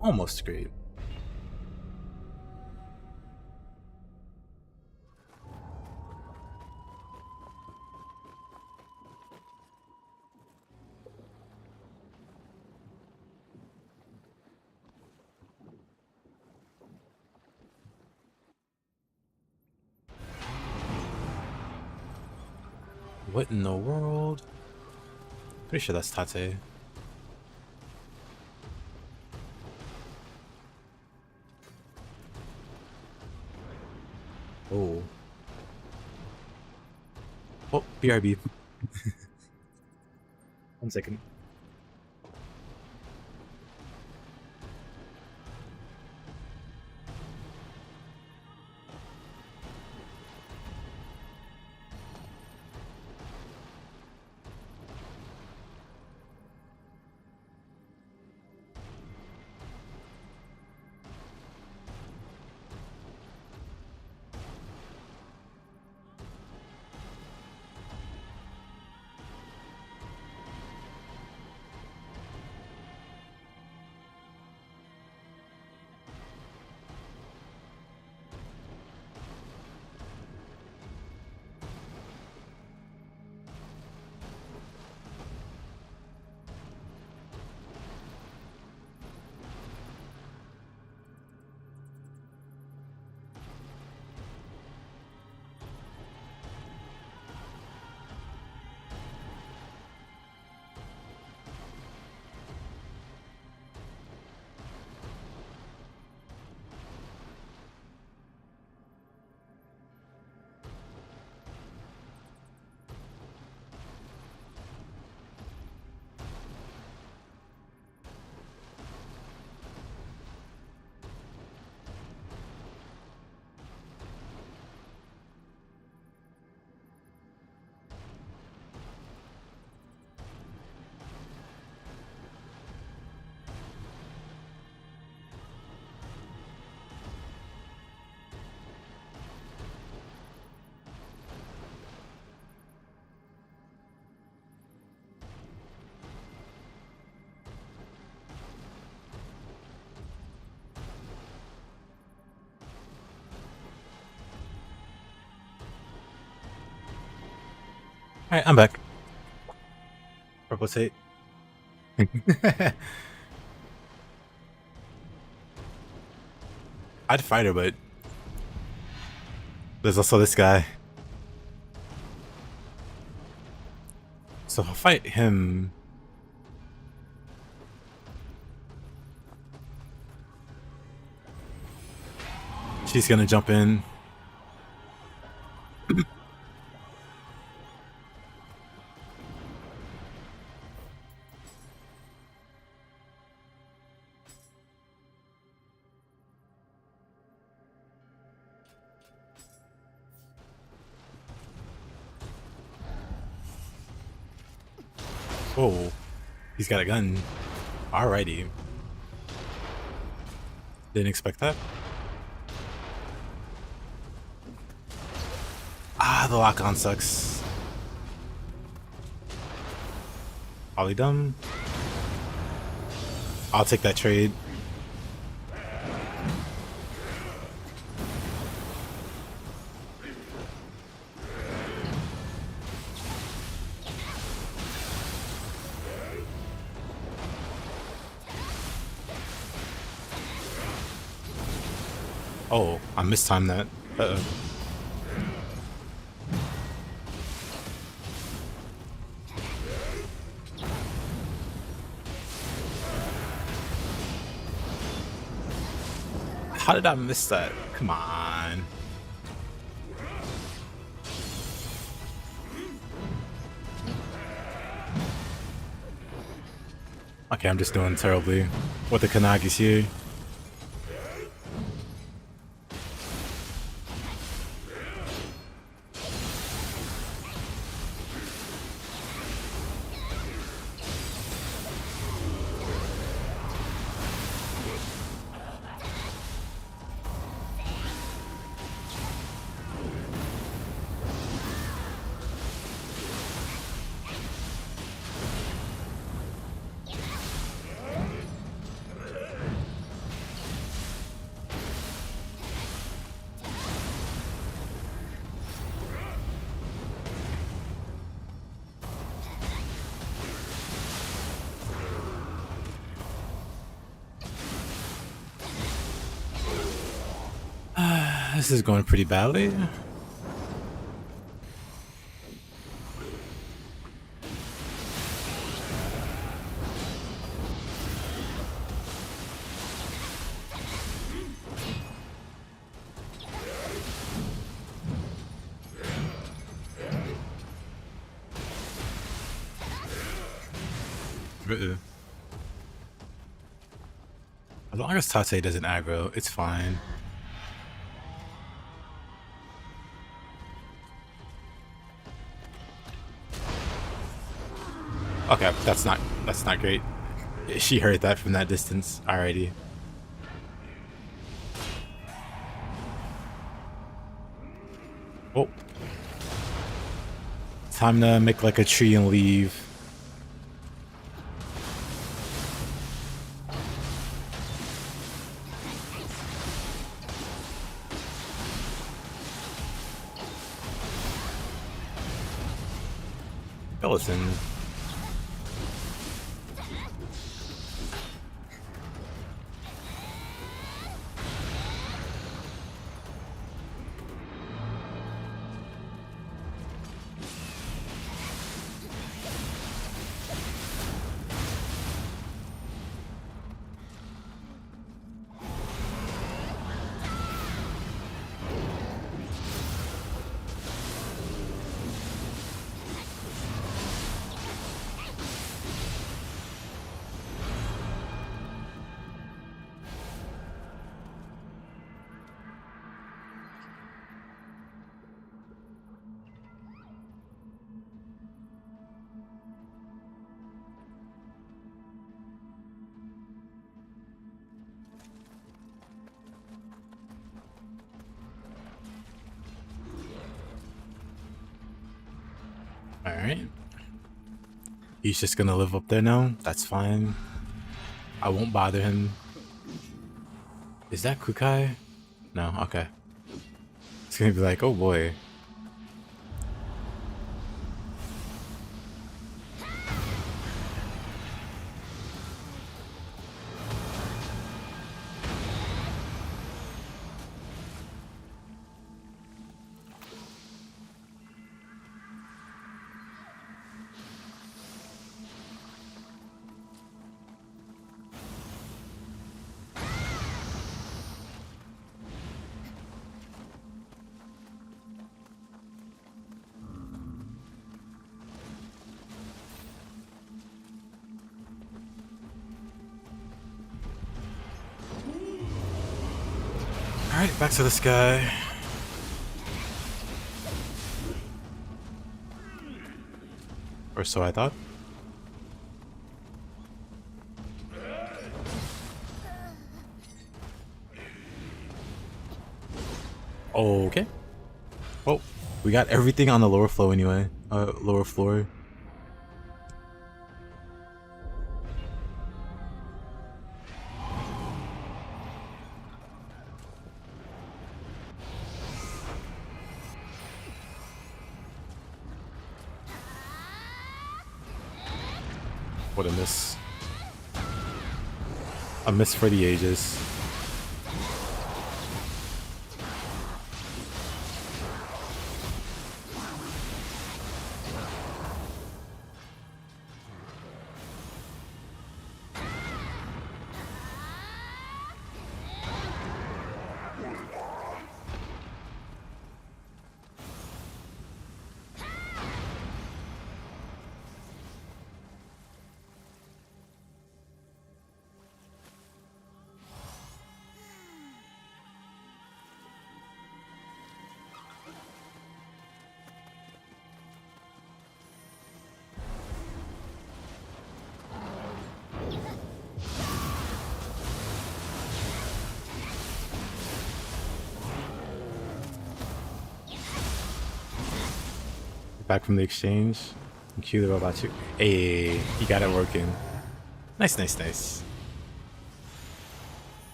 Almost great. What in the world? Pretty sure that's Tate. Oh. Oh, BRB. 1 second. Alright, I'm back. Purple Tate. I'd fight her, but there's also this guy. So if I fight him, she's gonna jump in. Oh, he's got a gun. Alrighty. Didn't expect that. Ah, the lock-on sucks. Ollie dumb. I'll take that trade. Oh, I mistimed that. Uh-oh. How did I miss that? Come on. Okay, I'm just doing terribly with the Kanagis here. This is going pretty badly. As long as Tate doesn't aggro, it's fine. Okay, that's not great. She heard that from that distance. Alrighty. Oh. Time to make like a tree and leave. Listen. Alright. He's just gonna live up there now. That's fine. I won't bother him. Is that Kukai? No, okay. It's gonna be like, oh boy. Alright, back to this guy. Or so I thought. Okay. Well, we got everything on the lower floor anyway. Lower floor. What a miss. A miss for the ages. back from the exchange. And cue the robot too. Hey, he got it working. Nice, nice, nice.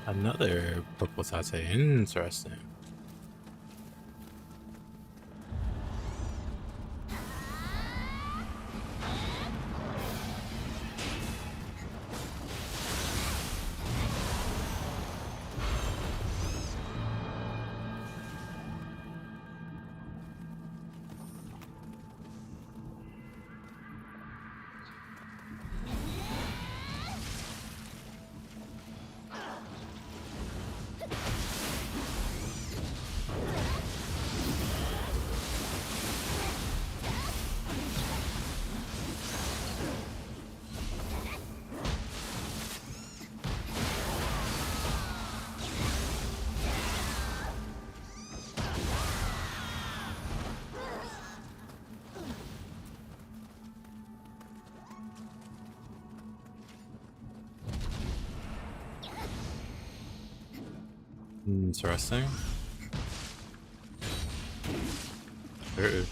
Another purple tate. Interesting. Interesting. Uh-oh.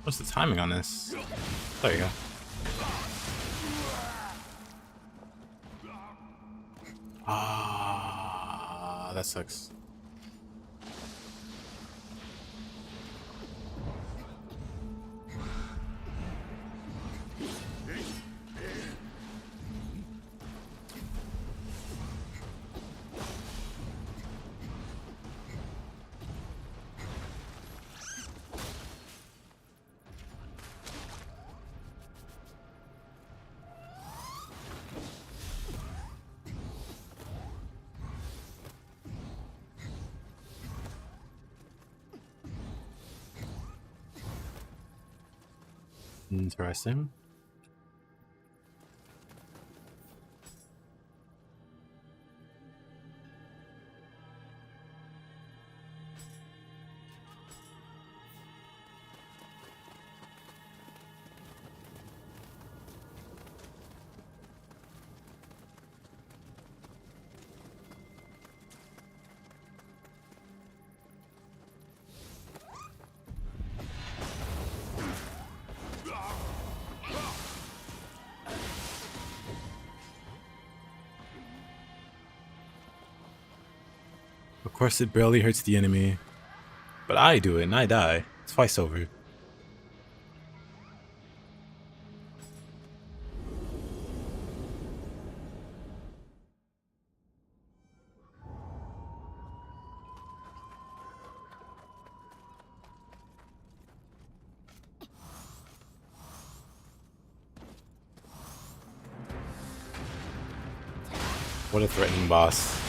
What's the timing on this? There you go. Ah, that sucks. Interesting. Of course, it barely hurts the enemy, but I do it and I die. Twice over. What a threatening boss.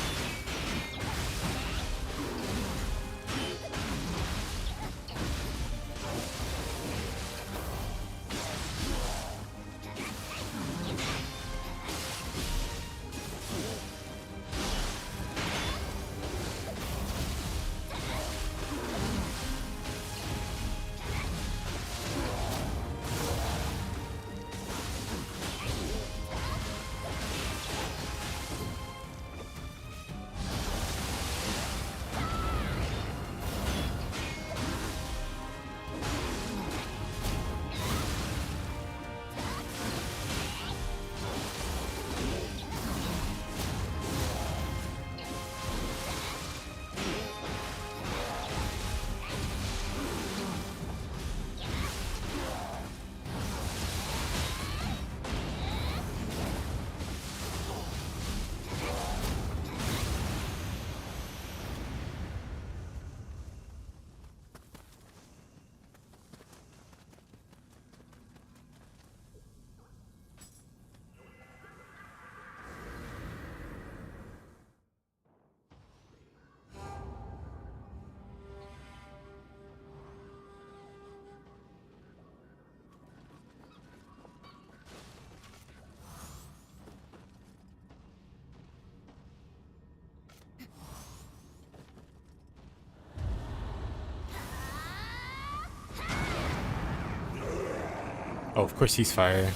Oh, of course he's fire.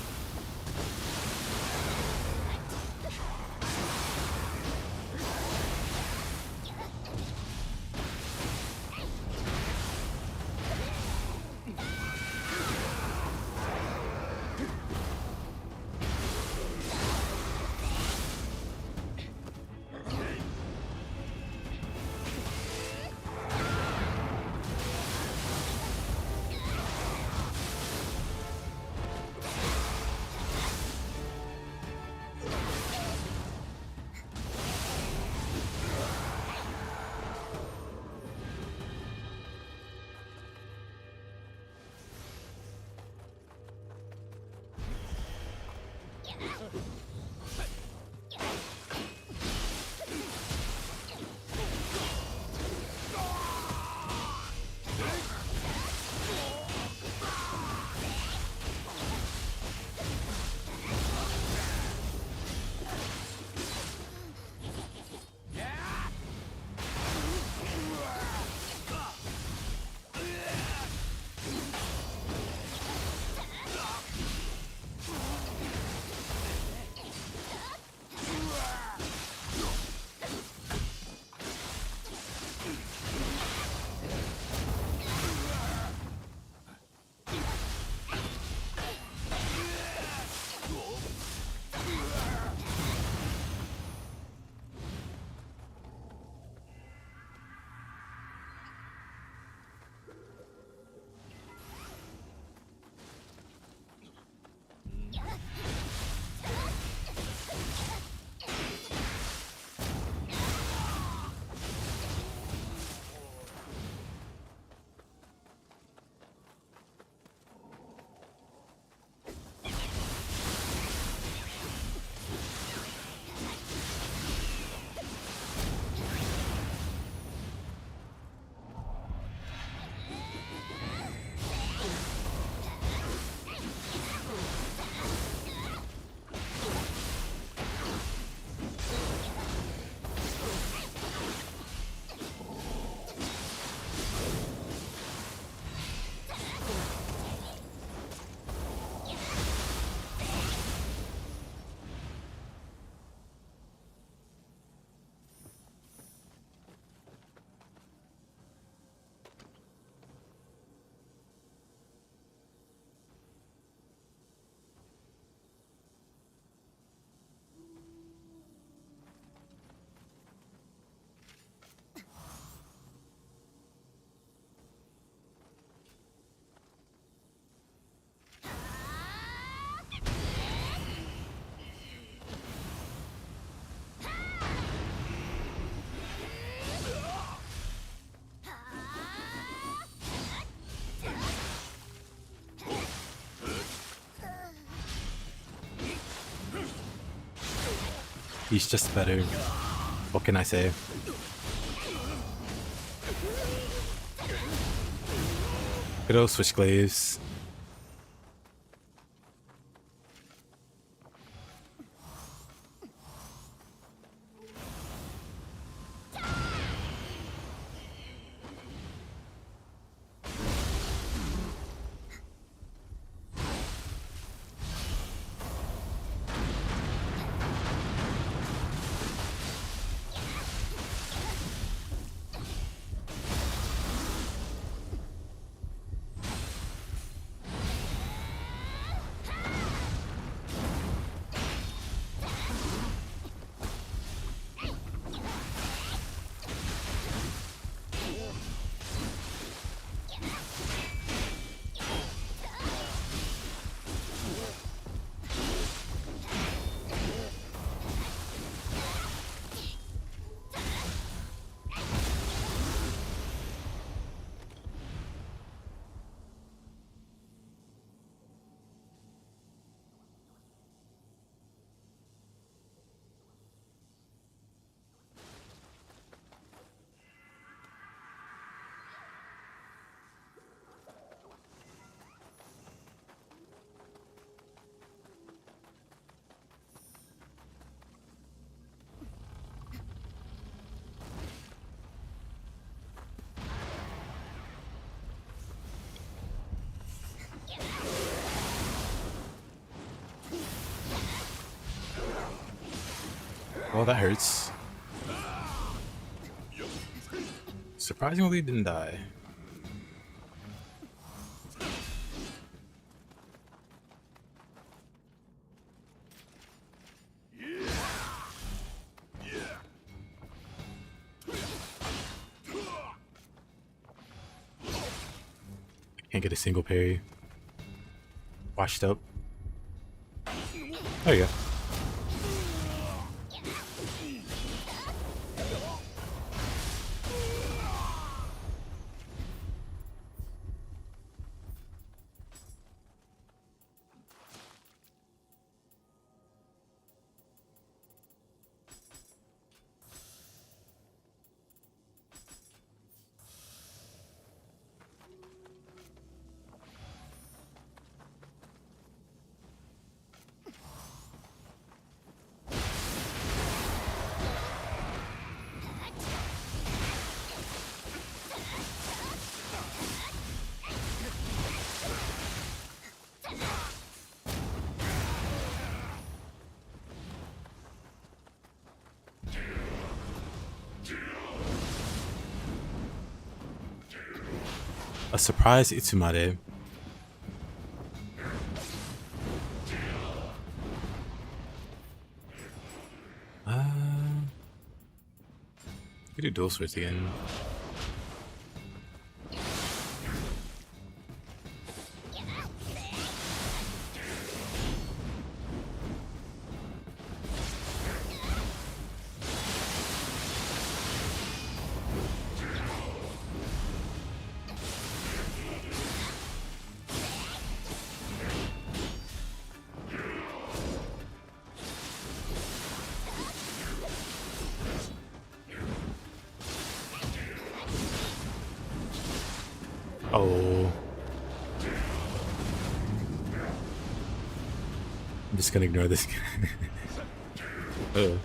He's just better. What can I say? Good old Switchglaives. Well, that hurts. Surprisingly, didn't die. Can't get a single parry. Washed up. There you go. A surprise Itsumade. We do dual swords again. Oh. I'm just gonna ignore this guy. Oh.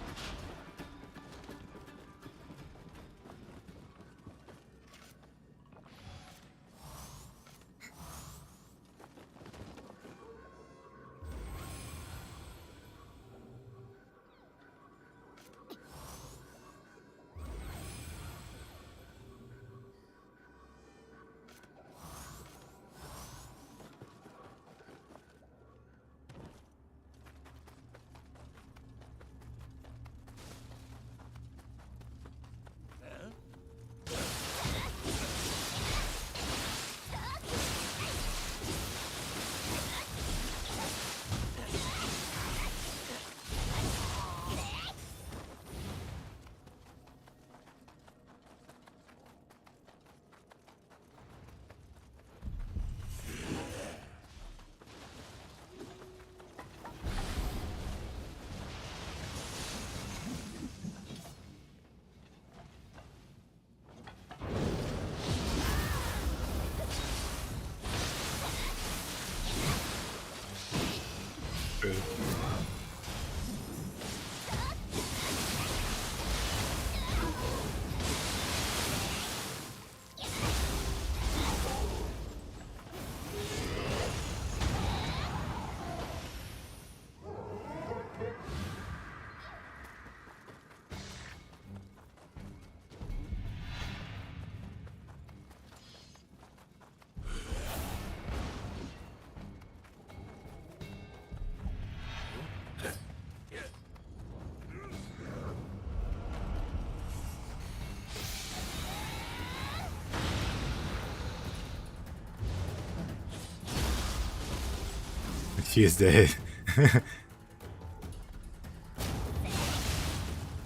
She is dead.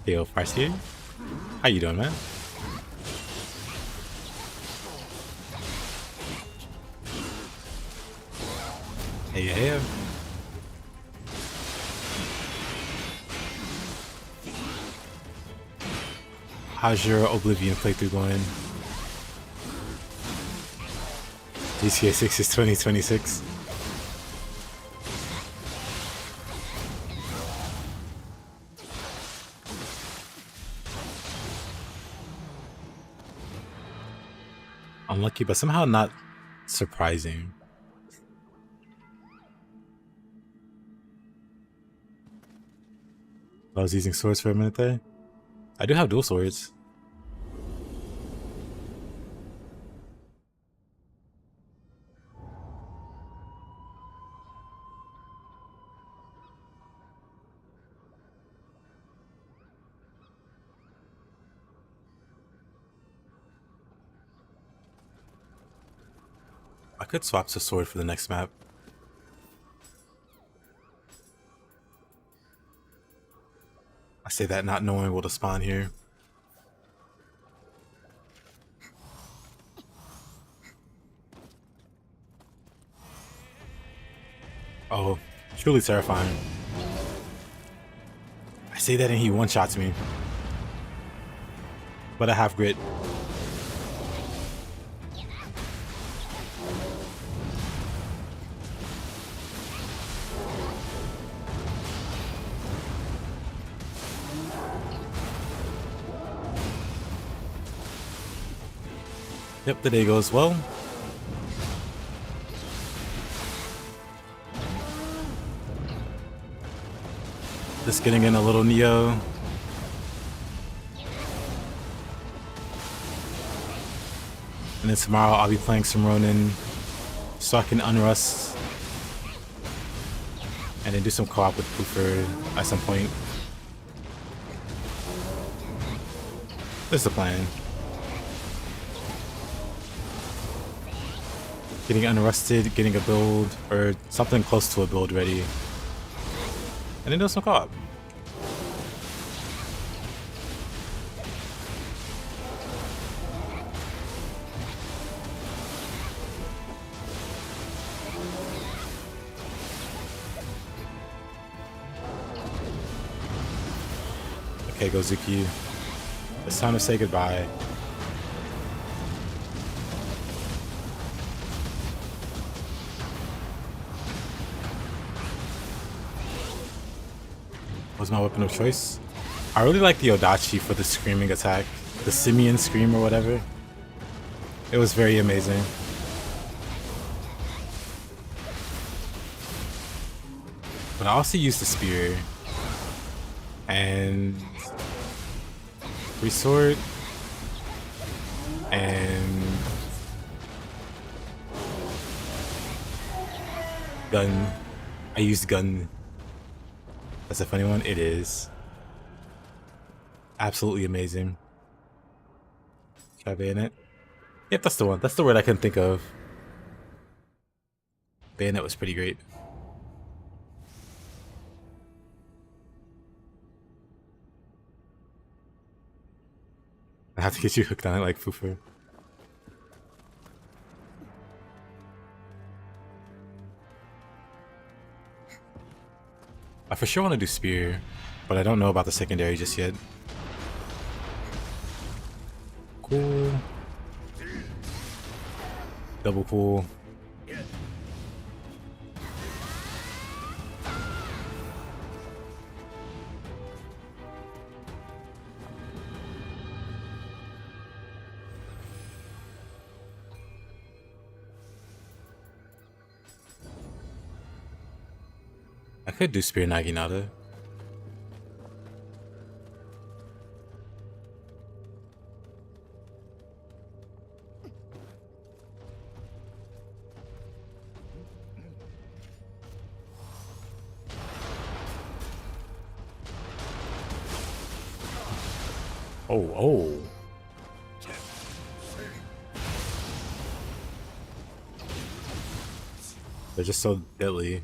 Yo, Farseer? How you doing, man? Hey, hey. How's your Oblivion playthrough going? GTA 6 is 2026. Unlucky, but somehow not surprising. I was using swords for a minute there. I do have dual swords. I could swap to sword for the next map. I say that not knowing what to spawn here. Oh, truly terrifying. I say that and he one-shots me. But I have grit. Yep, the day goes well. Just getting in a little Nioh. And then tomorrow I'll be playing some Ronin so I can unrust. And then do some co-op with Poofer at some point. That's the plan. Getting unrusted, getting a build, or something close to a build ready. And then do some co-op. Okay, Gozuki. It's time to say goodbye. Was my weapon of choice? I really like the Odachi for the screaming attack. The Simian scream or whatever. It was very amazing. But I also used the spear. And free sword. And gun. I used gun. That's a funny one. It is. Absolutely amazing. Try bayonet. Yep, that's the one. That's the word I couldn't think of. Bayonet was pretty great. I have to get you hooked on it like Fufu. I for sure want to do spear, but I don't know about the secondary just yet. Cool. Double cool. I could do Spear Naginata. Oh. They're just so deadly.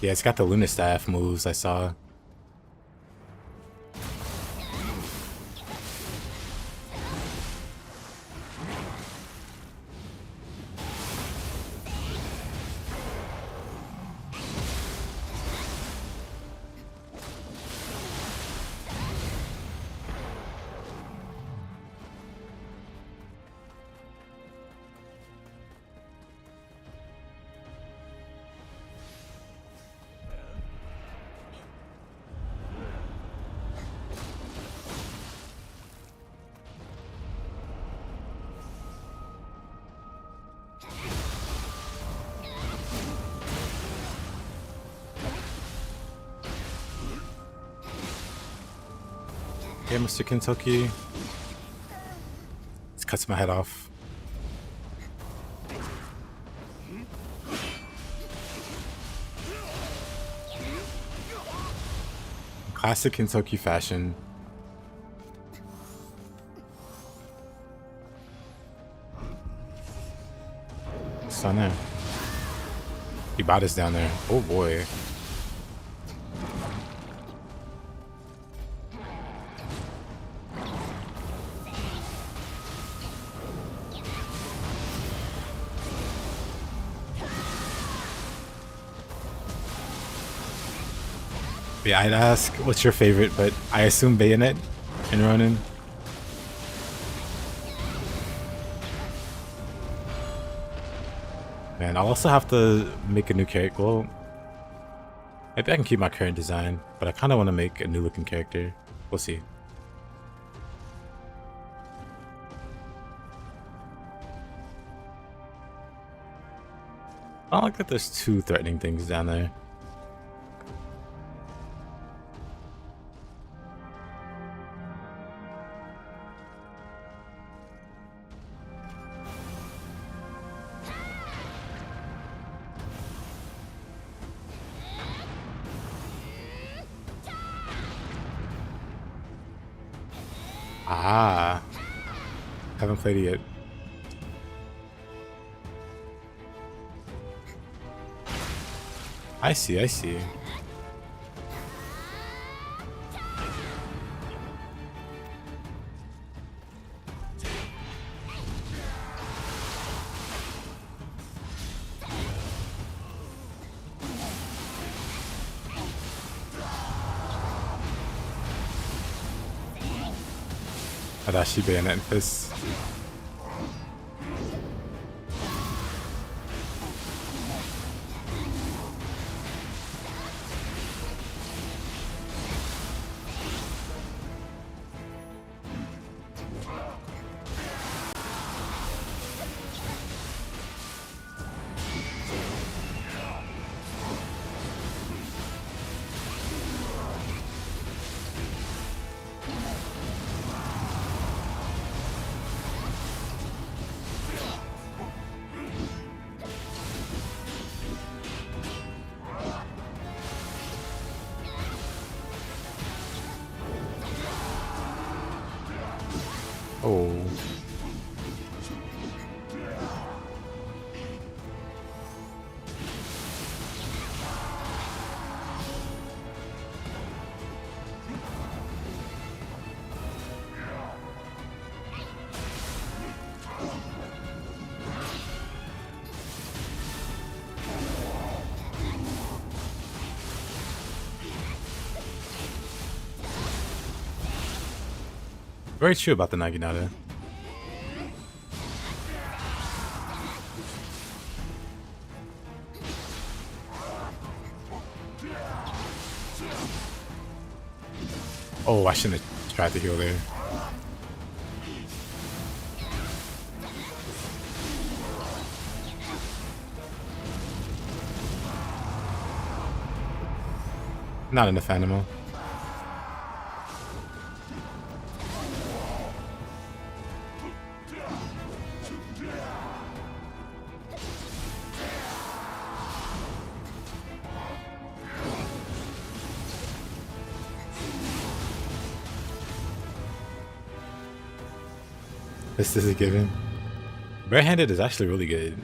Yeah, it's got the Lunar Staff moves I saw. Yeah, Mr. Kentucky. This cuts my head off. Classic Kentucky fashion. What's down there? Ibada's down there. Oh boy. Yeah, I'd ask what's your favorite, but I assume Bayonet and Ronin. Man, I'll also have to make a new character. Well, maybe I can keep my current design, but I kind of want to make a new looking character. We'll see. I don't like that there's two threatening things down there. Ah, haven't played it yet. I see, I see. Adashi Bayonet and Fist. Oh. Very true about the Naginata. Oh, I shouldn't have tried to heal there. Not enough animal. This is a given. Barehanded is actually really good.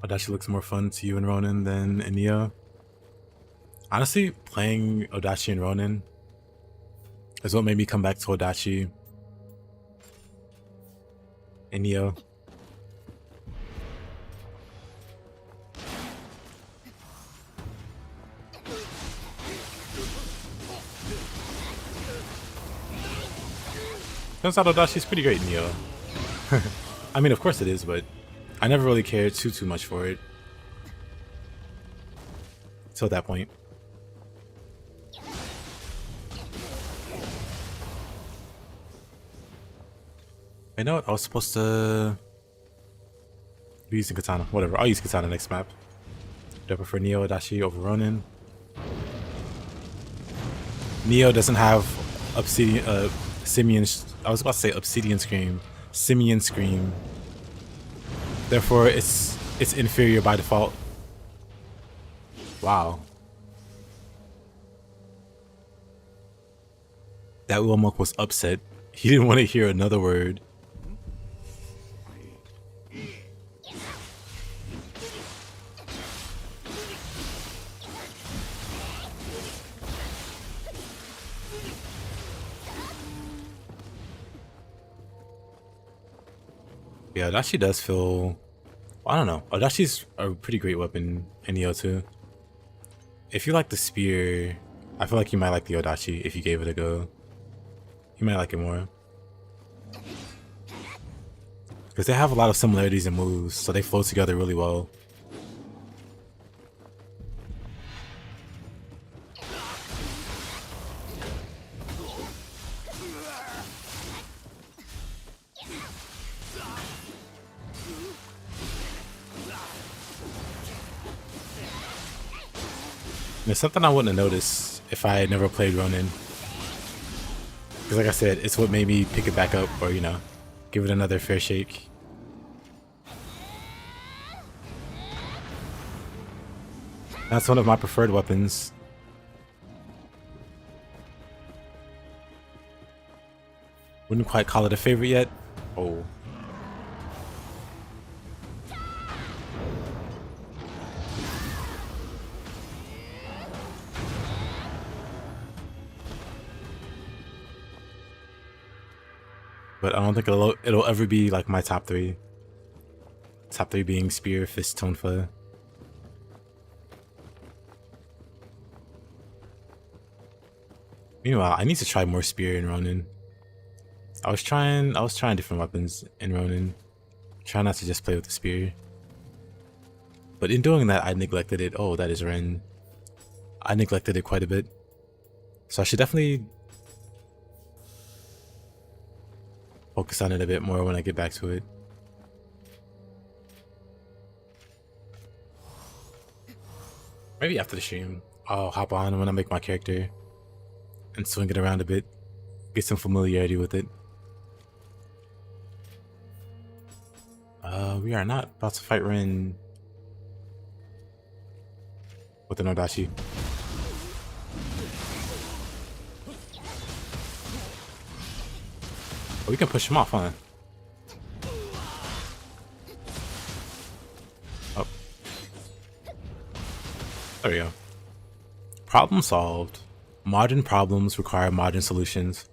Odachi looks more fun to you and Ronin than in Nioh. Honestly, playing Odachi and Ronin is what made me come back to Odachi and Nioh. Turns out Odachi's pretty great in Nioh. I mean, of course it is, but I never really cared too much for it. Till that point. I know what? I was supposed to be using Katana. Whatever, I'll use Katana next map. Do I prefer Nioh Odachi over Ronin? Nioh doesn't have Obsidian, Simian. I was about to say Obsidian Scream. Simian Scream. Therefore, it's inferior by default. Wow. That Wilmok was upset. He didn't want to hear another word. Yeah, Odachi does feel... I don't know. Odachi's a pretty great weapon in Nioh too. If you like the spear, I feel like you might like the Odachi if you gave it a go. You might like it more. Because they have a lot of similarities in moves, so they flow together really well. There's something I wouldn't have noticed if I had never played Ronin. Because like I said, it's what made me pick it back up, or, you know, give it another fair shake. That's one of my preferred weapons. Wouldn't quite call it a favorite yet. Oh. But I don't think it'll ever be like my top three. Top three being Spear, Fist, Tonfa. Meanwhile, I need to try more Spear in Ronin. I was trying different weapons in Ronin. Try not to just play with the Spear. But in doing that, I neglected it. Oh, that is Ren. I neglected it quite a bit. So I should definitely focus on it a bit more when I get back to it. Maybe after the stream, I'll hop on when I make my character and swing it around a bit. Get some familiarity with it. We are not about to fight Ren with an Odachi. Oh, we can push him off, huh? Oh. There we go. Problem solved. Modern problems require modern solutions.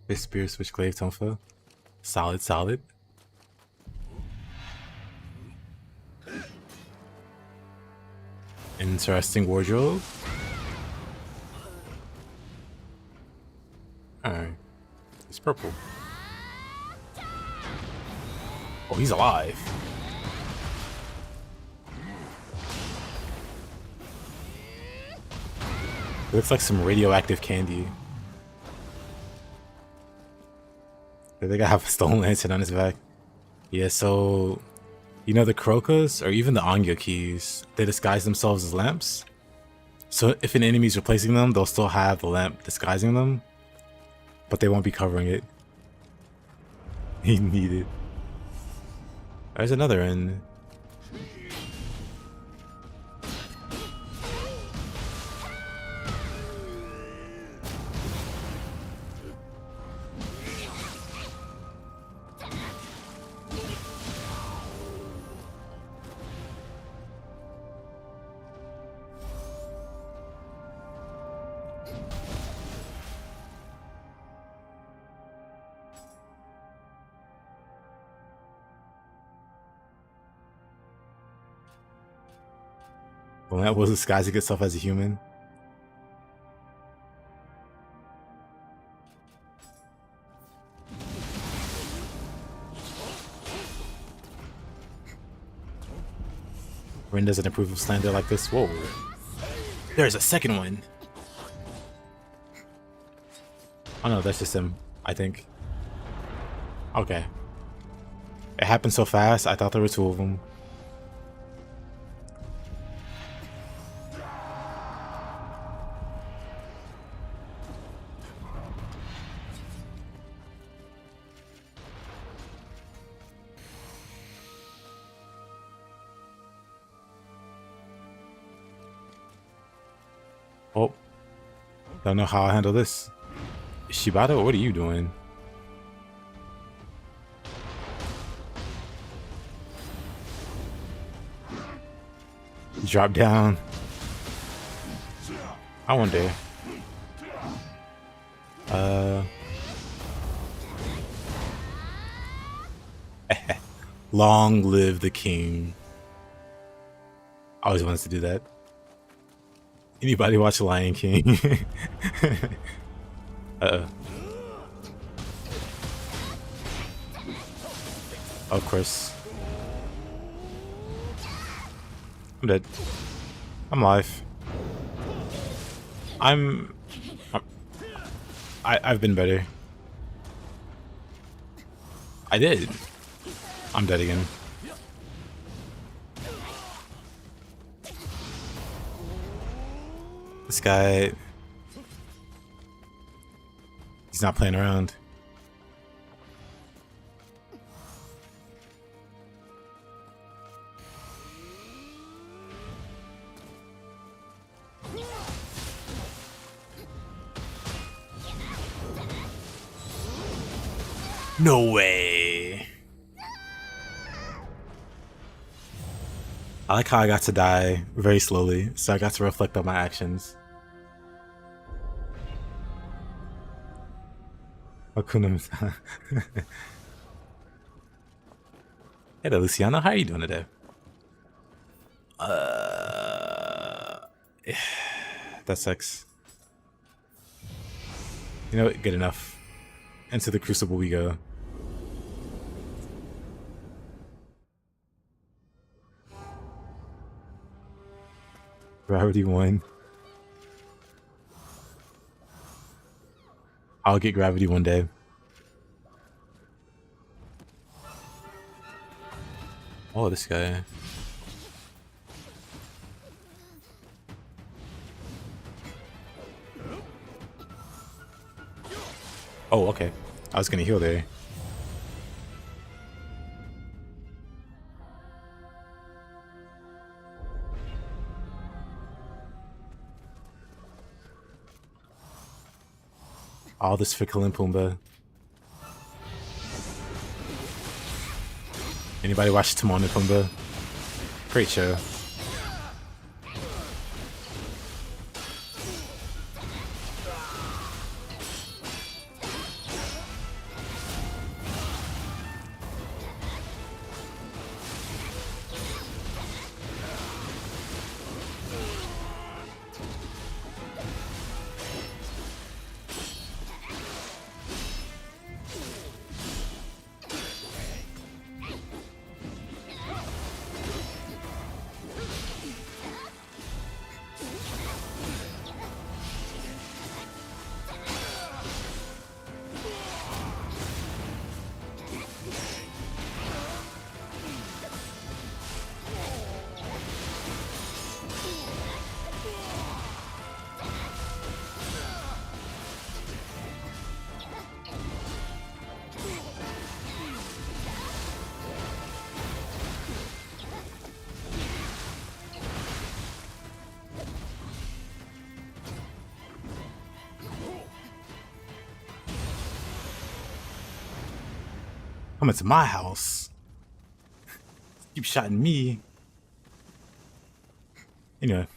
This Spear, Switchblade, Tonfa. Solid, solid. Interesting wardrobe. Alright. It's purple. Oh, he's alive. It looks like some radioactive candy. I think I have a stone lantern on his back. Yeah, so you know the Krokas or even the Anya keys, they disguise themselves as lamps. So if an enemy's replacing them, they'll still have the lamp disguising them, but they won't be covering it. He needed. There's another end. The lamp will disguise itself as a human. Rin doesn't approve of slander like this. Whoa. There's a second one. Oh no, that's just him, I think. Okay. It happened so fast, I thought there were two of them. Oh. Don't know how I'll handle this. Shibata, what are you doing? Drop down. I wonder. Long live the king. I always wanted to do that. Anybody watch Lion King? Uh-oh. Of course. I'm dead. I'm alive. I've been better. I did. I'm dead again. This guy... He's not playing around. No way. I like how I got to die very slowly, so I got to reflect on my actions. Hakuna Matata. Hey there, Luciano. How are you doing today? That sucks. You know what? Good enough. Into the crucible we go. Gravity 1. I'll get gravity one day. Oh, this guy. Oh, okay. I was gonna heal there. All this for Killin' Pumbaa. Anybody watch Timon and Pumbaa? Great show. Come into my house. Keep shotting me. You know.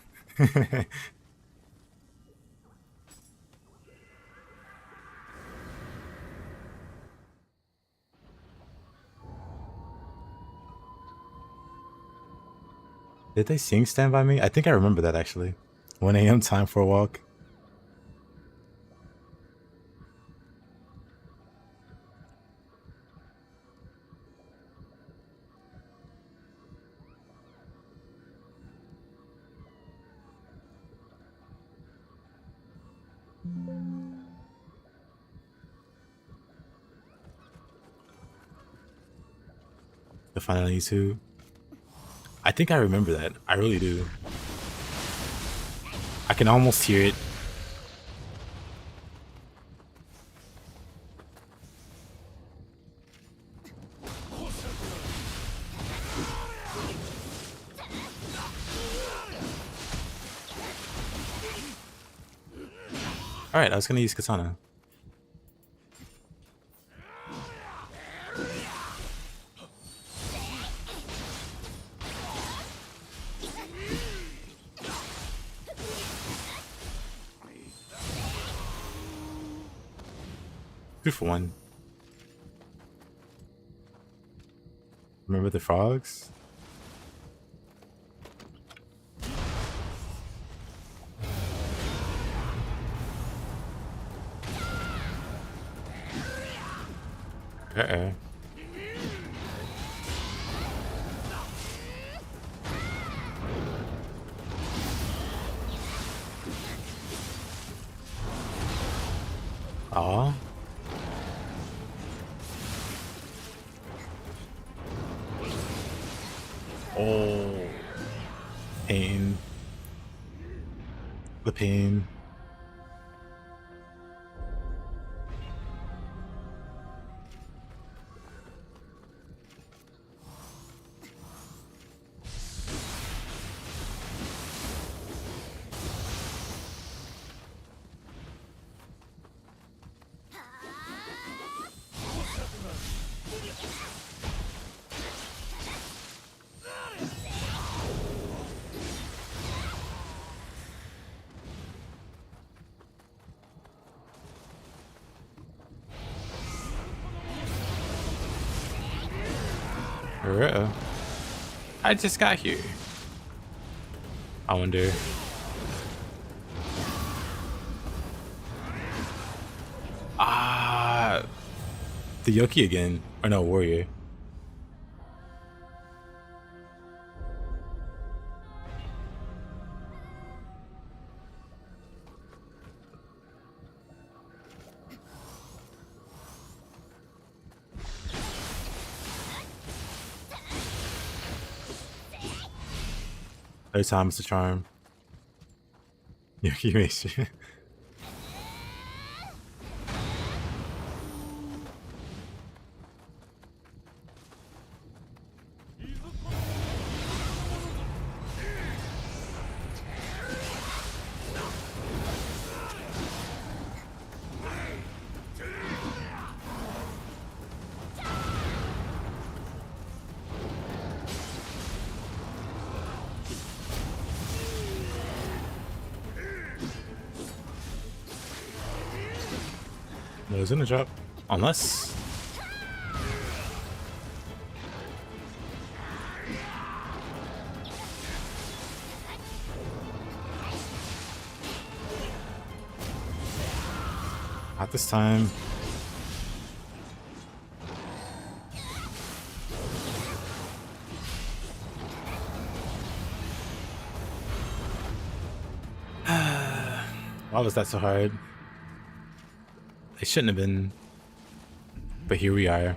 Did they sing Stand By Me? I think I remember that actually. 1 a.m. time for a walk. The Final 92. I think I remember that. I really do. I can almost hear it. Alright, I was gonna use Katana. Two for one. Remember the frogs? Uh-oh. Aw. Oh. Pain. The pain. Uh-oh. I just got here. I wonder. Ah, the Yoki again. Or no, Warrior. Third time is the charm. Yoki makes you. No, it's in the drop. Unless. Not this time. Why was that so hard? It shouldn't have been. But here we are.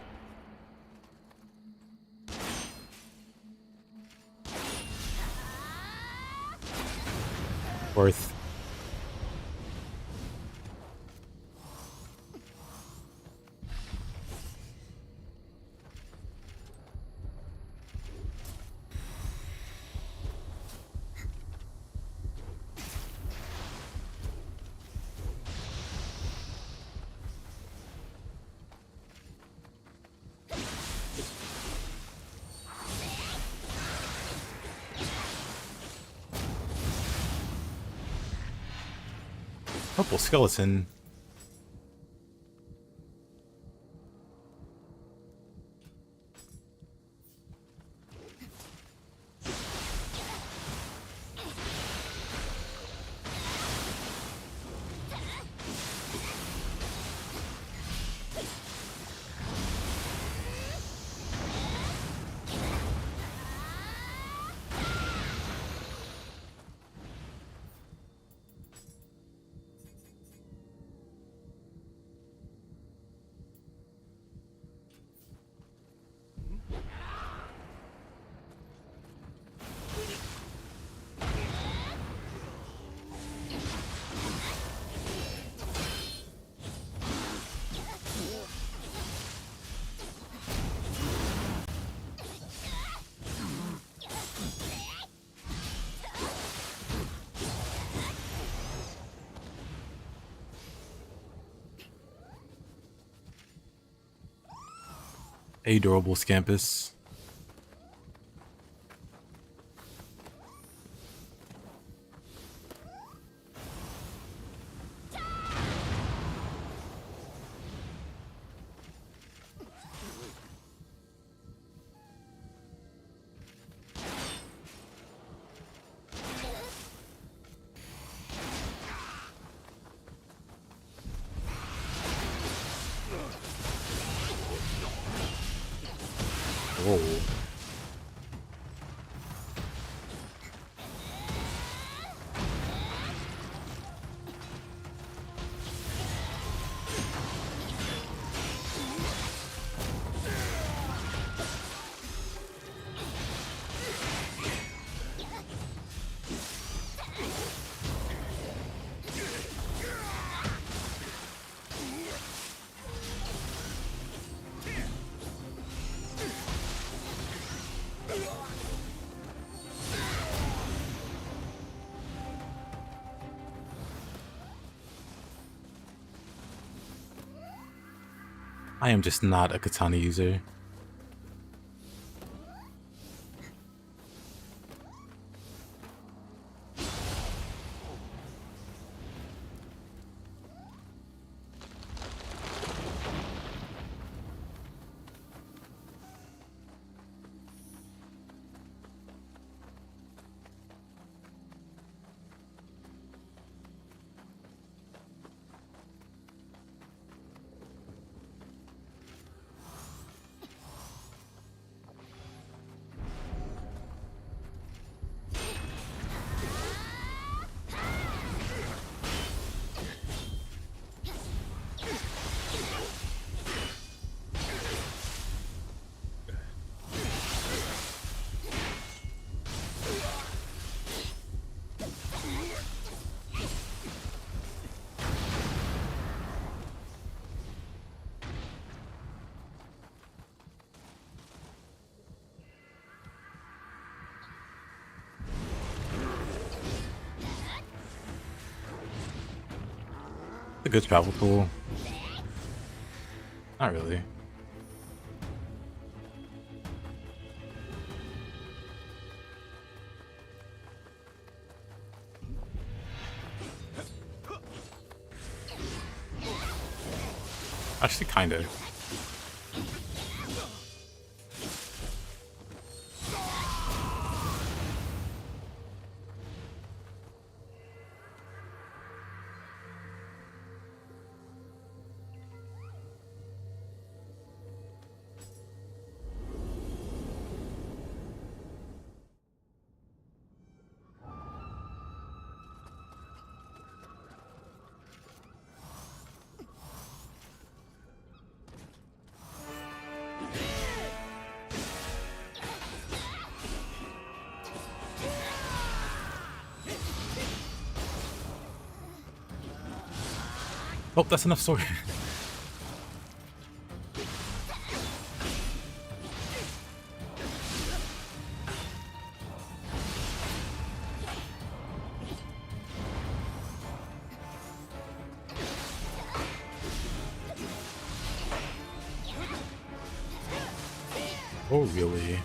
Worth. Purple skeleton. Adorable Scampus. Whoa. I am just not a katana user. A good travel tool. Not really. Actually, kind of. Oh, that's enough sword. Oh, really?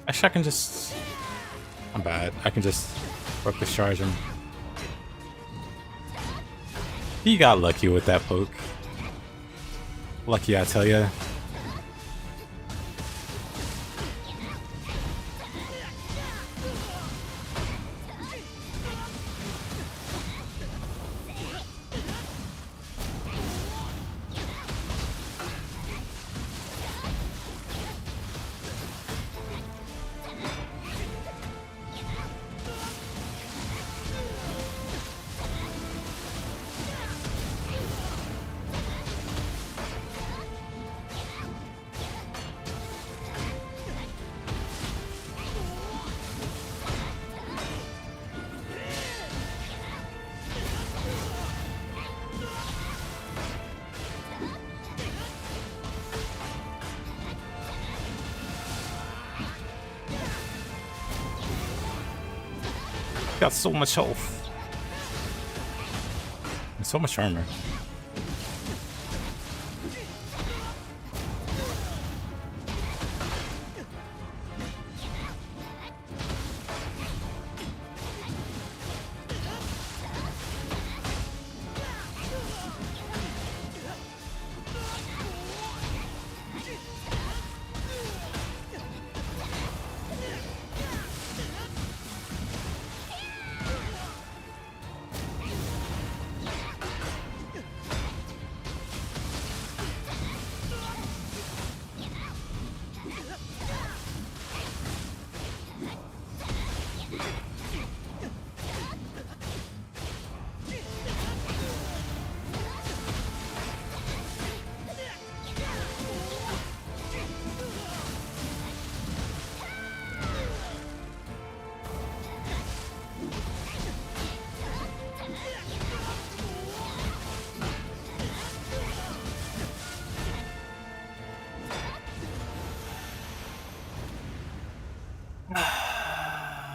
Actually, I can just... I'm bad. I can just work discharge him. He got lucky with that poke. Lucky, I tell ya. got so much health. And so much armor.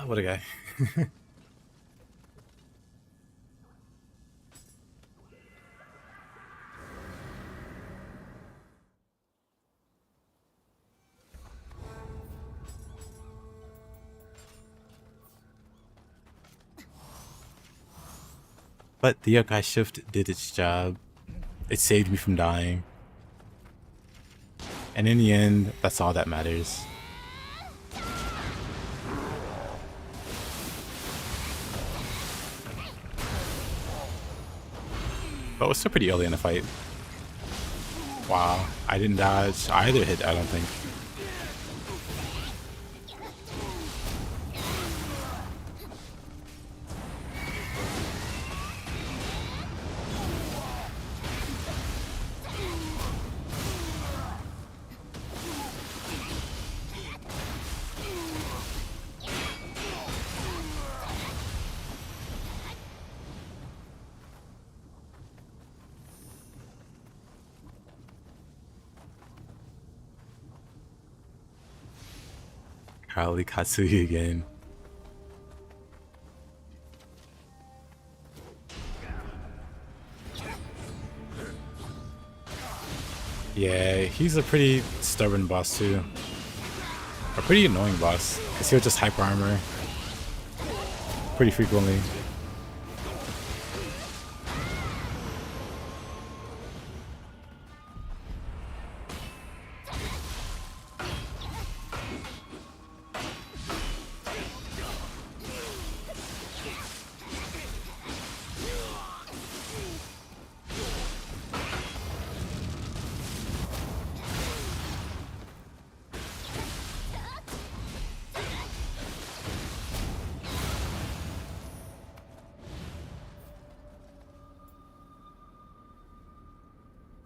What a guy. But the yokai shift did its job. It saved me from dying. And in the end, that's all that matters. But it was still pretty early in the fight. Wow, I didn't dodge either hit, I don't think. Kali Katsuhi again. Yeah, he's a pretty stubborn boss too. A pretty annoying boss, because he'll just hyper armor pretty frequently.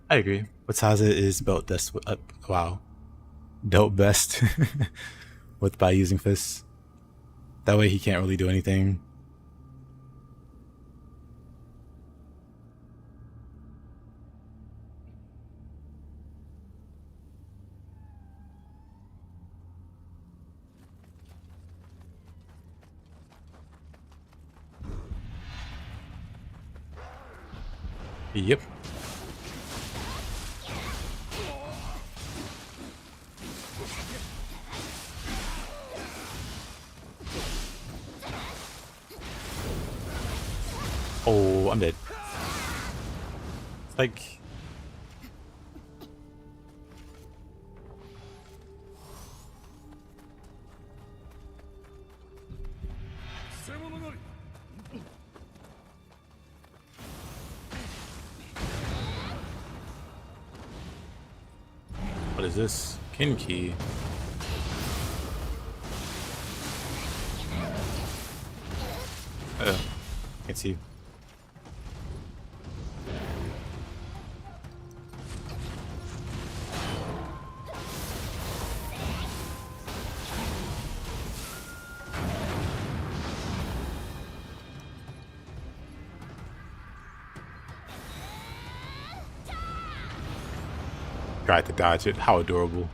I agree. Wataza is built best. Wow, dealt best with by using fists. That way he can't really do anything. Yep. Oh, I'm dead. It's like... What is this? Kinki. Oh, can't see. Tried to dodge it. How adorable.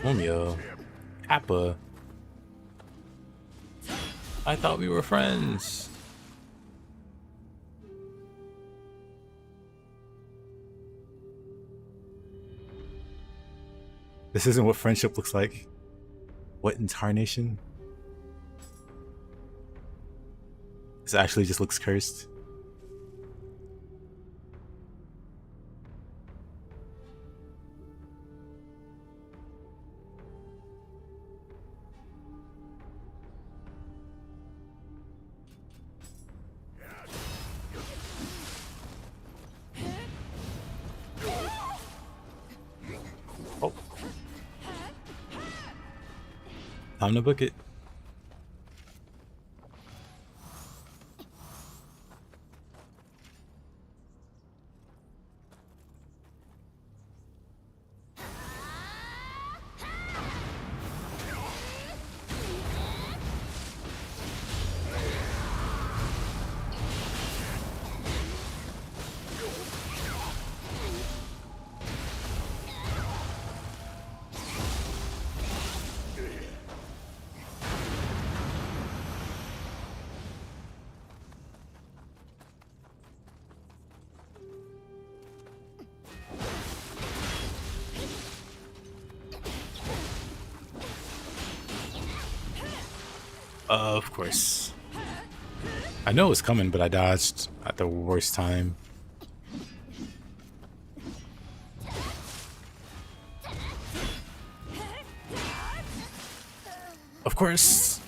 Romeo. Kappa. I thought we were friends. This isn't what friendship looks like. What incarnation? This actually just looks cursed. Oh. Time to book it. Of course. I know it was coming, but I dodged at the worst time. Of course.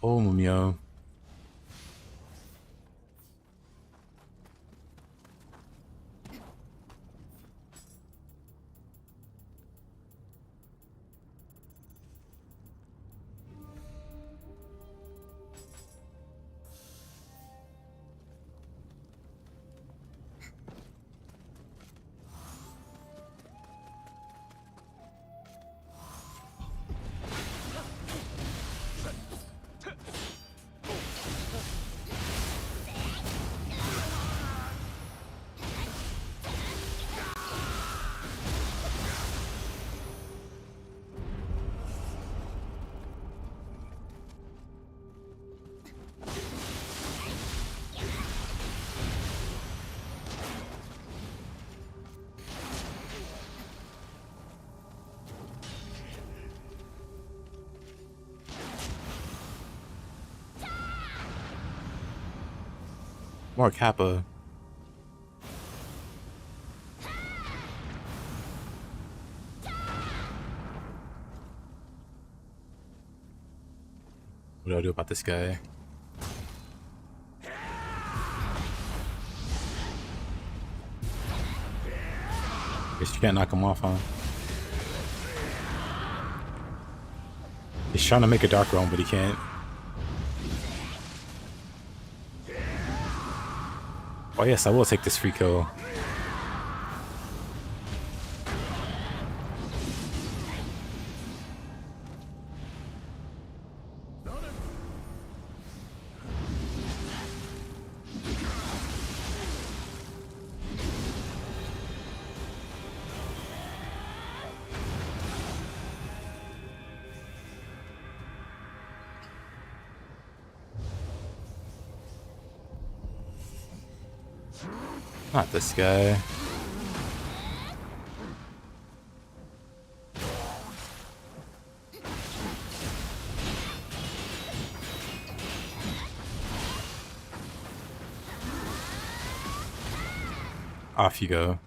Oh, Mumio. More Kappa. What do I do about this guy? Guess you can't knock him off, huh? He's trying to make a dark realm, but he can't. Oh yes, I will take this free kill. Not this guy. Off you go.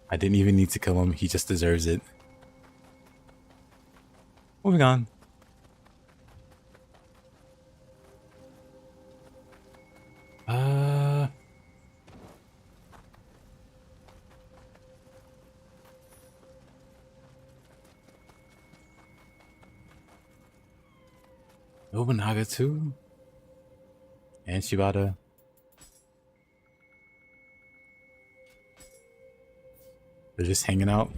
I didn't even need to kill him. He just deserves it. Moving on. Nobunaga too? And Shibata. They're just hanging out.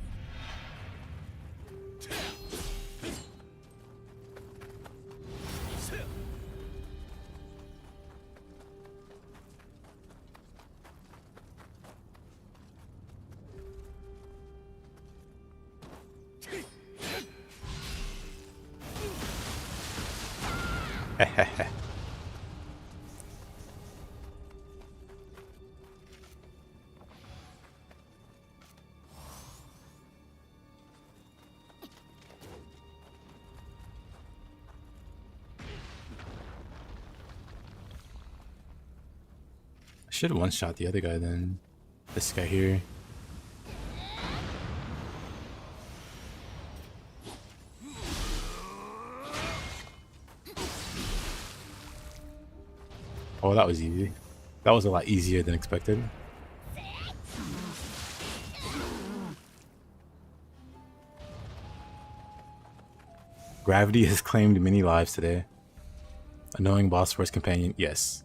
I should have one-shot the other guy then. This guy here. Oh, that was easy. That was a lot easier than expected. Gravity has claimed many lives today. Annoying boss first companion, yes.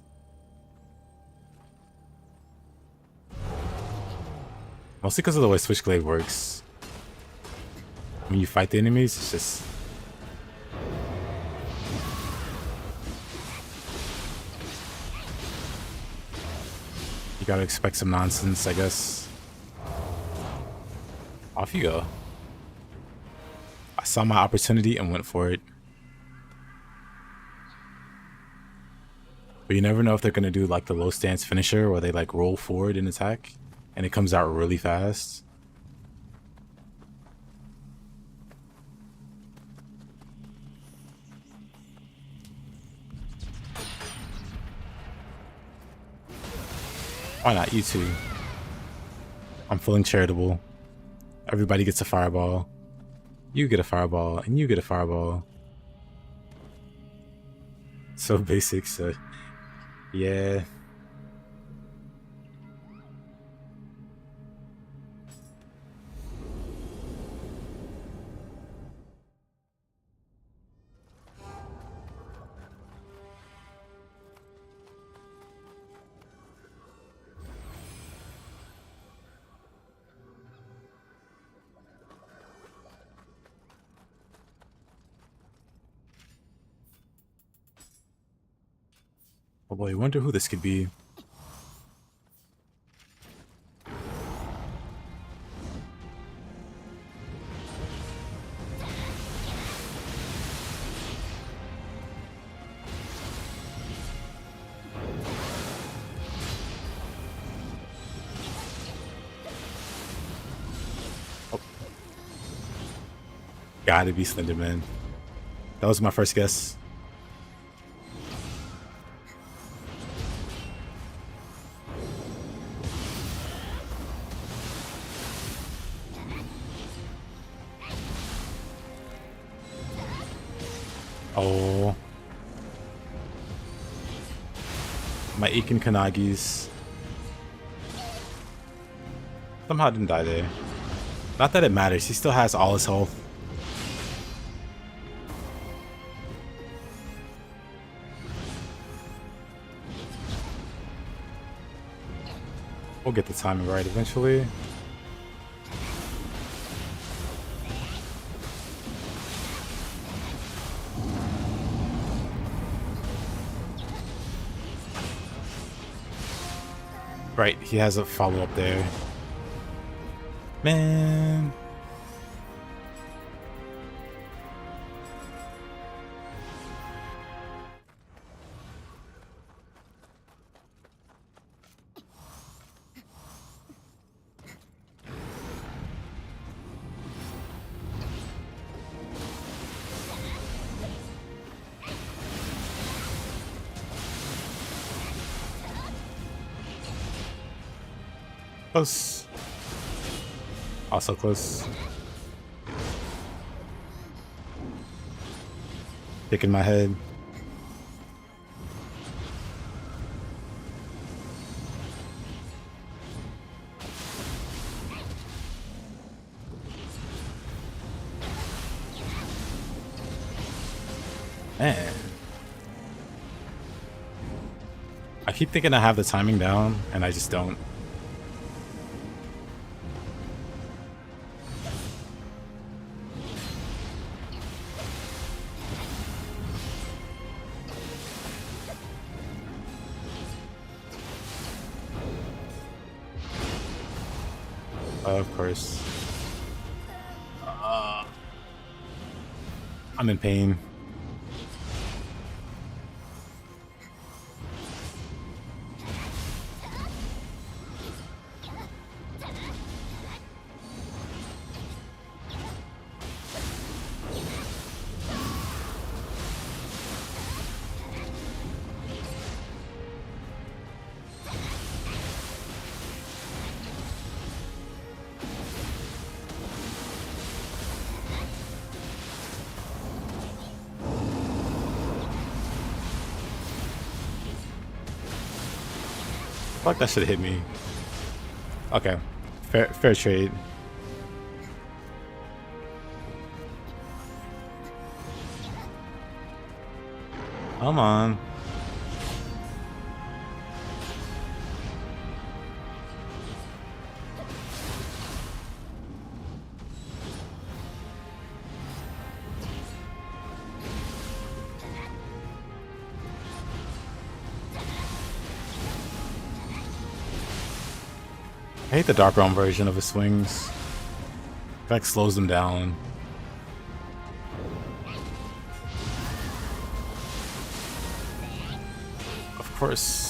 Mostly because of the way Switchblade works. When you fight the enemies, it's just... You gotta expect some nonsense, I guess. Off you go. I saw my opportunity and went for it. But you never know if they're gonna do like the low stance finisher where they like roll forward and attack and it comes out really fast. Why not? You too. I'm feeling charitable. Everybody gets a fireball. You get a fireball, and you get a fireball. So basic, so... Yeah. Oh boy, I wonder who this could be. Oh. Gotta be Slenderman. That was my first guess. Oh. My Aiken Kanagis. Somehow didn't die there. Not that it matters, he still has all his health. We'll get the timing right eventually. Right, he has a follow-up there. Man. Close. Also close. Picking my head. Man. I keep thinking I have the timing down, and I just don't. Of course. I'm in pain. Fuck, that should hit me. Okay. Fair trade. Come on. I hate the Dark Realm version of his swings. In fact, slows them down. Of course.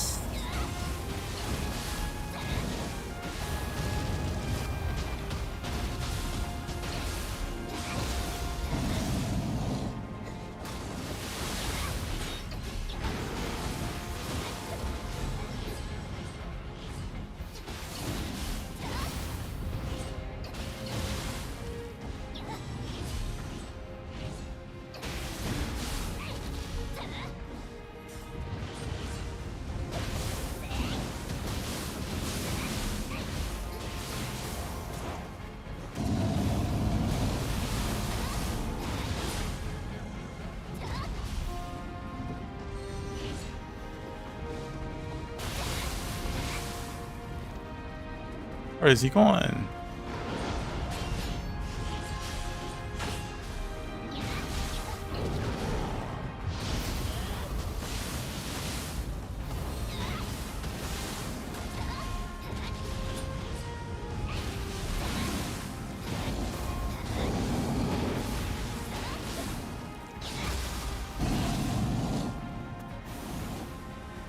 Where is he going?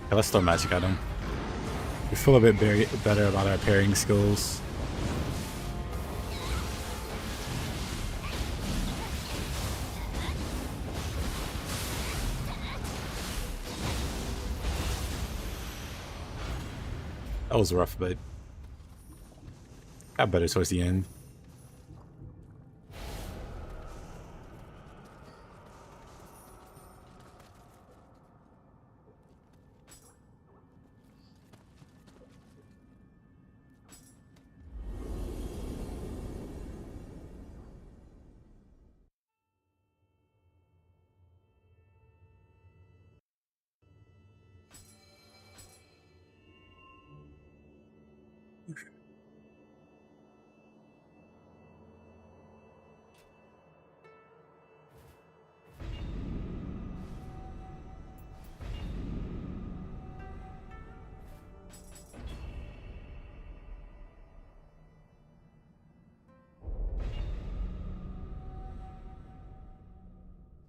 Okay, let's throw magic at him. We feel a bit better about our parrying skills. That was rough, but got better towards the end.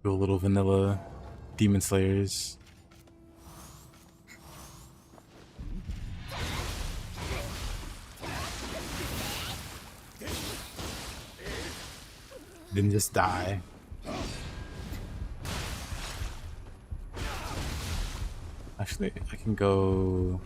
Do a little vanilla Demon Slayers. Then just die. Actually, I can go...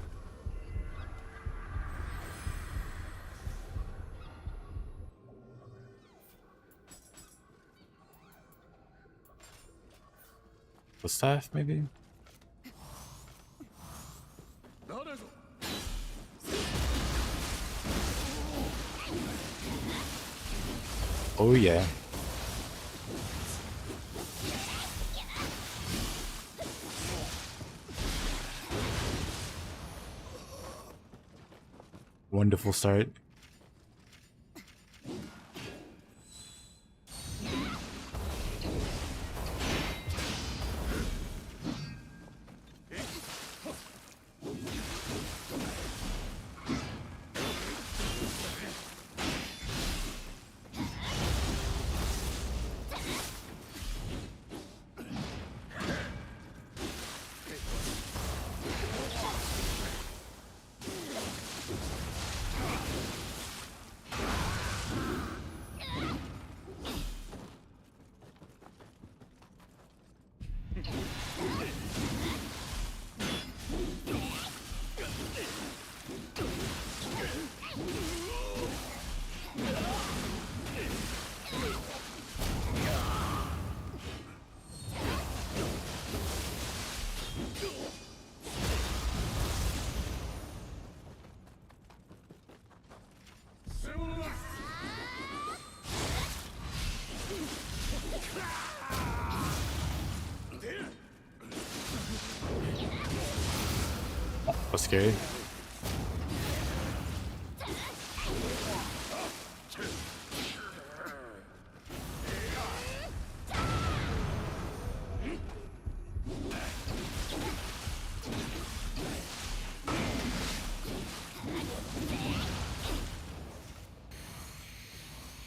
the staff, maybe? Oh yeah. Wonderful start. Was scary.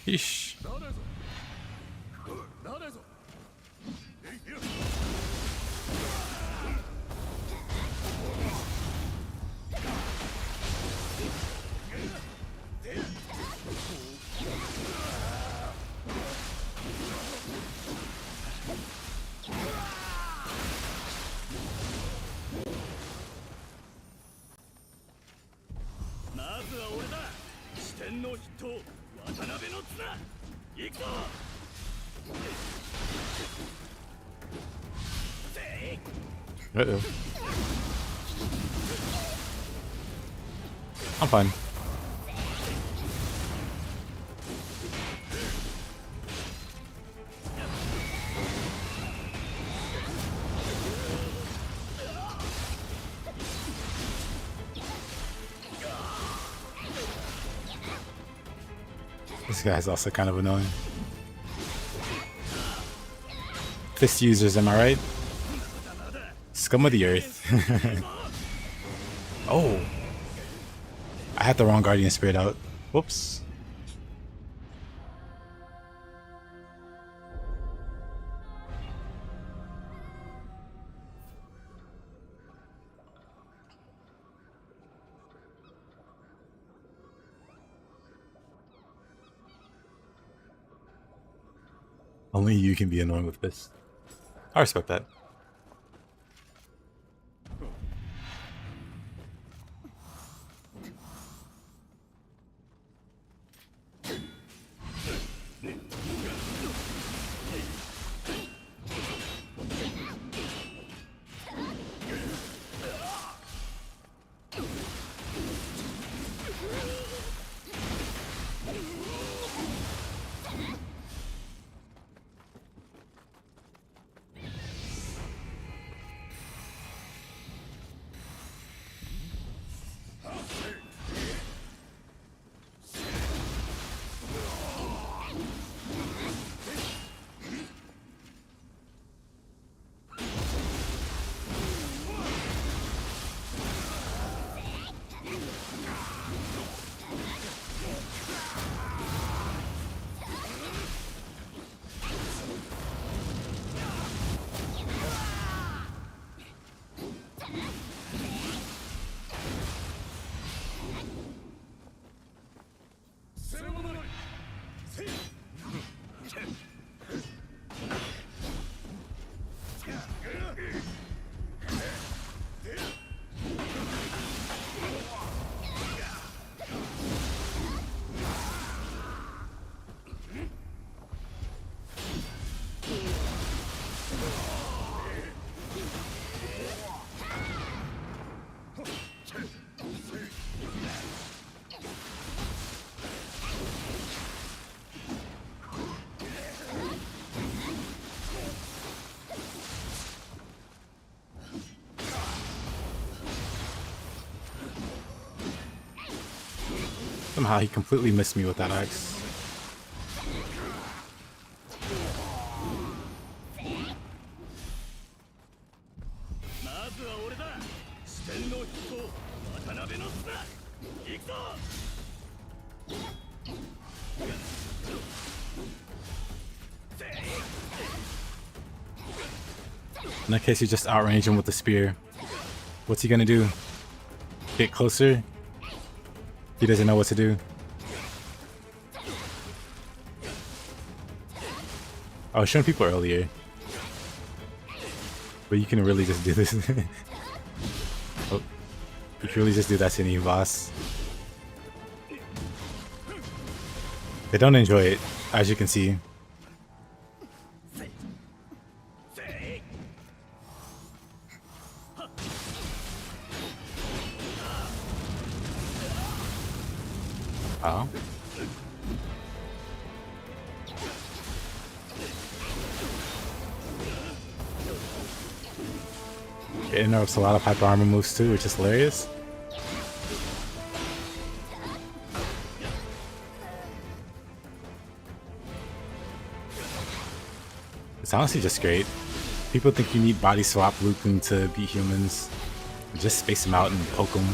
Yeesh. Uh-oh. I'm fine. This guy's also kind of annoying. Fist users, am I right? Scum of the earth. Oh. I had the wrong guardian spirit out. Whoops. Only you can be annoying with this. I respect that. Somehow he completely missed me with that axe. In that case, you just outrange him with the spear. What's he gonna do? Get closer? He doesn't know what to do. I was showing people earlier. But you can really just do this. Oh, you can really just do that to any boss. They don't enjoy it, as you can see. Oh. It interrupts a lot of hyper armor moves too, which is hilarious. It's honestly just great. People think you need body swap looping to beat humans. Just space them out and poke them.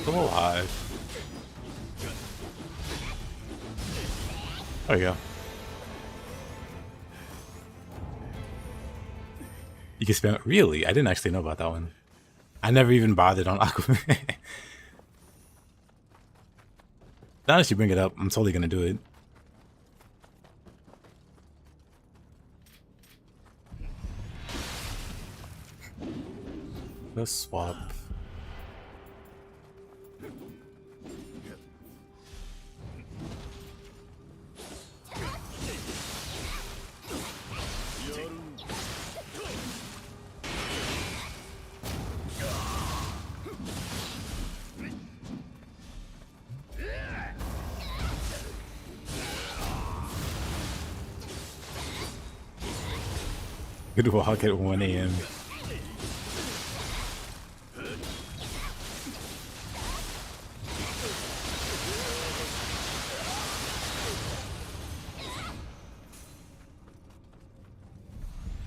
Still alive. There you go. You can spam. Really? I didn't actually know about that one. I never even bothered on Aquaman. Now that you bring it up, I'm totally gonna do it. Let's swap. Good walk at 1 AM.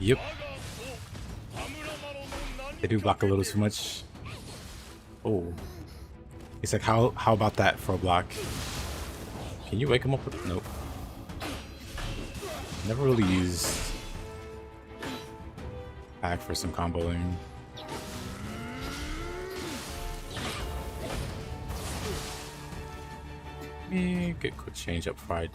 Yep. They do block a little too much. Oh. He's like, how about that for a block? Can you wake him up with... Nope. Never really used back for some comboing. Get quick change up fried.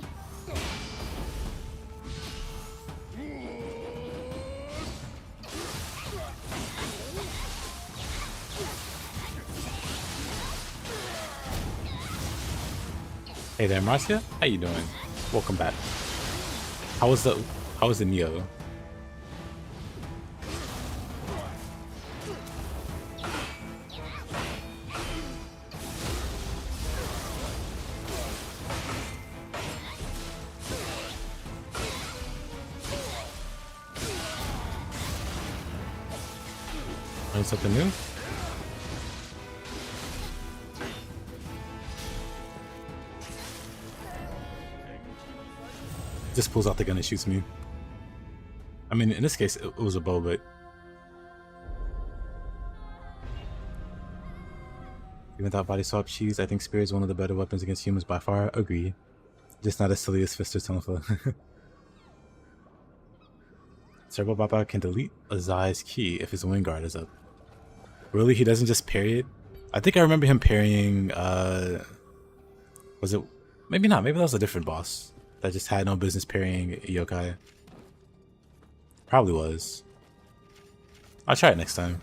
Hey there, Marcia. How you doing? Welcome back. How was the Nioh? Learn something new? Just pulls out the gun and shoots me. I mean, in this case, it was a bow, but... Even without body swap cheese, I think Spear is one of the better weapons against humans by far. Agree. Just not as silly as Fist or Tonfa. Servo Baba can delete a Zai's key if his wind guard is up. Really? He doesn't just parry it? I think I remember him parrying, was it... Maybe not, maybe that was a different boss that just had no business parrying yokai. Probably was. I'll try it next time.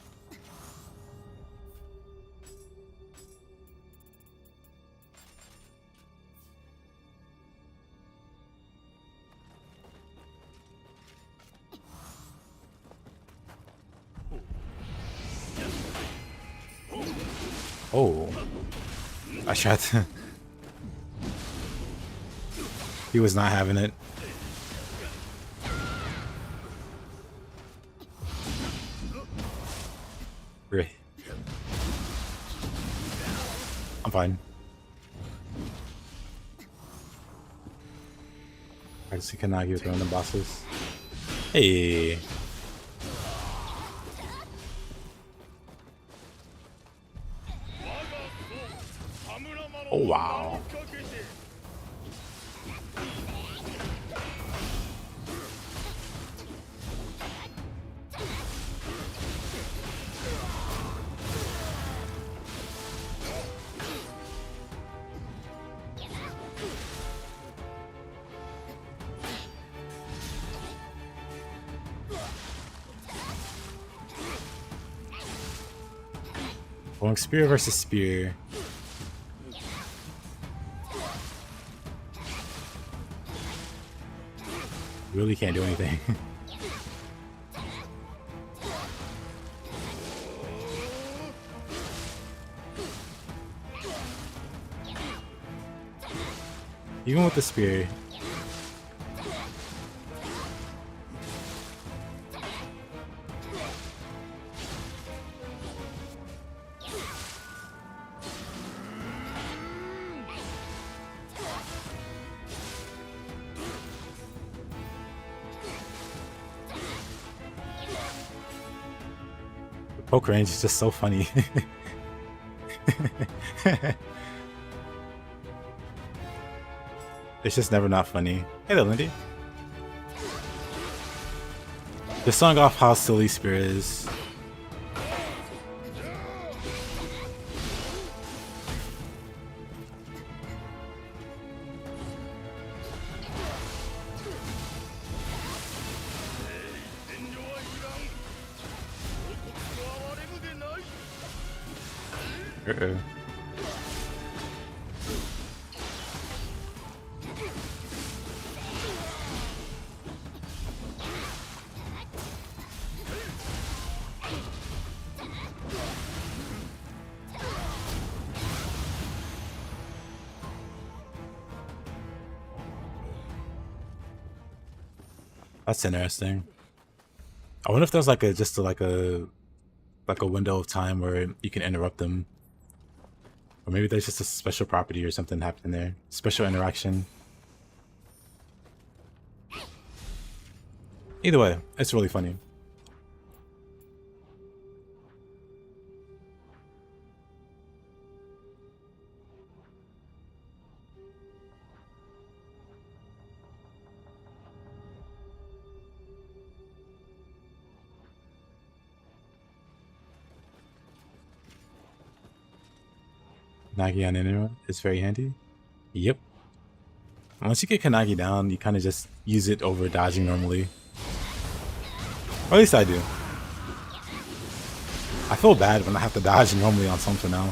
Oh. I tried to... He was not having it. Really? I'm fine. I just see Kanagi with random bosses. Hey. Oh wow. Going spear versus spear. Really can't do anything. Even with the spear. The poke range is just so funny. It's just never not funny. Hey there, Lindy. The song off how silly Spear is. Uh-oh. That's interesting. I wonder if there's like a like a window of time where you can interrupt them, or maybe there's just a special property or something happening there. Special interaction. Either way, it's really funny. Kanagi on anyone is very handy. Yep. Once you get Kanagi down, you kind of just use it over dodging normally. Or at least I do. I feel bad when I have to dodge normally on something now.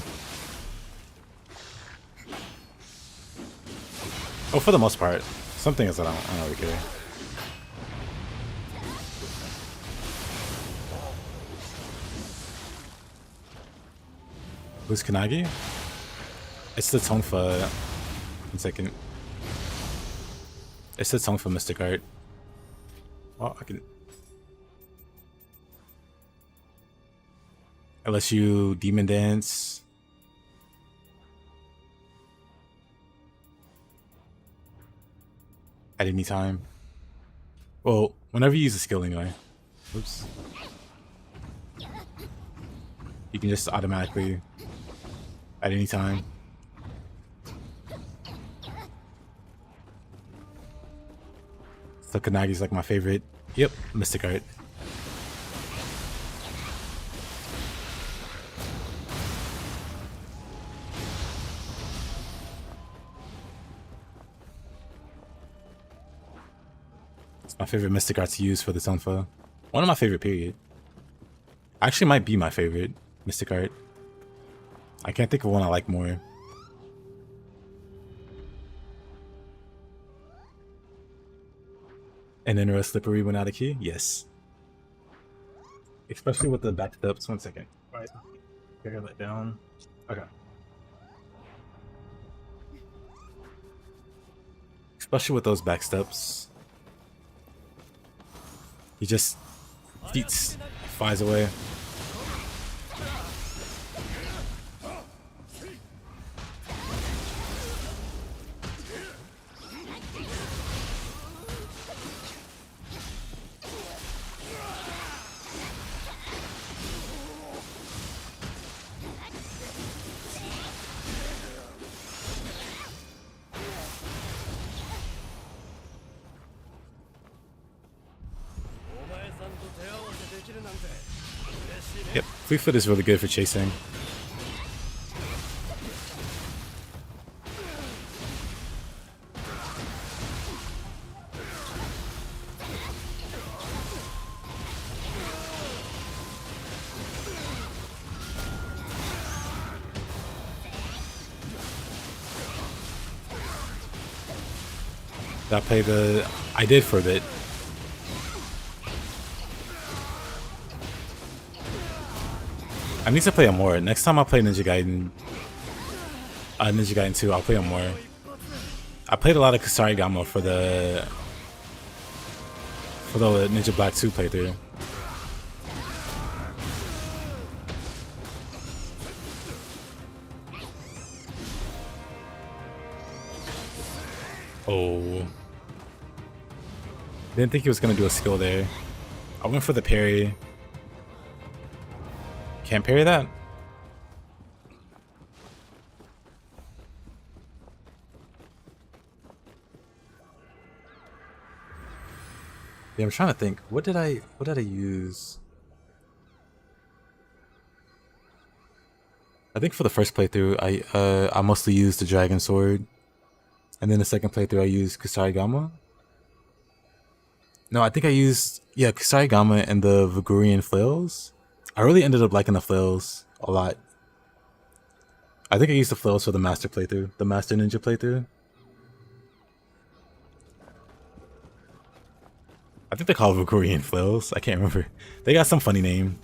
Oh, for the most part. Some things that I don't really care. Who's Kanagi? It's the Tongfa. 1 second. It's the Tongfa Mystic Art. Oh, I can... Unless you Demon Dance. At any time. Well, whenever you use a skill anyway. Oops. You can just automatically at any time. So Kanagi's like my favorite. Yep, Mystic Art. It's my favorite Mystic Art to use for the Tonfa. One of my favorite, period. Actually might be my favorite Mystic Art. I can't think of one I like more. And then a slippery went out of key? Yes. Especially with the backed ups. 1 second. Alright. Figure that down. Okay. Especially with those back steps. He just eats, flies away. Yep, Fleet Foot is really good for chasing. I did for a bit. I need to play him more. Next time I play Ninja Gaiden 2, I'll play him more. I played a lot of Kusarigama for the Ninja Black 2 playthrough. Oh. Didn't think he was gonna do a skill there. I went for the parry. Can't parry that? Yeah, I'm trying to think. What did I use? I think for the first playthrough, I mostly used the Dragon Sword, and then the second playthrough I used Kusarigama. No, I think I used Kusarigama and the Vigurian flails. I really ended up liking the flails a lot. I think I used the flails for the Master playthrough, the Master Ninja playthrough. I think they call it Vigurian flails. I can't remember. They got some funny name.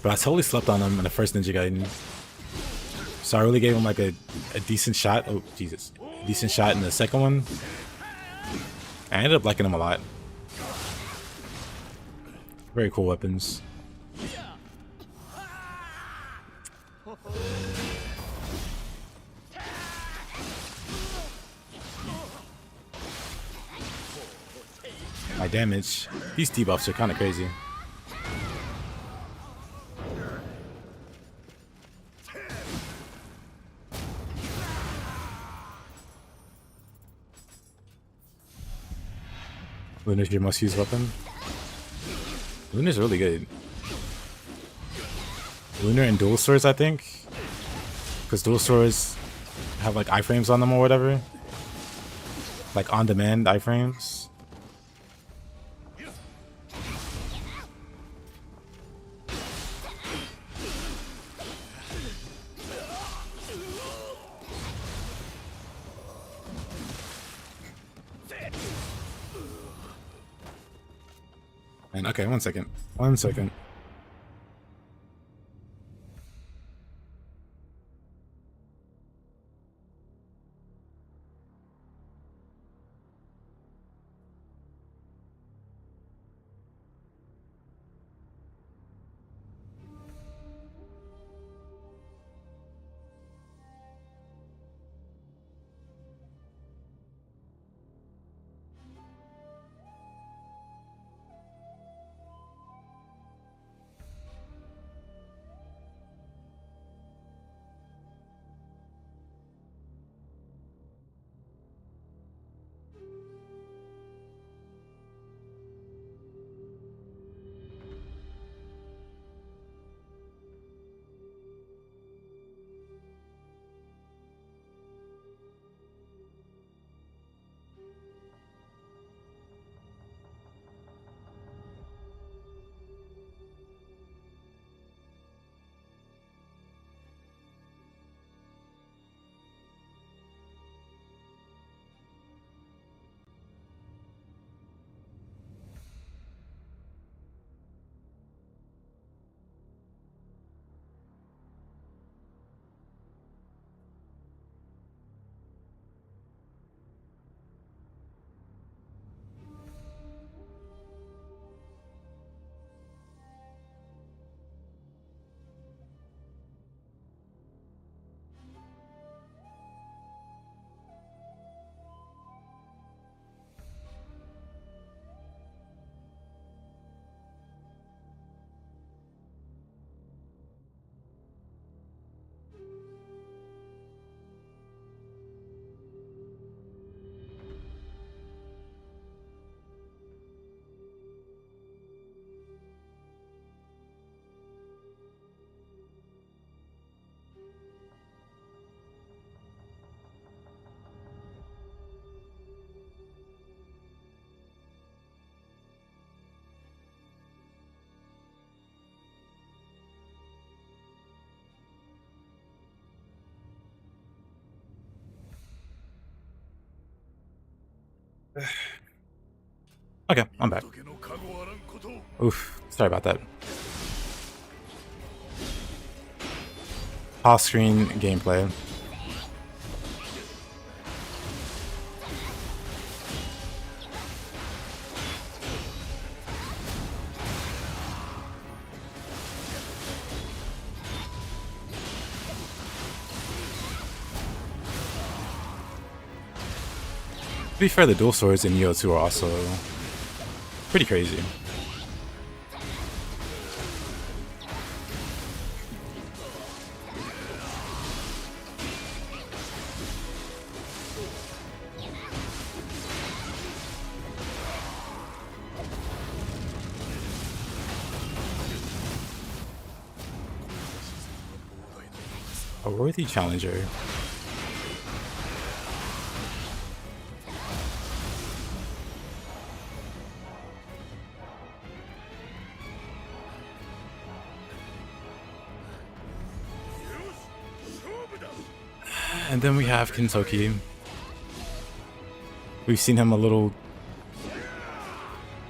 But I totally slept on them in the first Ninja Gaiden. So I really gave him like a decent shot. Oh, Jesus. A decent shot in the second one. I ended up liking them a lot. Very cool weapons. My damage. These debuffs are kind of crazy. Lunar's your most used weapon. Lunar's really good. Lunar and dual swords, I think. Because dual swords have like iframes on them or whatever. Like on demand iframes. And okay, 1 second. 1 second. Okay, I'm back. Oof, sorry about that. Pause screen gameplay. To be fair, the dual swords in Nioh 2 are also pretty crazy. A worthy challenger. And then we have Kintoki. We've seen him a little...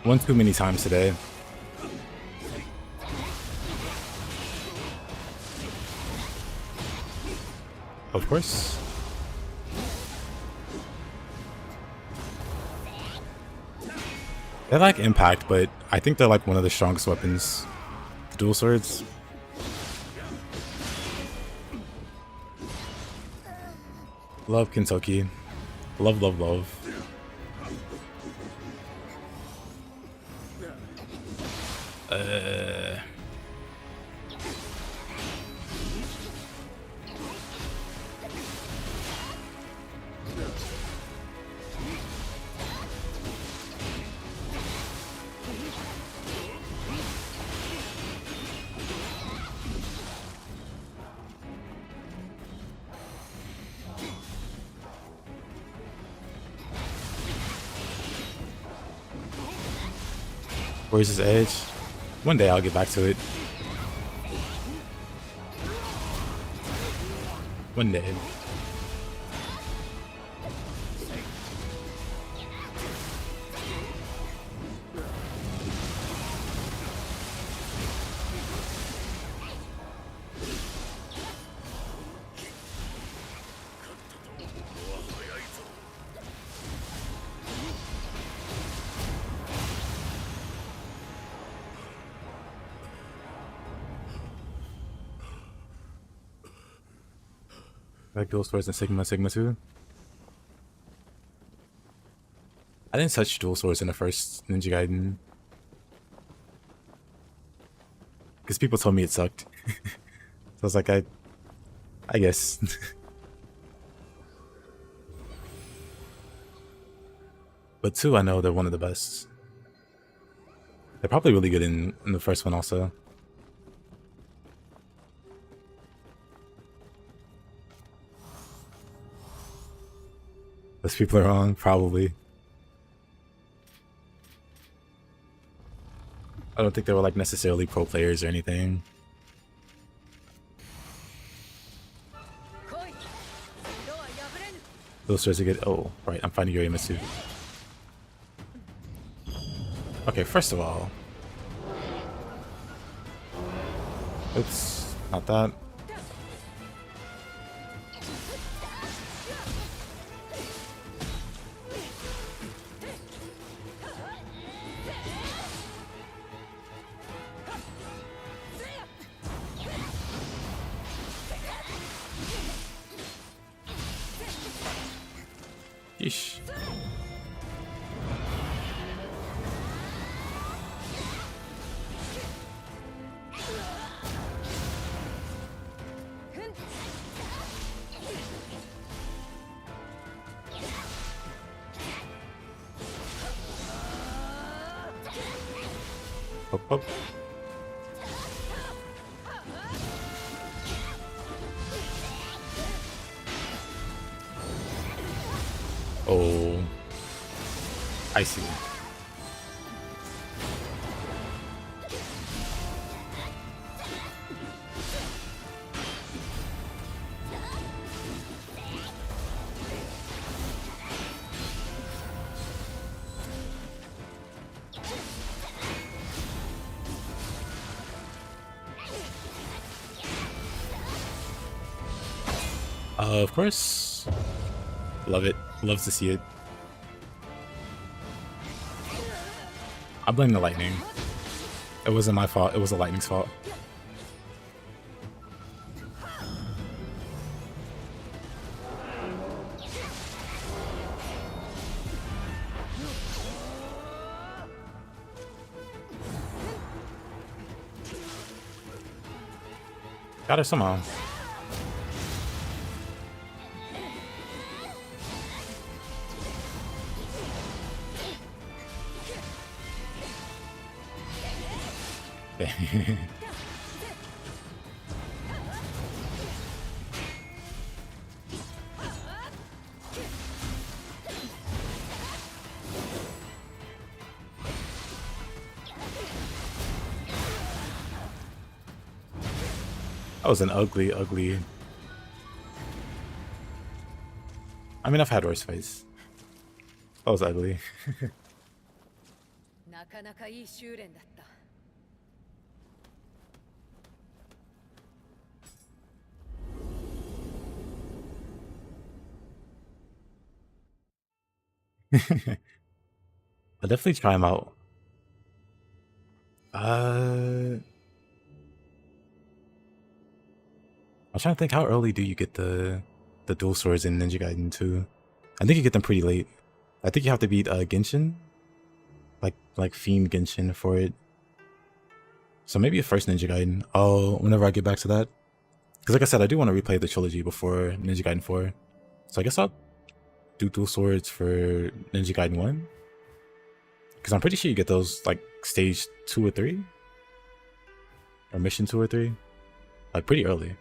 one too many times today. Of course. They lack impact, but I think they're like one of the strongest weapons. The dual swords. Love Kintoki. Love, love, love. Where's his edge? One day I'll get back to it. One day. Like dual swords and Sigma 2. I didn't touch dual swords in the first Ninja Gaiden. Because people told me it sucked. So I was like, I guess. But 2, I know they're one of the best. They're probably really good in the first one also. Those people are wrong, probably. I don't think they were like necessarily pro players or anything. Those swords are good. Oh, right, I'm finding your Yamitsu. Okay, first of all. Oops, not that. Yeesh. Hop, hop. Oh, I see. Of course. Love it. Loves to see it. I blame the lightning. It wasn't my fault. It was the lightning's fault. Got her somehow. That was an ugly, ugly. I mean, I've had worse fights. That was ugly. なかなかいい修練だった。I'll definitely try him out. I'm trying to think, how early do you get the dual swords in Ninja Gaiden 2? I think you get them pretty late. I think you have to beat Genshin, like Fiend Genshin for it. So maybe a first Ninja Gaiden. Oh, whenever I get back to that, because like I said, I do want to replay the trilogy before Ninja Gaiden 4. So I guess I'll do dual swords for Ninja Gaiden 1. Because I'm pretty sure you get those like stage 2 or 3, or mission 2 or 3, like pretty early.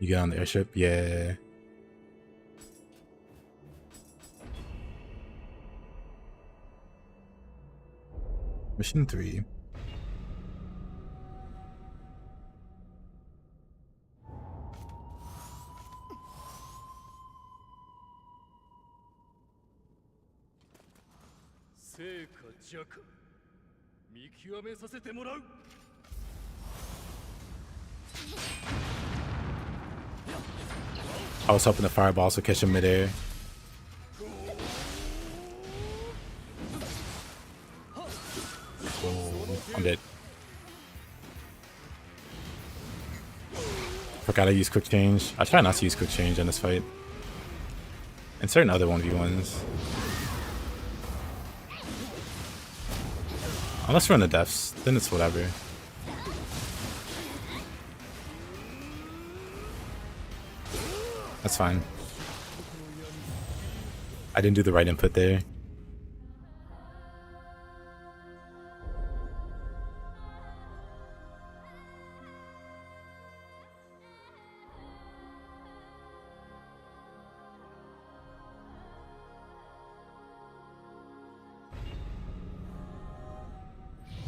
You get on the airship? Yeah. Mission 3. I was hoping the fireballs would catch him midair. Oh, I'm dead. Forgot I use quick change. I try not to use quick change in this fight. And certain other 1v1s. Unless we're in the depths, then it's whatever. That's fine. I didn't do the right input there.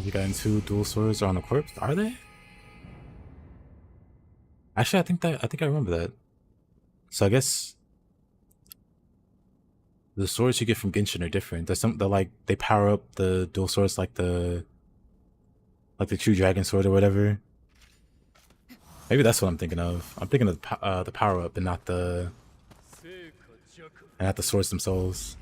You got two dual swords on a corpse? Are they? Actually, I think I remember that. So I guess the swords you get from Genshin are different. There's some they power up the dual swords like the true dragon sword or whatever. Maybe that's what I'm thinking of. I'm thinking of the power up and not the swords themselves.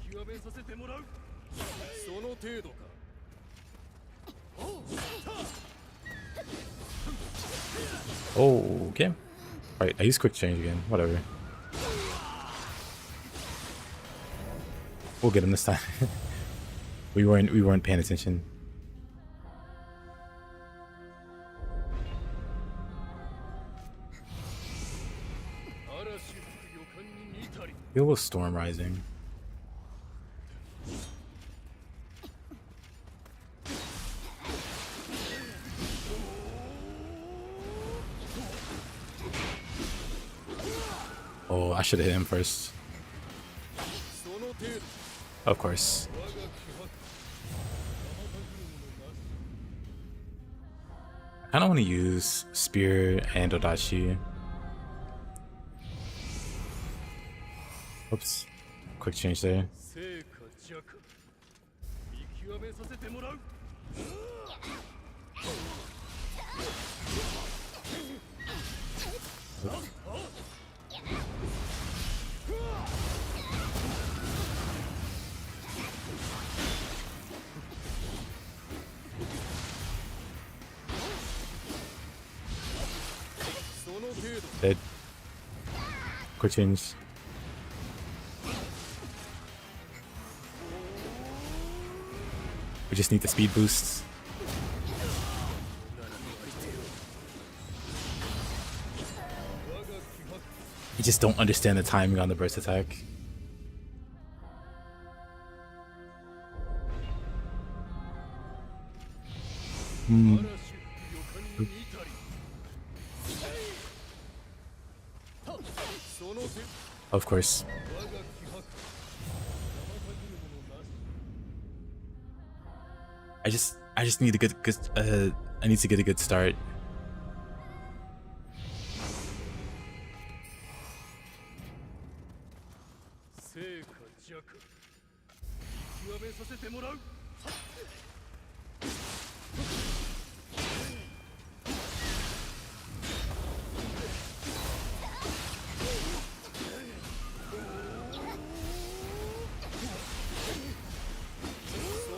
Oh, okay. Alright, I use quick change again. Whatever. We'll get him this time. we weren't paying attention. Feel a storm rising. Oh, I should have hit him first. Of course. I kind of want to use Spear and Odachi. Oops. Quick change there. Dead. Quick change. We just need the speed boosts. You just don't understand the timing on the burst attack. Of course. I just need to get good. I need to get a good start.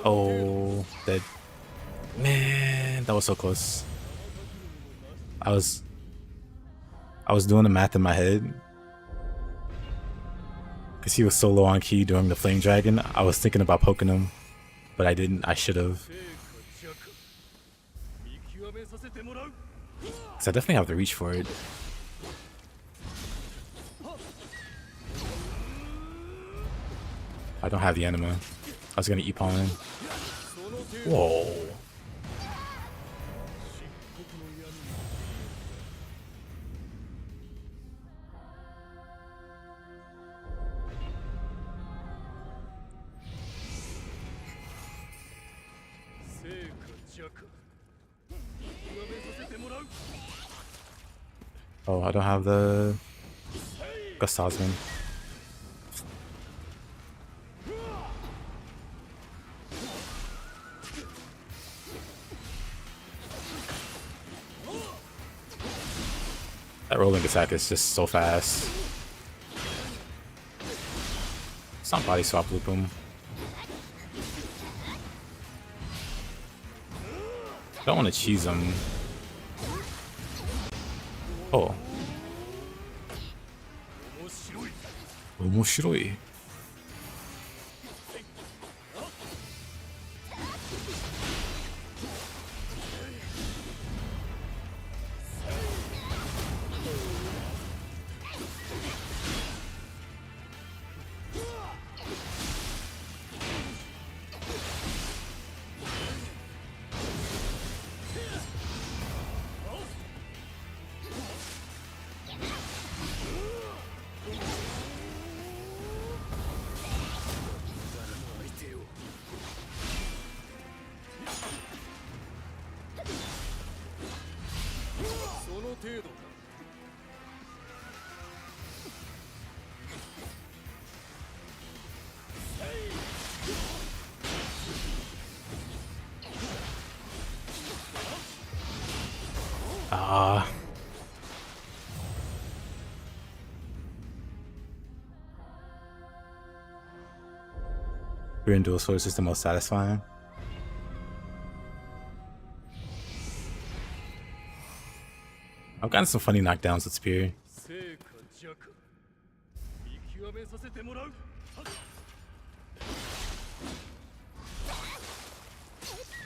Oh, dead. Man, that was so close. I was doing the math in my head. Because he was so low on ki during the Flame Dragon. I was thinking about poking him, but I didn't. I should have. Because I definitely have the reach for it. I don't have the anima. I was gonna E-Pawn. Whoa. Oh, I don't have the Gust Talisman. That rolling attack is just so fast. It's not body swap loop him. I don't want to cheese him. Oh. Omoshiroi. Spear and dual swords is the most satisfying. I've gotten some funny knockdowns with Spear.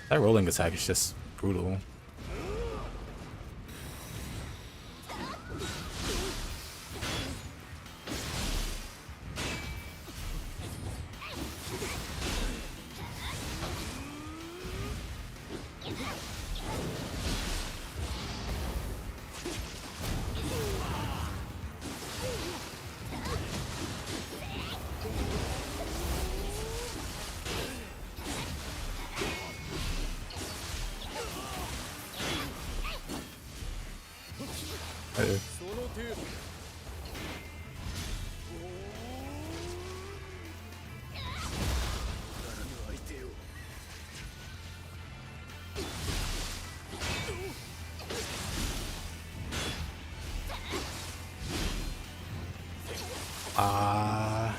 That rolling attack is just brutal. Ah.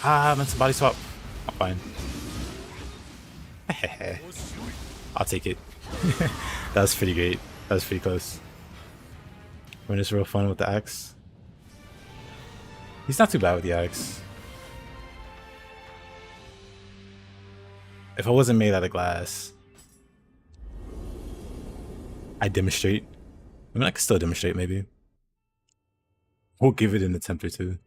Ah, mental body swap. I'm fine. I'll take it. That was pretty great. That was pretty close. We're just real fun with the axe. He's not too bad with the axe. If I wasn't made out of glass, I'd demonstrate. I mean, I could still demonstrate, maybe. We'll give it an attempt or two.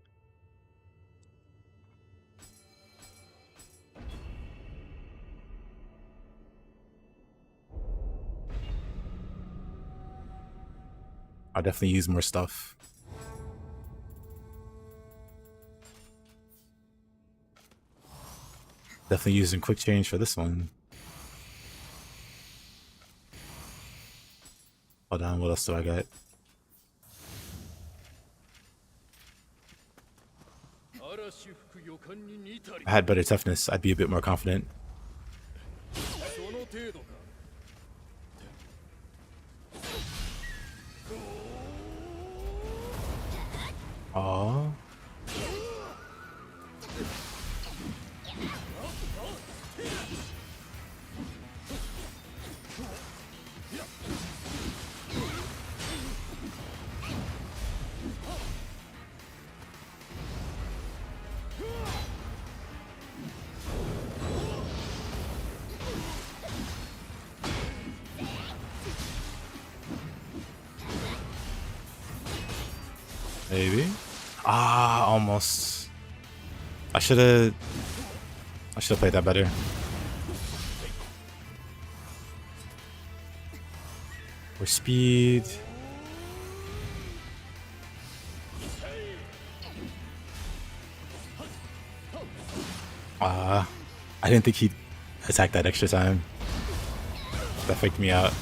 I'll definitely use more stuff. Definitely using quick change for this one. Hold on, what else do I got? If I had better toughness, I'd be a bit more confident. Aww. Maybe. Ah, almost. I should have played that better. Or speed. I didn't think he'd attack that extra time. That faked me out.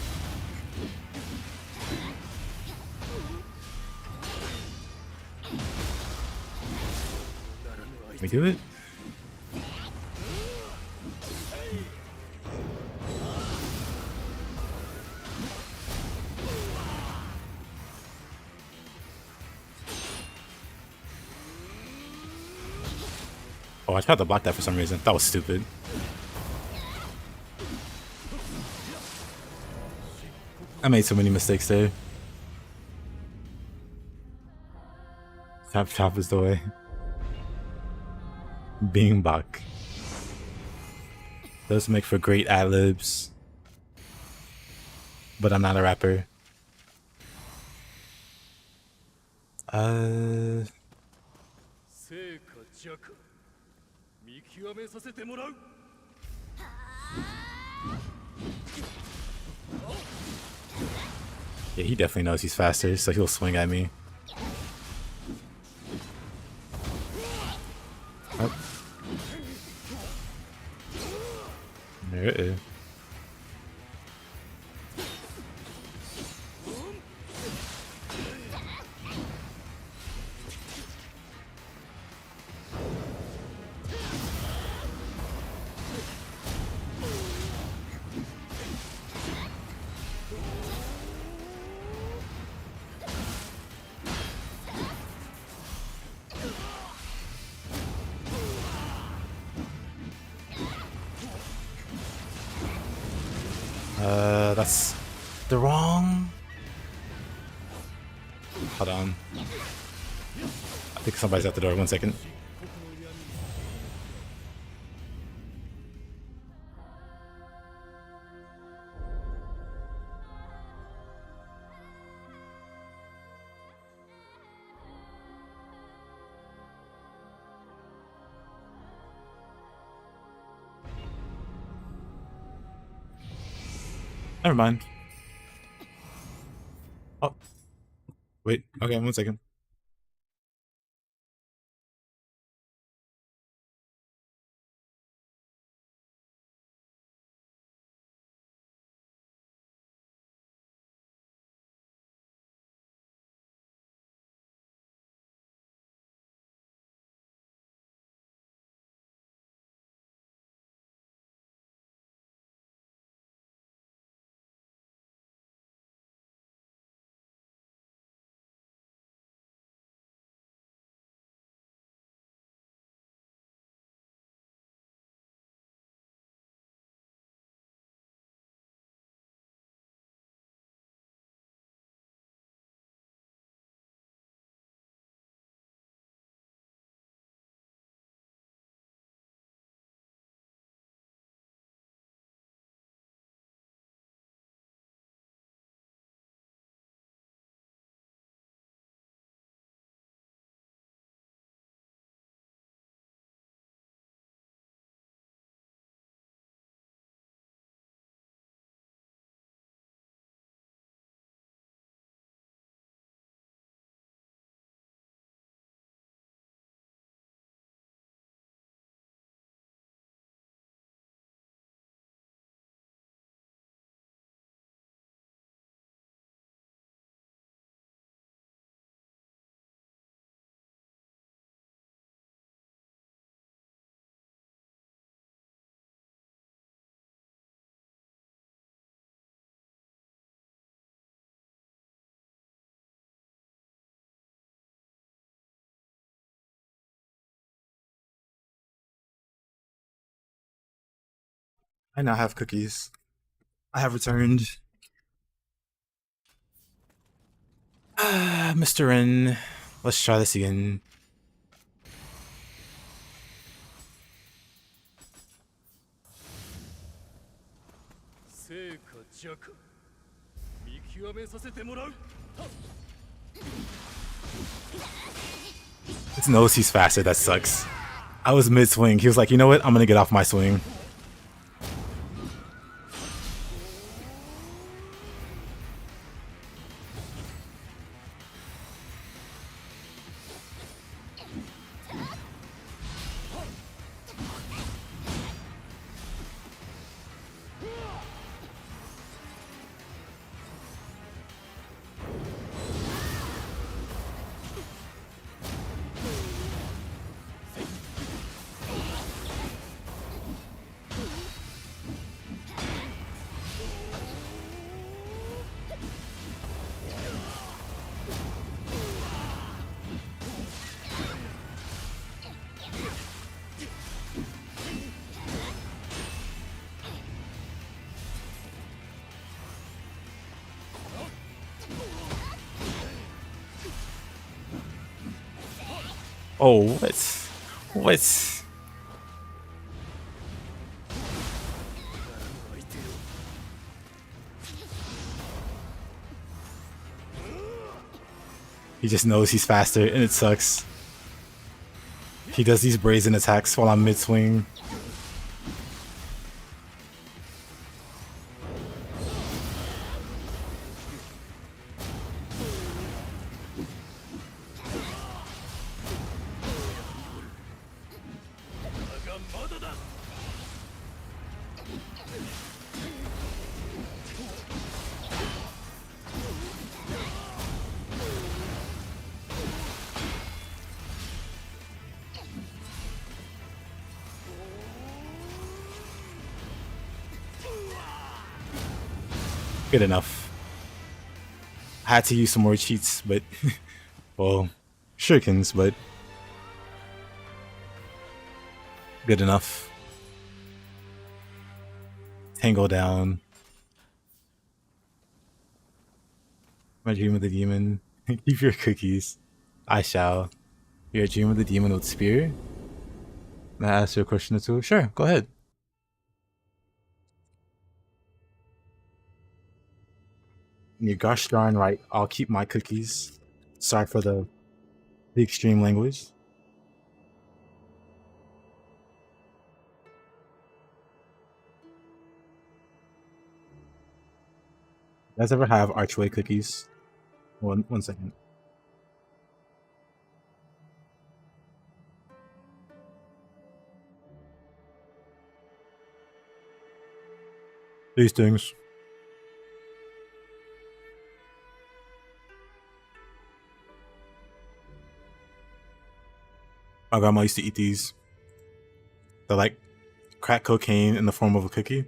Can we do it? Oh, I tried to block that for some reason. That was stupid. I made so many mistakes there. Chop is the way. Beanbach. Does make for great ad-libs. But I'm not a rapper. Yeah, he definitely knows he's faster, so he'll swing at me. Oh. There it is. That's the wrong. Hold on. I think somebody's at the door. 1 second. Never mind. Oh. Wait. Okay, 1 second. I now have cookies. I have returned. Mr. N. Let's try this again. It knows he's faster, that sucks. I was mid-swing. He was like, you know what? I'm gonna get off my swing. Oh, what? What? He just knows he's faster, and it sucks. He does these brazen attacks while I'm mid-swing. Good enough. I had to use some more cheats, but well, shurikens, but good enough. Tangle down. My dream of the demon. Keep your cookies. I shall. Your dream of the demon with spear? May I ask you a question or two? Sure, go ahead. You're gosh darn right. I'll keep my cookies. Sorry for the extreme language. You guys ever have archway cookies? One second. These things. My grandma used to eat these. They're like crack cocaine in the form of a cookie.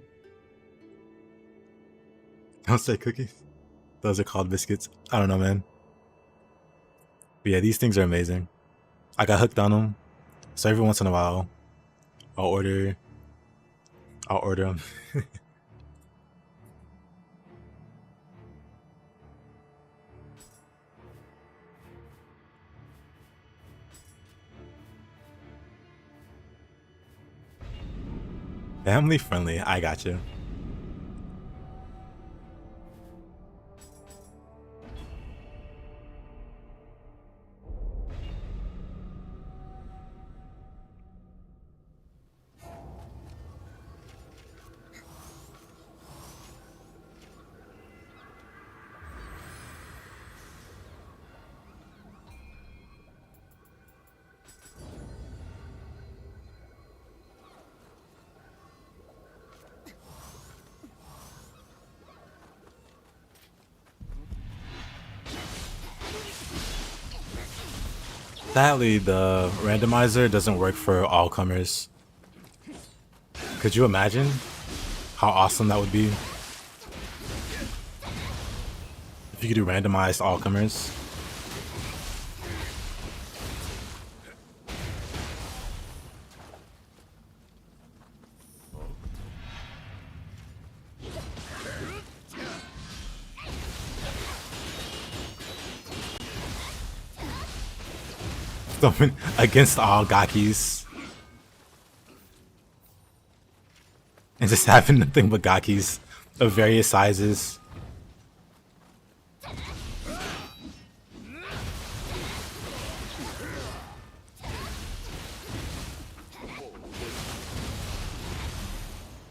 Don't say cookies. Those are called biscuits. I don't know, man. But yeah, these things are amazing. I got hooked on them. So every once in a while, I'll order them. Family friendly. I got you. Sadly, the randomizer doesn't work for all comers. Could you imagine how awesome that would be? If you could do randomized all comers. against all Gakis. And just having nothing but Gakis of various sizes.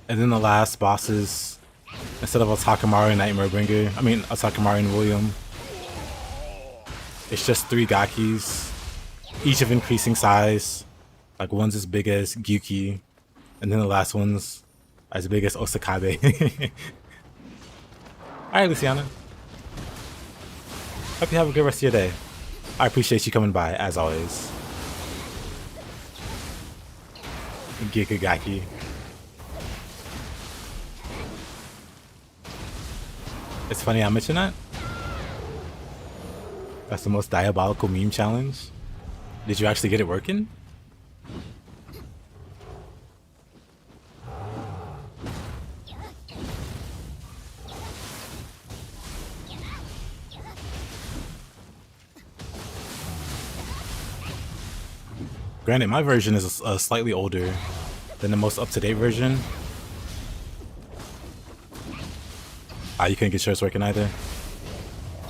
And then the last bosses, instead of Otakamaru and Nightmare Bringer, Otakamaru and William, it's just 3 Gakis, each of increasing size. Like one's as big as Gyuki, and then the last one's as big as Osakabe. Alright, Luciana. Hope you have a good rest of your day. I appreciate you coming by, as always. Gikagaki. It's funny I mentioned that. That's the most diabolical meme challenge. Did you actually get it working? Granted, my version is slightly older than the most up-to-date version. Ah, you couldn't get yours working either.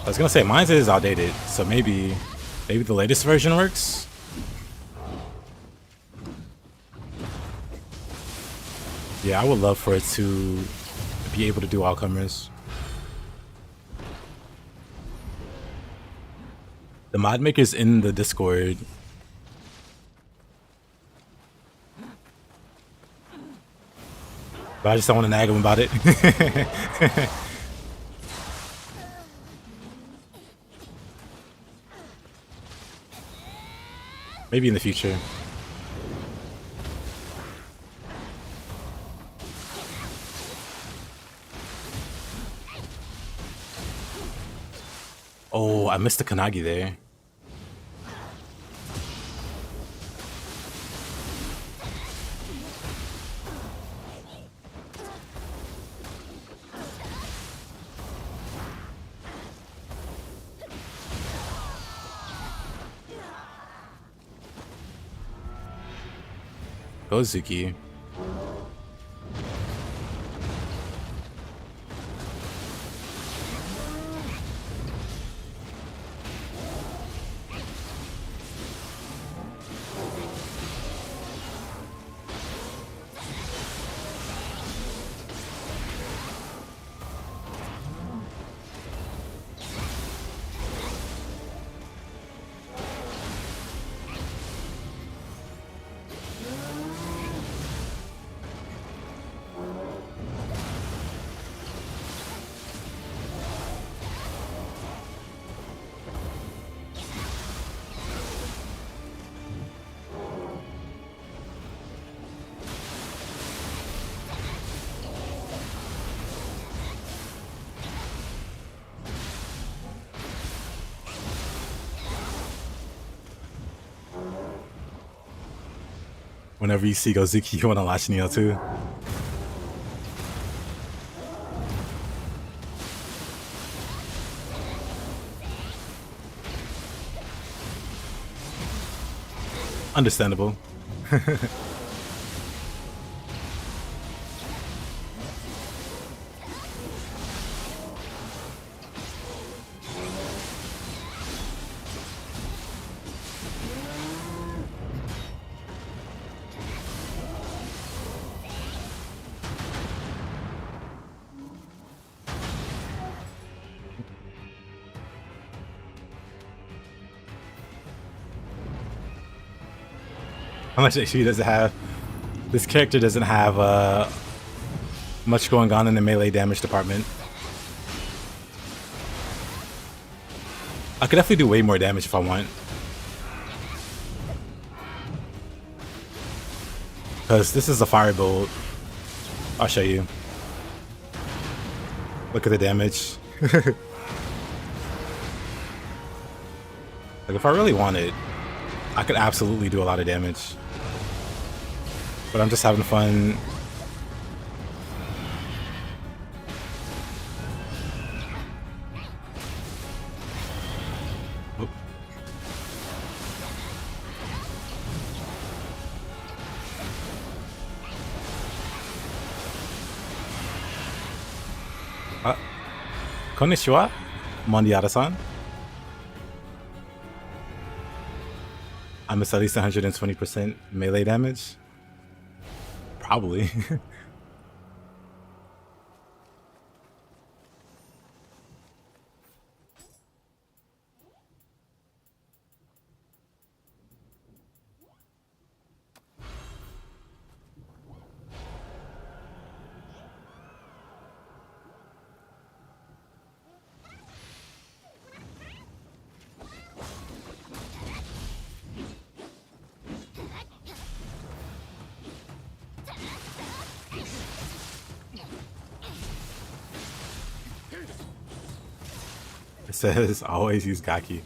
I was gonna say mine is outdated, so maybe the latest version works. Yeah, I would love for it to be able to do all comers. The mod maker's in the Discord. But I just don't want to nag him about it. Maybe in the future. Oh, I missed the Kanagi there. Gozuki. Whenever you see Gozuki, you want to launch Nioh too. Understandable. How much HP does it have? This character doesn't have much going on in the melee damage department. I could definitely do way more damage if I want. Because this is a fire build. I'll show you. Look at the damage. Like if I really wanted, I could absolutely do a lot of damage. But I'm just having fun. Konnichiwa, Mondiara-san. I miss at least 120% melee damage. Probably. It says always use Gaki.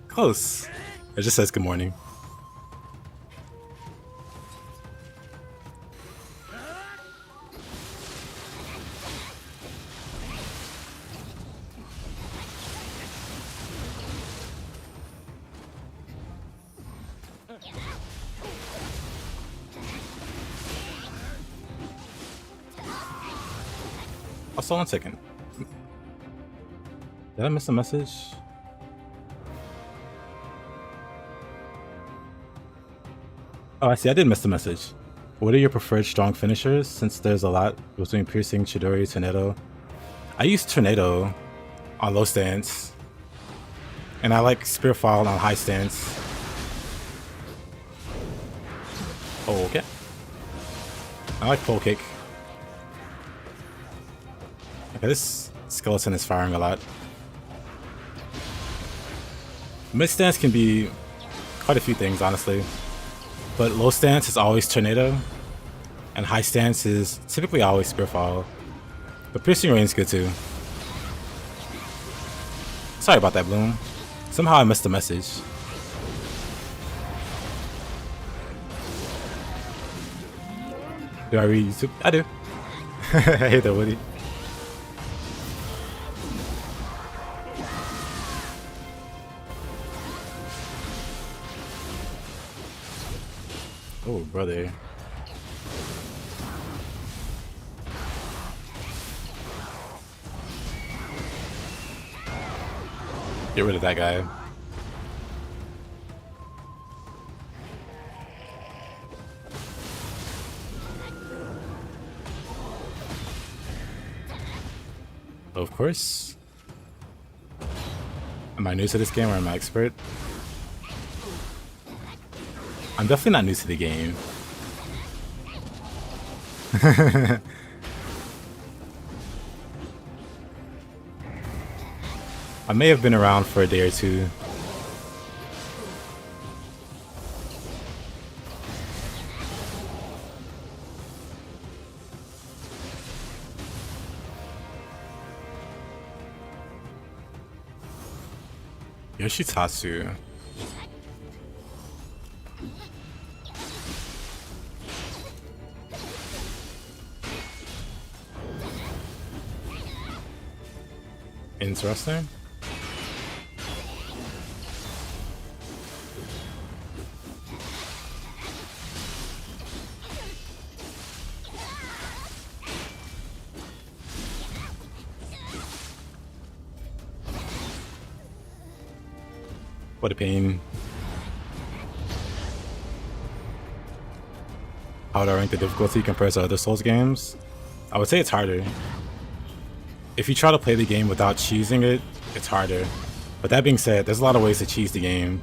Close. It just says good morning. Also, 1 second. Did I miss a message? Oh, I see. I did miss the message. What are your preferred strong finishers? Since there's a lot between piercing, Chidori, tornado. I use tornado on low stance, and I like spear fall on high stance. Oh, okay. I like pole kick. Okay, this skeleton is firing a lot. Mid stance can be quite a few things, honestly. But low stance is always tornado, and high stance is typically always spear fall. But piercing range is good too. Sorry about that, Bloom. Somehow I missed the message. Do I read YouTube? I do. Hey there, Woody. Oh, brother. Get rid of that guy. Of course. Am I new to this game or am I expert? I'm definitely not new to the game. I may have been around for a day or two. Yoshitatsu. Interesting. What a pain. How would I rank the difficulty compared to other Souls games? I would say it's harder. If you try to play the game without cheesing it, it's harder. But that being said, there's a lot of ways to cheese the game.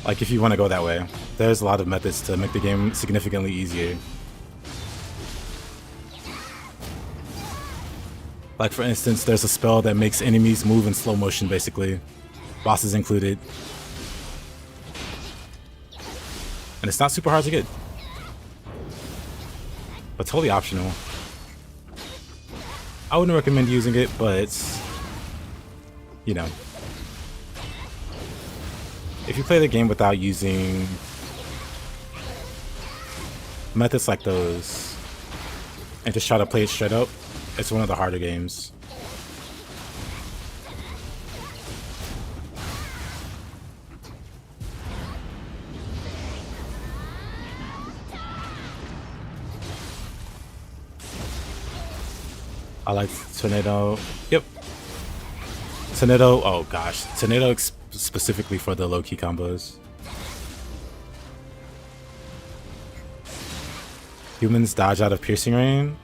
Like if you want to go that way, there's a lot of methods to make the game significantly easier. Like for instance, there's a spell that makes enemies move in slow motion basically, bosses included. And it's not super hard to get, but totally optional. I wouldn't recommend using it, but you know, if you play the game without using methods like those and just try to play it straight up, it's one of the harder games. I like Tornado. Yep. Tornado. Oh gosh, Tornado specifically for the low key combos. Humans dodge out of piercing rain.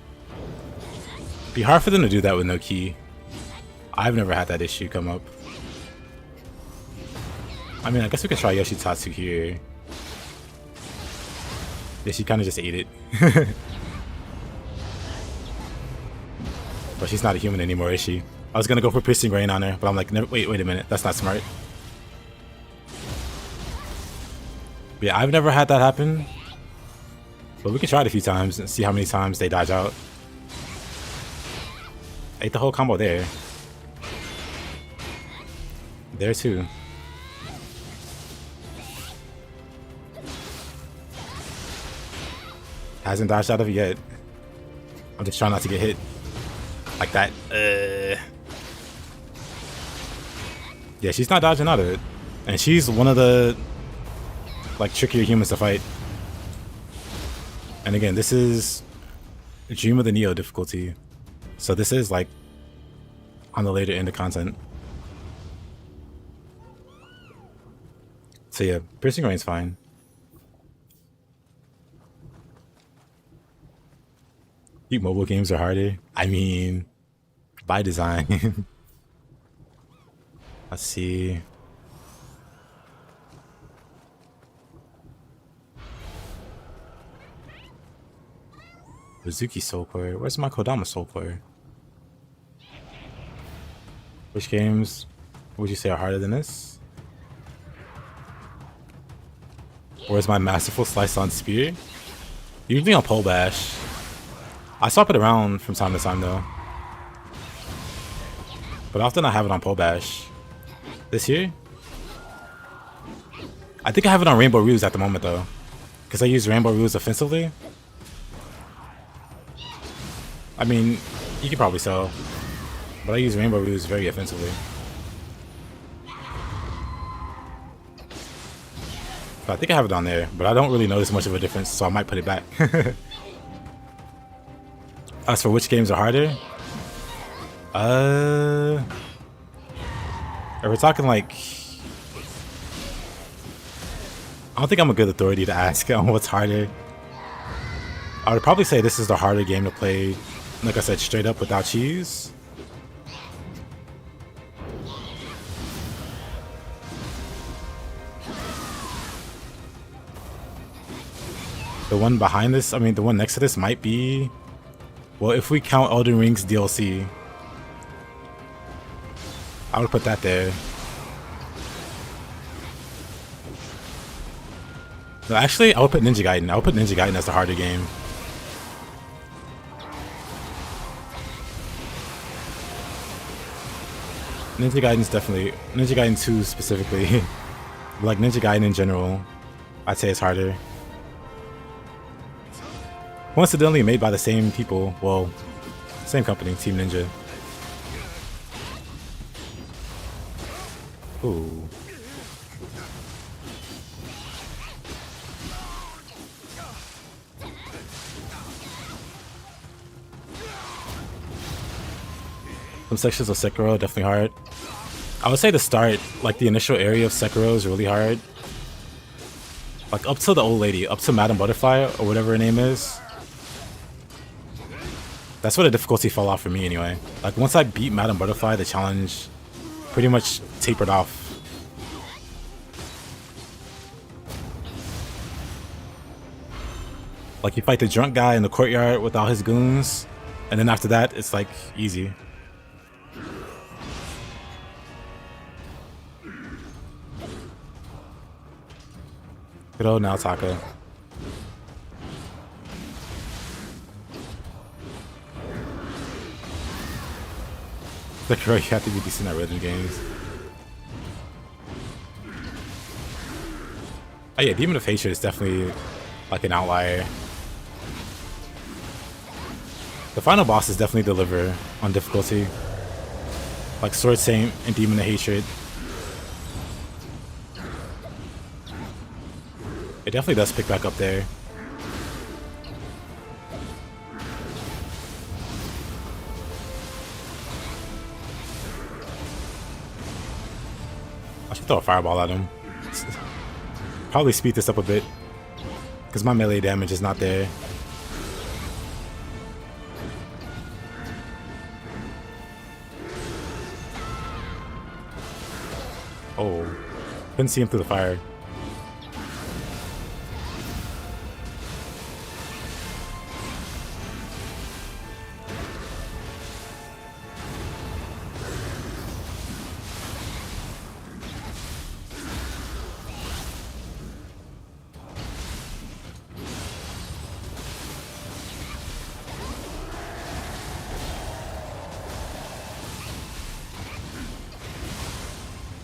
Be hard for them to do that with no key. I've never had that issue come up. I mean, I guess we can try Yoshitatsu here. Yeah, she kind of just ate it. But she's not a human anymore, is she? I was gonna go for piercing rain on her, but I'm like, never, wait a minute, that's not smart. But yeah, I've never had that happen. But we can try it a few times and see how many times they dodge out. Ate the whole combo there. There too. Hasn't dodged out of it yet. I'm just trying not to get hit. Like that. Yeah, she's not dodging out of it. And she's one of the like trickier humans to fight. And again, this is Dream of the Nioh difficulty. So this is like on the later end of content. So yeah, piercing rain's fine. Think mobile games are harder? I mean, by design. Let's see. Rizuki Soul Core. Where's my Kodama Soul Core? Which games would you say are harder than this? Where's my Masterful Slice on Spear? Usually on Pole Bash. I swap it around from time to time though. But often I have it on Pole Bash. This here? I think I have it on Rainbow Ruse at the moment though. Because I use Rainbow Ruse offensively. I mean, you could probably tell. But I use Rainbow Ruse very offensively. So I think I have it on there, but I don't really notice much of a difference, so I might put it back. As for which games are harder? If we're talking like... I don't think I'm a good authority to ask on what's harder. I would probably say this is the harder game to play, like I said, straight up without cheese. The one behind this, I mean the one next to this might be... Well, if we count Elden Ring's DLC, I would put that there. No, actually, I would put Ninja Gaiden. I would put Ninja Gaiden as the harder game. Ninja Gaiden's definitely... Ninja Gaiden 2 specifically. Like Ninja Gaiden in general, I'd say it's harder. Coincidentally made by the same people. Well, same company, Team Ninja. Ooh. Some sections of Sekiro are definitely hard. I would say the start, like the initial area of Sekiro is really hard. Like up to the old lady, up to Madame Butterfly or whatever her name is. That's where the difficulty fell off for me anyway. Like once I beat Madame Butterfly, the challenge pretty much tapered off. Like you fight the drunk guy in the courtyard with all his goons, and then after that, it's like easy. Good old Naotaka. Like, right, you have to be decent at rhythm games. Oh yeah, Demon of Hatred is definitely like an outlier. The final bosses definitely deliver on difficulty. Like Sword Saint and Demon of Hatred. It definitely does pick back up there. I should throw a fireball at him. Probably speed this up a bit. Because my melee damage is not there. Oh. Couldn't see him through the fire.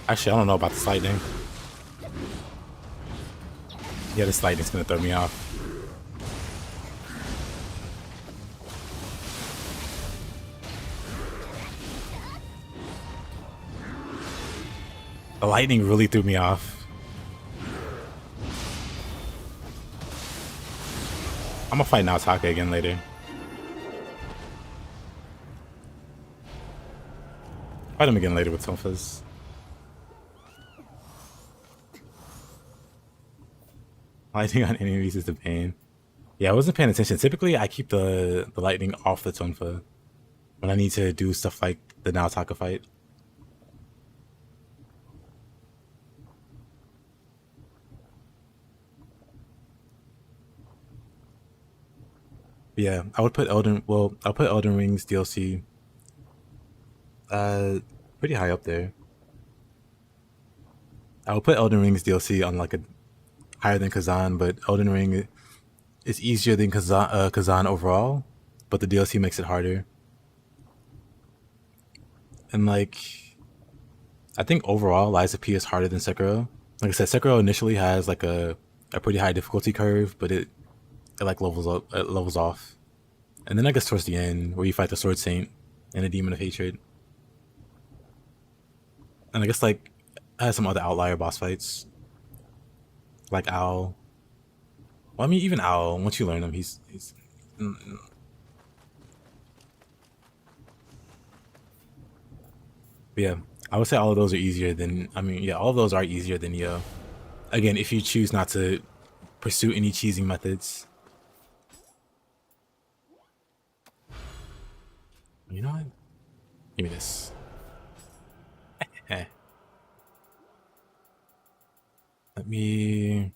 Actually, I don't know about this lightning. Yeah, this lightning's gonna throw me off. The lightning really threw me off. I'm gonna fight Naotaka again later. Fight him again later with Tonfas. Lightning on enemies is the pain. Yeah, I wasn't paying attention. Typically, I keep the lightning off the Tonfa when I need to do stuff like the Naotaka fight. Yeah, I would put I'll put Elden Ring's DLC pretty high up there. I would put Elden Ring's DLC on like a higher than Kazan, but Elden Ring is easier than Kazan overall, but the DLC makes it harder. And like, I think overall Lies of P is harder than Sekiro. Like I said, Sekiro initially has like a pretty high difficulty curve, but it like levels off. And then I guess towards the end, where you fight the Sword Saint and the Demon of Hatred. And I guess like I had some other outlier boss fights. Like Owl. Well, I mean, even Owl, once you learn him, he's but yeah, I would say all of those are easier than, all of those are easier than Nioh. Again, if you choose not to pursue any cheesing methods. You know what? Give me this. Let me...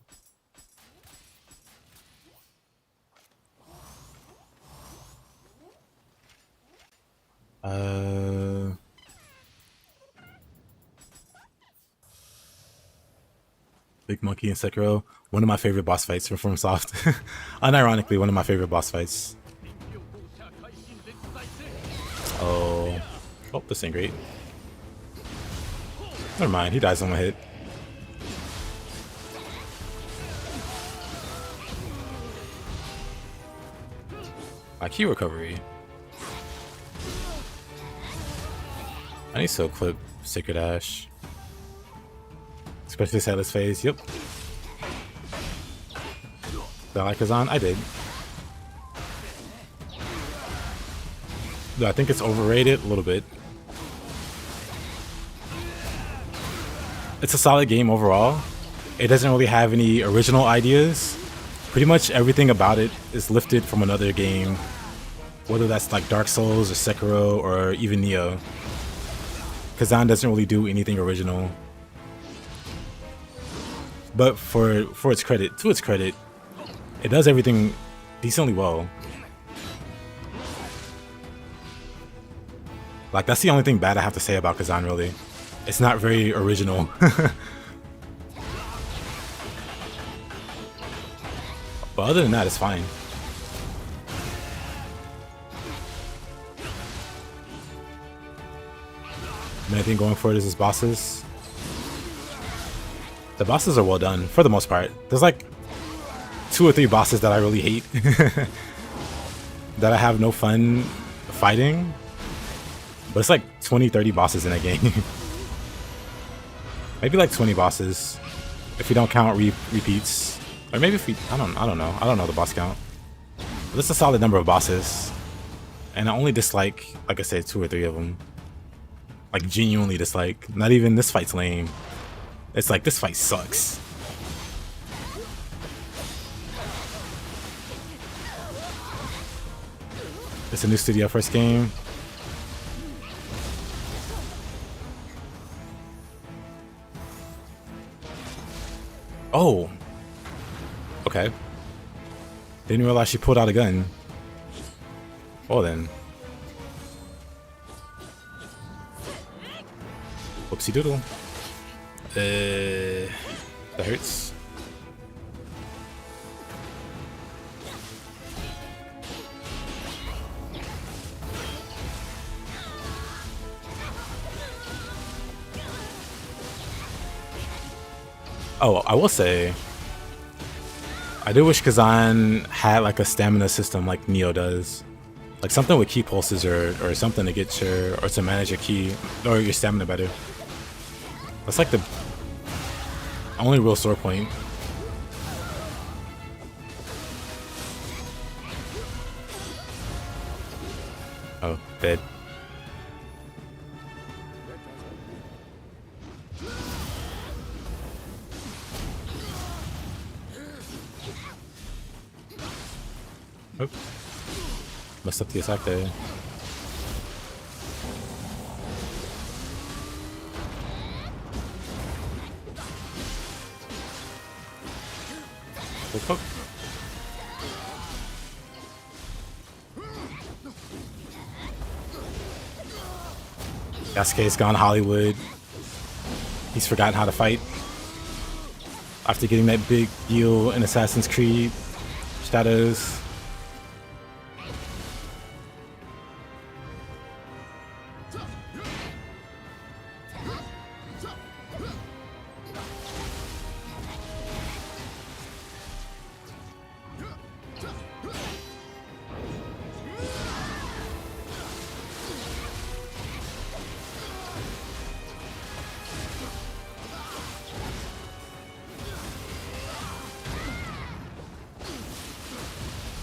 Big Monkey and Sekiro. One of my favorite boss fights from FromSoft. Unironically, one of my favorite boss fights. Oh, this ain't great. Never mind, he dies on my hit. Key recovery. I need to clip Sacred Ash. Especially this headless phase, yep. Did I like Kazan? I did. I think it's overrated a little bit. It's a solid game overall. It doesn't really have any original ideas. Pretty much everything about it is lifted from another game. Whether that's like Dark Souls or Sekiro or even Nioh. Kazan doesn't really do anything original. But for its credit, to its credit, it does everything decently well. Like, that's the only thing bad I have to say about Kazan, really. It's not very original. But other than that, it's fine. Main thing going for it is his bosses. The bosses are well done, for the most part. There's like 2 or 3 bosses that I really hate. That I have no fun fighting. But it's like 20, 30 bosses in a game. Maybe like 20 bosses. If we don't count repeats. Or maybe if we, I don't know. I don't know the boss count. But that's a solid number of bosses. And I only dislike, like I said, 2 or 3 of them. Like, genuinely dislike. Not even this fight's lame. It's like, this fight sucks. It's a new studio first game. Oh. Okay. Didn't realize she pulled out a gun. Well then. Whoopsie doodle. That hurts. Oh, I will say, I do wish Kazan had like a stamina system like Nioh does. Like something with ki pulses or something to get your, or to manage your ki or your stamina better. That's like the only real sore point. Oh, dead. Oh. Messed up the attack there. Poke, poke. Yasuke's gone Hollywood. He's forgotten how to fight. After getting that big deal in Assassin's Creed Shadows.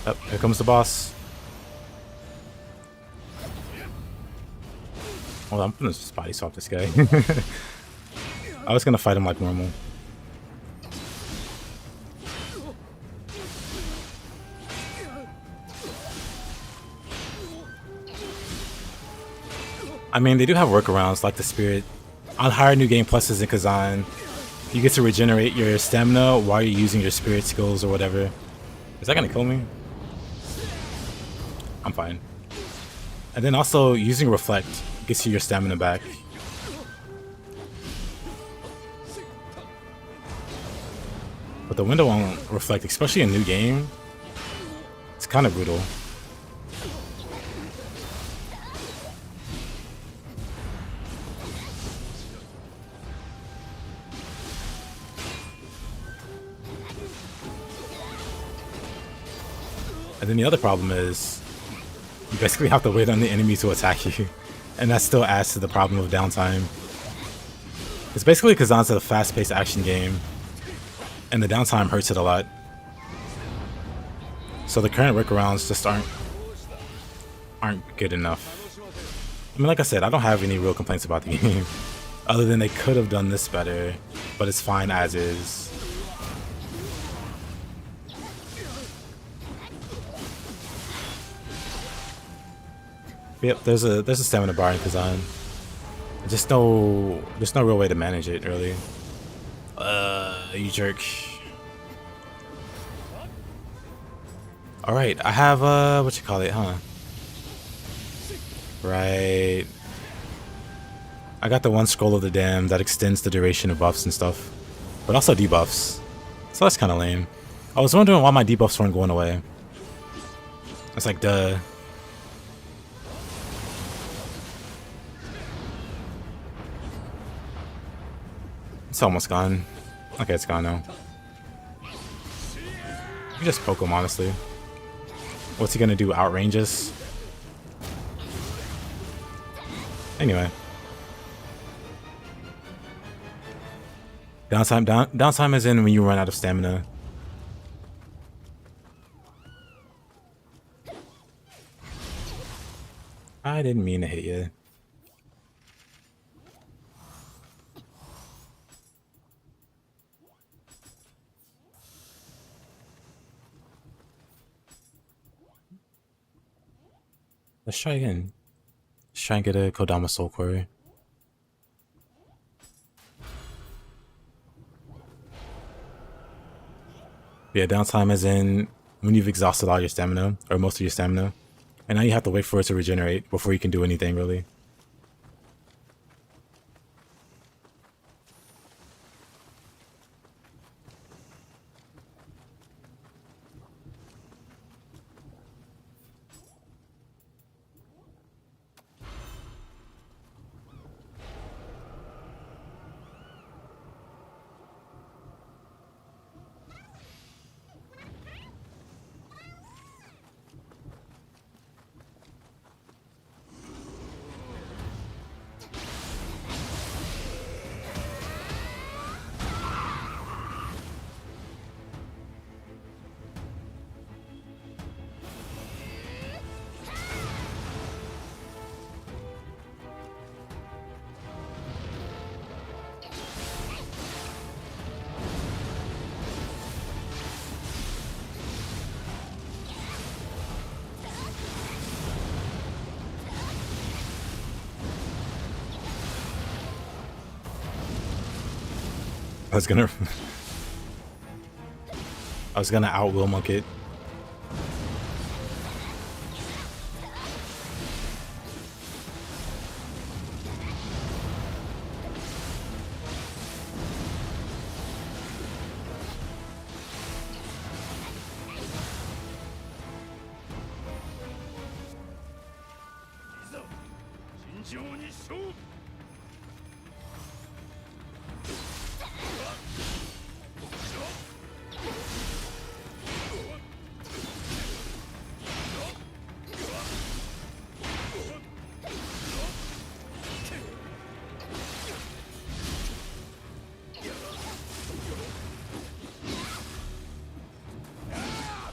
Up, here comes the boss. Well, I'm gonna just body swap this guy. I was gonna fight him like normal. I mean, they do have workarounds like the spirit. On higher new game pluses in Kazan, you get to regenerate your stamina while you're using your spirit skills or whatever. Is that gonna kill me? I'm fine. And then also using Reflect gets you your stamina back. But the window on Reflect, especially in new game, it's kind of brutal. And then the other problem is you basically have to wait on the enemy to attack you. And that still adds to the problem of downtime. It's basically Kazan's a fast-paced action game, and the downtime hurts it a lot. So the current workarounds just aren't good enough. I mean, like I said, I don't have any real complaints about the game, other than they could have done this better, but it's fine as is. Yep, there's a stamina bar in Kazan. There's no real way to manage it, really. You jerk. Alright, I have, what you call it, huh? Right. I got the one scroll of the dam that extends the duration of buffs and stuff. But also debuffs. So that's kind of lame. I was wondering why my debuffs weren't going away. It's like, duh. It's almost gone. Okay, it's gone now. You just poke him, honestly. What's he gonna do? Outrange us? Anyway. Downtime is in when you run out of stamina. I didn't mean to hit you. Let's try again. Let's try and get a Kodama Soul Core. Yeah, downtime is in when you've exhausted all your stamina, or most of your stamina. And now you have to wait for it to regenerate before you can do anything, really. I was gonna out will monk it.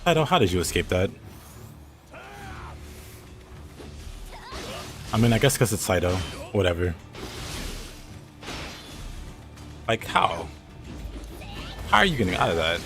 How did you escape that? I mean, I guess because it's Saito. Whatever. Like, how? How are you getting out of that?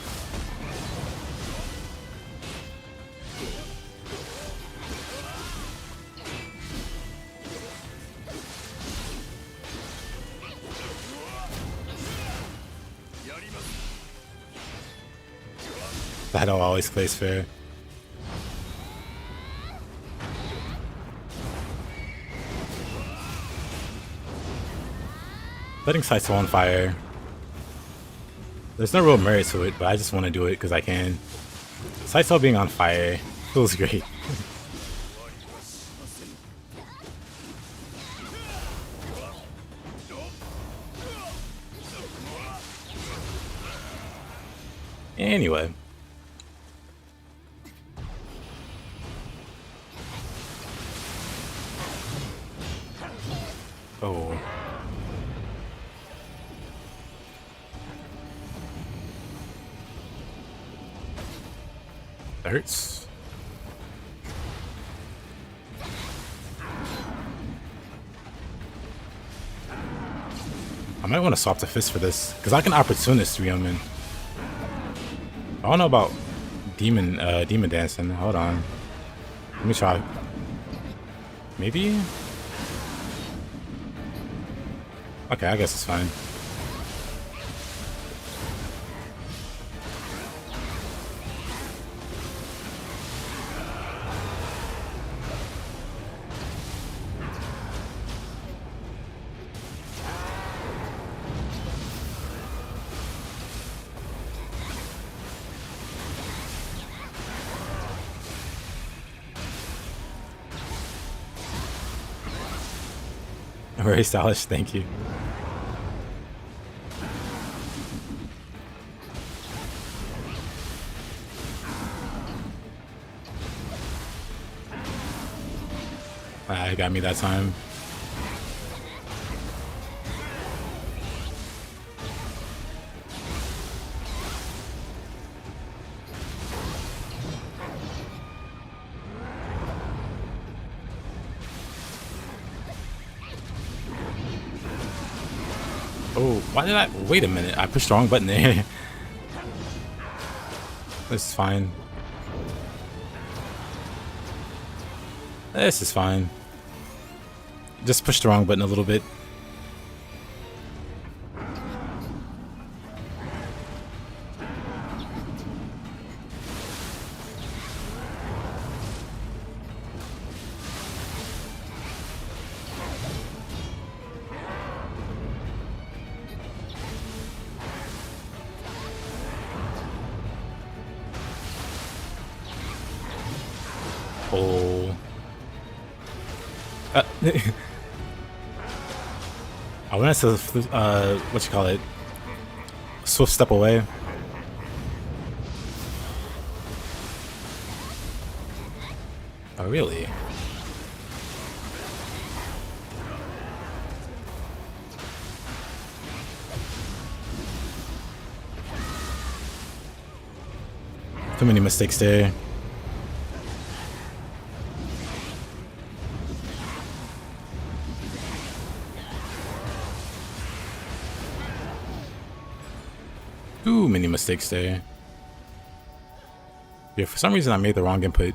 Saito always plays fair. Setting Saito on fire. There's no real merit to it, but I just want to do it because I can. Saito being on fire feels great. Anyway. Oh. That hurts. I might want to swap to fist for this, because I can opportunist 3 in. I don't know about demon dancing. Hold on. Let me try. Maybe? Okay, I guess it's fine. Very stylish, thank you. I got me that time. Oh, why did I... Wait a minute, I pushed the wrong button there. This is fine. This is fine. Just push the wrong button a little bit. Oh. I want to what you call it? Swift step away. Oh, really? Too many mistakes there. Too many mistakes there. Yeah, for some reason I made the wrong input.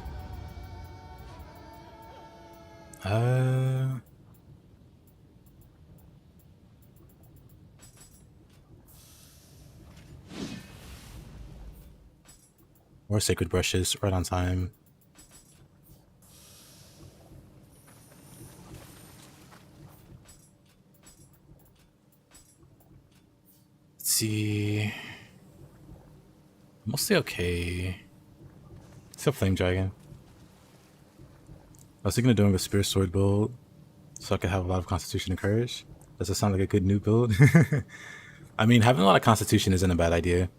More sacred brushes, right on time. Let's see. Mostly okay. Except Flame Dragon. I was thinking of doing a Spear Sword build so I could have a lot of Constitution and Courage. Does that sound like a good new build? I mean, having a lot of Constitution isn't a bad idea.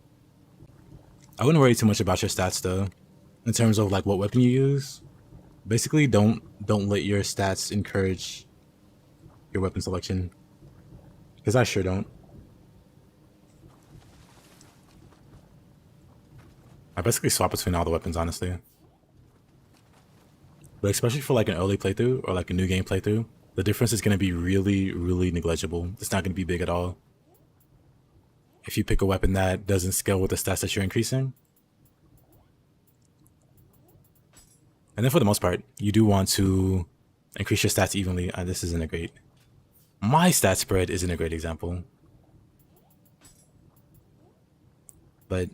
I wouldn't worry too much about your stats though, in terms of like what weapon you use. Basically, don't let your stats encourage your weapon selection, because I sure don't. I basically swap between all the weapons, honestly. But especially for like an early playthrough or like a new game playthrough, the difference is going to be really, really negligible. It's not going to be big at all. If you pick a weapon that doesn't scale with the stats that you're increasing. And then for the most part, you do want to increase your stats evenly. This isn't a great... My stat spread isn't a great example. But...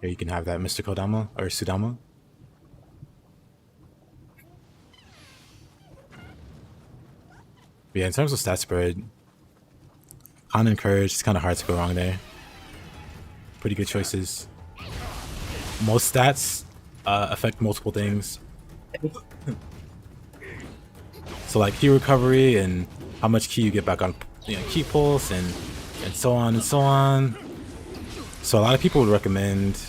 here you can have that Mr. Kodama, or Sudama. But yeah, in terms of stat spread, Con and Courage, it's kind of hard to go wrong there. Pretty good choices. Most stats affect multiple things. So like key recovery and how much key you get back on, you know, key pulse and so on and so on. So a lot of people would recommend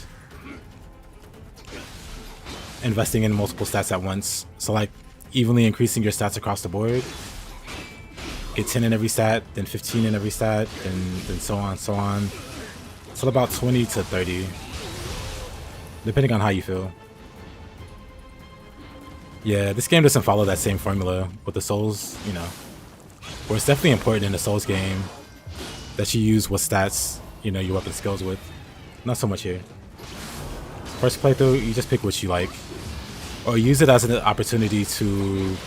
investing in multiple stats at once. So like evenly increasing your stats across the board. Get 10 in every stat, then 15 in every stat, then so on, so on. So about 20 to 30, depending on how you feel. Yeah, this game doesn't follow that same formula with the Souls, you know. Where it's definitely important in the Souls game that you use what stats, you know, your weapon skills with. Not so much here. First playthrough, you just pick what you like. Or use it as an opportunity to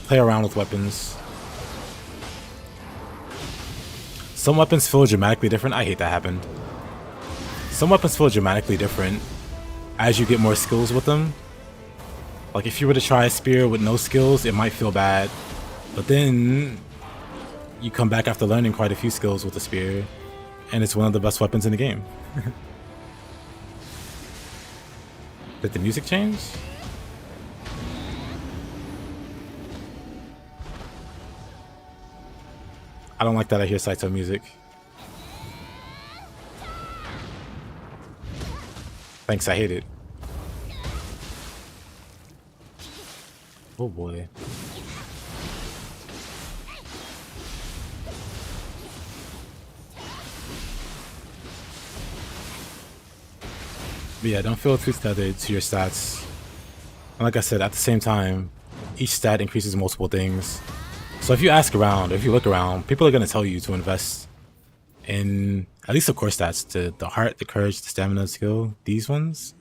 play around with weapons. Some weapons feel dramatically different. I hate that happened. Some weapons feel dramatically different as you get more skills with them. Like if you were to try a spear with no skills, it might feel bad. But then you come back after learning quite a few skills with the spear, and it's one of the best weapons in the game. Did the music change? I don't like that I hear Saito music. Thanks, I hate it. Oh boy. But yeah, don't feel too tethered to your stats. And like I said, at the same time, each stat increases multiple things. So if you ask around, or if you look around, people are going to tell you to invest in at least the core stats, the heart, the courage, the stamina, the skill, these ones.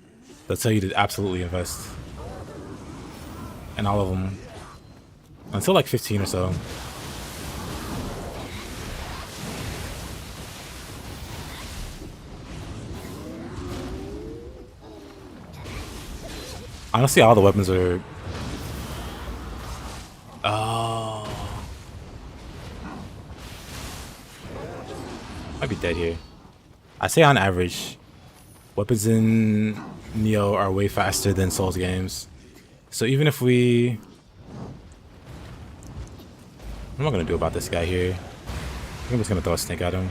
They'll tell you to absolutely invest in all of them until like 15 or so. Honestly, all the weapons are... Oh. Might be dead here. I say on average, weapons in Nioh are way faster than Souls games. So even if we... What am I going to do about this guy here? I think I'm just going to throw a snake at him.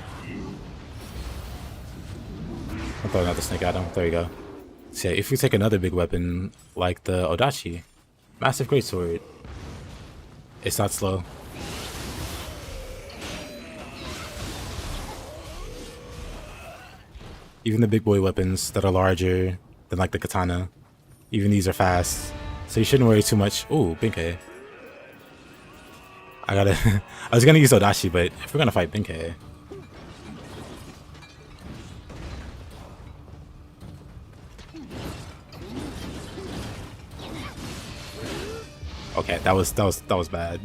I'm throwing out the snake at him. There you go. So yeah, if we take another big weapon, like the Odachi, massive greatsword, it's not slow. Even the big boy weapons that are larger than like the katana, even these are fast. So you shouldn't worry too much. Ooh, Benkei. I was gonna use Odachi, but if we're gonna fight Benkei. Okay, that was bad.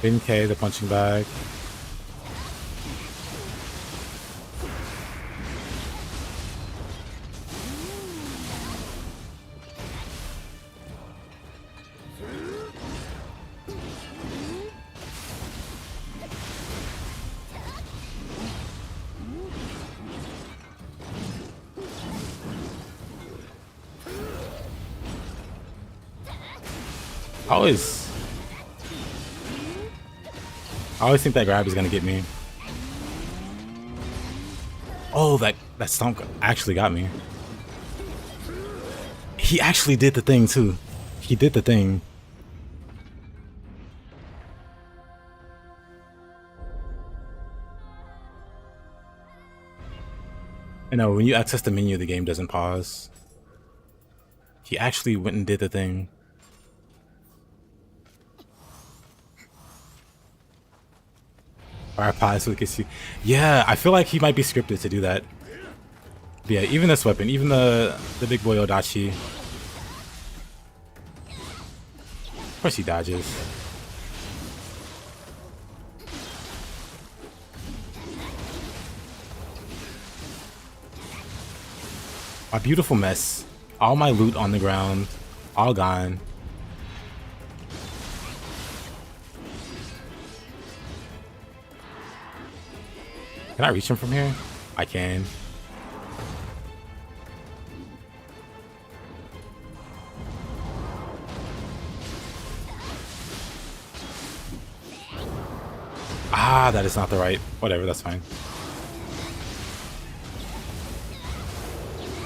Benkei, the punching bag. I always think that grab is gonna get me. Oh, that stomp actually got me. He actually did the thing too. He did the thing. I know, when you access the menu, the game doesn't pause. He actually went and did the thing. Our pies so we can see. Yeah, I feel like he might be scripted to do that. But yeah, even this weapon, even the big boy Odachi. Of course he dodges. My beautiful mess. All my loot on the ground. All gone. Can I reach him from here? I can. Ah, that is not the right. Whatever, that's fine.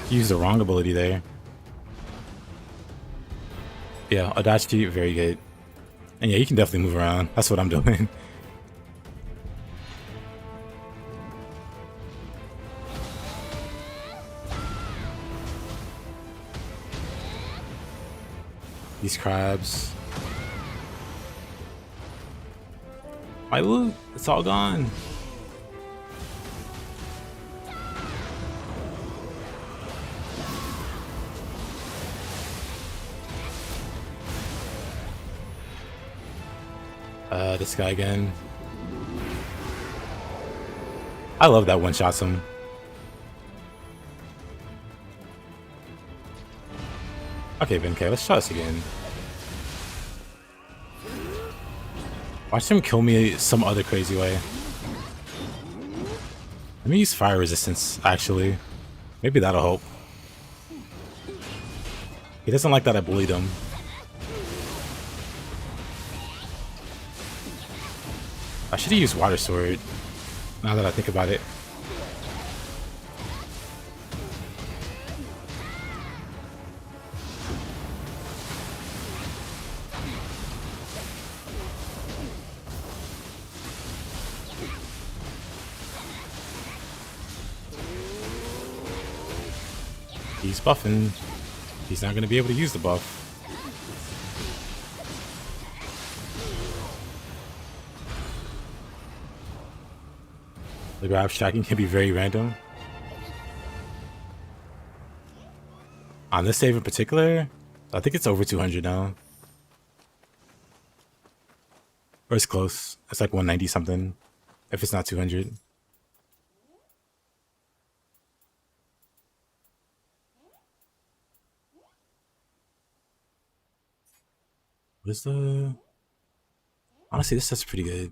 Use the wrong ability there. Yeah, Odachi, very good. And yeah, you can definitely move around. That's what I'm doing. These crabs. My loot, it's all gone. This guy again. I love that one-shots him. Okay, Benkei, let's try this again. Watch him kill me some other crazy way. Let me use fire resistance, actually. Maybe that'll help. He doesn't like that I bullied him. I should have used water sword. Now that I think about it. He's buffing. He's not going to be able to use the buff. The grab tracking can be very random. On this save in particular, I think it's over 200 now. Or it's close. It's like 190 something, if it's not 200. What is the... Honestly, this is pretty good.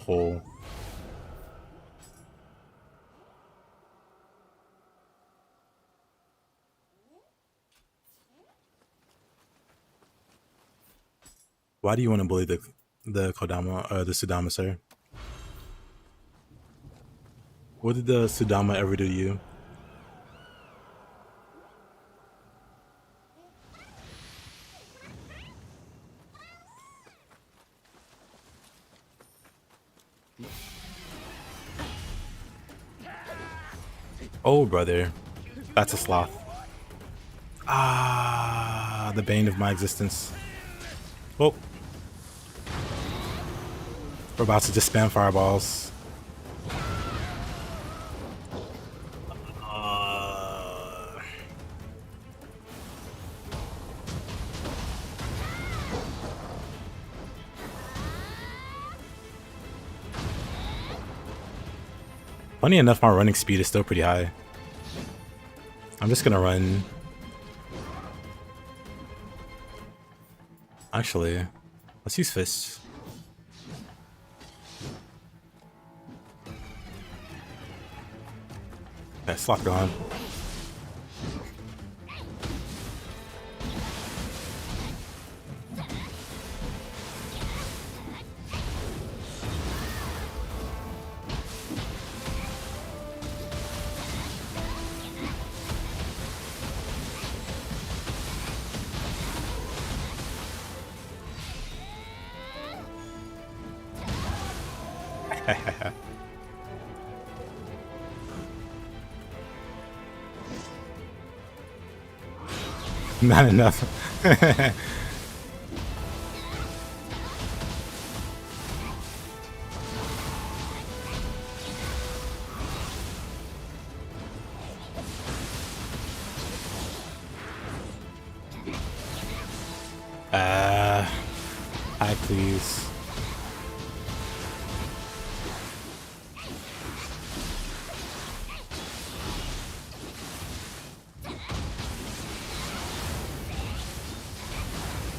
Oh. Why do you want to bully the Kodama or the Sudama, sir? What did the Sudama ever do to you? Oh, brother. That's a sloth. Ah, the bane of my existence. Oh. We're about to just spam fireballs. Funny enough, my running speed is still pretty high. I'm just gonna run. Actually, let's use fists. Okay, slot gone. Not enough. Hi, please.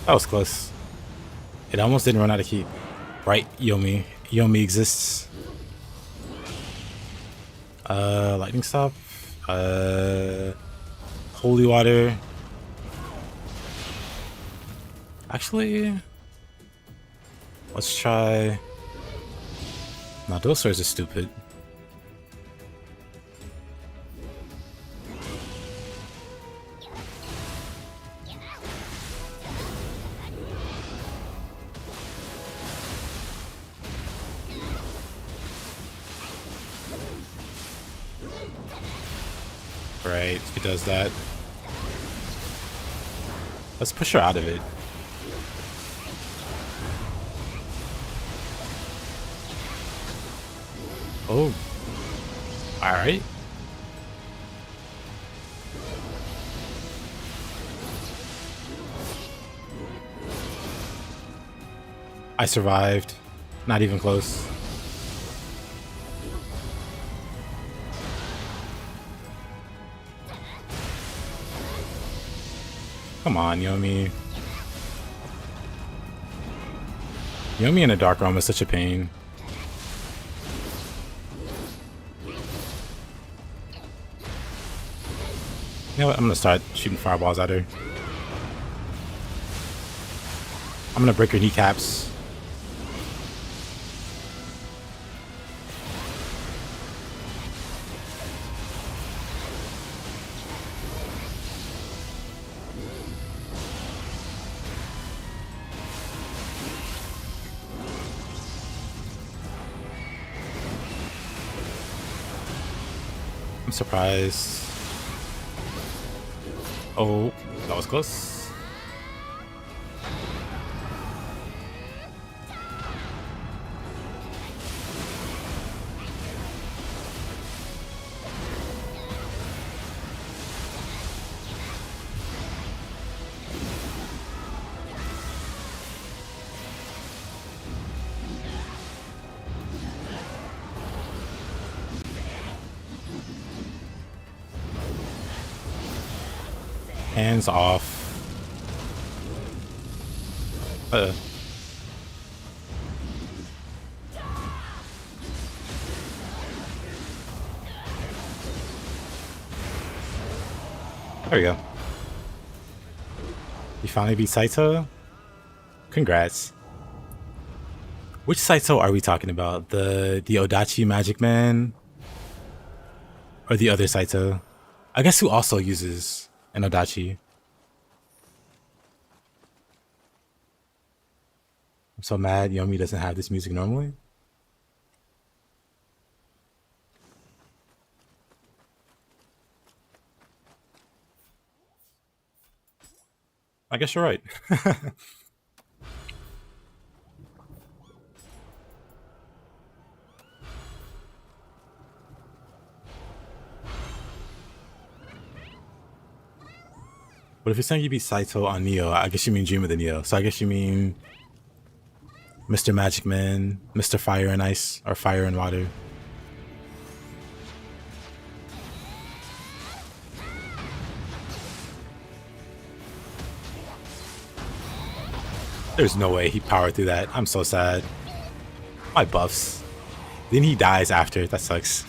That was close. It almost didn't run out of heat. Right, Yomi. Yomi exists. Lightning stop. Holy water. Actually, let's try. Nah, those swords are stupid. Right, it does that. Let's push her out of it. Oh. Alright. I survived. Not even close. Come on, Yomi. Yomi in a dark realm is such a pain. You know what? I'm gonna start shooting fireballs at her. I'm gonna break her kneecaps. I'm surprised. Oh, that was close. Hands off. There we go. You finally beat Saito? Congrats. Which Saito are we talking about? The Odachi Magic Man? Or the other Saito? I guess who also uses an Odachi. I'm so mad Yomi doesn't have this music normally. I guess you're right. But if you're saying you beat Saito on Nioh, I guess you mean Dream of the Nioh. So I guess you mean Mr. Magic Man, Mr. Fire and Ice, or Fire and Water. There's no way he powered through that. I'm so sad. My buffs. Then he dies after. That sucks.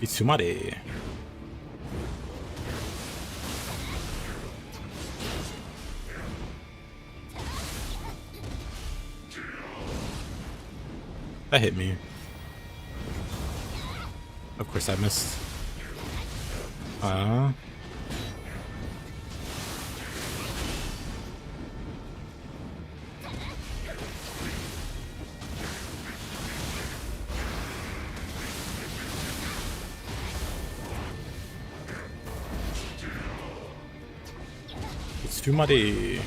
Itsumare. That hit me. Of course I missed. It's too muddy.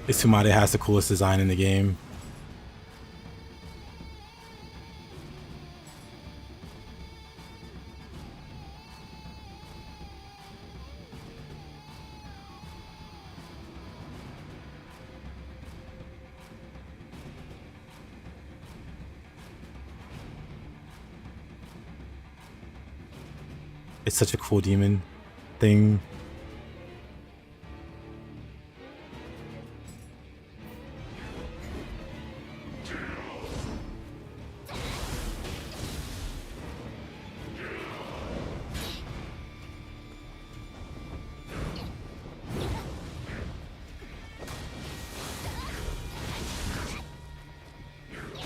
Itsumare has the coolest design in the game. It's such a cool demon thing.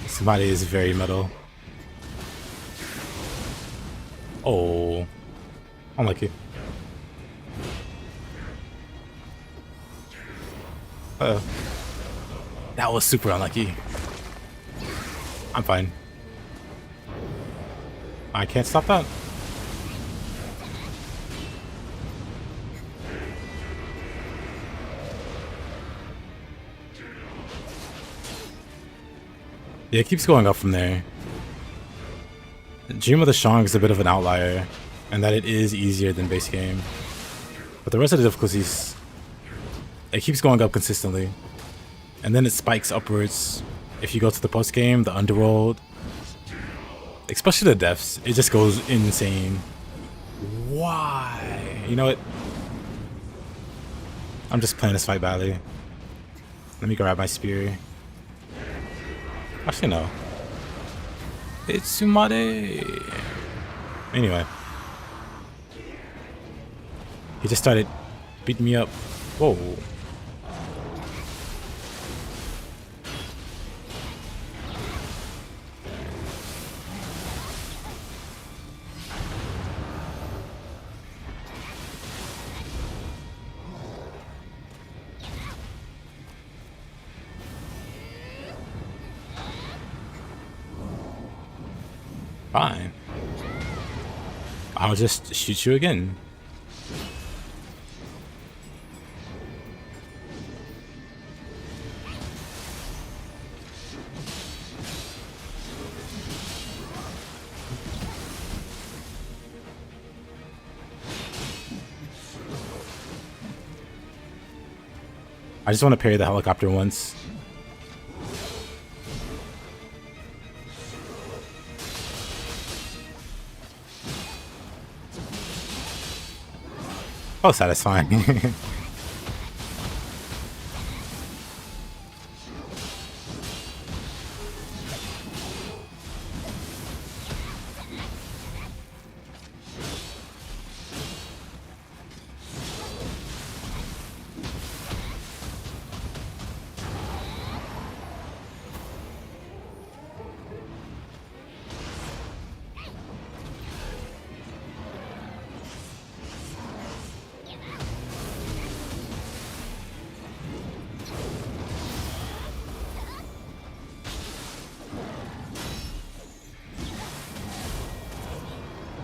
Somebody is very metal. Oh, unlucky. Uh-oh. That was super unlucky. I'm fine. I can't stop that. Yeah, it keeps going up from there. Dream of the Strong is a bit of an outlier, and that it is easier than base game. But the rest of the difficulties, it keeps going up consistently. And then it spikes upwards. If you go to the post game, the underworld, especially the deaths, it just goes insane. Why? You know what? I'm just playing this fight badly. Let me grab my spear. Actually, no. It's Sumade. Anyway. He just started beating me up. Whoa. Fine. I'll just shoot you again. I just want to parry the helicopter once. Oh, satisfying.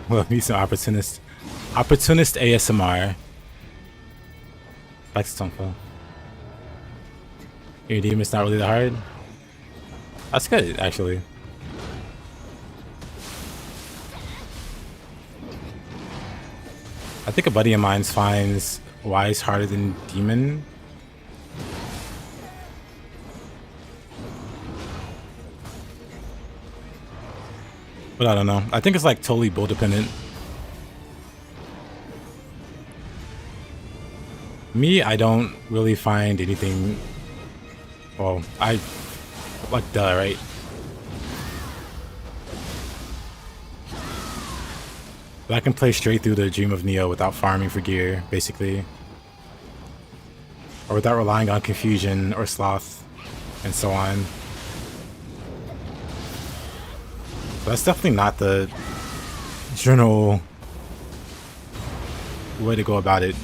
Well, he's an opportunist. Opportunist ASMR. Back to Tonfa. Your demon's not really that hard. That's good, actually. I think a buddy of mine finds Wise harder than Demon. But I don't know. I think it's like totally build dependent. Me, I don't really find anything. Well, I like duh, right? But I can play straight through the Dream of Nioh without farming for gear, basically. Or without relying on confusion or sloth and so on. But that's definitely not the general way to go about it.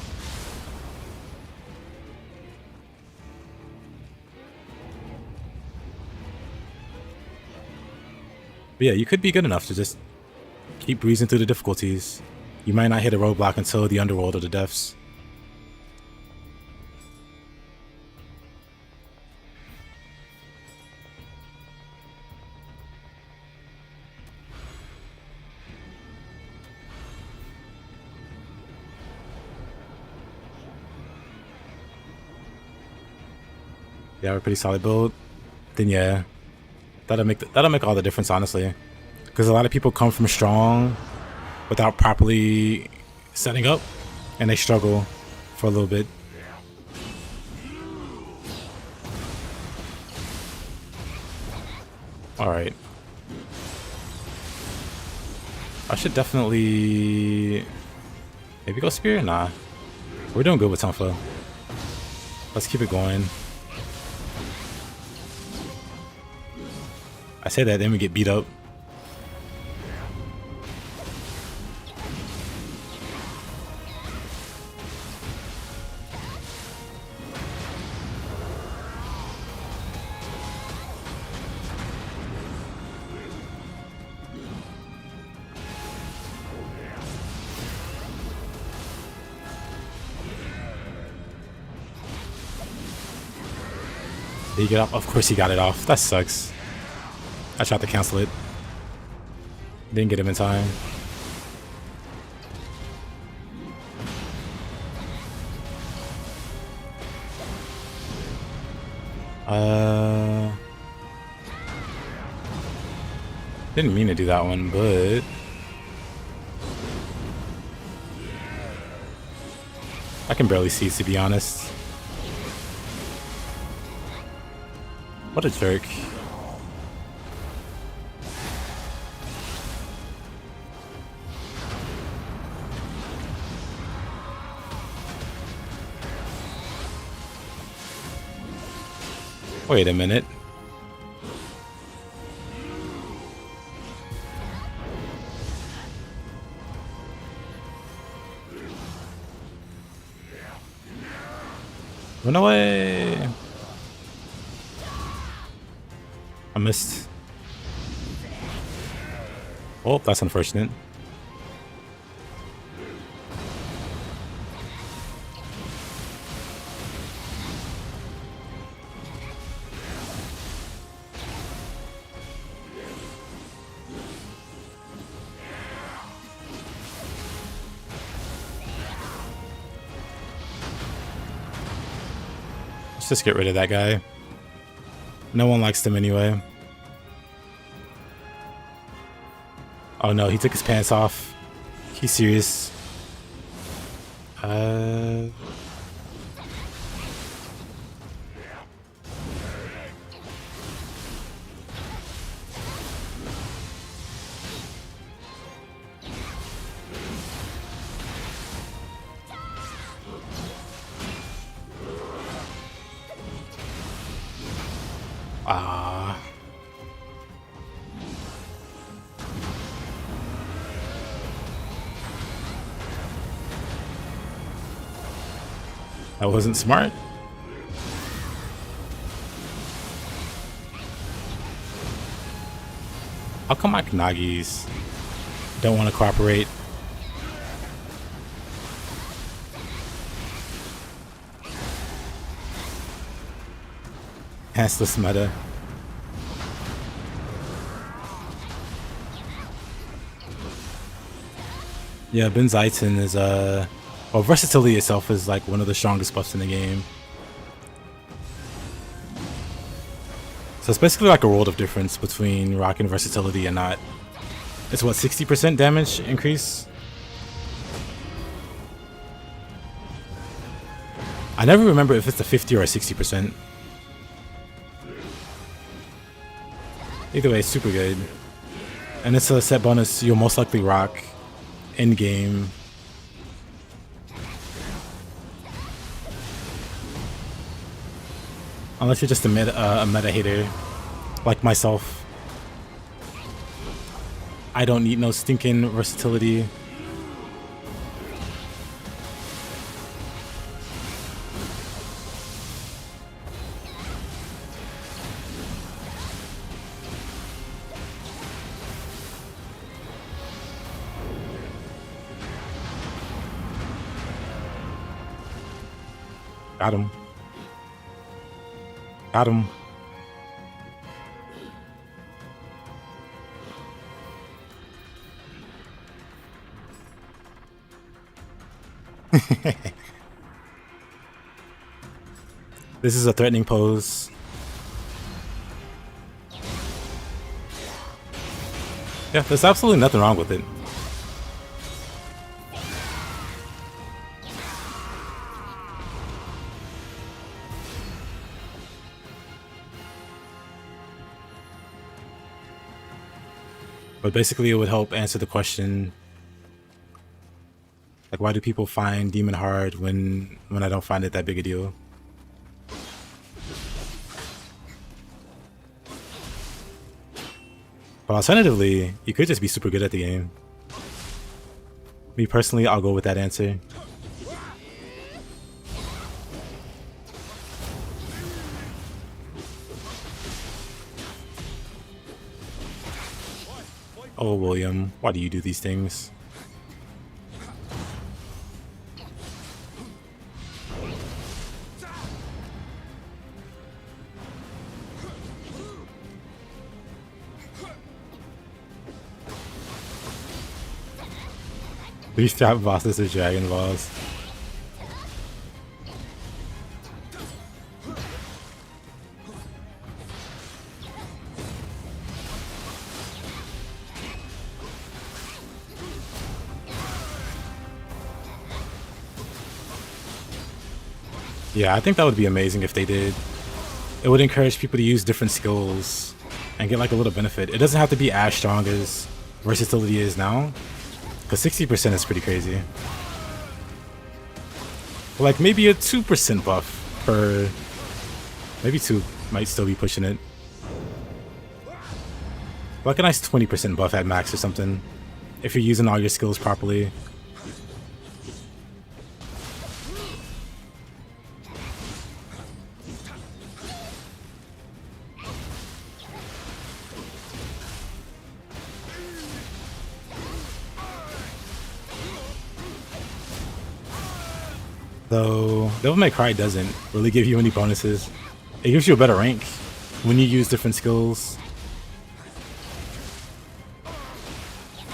But yeah, you could be good enough to just keep breezing through the difficulties. You might not hit a roadblock until the underworld or the depths. Yeah, we're pretty solid build. Then yeah, that'll make all the difference, honestly. Because a lot of people come from strong without properly setting up, and they struggle for a little bit. All right, I should definitely maybe go spear. Nah, we're doing good with Tonfa. Let's keep it going. I say that, then we get beat up. Did he get off? Of course he got it off. That sucks. I tried to cancel it. Didn't get him in time. Didn't mean to do that one, but I can barely see, to be honest. What a jerk. Wait a minute. Run away! I missed. Oh, that's unfortunate. Let's just get rid of that guy. No one likes him anyway. Oh no, he took his pants off. He's serious. That wasn't smart. How come my Kanagis don't want to cooperate? That's this meta. Yeah, Ben Zaitin is well, versatility itself is like one of the strongest buffs in the game. So it's basically like a world of difference between rocking versatility and not. It's what, 60% damage increase? I never remember if it's a 50 or a 60%. Either way, it's super good. And it's a set bonus you'll most likely rock Endgame. Unless you're just a meta hater, like myself. I don't need no stinking versatility. Got him. Got him. This is a threatening pose. Yeah, there's absolutely nothing wrong with it. But basically it would help answer the question, like, why do people find Demon hard when I don't find it that big a deal? But alternatively, you could just be super good at the game. Me personally, I'll go with that answer. Oh, William, why do you do these things? These trap bosses are Dragon Balls. Yeah, I think that would be amazing if they did. It would encourage people to use different skills and get like a little benefit. It doesn't have to be as strong as versatility is now, because 60% is pretty crazy. But like maybe a 2% buff for maybe 2 might still be pushing it. Like a nice 20% buff at max or something if you're using all your skills properly. Though Devil May Cry doesn't really give you any bonuses. It gives you a better rank when you use different skills.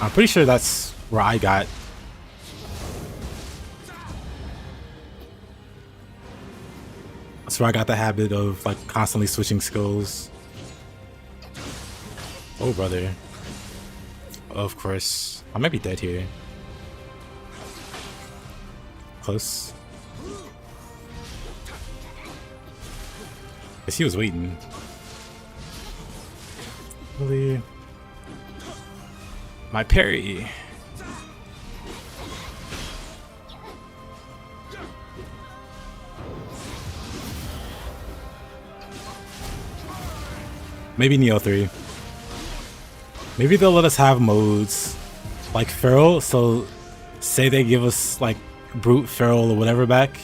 I'm pretty sure that's where I got. That's where I got the habit of like constantly switching skills. Oh brother. Of course. I might be dead here. Close. Guess he was waiting. Really? My parry. Maybe Nioh 3. Maybe they'll let us have modes like Feral. So say they give us like Brute, Feral, or whatever back.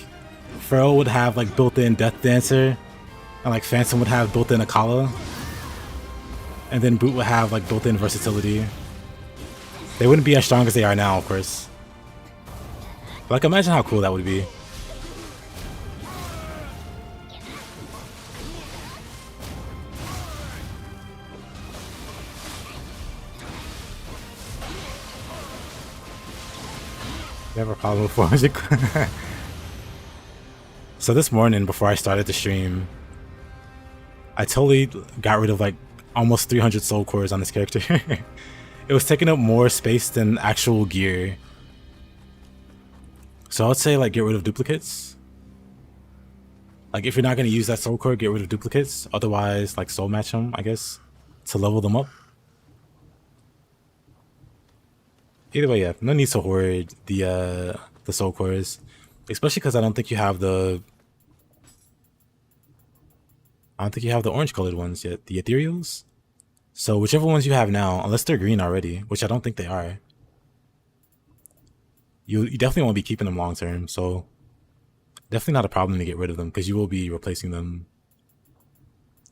Feral would have like built-in Death Dancer, and like Phantom would have built-in Akala, and then Brute would have like built-in versatility. They wouldn't be as strong as they are now, of course. But like imagine how cool that would be. You have a problem with 400. So this morning, before I started the stream, I totally got rid of like almost 300 soul cores on this character. It was taking up more space than actual gear. So I would say like get rid of duplicates. Like if you're not going to use that soul core, get rid of duplicates. Otherwise, like soul match them, I guess, to level them up. Either way, yeah, no need to hoard the soul cores, especially because I don't think you have the orange colored ones yet, the ethereals. So whichever ones you have now, unless they're green already, which I don't think they are, you definitely won't be keeping them long term. So definitely not a problem to get rid of them because you will be replacing them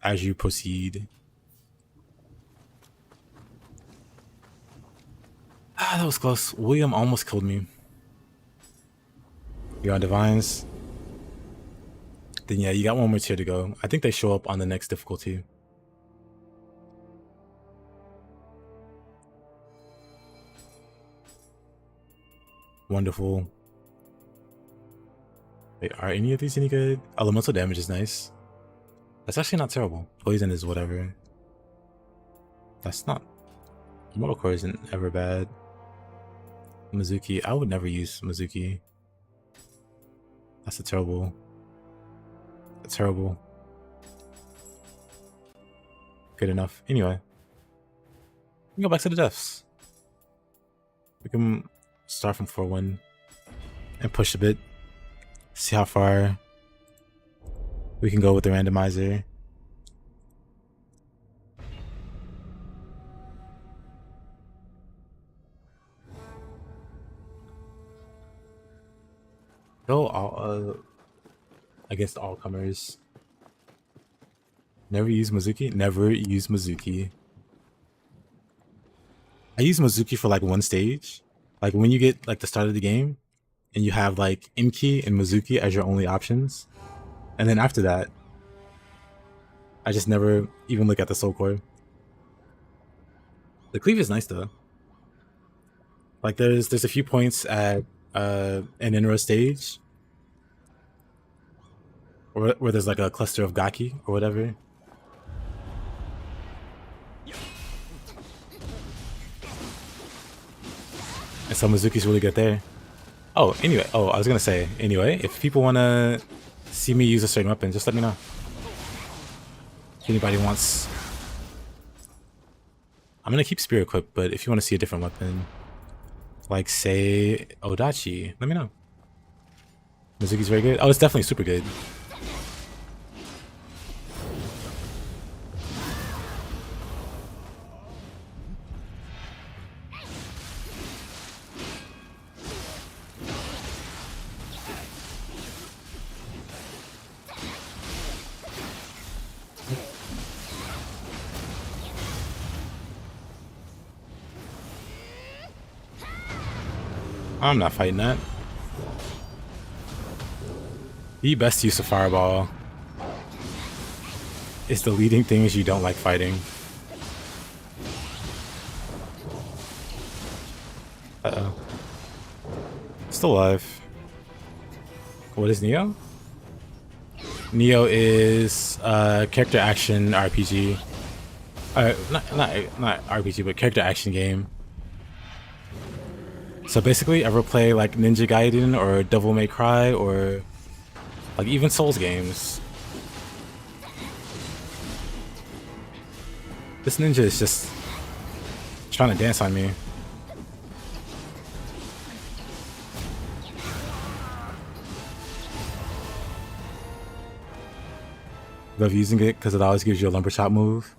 as you proceed. Ah, that was close. William almost killed me. You're on Divines. Then yeah, you got one more tier to go. I think they show up on the next difficulty. Wonderful. Wait, are any of these any good? Elemental damage is nice. That's actually not terrible. Poison is whatever. That's not... Mortal Core isn't ever bad. Mizuki. I would never use Mizuki. That's a terrible... Good enough. Anyway. We can go back to the deaths. We can start from 4-1 and push a bit. See how far we can go with the randomizer. Go all against all comers. Never use Mizuki. Never use Mizuki. I use Mizuki for like one stage. Like when you get like the start of the game and you have like Imki and Mizuki as your only options. And then after that, I just never even look at the soul core. The cleave is nice though. Like there's a few points at an inro stage where there's like a cluster of gaki or whatever. And so Mizuki's really good there. Oh, anyway. Oh, I was gonna say, anyway, if people wanna see me use a certain weapon, just let me know. If anybody wants... I'm gonna keep Spear equipped, but if you wanna see a different weapon, like say Odachi, let me know. Mizuki's very good. Oh, it's definitely super good. I'm not fighting that. The best use of Fireball is deleting things you don't like fighting. Uh-oh. Still alive. What is Nioh? Nioh is character action RPG. Not RPG, but character action game. So basically, ever play like Ninja Gaiden or Devil May Cry or like even Souls games? This ninja is just trying to dance on me. Love using it because it always gives you a lumber chop move.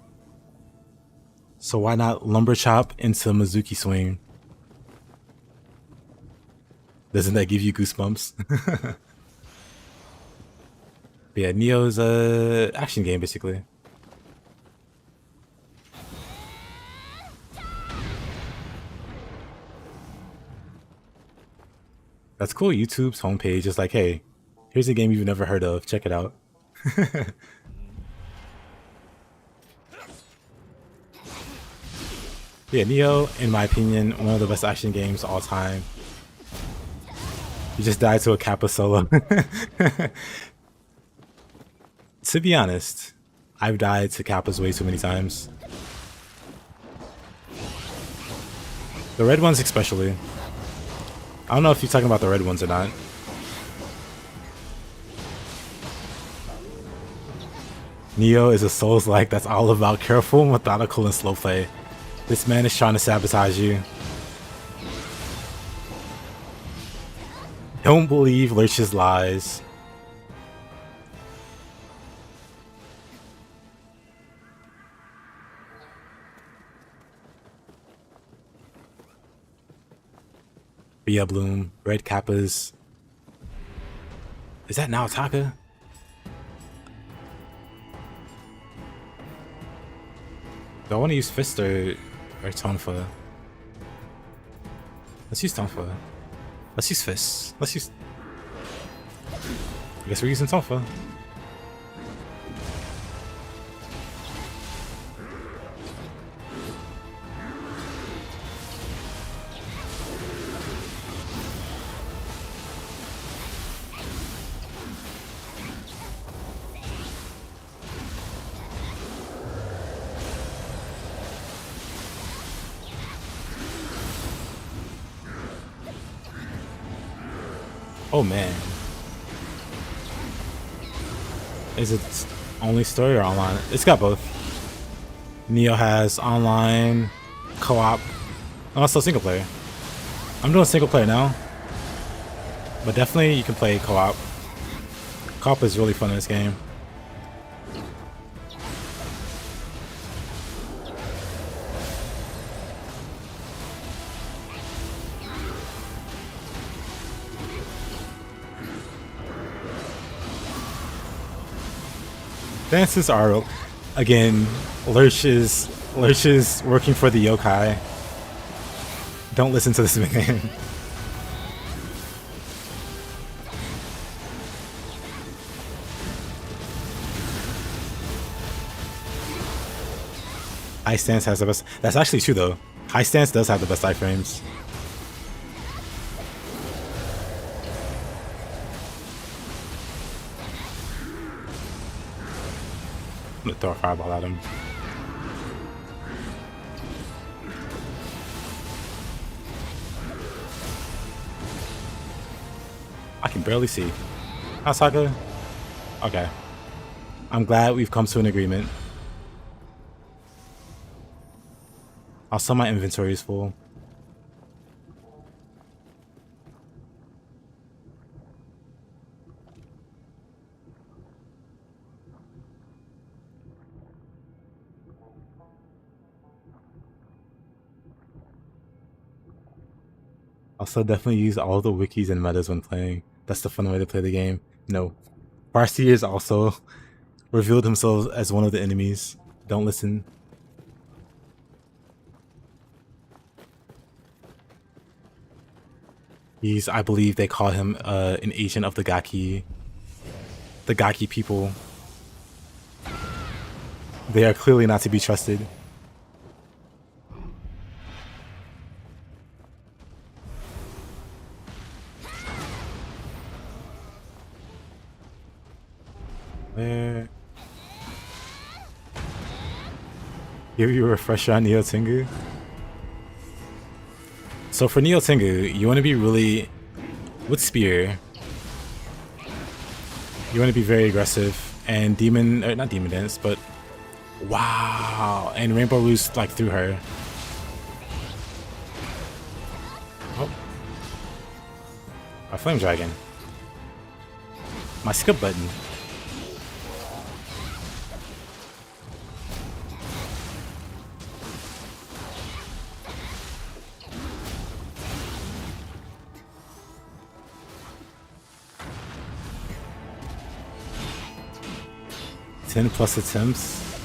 So why not lumber chop into Mizuki swing? Doesn't that give you goosebumps? But yeah, Nioh's a action game basically. That's cool. YouTube's homepage is like, hey, here's a game you've never heard of. Check it out. Yeah, Nioh, in my opinion, one of the best action games of all time. You just died to a Kappa solo. To be honest, I've died to Kappas way too many times. The red ones especially. I don't know if you're talking about the red ones or not. Nioh is a Souls-like that's all about careful, methodical, and slow play. This man is trying to sabotage you. Don't believe Lurch's lies. Bia Bloom, Red Kappas. Is that Naotaka? Do I want to use Fist or Tonfa? Let's use Tonfa. Let's use Fist. Let's use... I guess we're using Tonfa. Oh man. Is it only story or online? It's got both. Nioh has online, co-op, and also single player. I'm doing single player now. But definitely you can play co-op. Co-op is really fun in this game. Dances are, again, Lurch is working for the yokai. Don't listen to this man. High Stance has the best. That's actually true though. High Stance does have the best iframes. I'm gonna throw a fireball at him. I can barely see. Asaka? Okay. I'm glad we've come to an agreement. Also, my inventory is full. Also, definitely use all the wikis and metas when playing. That's the fun way to play the game. No. Farseers also revealed himself as one of the enemies. Don't listen. He's, I believe they call him an agent of the Gaki. The Gaki people. They are clearly not to be trusted. Where? Give you a refresher on Nioh Tengu. So for Nioh Tengu, you want to be really with Spear. You want to be very aggressive and Demon, or not Demon Dance, but wow, and Rainbow Roost like through her. Oh, a Flame Dragon. My skip button. +10 attempts.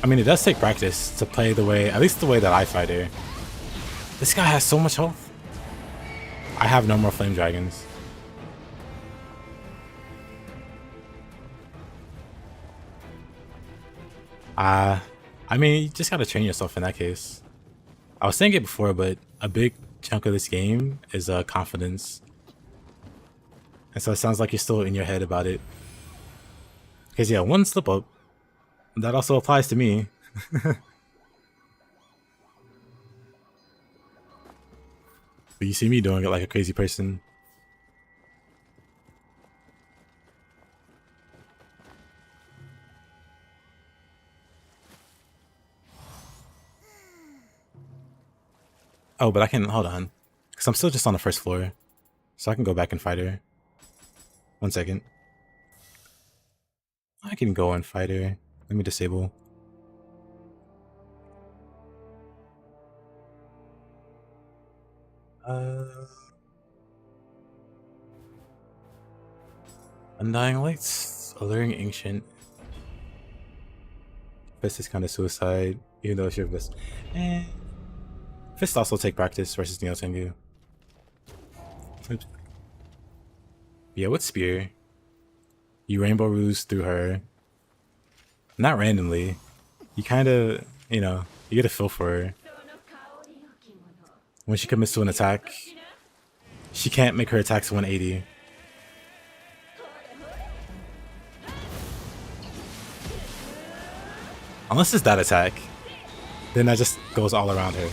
I mean, it does take practice to play the way, at least the way that I fight her. This guy has so much health. I have no more Flame Dragons. I mean, you just gotta train yourself in that case. I was saying it before, but a big chunk of this game is confidence. And so it sounds like you're still in your head about it. Because yeah, one slip up, that also applies to me. But you see me doing it like a crazy person. Oh, but I can, hold on. Because I'm still just on the first floor. So I can go back and fight her. 1 second. I can go and fight her. Let me disable. Undying Lights, Alluring Ancient. Fist is kind of suicide, even though it's your best. Fist also take practice versus Nioh Tengu. Yeah, with Spear, you Rainbow Ruse through her. Not randomly. You kind of, you know, you get a feel for her. When she commits to an attack, she can't make her attacks 180. Unless it's that attack, then that just goes all around her.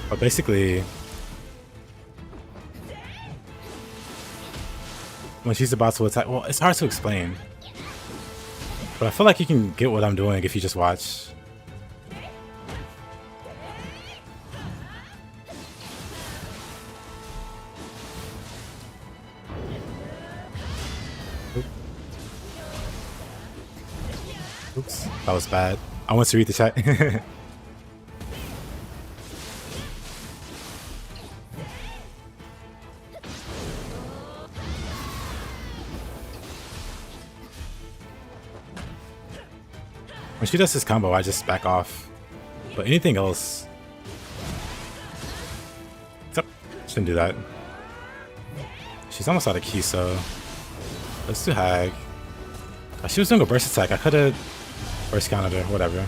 But basically, when she's about to attack, well, it's hard to explain. But I feel like you can get what I'm doing if you just watch. Oops, that was bad. I want to read the chat. When she does this combo, I just back off. But anything else... Shouldn't do that. She's almost out of key, so... Let's do Hag. She was doing a burst attack. I could've burst countered her, whatever.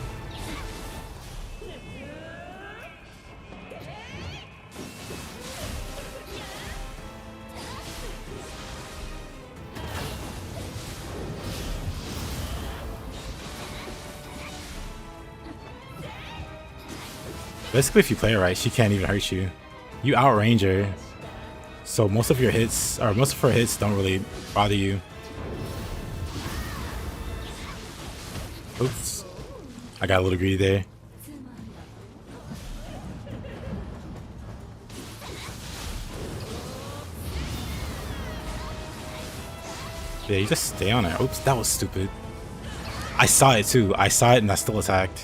Basically, if you play it right, she can't even hurt you. You outrange her, so most of your hits, or most of her hits, don't really bother you. Oops. I got a little greedy there. Yeah, you just stay on her. Oops, that was stupid. I saw it too. I saw it and I still attacked.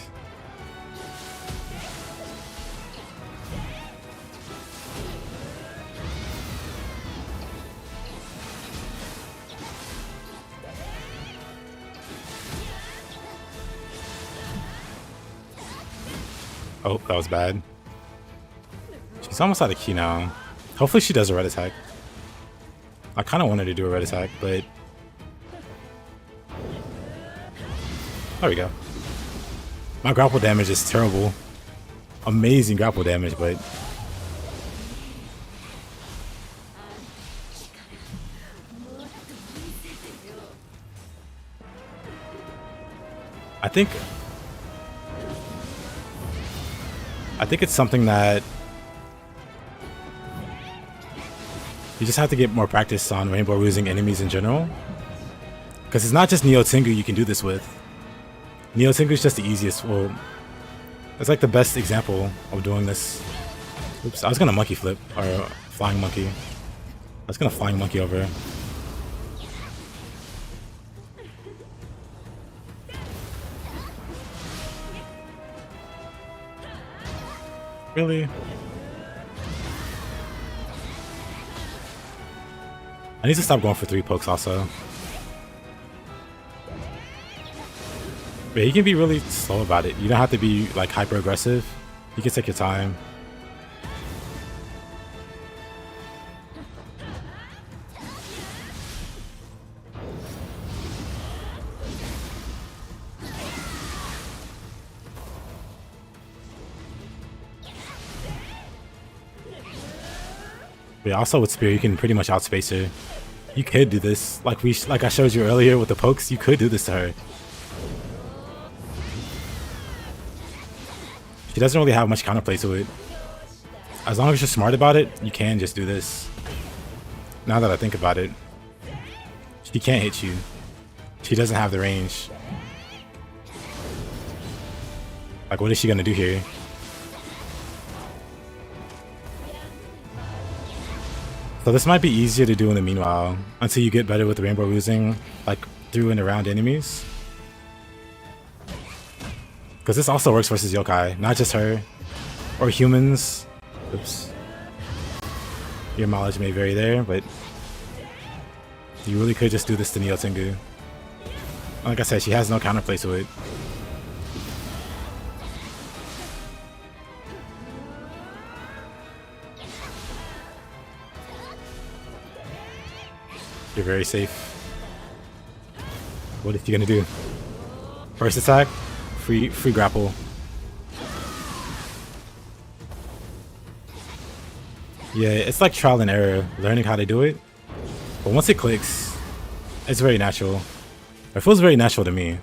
Oh, that was bad. She's almost out of key now. Hopefully she does a red attack. I kind of wanted to do a red attack, but... There we go. My grapple damage is terrible. Amazing grapple damage, but... I think it's something that you just have to get more practice on rainbow losing enemies in general. Because it's not just Nioh Tengu you can do this with. Nioh Tengu is just the easiest. Well, it's like the best example of doing this. Oops, I was gonna monkey flip, or flying monkey. I was gonna flying monkey over. Really? I need to stop going for 3 pokes also. But you can be really slow about it. You don't have to be like hyper aggressive. You can take your time. But also with Spear, you can pretty much outspace her. You could do this, like I showed you earlier with the pokes. You could do this to her. She doesn't really have much counterplay to it. As long as you're smart about it, you can just do this. Now that I think about it, she can't hit you. She doesn't have the range. Like, what is she gonna do here? So this might be easier to do in the meanwhile, until you get better with rainbow losing, like through and around enemies. Because this also works versus yokai, not just her, or humans. Oops. Your mileage may vary there, but you really could just do this to Nioh Tengu. Like I said, she has no counterplay to it. You're very safe. What is he gonna do? First attack, free grapple. Yeah, it's like trial and error, learning how to do it. But once it clicks, it's very natural. It feels very natural to me.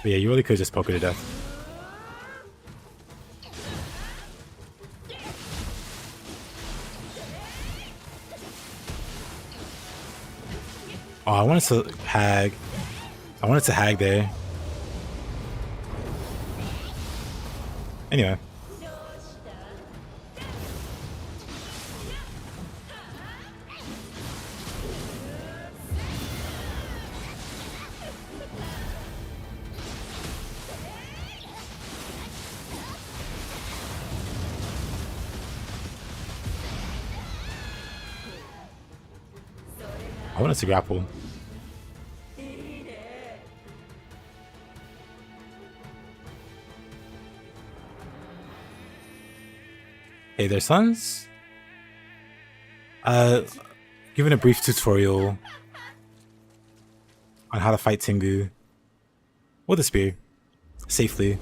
But yeah, you really could just poke her to death. Oh, I wanted to hag. I wanted to hag there. Anyway. I wanted to grapple. Hey there, sons. Given a brief tutorial on how to fight Tengu with a spear safely.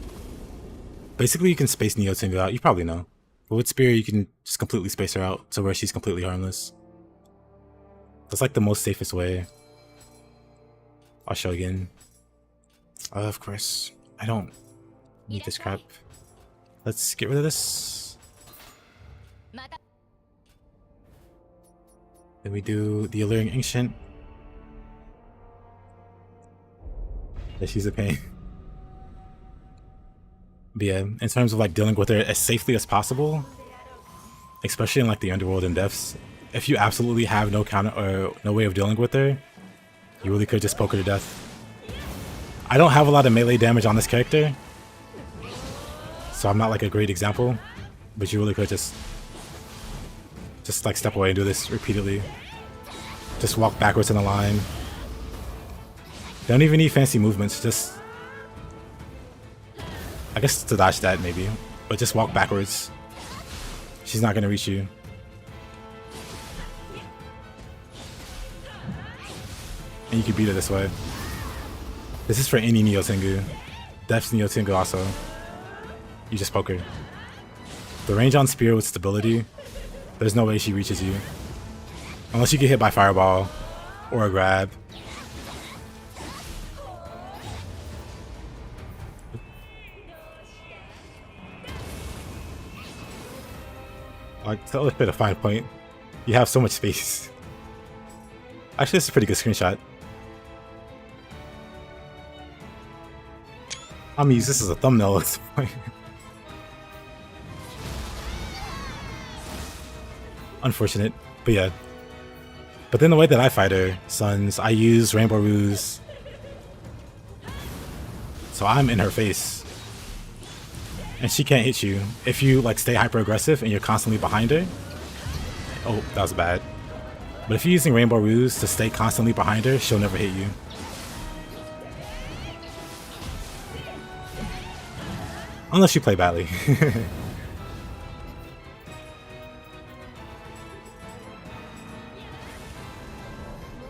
Basically, you can space Nioh Tengu out. You probably know. But with spear, you can just completely space her out to where she's completely harmless. That's like the most safest way. I'll show again. Of course, I don't Need this crap. Let's get rid of this. Then we do the Alluring Ancient. Yeah, she's a pain. But yeah, in terms of like dealing with her as safely as possible, especially in like the underworld and depths, if you absolutely have no counter or no way of dealing with her, you really could just poke her to death. I don't have a lot of melee damage on this character, so I'm not like a great example, but you really could just like step away and do this repeatedly. Just walk backwards in a line. Don't even need fancy movements, just I guess to dodge that maybe, but just walk backwards. She's not gonna reach you. And you can beat her this way. This is for any Nioh Tengu. Death's Nioh Tengu also. You just poke her. The range on Spear with stability, there's no way she reaches you. Unless you get hit by Fireball or a grab. Like, tell a bit of fine point. You have so much space. Actually, this is a pretty good screenshot. I'm gonna use this as a thumbnail at this point. Unfortunate, but yeah. But then the way that I fight her, Sons, I use Rainbow Ruse. So I'm in her face. And she can't hit you. If you like stay hyper aggressive and you're constantly behind her. Oh, that was bad. But if you're using Rainbow Ruse to stay constantly behind her, she'll never hit you. Unless you play badly.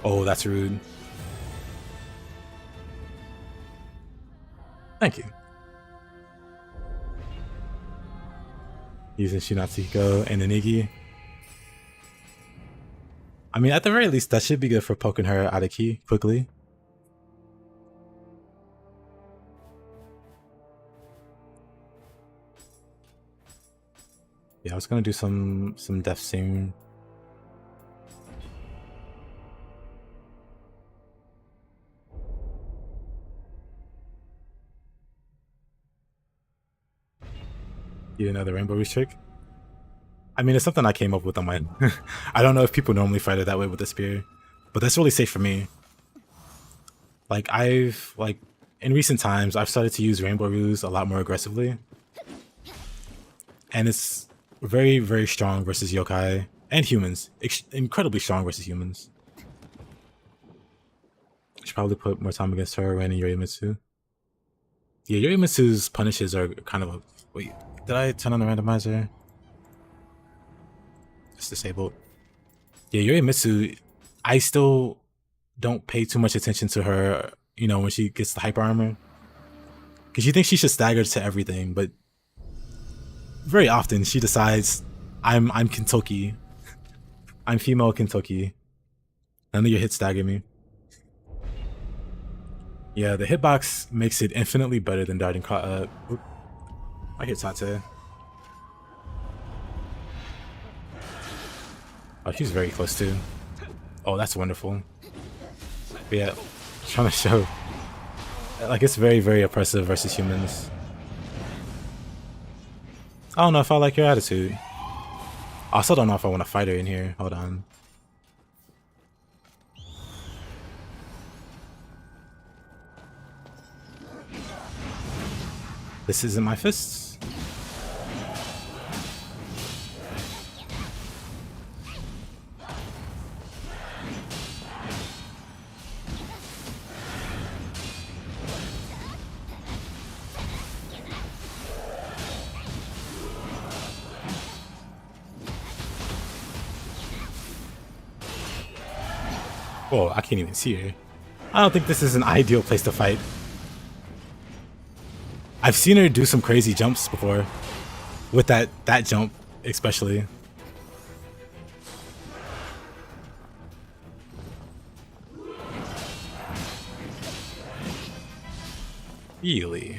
Oh, that's rude. Thank you. Using Shinatsuhiko and Inigi. I mean, at the very least, that should be good for poking her out of key quickly. Yeah, I was gonna do some Death Sing. You another Rainbow Reach trick? I mean, it's something I came up with on my... I don't know if people normally fight it that way with the spear, but that's really safe for me. Like, in recent times, I've started to use Rainbow Ruse a lot more aggressively. And it's very, very strong versus yokai and humans. Incredibly strong versus humans. Should probably put more time against her and Yorimitsu. Yeah, Yorimitsu's punishes are kind of a... Wait, did I turn on the randomizer? It's disabled. Yeah, Yorimitsu, I still don't pay too much attention to her, you know, when she gets the hyper armor. Because she thinks she should stagger to everything, but very often she decides, I'm Kentucky. I'm female Kentucky. None of your hits stagger me. Yeah, the hitbox makes it infinitely better than darting. I hit Tate. Oh, she's very close too. Oh, that's wonderful. But yeah, trying to show. Like, it's very, very oppressive versus humans. I don't know if I like your attitude. I also don't know if I want to fight her in here. Hold on. This isn't my fists. Whoa, I can't even see her. I don't think this is an ideal place to fight. I've seen her do some crazy jumps before. With that jump, especially. Really?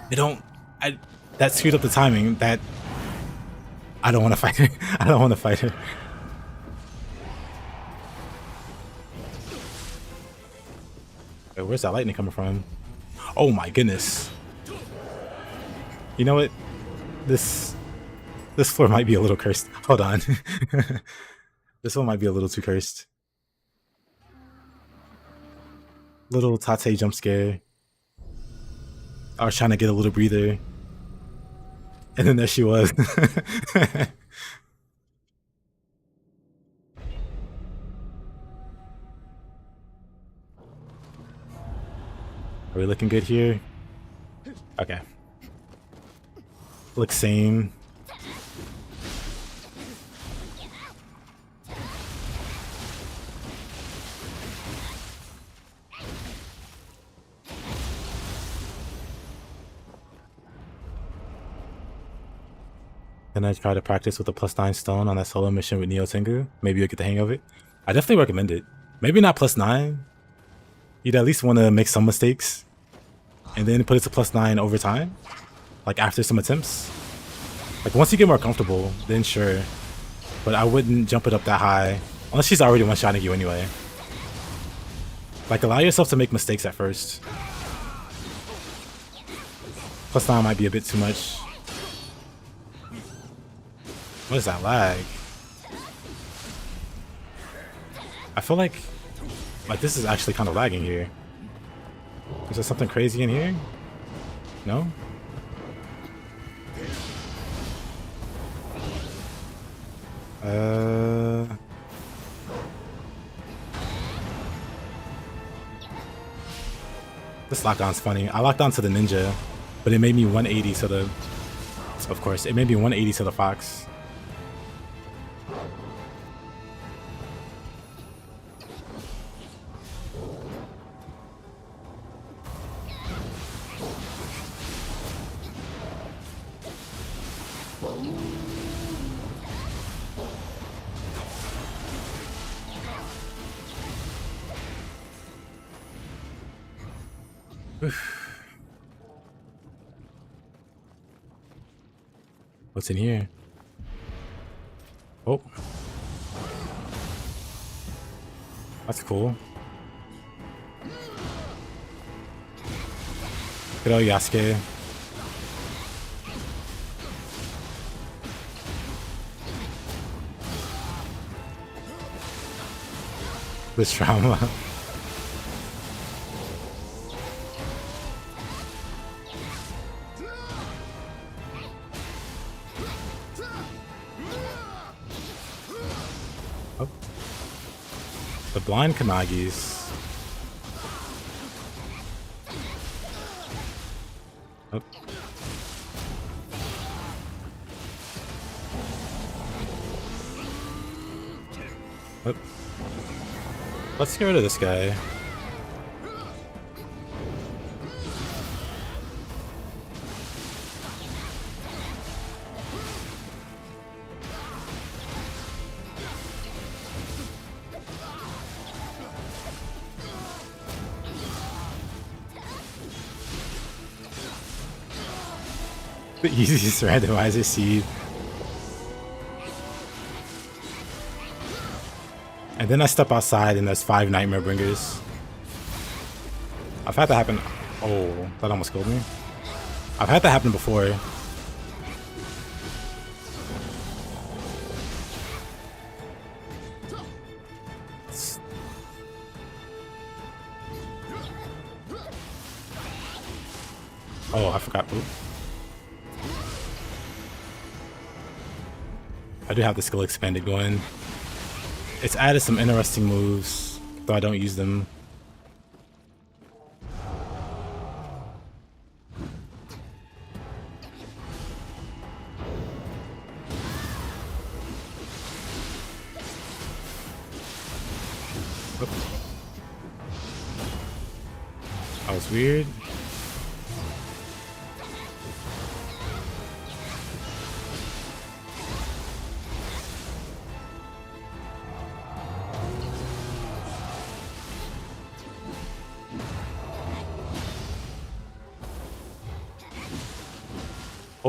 I don't. That screwed up the timing. That I don't want to fight her. I don't want to fight her. Wait, where's that lightning coming from? Oh my goodness. You know what? This floor might be a little cursed. Hold on. This one might be a little too cursed. Little Tate jump scare. I was trying to get a little breather. And then there she was. Are we looking good here? Okay. Looks sane. Then I try to practice with a +9 stone on that solo mission with Neo Tengu. Maybe you'll get the hang of it. I definitely recommend it. Maybe not +9. You'd at least want to make some mistakes and then put it to +9 over time. Like after some attempts. Like once you get more comfortable, then sure. But I wouldn't jump it up that high. Unless she's already one-shotting you anyway. Like allow yourself to make mistakes at first. +9 might be a bit too much. What is that lag? I feel like this is actually kind of lagging here. Is there something crazy in here? No? This lockdown's funny. I locked on to the ninja, but it made me 180 to the... Of course, it made me 180 to the fox. What's in here? Oh. That's cool. Good old Yasuke. This trauma. Oh. The blind Kanagis. Oh. Oh. Let's get rid of this guy. The easiest randomizer seed. And then I step outside and there's 5 Nightmare Bringers. I've had that happen. Oh, that almost killed me. I've had that happen before. Oh, I forgot. Oop. I do have the skill expanded going. It's added some interesting moves, though I don't use them. Oop. That was weird.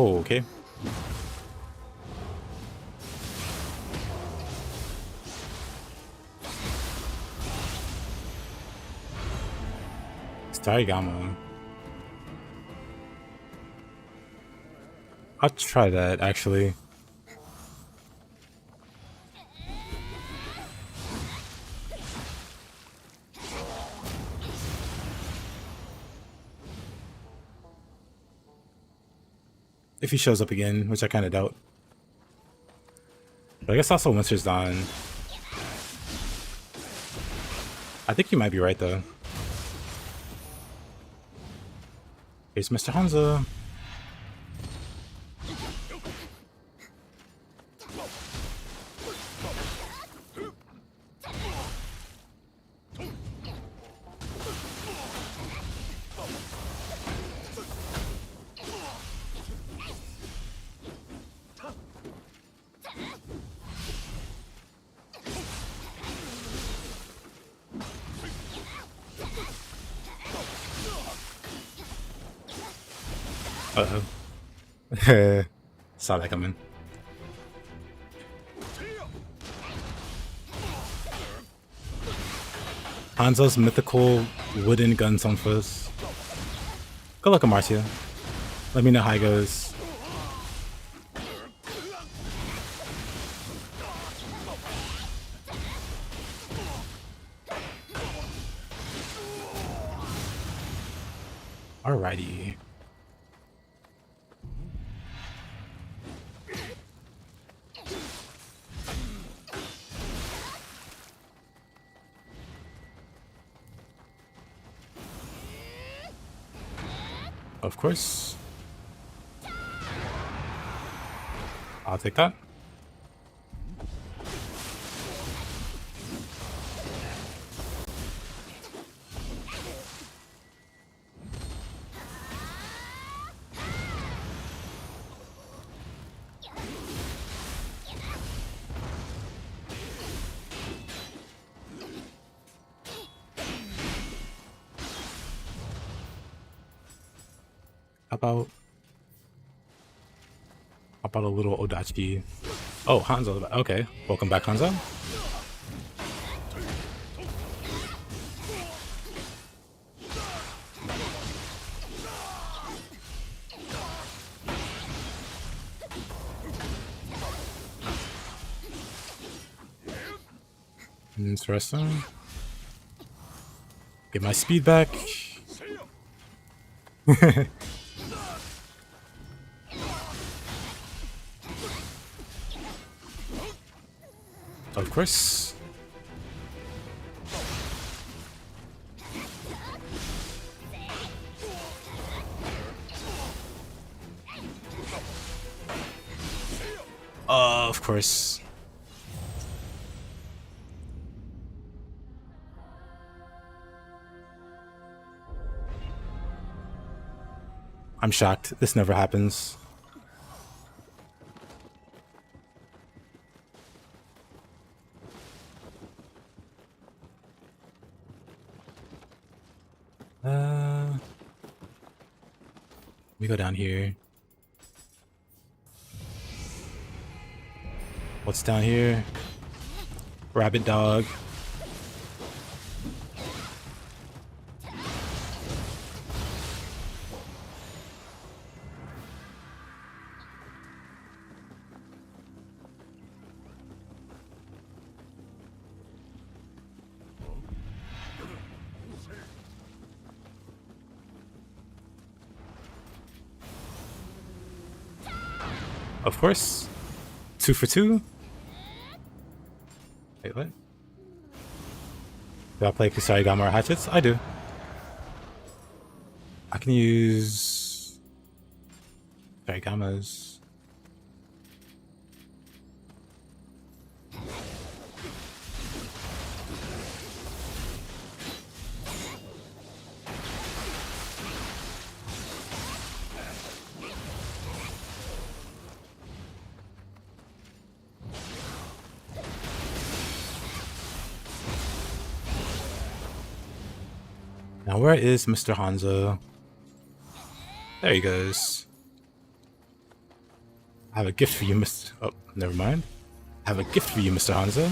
Oh, okay. Starigama. I'll try that actually. If he shows up again, which I kind of doubt. But I guess also Winter's Dawn. I think you might be right though. Here's Mr. Hanzo. Uh-oh. Saw that coming. Hanzo's mythical wooden guns on first. Good luck, Marcia. Let me know how it goes. Alrighty. Of course. I'll take that. How about a little Odachi? Oh, Hanzo. Okay. Welcome back, Hanzo. Interesting. Get my speed back. Of course. Of course. I'm shocked. This never happens. Let me go down here. What's down here? Rabbit dog. Of course. 2 for 2. Wait, what? Do I play Kusarigama or hatchets? I do. I can use Kusarigamas. Now, where is Mr. Hanzo? There he goes. I have a gift for you, Mr. Oh, never mind. I have a gift for you, Mr. Hanzo.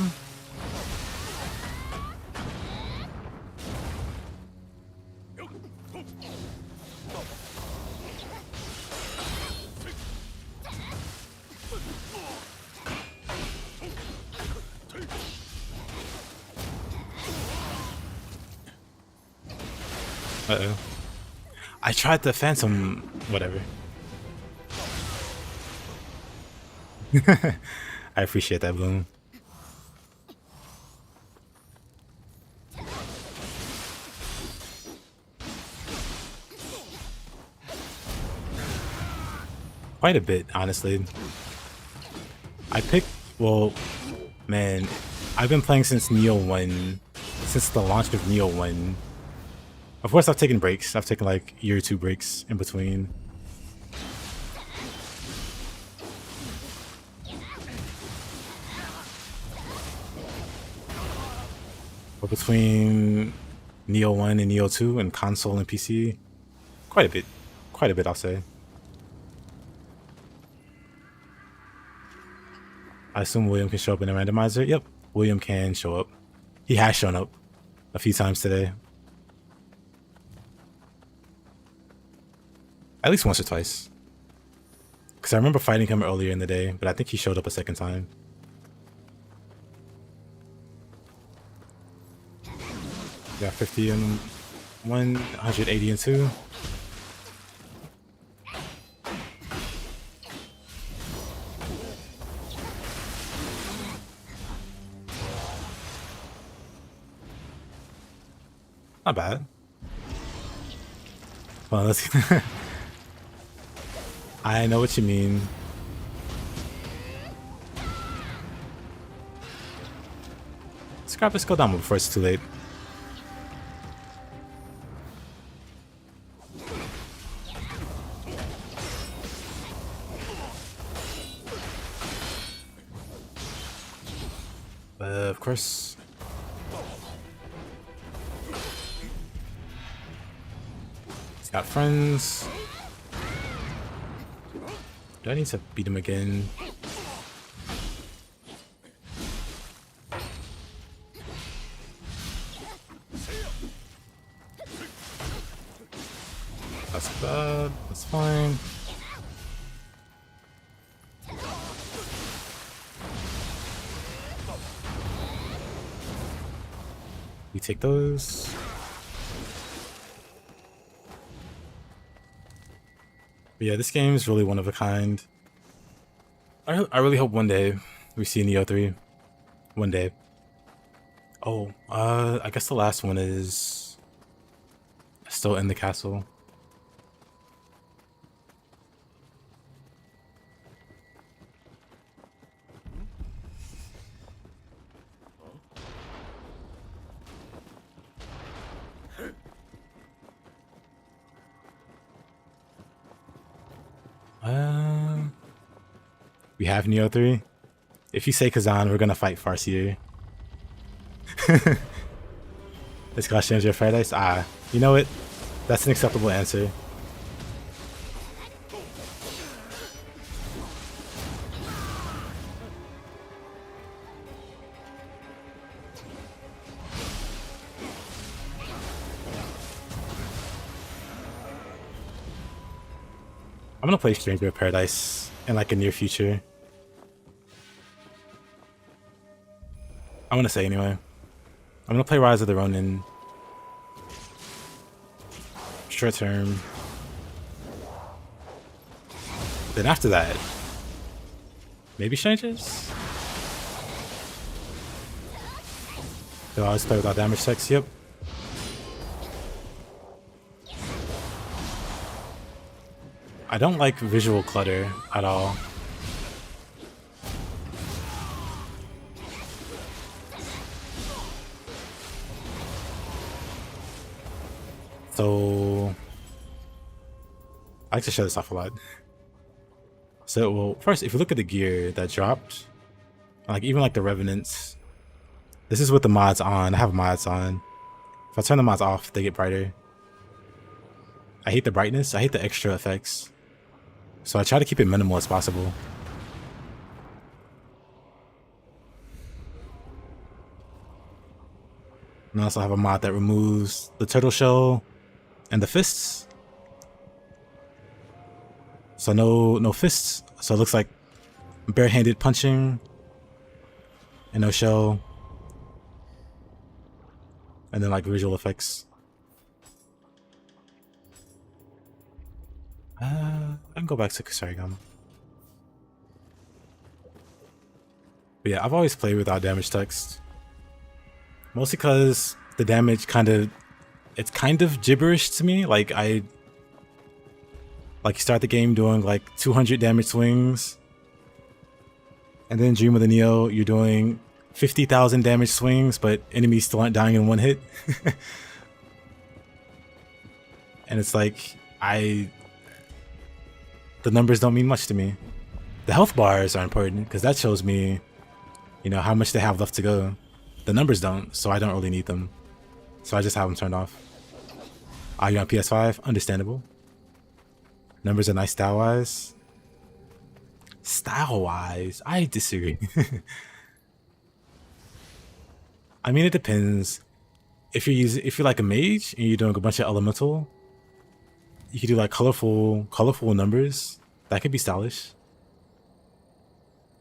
Uh-oh. I tried the Phantom... whatever. I appreciate that, Bloom. Quite a bit, honestly. I picked... well, man, I've been playing since Nioh 1. Since the launch of Nioh 1. Of course, I've taken breaks. I've taken like a year or two breaks in between. But between Nioh 1 and Nioh 2 and console and PC, quite a bit. Quite a bit, I'll say. I assume William can show up in a randomizer. Yep, William can show up. He has shown up a few times today. At least once or twice. Because I remember fighting him earlier in the day, but I think he showed up a second time. Got 50 and 180 and 2. Not bad. Well, let's... I know what you mean. Scrap this go down before it's too late. Of course. He's got friends. Do I need to beat him again? That's bad. That's fine. We take those. But yeah, this game is really one of a kind. I really hope one day we see Nioh 3. One day. Oh, I guess the last one is still in the castle. We have Nioh 3. If you say Kazan, we're gonna fight Farseer. This got change your paradise? Ah, you know what? That's an acceptable answer. I'm gonna play Stranger of Paradise in like a near future. I'm gonna say anyway. I'm gonna play Rise of the Ronin. Short term. Then after that, maybe Strangers? Do I always play without damage checks? Yep. I don't like visual clutter at all. So I like to show this off a lot. So, well, first, if you look at the gear that dropped, like even like the Revenants, this is with the mods on. I have mods on. If I turn the mods off, they get brighter. I hate the brightness. I hate the extra effects. So I try to keep it minimal as possible. And I also have a mod that removes the turtle shell and the fists. So no fists. So it looks like barehanded punching and no shell. And then like visual effects. I can go back to Kusarigan. But yeah, I've always played without damage text. Mostly because the damage it's kind of gibberish to me. Like you start the game doing like 200 damage swings. And then Dream of the Neo, you're doing 50,000 damage swings, but enemies still aren't dying in one hit. And it's like, the numbers don't mean much to me. The health bars are important because that shows me, you know, how much they have left to go. The numbers don't, so I don't really need them. So I just have them turned off. Are you on PS5? Understandable. Numbers are nice style-wise. Style-wise, I disagree. I mean, it depends. If you're like a mage and you're doing a bunch of elemental, you can do like colorful numbers. That could be stylish.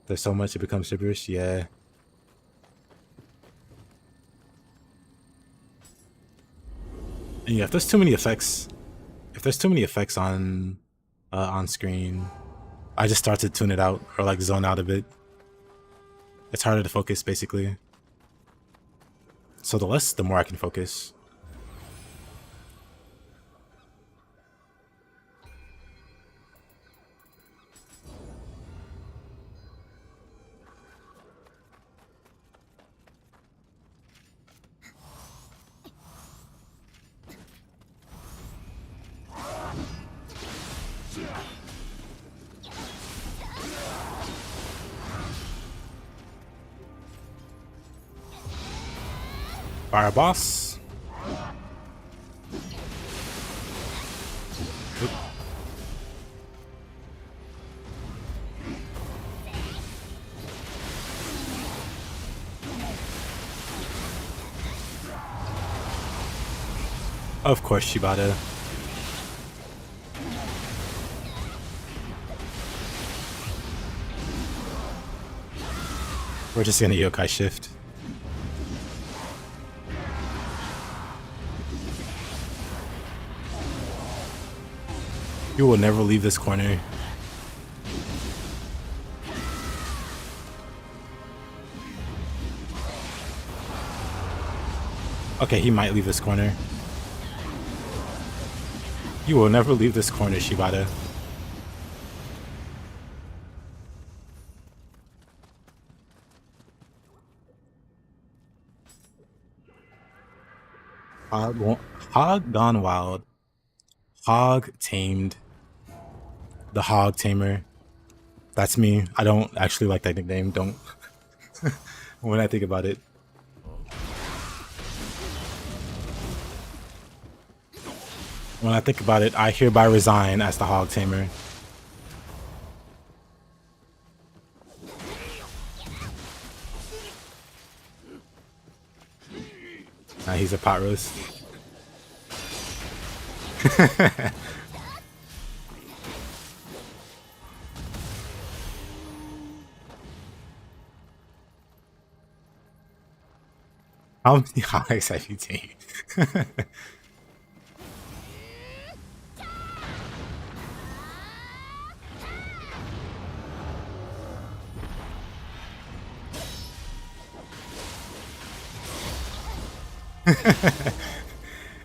There's so much it becomes gibberish. Yeah. And yeah, if there's too many effects on screen, I just start to tune it out or like zone out a bit. It's harder to focus basically. So the more I can focus. Fire boss. Oop. Of course, Shibata. We're just gonna yokai shift. You will never leave this corner. Okay, he might leave this corner. You will never leave this corner, Shibata. Hog gone wild. Hog tamed. The Hog Tamer. That's me. I don't actually like that nickname. Don't. When I think about it. When I think about it, I hereby resign as the Hog Tamer. He's a pot roast. How many hogs have you tamed?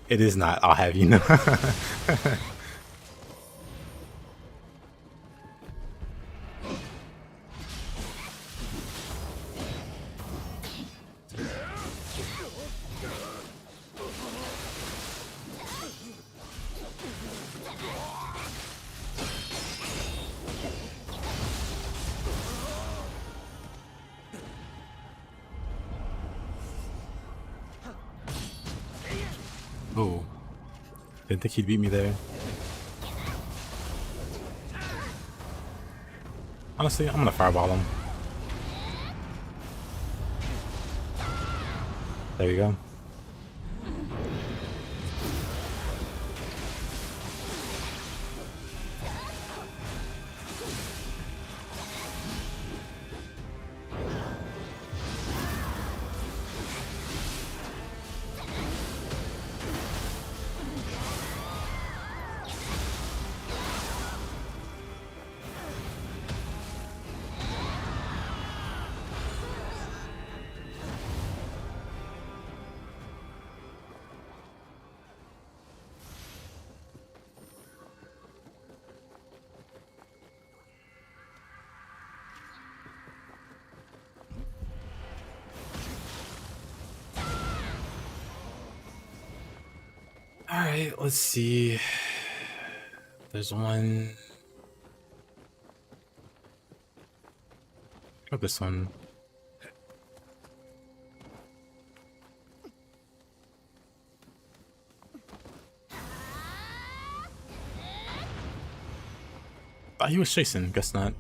It is not, I'll have you know. Oh, didn't think he'd beat me there. Honestly, I'm gonna fireball him. There you go. Alright, let's see. There's one. Oh, this one. Thought he was chasing, guess not.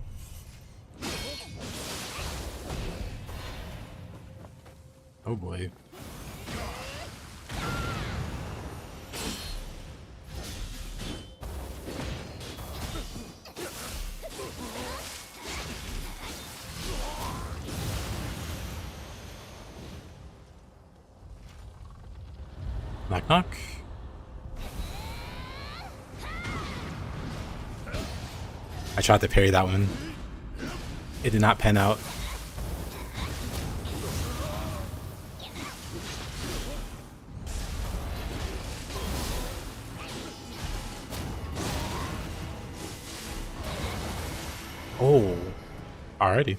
Oh boy. Knock knock. I tried to parry that one. It did not pan out. Oh, alrighty.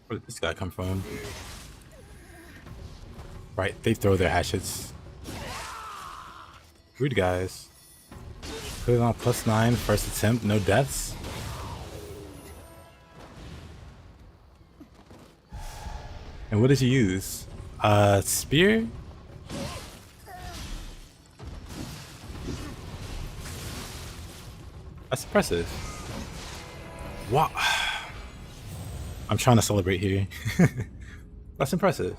Where did this guy come from? Right, they throw their hatchets. Rude guys. Put it on +9, first attempt, no deaths. And what did you use? Spear? That's impressive. Wow. I'm trying to celebrate here. That's impressive.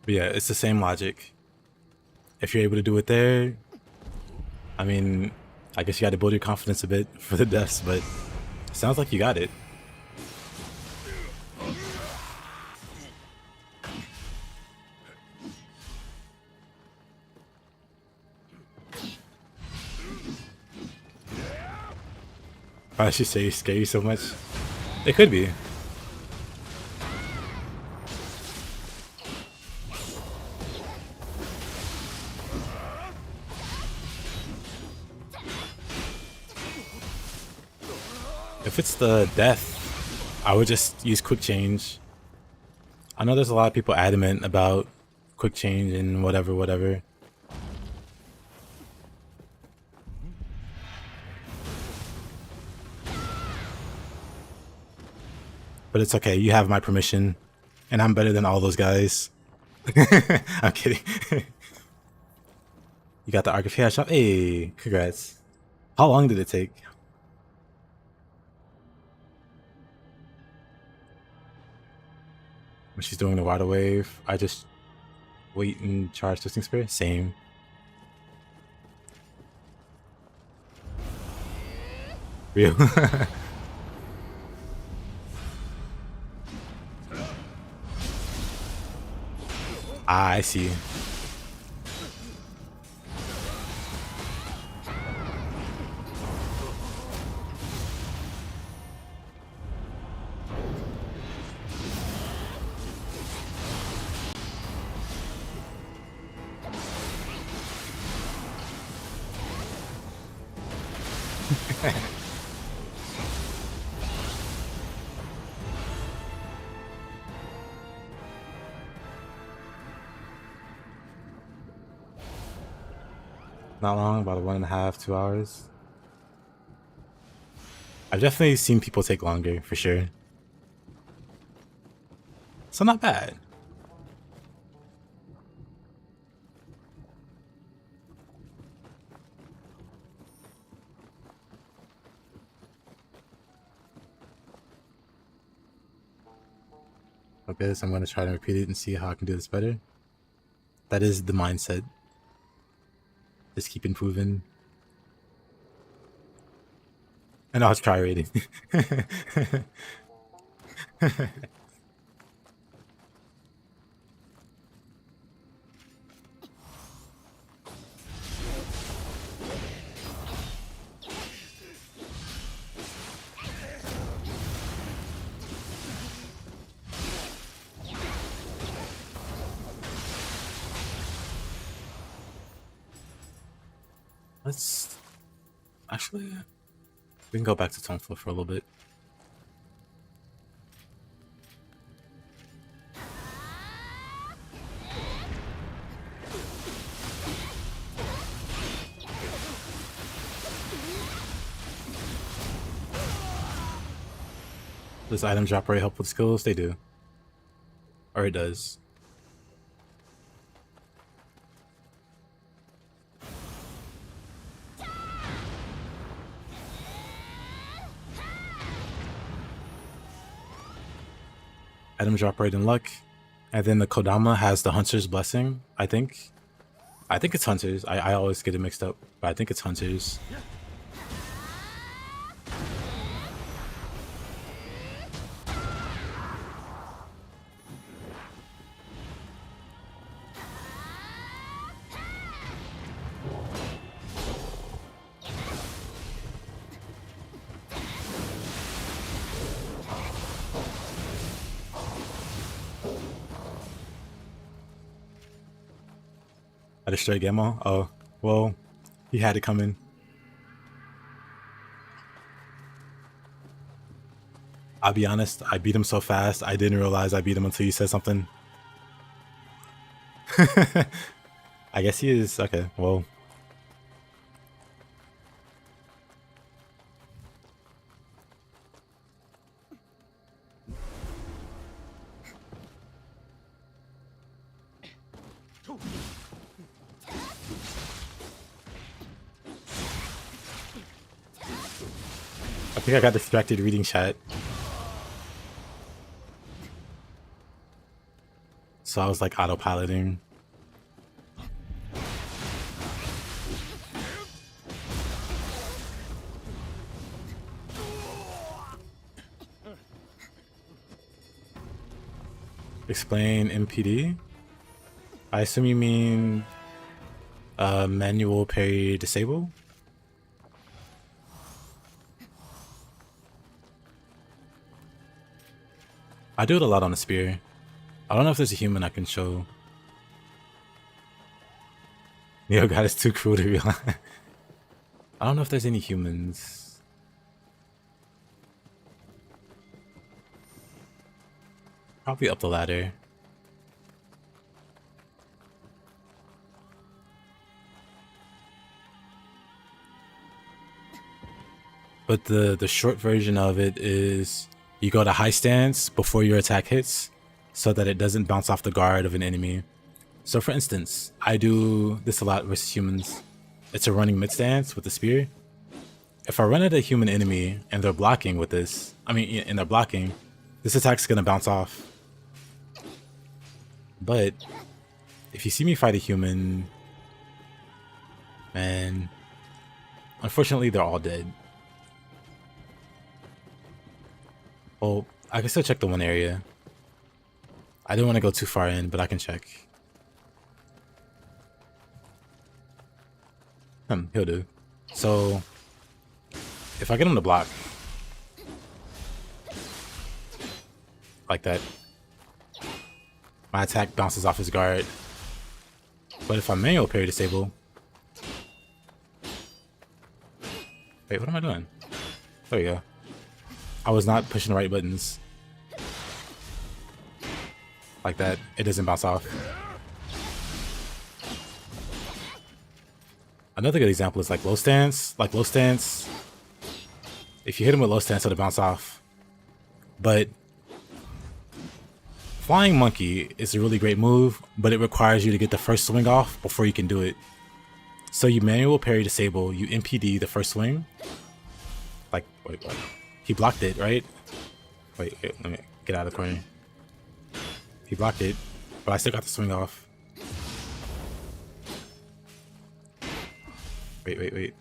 But yeah, it's the same logic. If you're able to do it there, I mean, I guess you got to build your confidence a bit for the deaths, but it sounds like you got it. Why did she say scare you so much? It could be. If it's the death, I would just use quick change. I know there's a lot of people adamant about quick change and whatever. But it's okay, you have my permission. And I'm better than all those guys. I'm kidding. You got the Arc of Chaos shop? Hey, congrats. How long did it take? When she's doing the water wave, I just wait and charge Twisting Spear? Same. Real. Ah, I see. Not long, about 1.5, 2 hours. I've definitely seen people take longer, for sure. So not bad. Okay, so I'm gonna try to repeat it and see how I can do this better. That is the mindset. Just keep improving. And I'll try rating. Let's actually we can go back to Toneflow for a little bit. Does item drop rate help with skills? They do. Or it does. Item drop rate and luck. And then the Kodama has the Hunter's Blessing, I think. I think it's Hunter's. I always get it mixed up, but I think it's Hunter's. I destroyed Gamma? Oh, well, he had it coming. I'll be honest, I beat him so fast, I didn't realize I beat him until you said something. I guess he is. Okay, well. I think I got distracted reading chat. So I was like autopiloting. Explain MPD? I assume you mean manual parry disable? I do it a lot on the spear. I don't know if there's a human I can show. Nioh God is too cruel to realize. I don't know if there's any humans. Probably up the ladder. But the short version of it is you go to high stance before your attack hits so that it doesn't bounce off the guard of an enemy. So for instance, I do this a lot versus humans. It's a running mid stance with the spear. If I run at a human enemy and they're blocking with this, and they're blocking, this attack's gonna bounce off. But if you see me fight a human, man, unfortunately they're all dead. Well, I can still check the one area. I don't want to go too far in, but I can check. He'll do. So, if I get him to block, like that, my attack bounces off his guard. But if I manual parry disable, wait, what am I doing? There we go. I was not pushing the right buttons. Like that, it doesn't bounce off. Another good example is like low stance. Like low stance, if you hit him with low stance, it'll bounce off. But Flying Monkey is a really great move, but it requires you to get the first swing off before you can do it. So you manual parry disable, you MPD the first swing. Like, wait, what? He blocked it, right? Wait, let me get out of the corner. He blocked it, but I still got the swing off. Wait.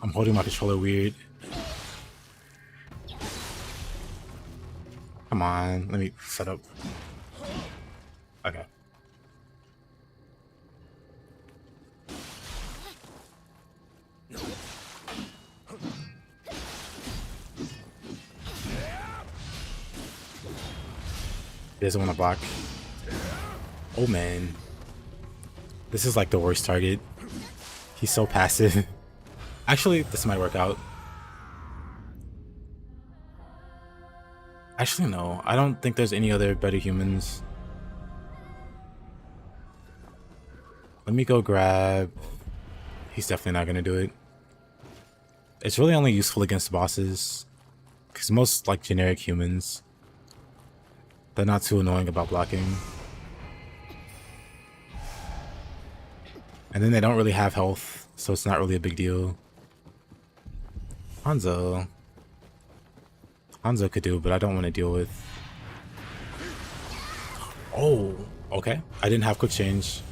I'm holding my controller weird. Come on, let me set up. Okay. He doesn't want to block. Oh man. This is like the worst target. He's so passive. Actually, this might work out. Actually, no. I don't think there's any other better humans. Let me go grab... He's definitely not going to do it. It's really only useful against bosses. Because most, like, generic humans, they're not too annoying about blocking. And then they don't really have health, so it's not really a big deal. Hanzo could do, but I don't want to deal with... Oh, okay. I didn't have quick change.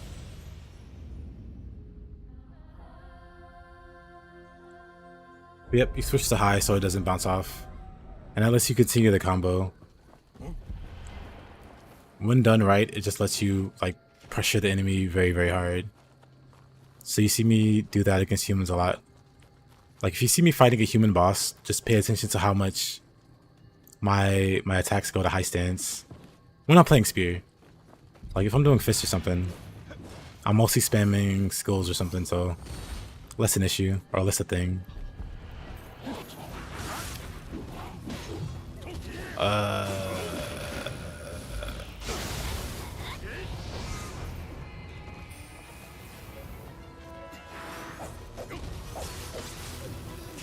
Yep, you switch to high so it doesn't bounce off. And that lets you continue the combo. When done right, it just lets you like pressure the enemy very, very hard. So you see me do that against humans a lot. Like if you see me fighting a human boss, just pay attention to how much my attacks go to high stance. When I'm playing spear. Like if I'm doing fist or something, I'm mostly spamming skills or something, so less an issue or less a thing.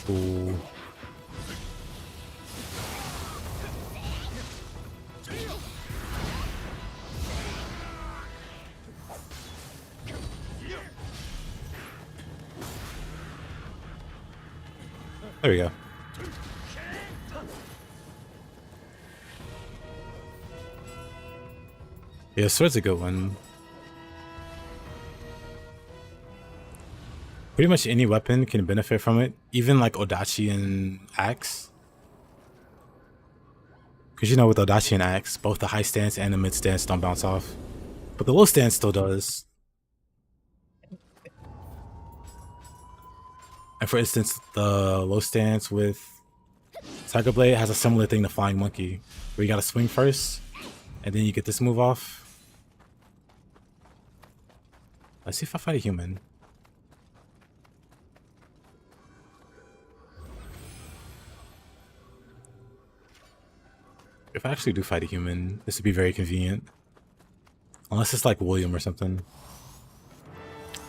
Ooh. There we go. Yeah, sword's a good one. Pretty much any weapon can benefit from it, even like Odachi and Axe. Because you know with Odachi and Axe, both the high stance and the mid stance don't bounce off. But the low stance still does. And for instance, the low stance with Tiger Blade has a similar thing to Flying Monkey, where you gotta swing first, and then you get this move off. Let's see if I fight a human. If I actually do fight a human, this would be very convenient. Unless it's like William or something.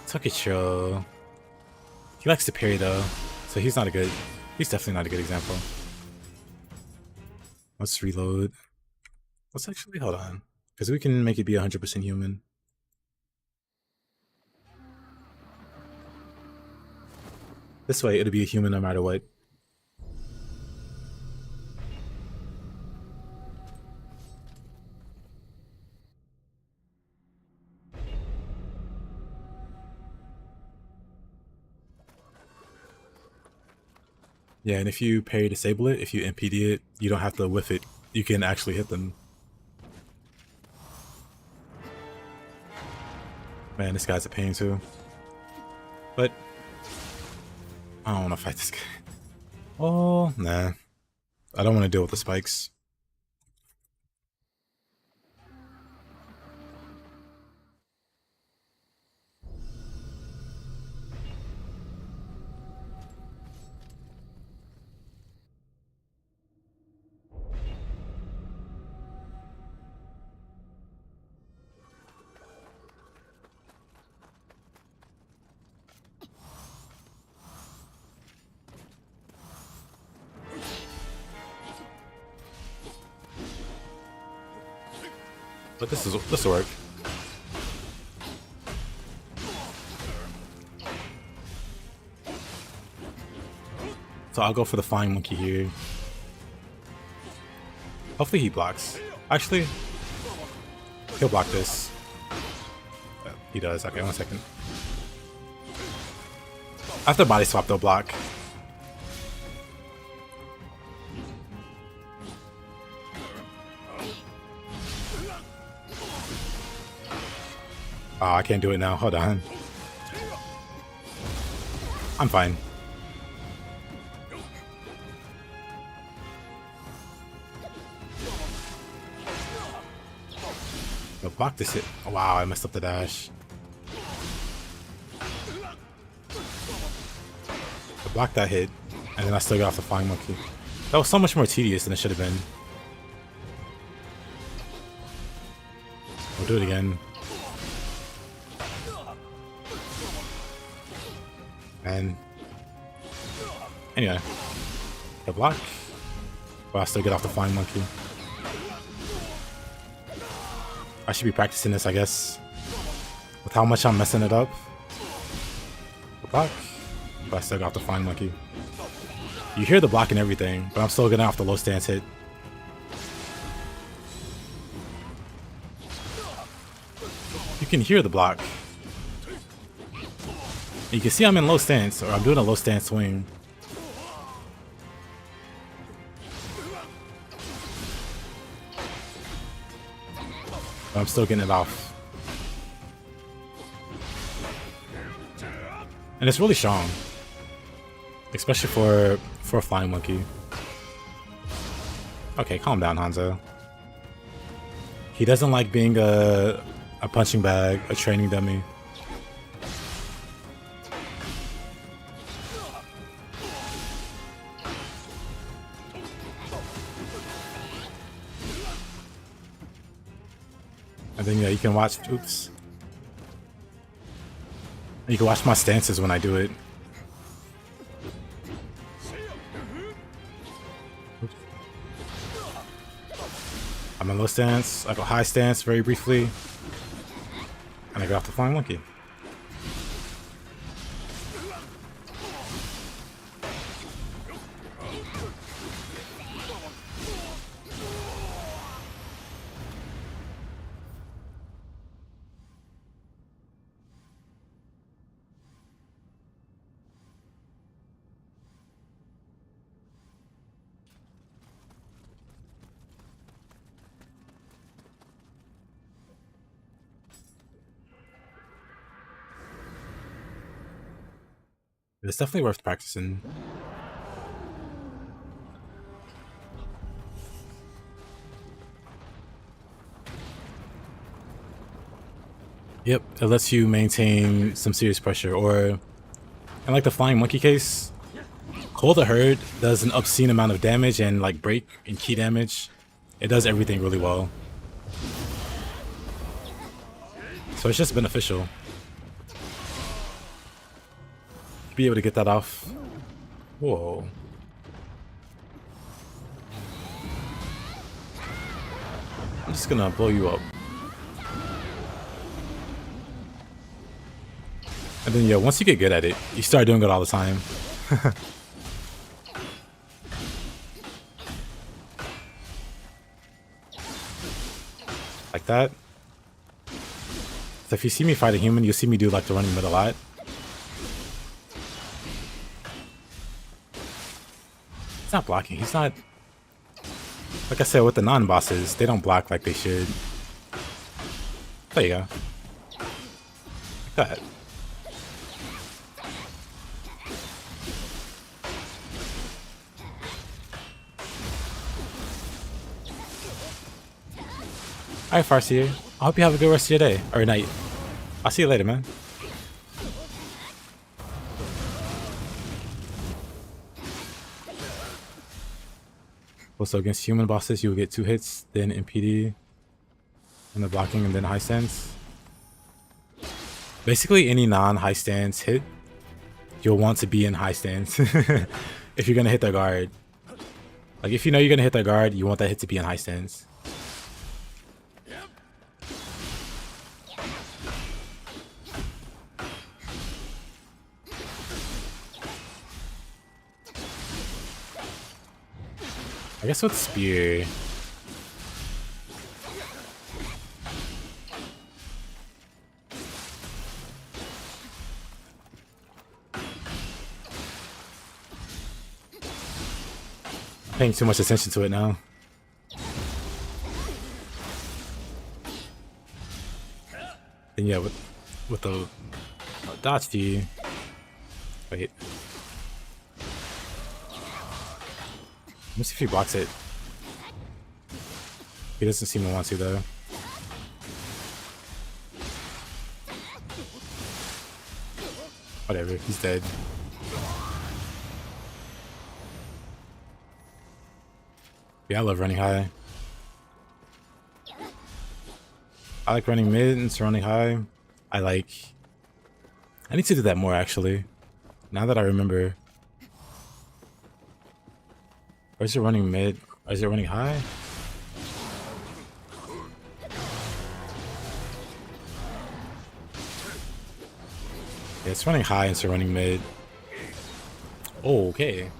Tokicho. He likes to parry though, so he's definitely not a good example. Let's reload. Let's actually, hold on. Because we can make it be 100% human. This way, it'll be a human no matter what. Yeah, and if you parry disable it, if you MPD it, you don't have to whiff it. You can actually hit them. Man, this guy's a pain too. But I don't want to fight this guy. Oh, nah. I don't want to deal with the spikes. But this will work. So I'll go for the Flying Monkey here. Hopefully he blocks. Actually, he'll block this. He does. Okay, 1 second. After body swap, they'll block. Oh, I can't do it now. Hold on. I'm fine. No, block this hit. Oh, wow, I messed up the dash. I blocked that hit, and then I still got off the flying monkey. That was so much more tedious than it should have been. We'll do it again. And anyway, the block. But I still get off the flying monkey. I should be practicing this, I guess. With how much I'm messing it up. The block. But I still got off the flying monkey. You hear the block and everything, but I'm still getting off the low stance hit. You can hear the block. You can see I'm in low stance, or I'm doing a low stance swing. But I'm still getting it off. And it's really strong. Especially for a flying monkey. Okay, calm down, Hanzo. He doesn't like being a punching bag, a training dummy. And then yeah, you can watch, oops. You can watch my stances when I do it. Oops. I'm in low stance, I go high stance very briefly. And I get off the flying monkey. It's definitely worth practicing. Yep, it lets you maintain some serious pressure, or in like the flying monkey case, Hold the Herd does an obscene amount of damage and like break and key damage. It does everything really well. So it's just beneficial. Be able to get that off. Whoa. I'm just gonna blow you up. And then yeah, once you get good at it, you start doing it all the time. Like that. So if you see me fight a human, you'll see me do like the running mid a lot. He's not blocking. He's not... Like I said, with the non-bosses, they don't block like they should. There you go. Like that. Alright, Farseer. I hope you have a good rest of your day. Or night. I'll see you later, man. Also, against human bosses, you will get 2 hits, then MPD, and the blocking, and then high stance. Basically, any non-high stance hit, you'll want to be in high stance if you're gonna hit the guard. Like, if you know you're gonna hit the guard, you want that hit to be in high stance. I guess with Spear, paying too much attention to it now. And yeah, with the dodge D. Wait. Let me see if he blocks it. He doesn't seem to want to though. Whatever, he's dead. Yeah, I love running high. I like running mid and surrounding high. I need to do that more actually. Now that I remember. Or is it running mid? Or is it running high? Yeah, it's running high and running mid. Oh, okay.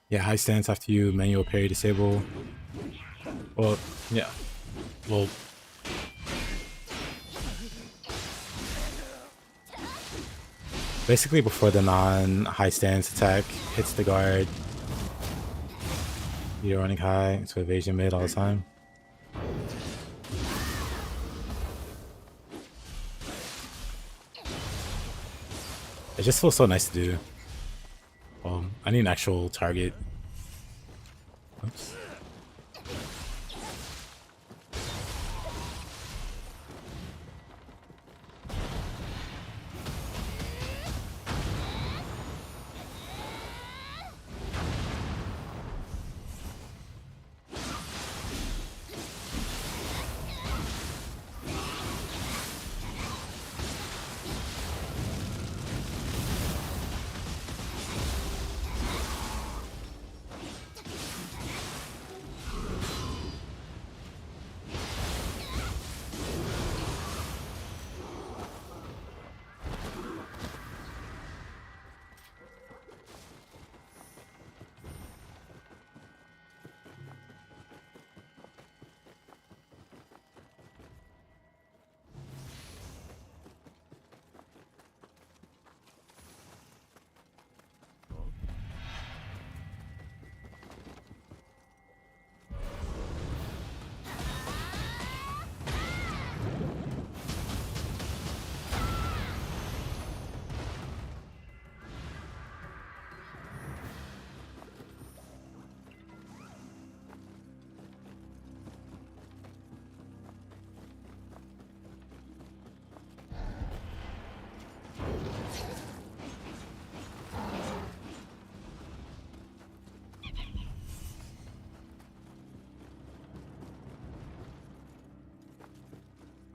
Yeah, high stance after you manual parry disable. Well, yeah. Well, basically before the non-high stance attack hits the guard, you're running high to evasion mid all the time. It just feels so nice to do. I need an actual target. Oops.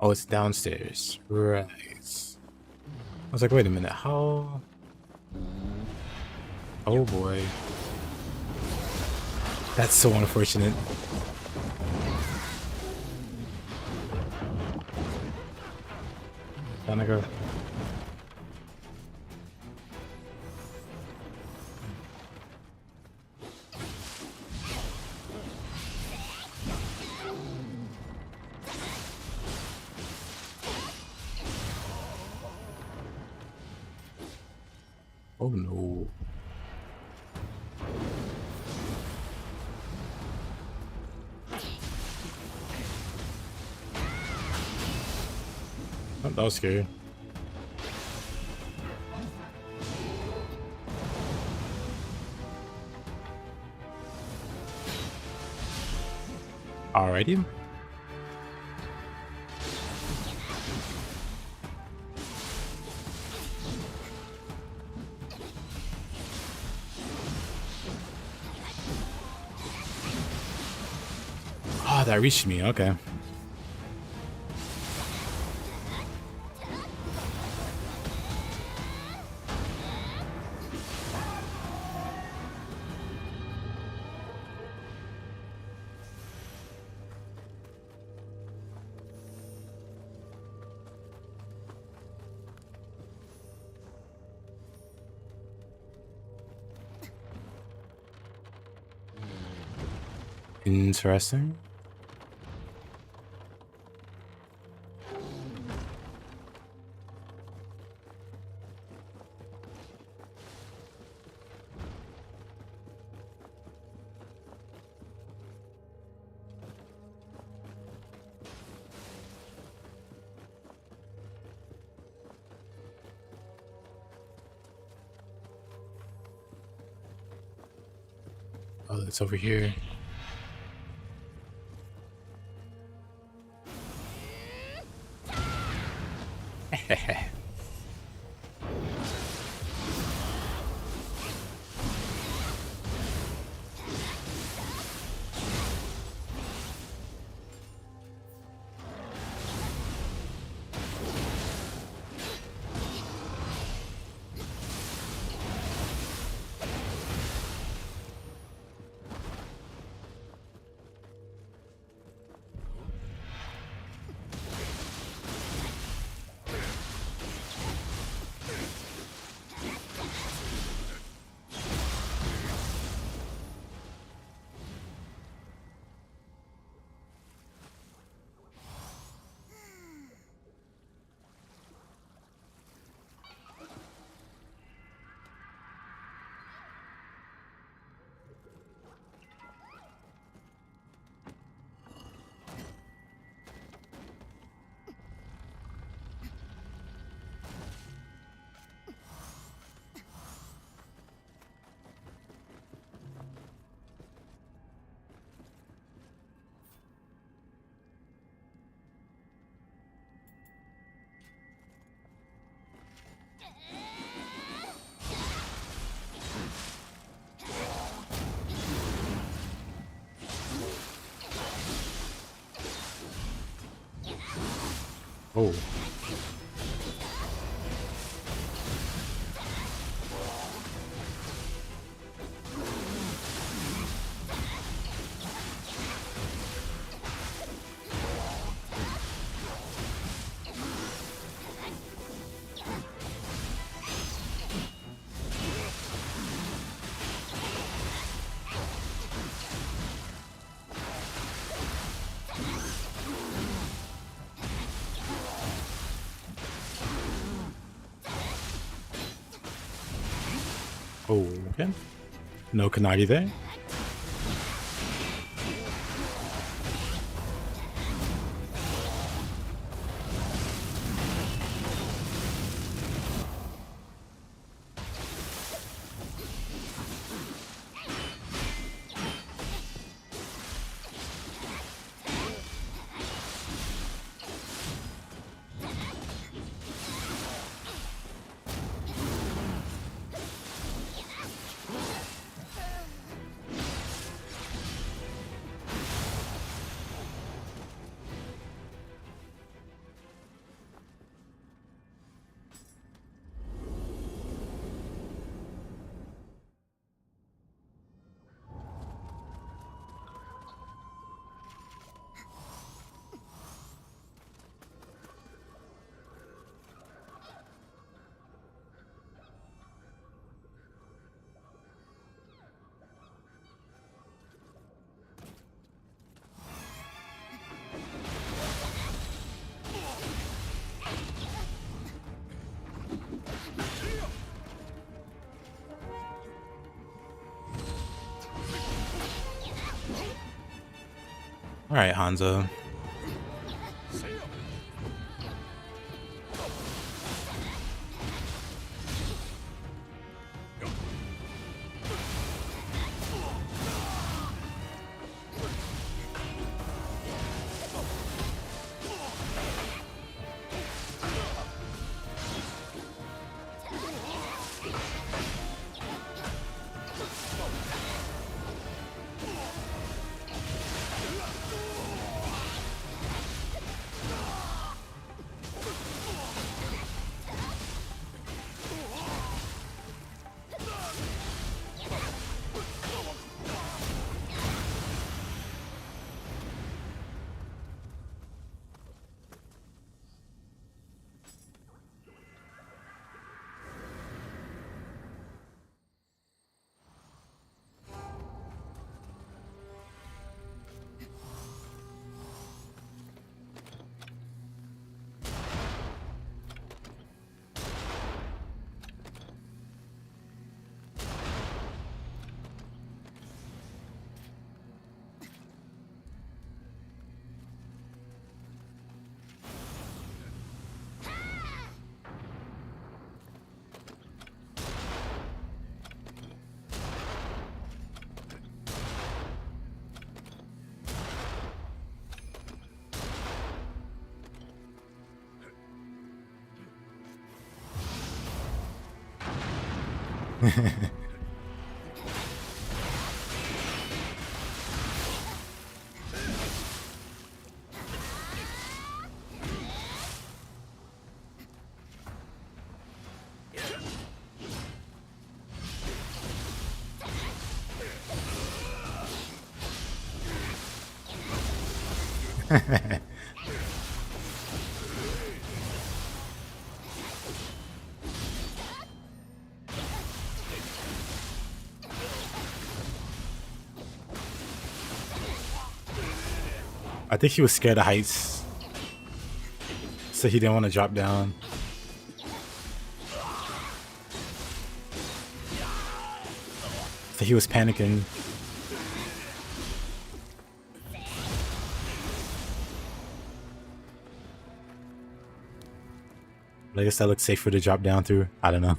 Oh, it's downstairs. Right. I was like, wait a minute, how? Oh boy. That's so unfortunate. Gonna go. Oh no. Oh, that was scary. Alrighty. Oh, that reached me. Okay. Interesting. Oh, it's over here. Oh. Oh, okay. No Kanagi there. All right, Hanzo. I think he was scared of heights, so he didn't want to drop down. So he was panicking. But I guess that looks safer to drop down through. I don't know.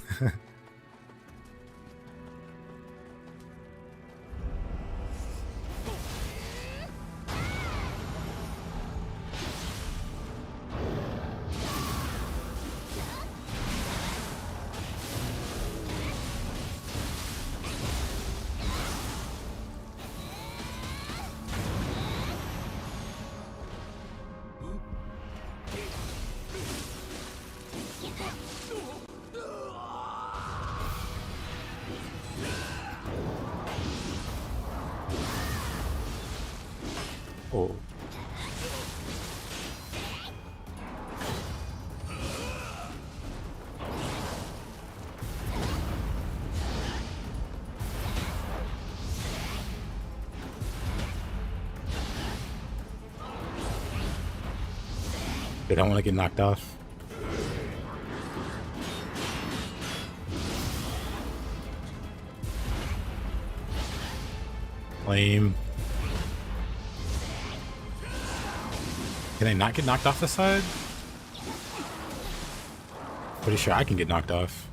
Oh. They don't want to get knocked off. Lame. Can I not get knocked off this side? Pretty sure I can get knocked off.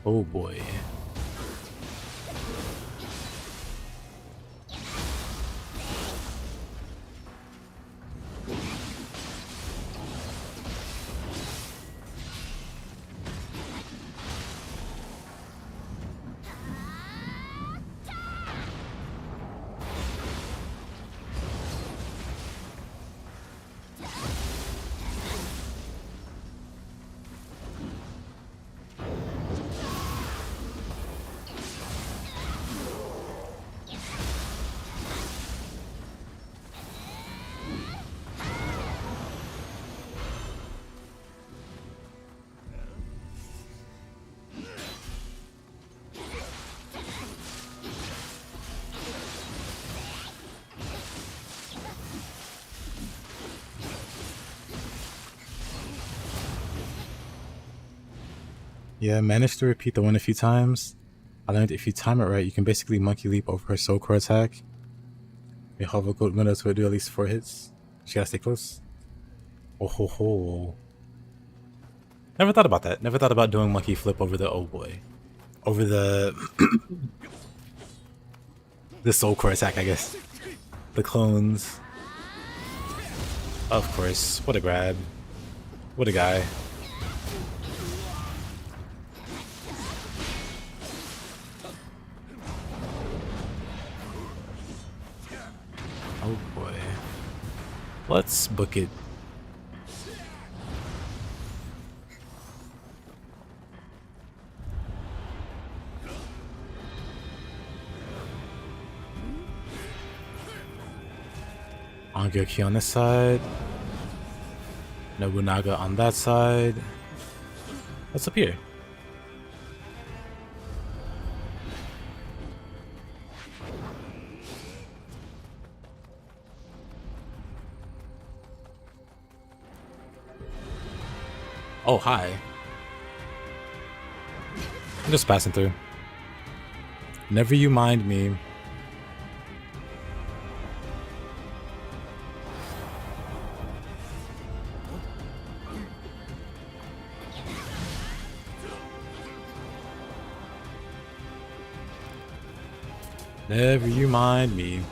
Oh boy. Yeah, managed to repeat the one a few times. I learned if you time it right, you can basically monkey leap over her soul core attack. You hover gold window to do at least 4 hits. She gotta stay close. Oh ho ho. Never thought about that. Never thought about doing monkey flip over the, oh boy. Over the the soul core attack, I guess. The clones. Of course. What a grab. What a guy. Oh boy. Let's book it. Angyoki on this side. Nobunaga on that side. What's up here? Oh, hi. I'm just passing through. Never you mind me. Never you mind me.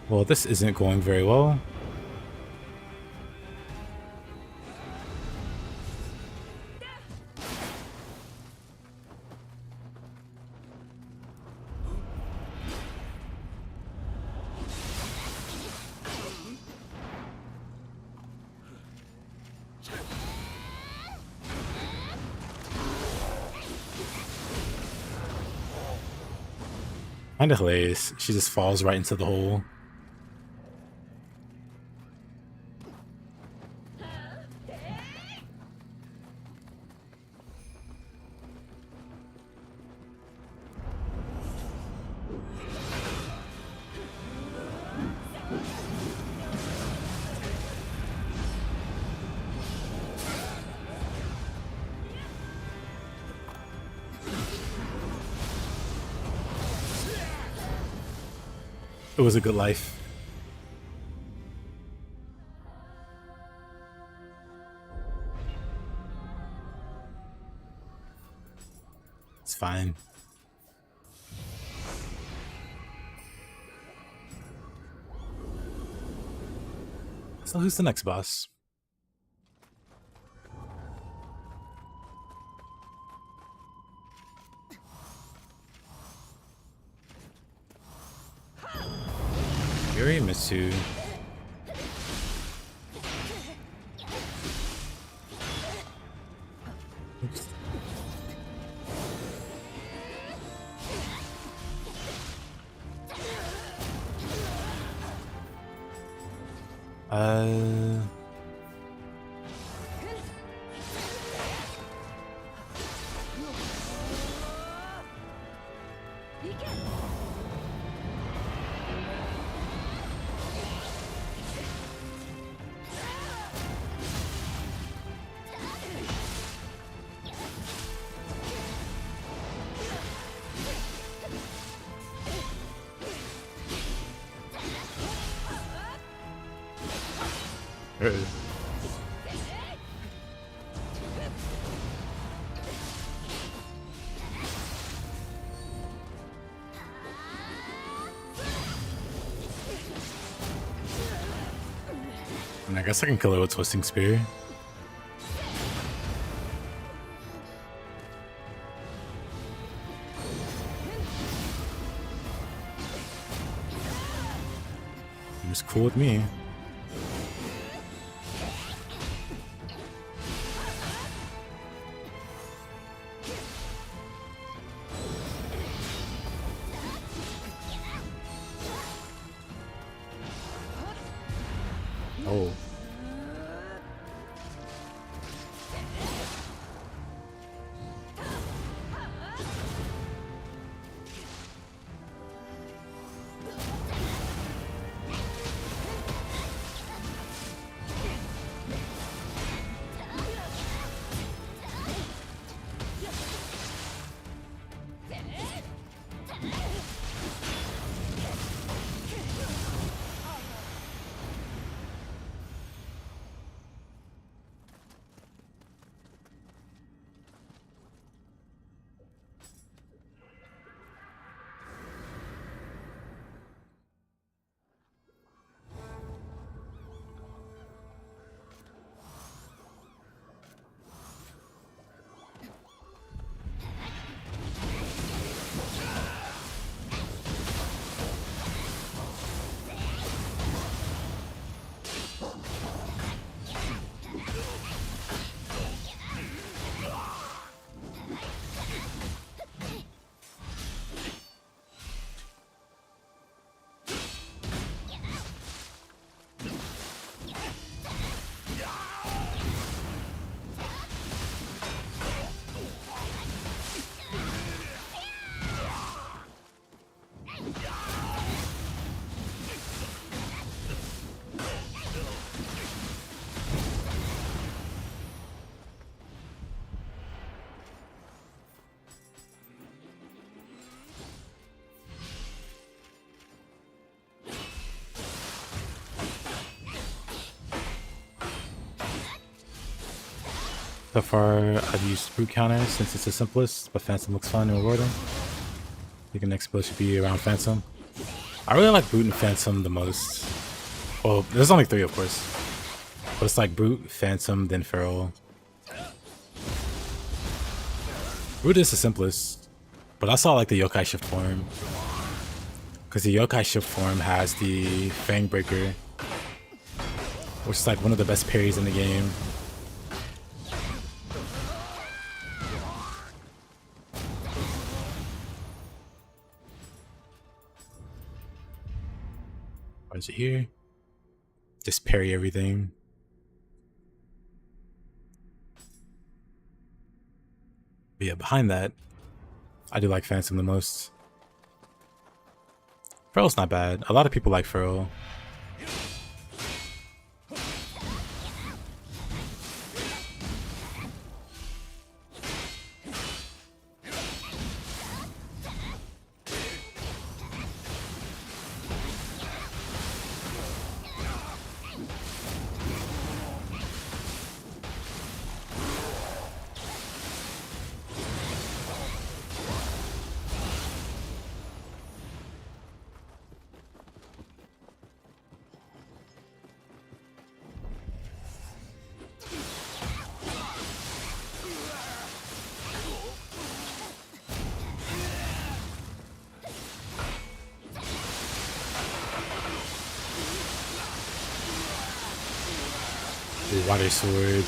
Well, this isn't going very well. Kinda hilarious. She just falls right into the hole. It was a good life. It's fine. So who's the next boss? Yuri Mitsu. Oops. And I guess I can kill her with Twisting Spear. It's cool with me. Oh. So far, I've used Brute Counter since it's the simplest, but Phantom looks fun and rewarding. I think the next build should be around Phantom. I really like Brute and Phantom the most. Well, there's only 3, of course. But it's like Brute, Phantom, then Feral. Brute is the simplest. But I saw like the Yokai Shift form. Because the Yokai Shift form has the Fang Breaker, which is like one of the best parries in the game. What is it here? Just parry everything. But yeah, behind that, I do like Phantom the most. Feral's not bad. A lot of people like Feral. Water sword.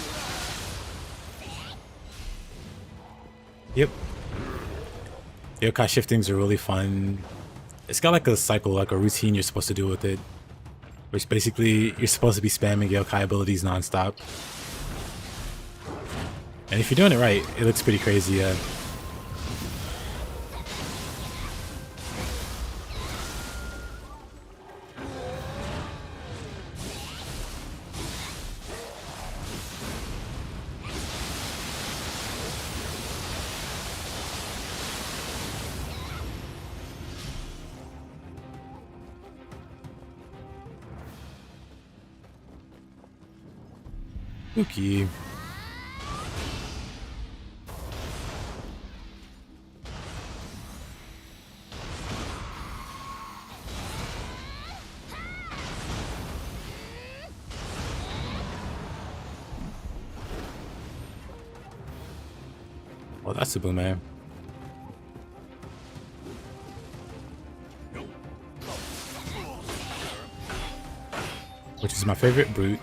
Yep. Yokai shiftings are really fun. It's got like a cycle, like a routine you're supposed to do with it. Which basically, you're supposed to be spamming yokai abilities non-stop. And if you're doing it right, it looks pretty crazy, yeah. Spooky. Well, that's a boomerang. Which is my favorite brute.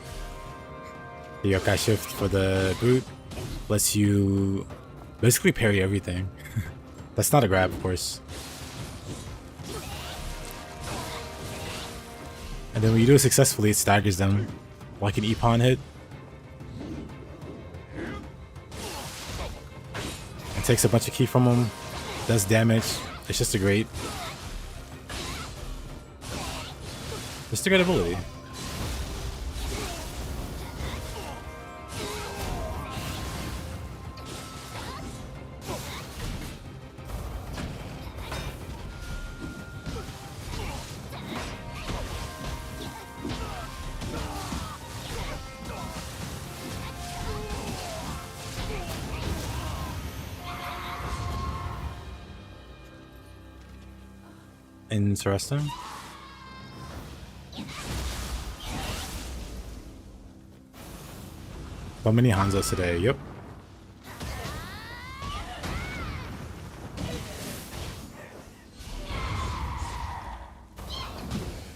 The yokai shift for the brute lets you basically parry everything. That's not a grab, of course. And then when you do it successfully, it staggers them like an E-Pawn hit. It takes a bunch of ki from them, does damage. It's just a great ability. Interesting. So many Hanzos today, yep.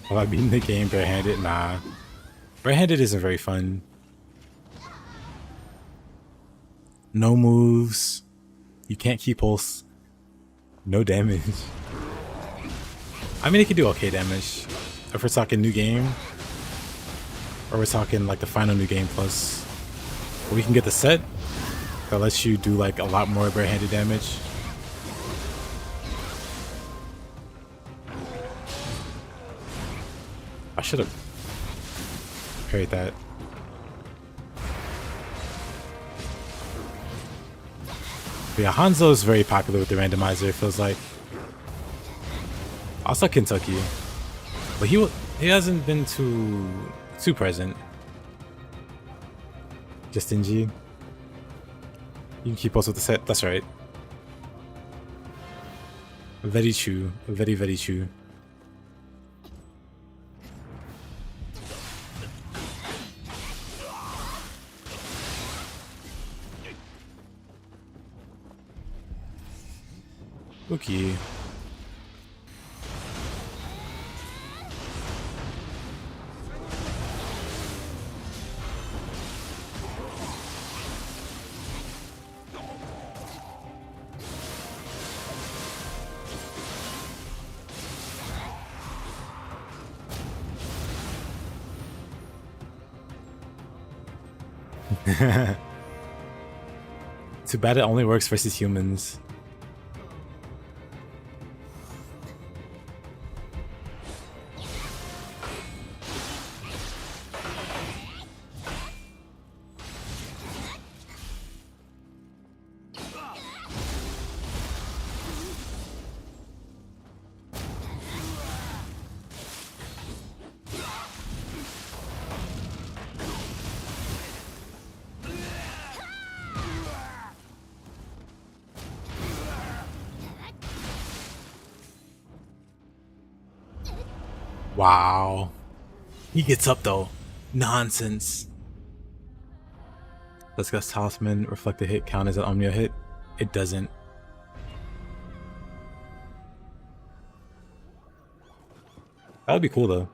Have I beaten the game barehanded? Nah. Barehanded isn't very fun. No moves. You can't keep pulse. No damage. I mean, it can do okay damage. If we're talking new game, or we're talking like the final new game plus, we can get the set that lets you do like a lot more barehanded damage. I should have parried that. But yeah, Hanzo is very popular with the randomizer, it feels like. Also Kentucky, but he hasn't been too present. Just stingy. You can keep us with the set. That's right. Very true. Very, very true. Okay. Too bad it only works versus humans. Wow. He gets up though. Nonsense. Let's go Talisman. Reflect the hit count as an Omnia hit. It doesn't. That would be cool though.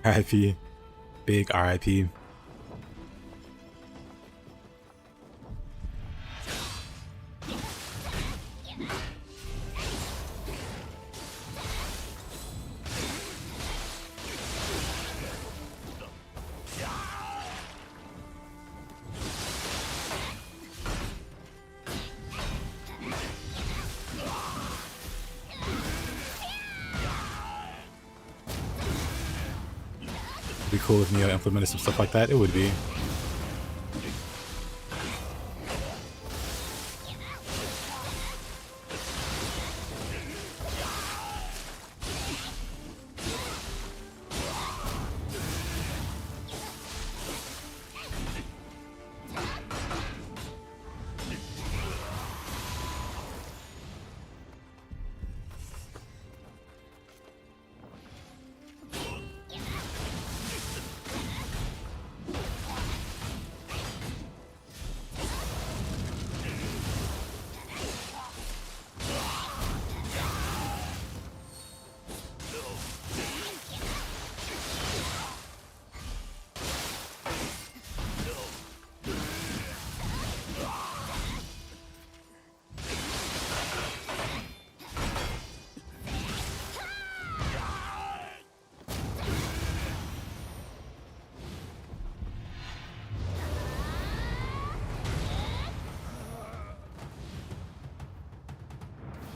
RIP. Big RIP. Be cool if Nioh implemented some stuff like that. It would be.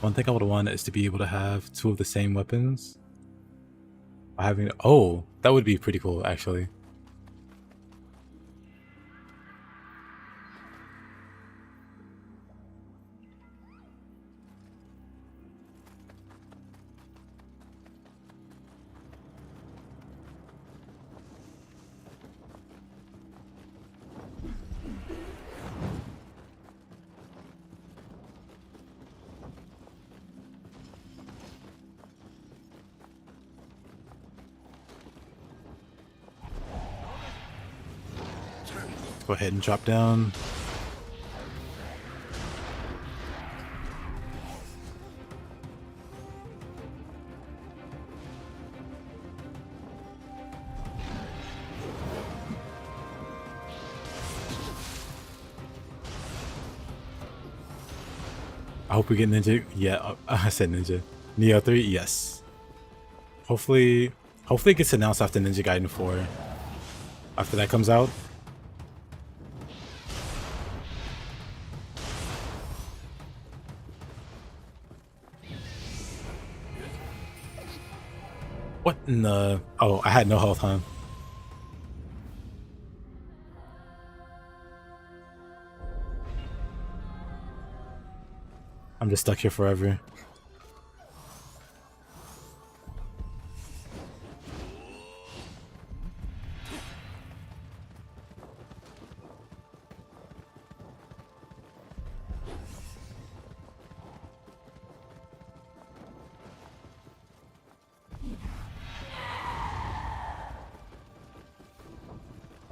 One thing I would want is to be able to have two of the same weapons. By having, oh, that would be pretty cool actually. Go ahead and drop down. I hope we get Ninja. Yeah, I said Ninja. Nioh 3, yes. Hopefully it gets announced after Ninja Gaiden 4. After that comes out. What in the... Oh, I had no health, huh? I'm just stuck here forever.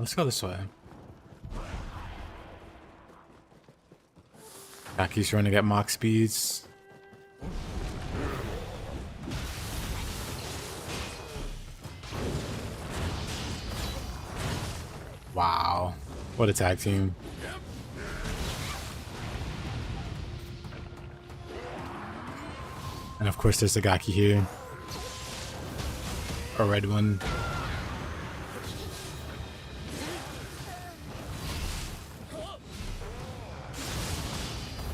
Let's go this way. Jackie's running at mock speeds. Wow. What a tag team. And of course there's a Gaki here. A red one.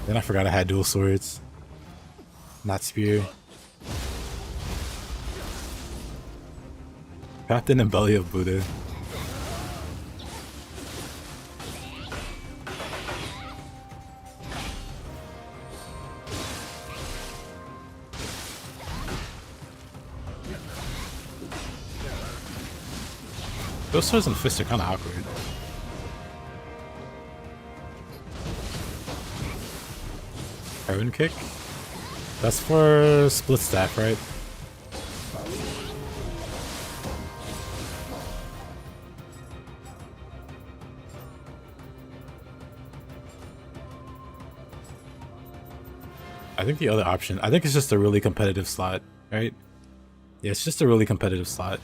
Then I forgot I had dual swords. Not spear. Captain and belly of Buddha. Those swords and fists are kind of awkward. Heron kick? That's for split staff, right? I think the other option, I think it's just a really competitive slot, right? Yeah, it's just a really competitive slot.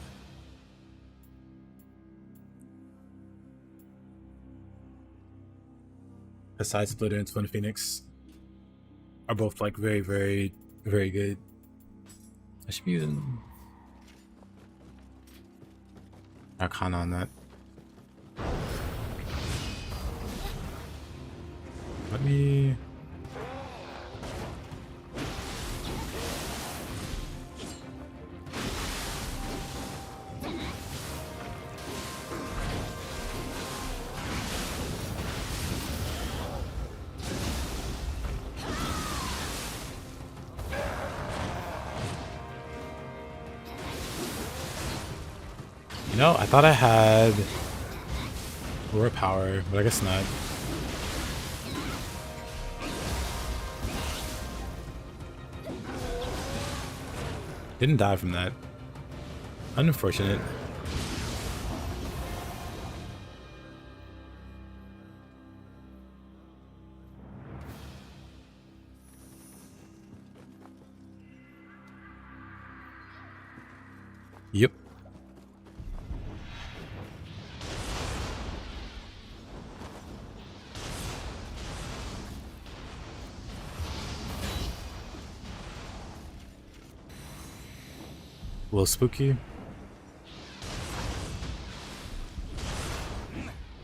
A Side Splitter and Twin Phoenix are both like very, very, very good. I should be using Arcana on that. Let me... You know, I thought I had Roar Power, but I guess not. Didn't die from that. Unfortunate. Yep. A little spooky.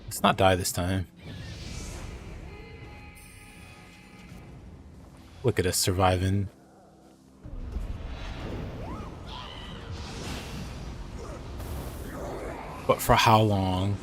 Let's not die this time. Look at us surviving. But for how long?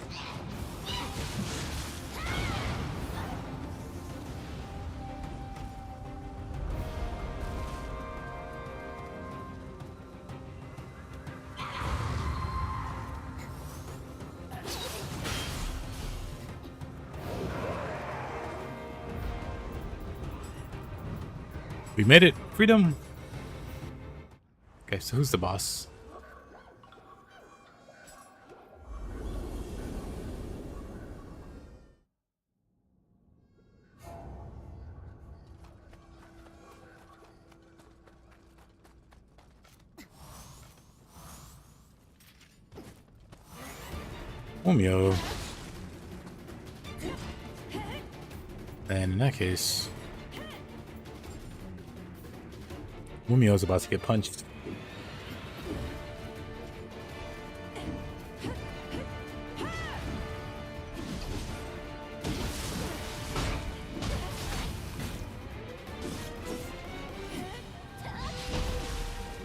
We made it! Freedom! Okay, so who's the boss? Omio. And in that case... Mumio's about to get punched.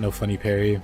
No funny parry.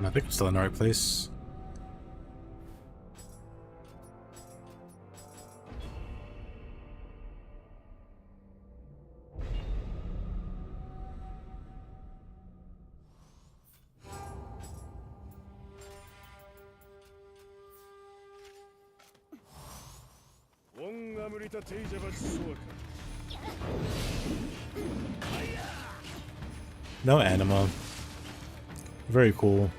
I think I'm still in the right place. No anima. Very cool.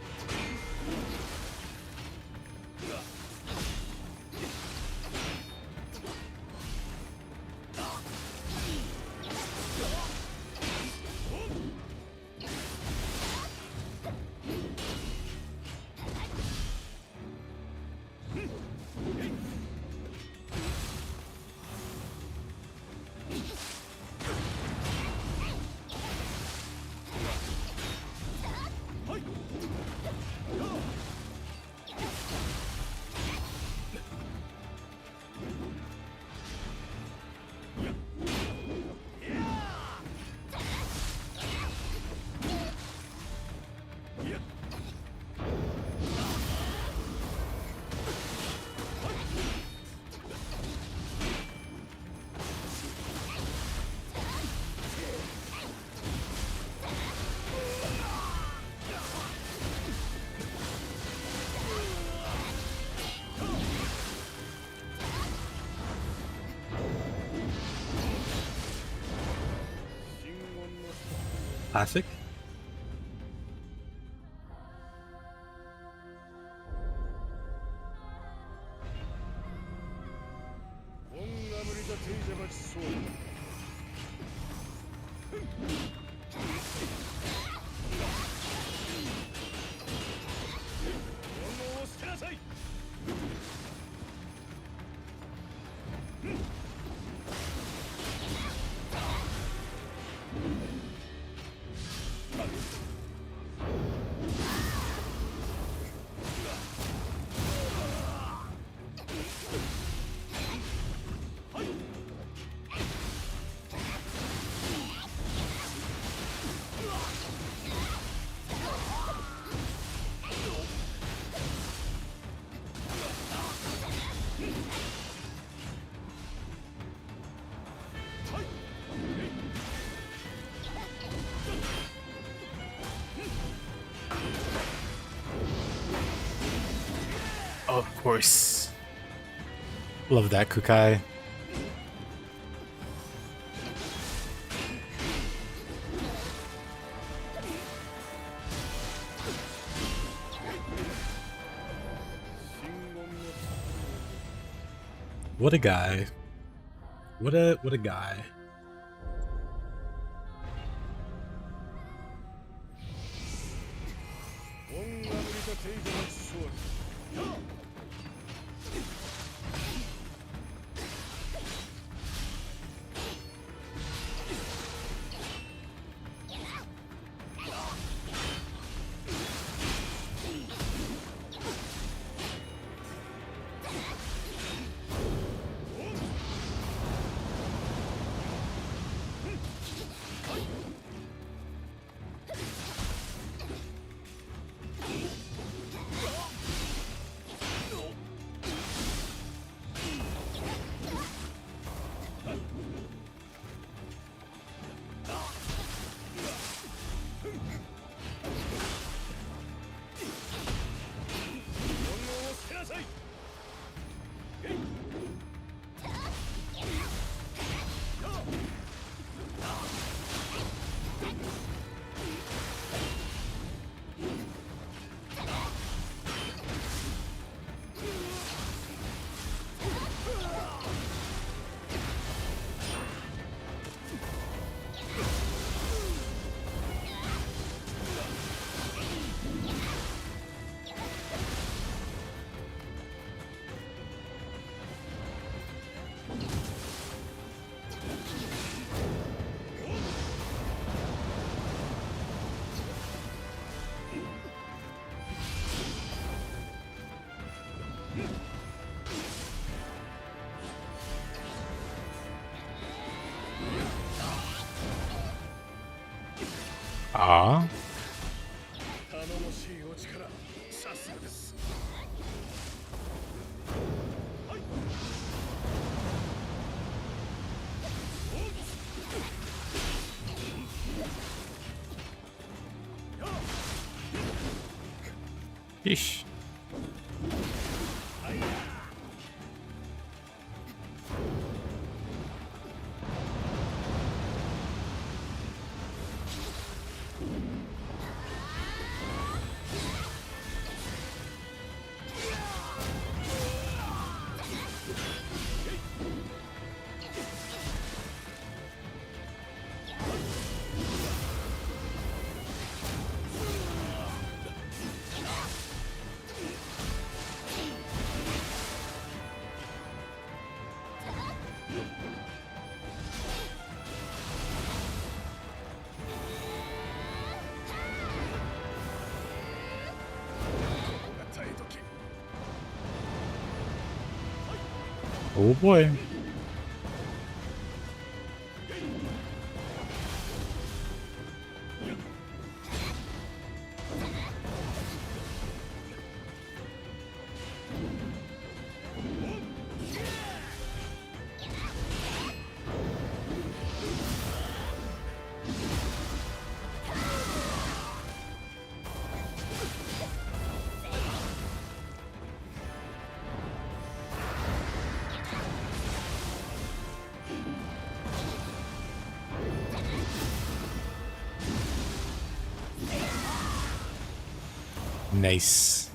Classic. Of course. Love that Kukai. What a guy. What a guy. Ah. Sheesh. Oh boy. Nice.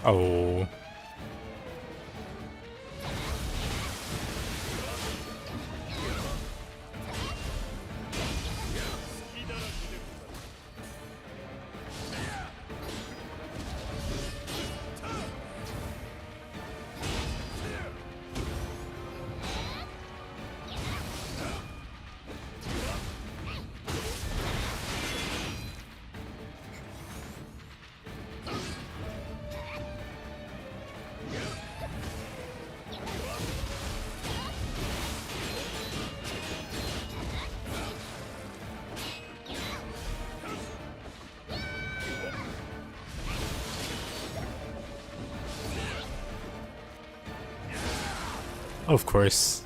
Oh. Of course.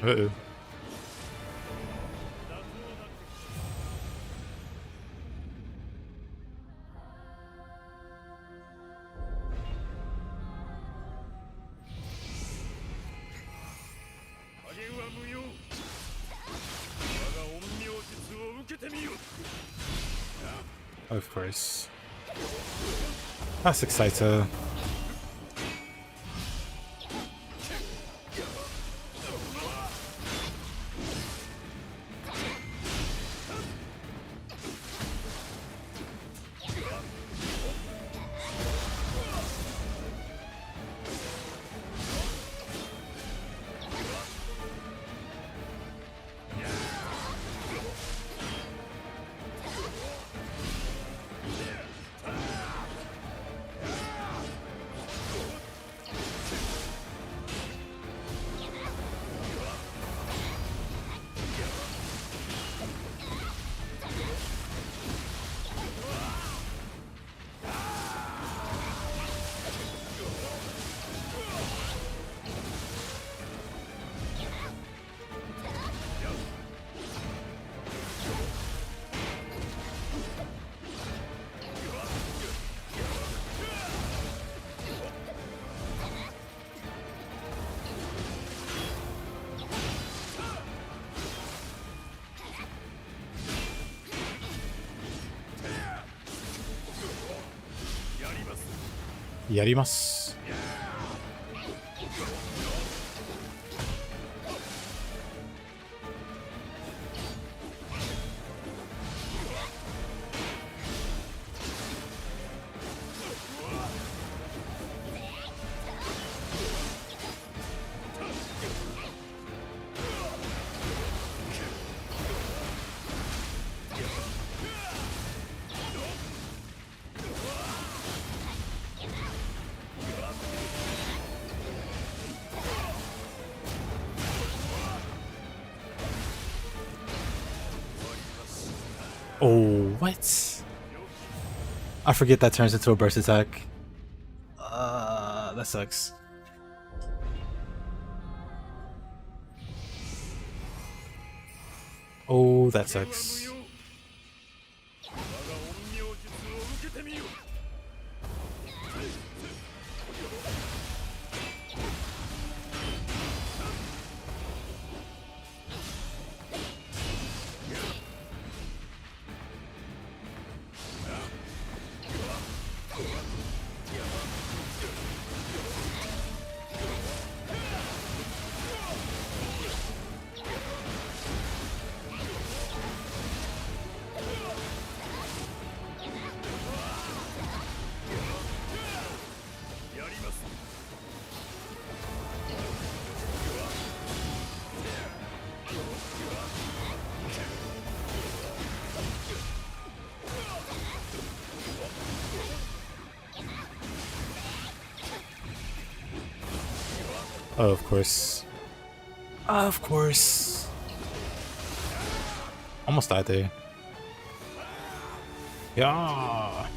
Uh-oh. Of course. Classic Saito. Yarimasu. Oh, what? I forget that turns into a burst attack. That sucks. Oh, that sucks. Oh, of course. Of course. Almost died there. Yeah.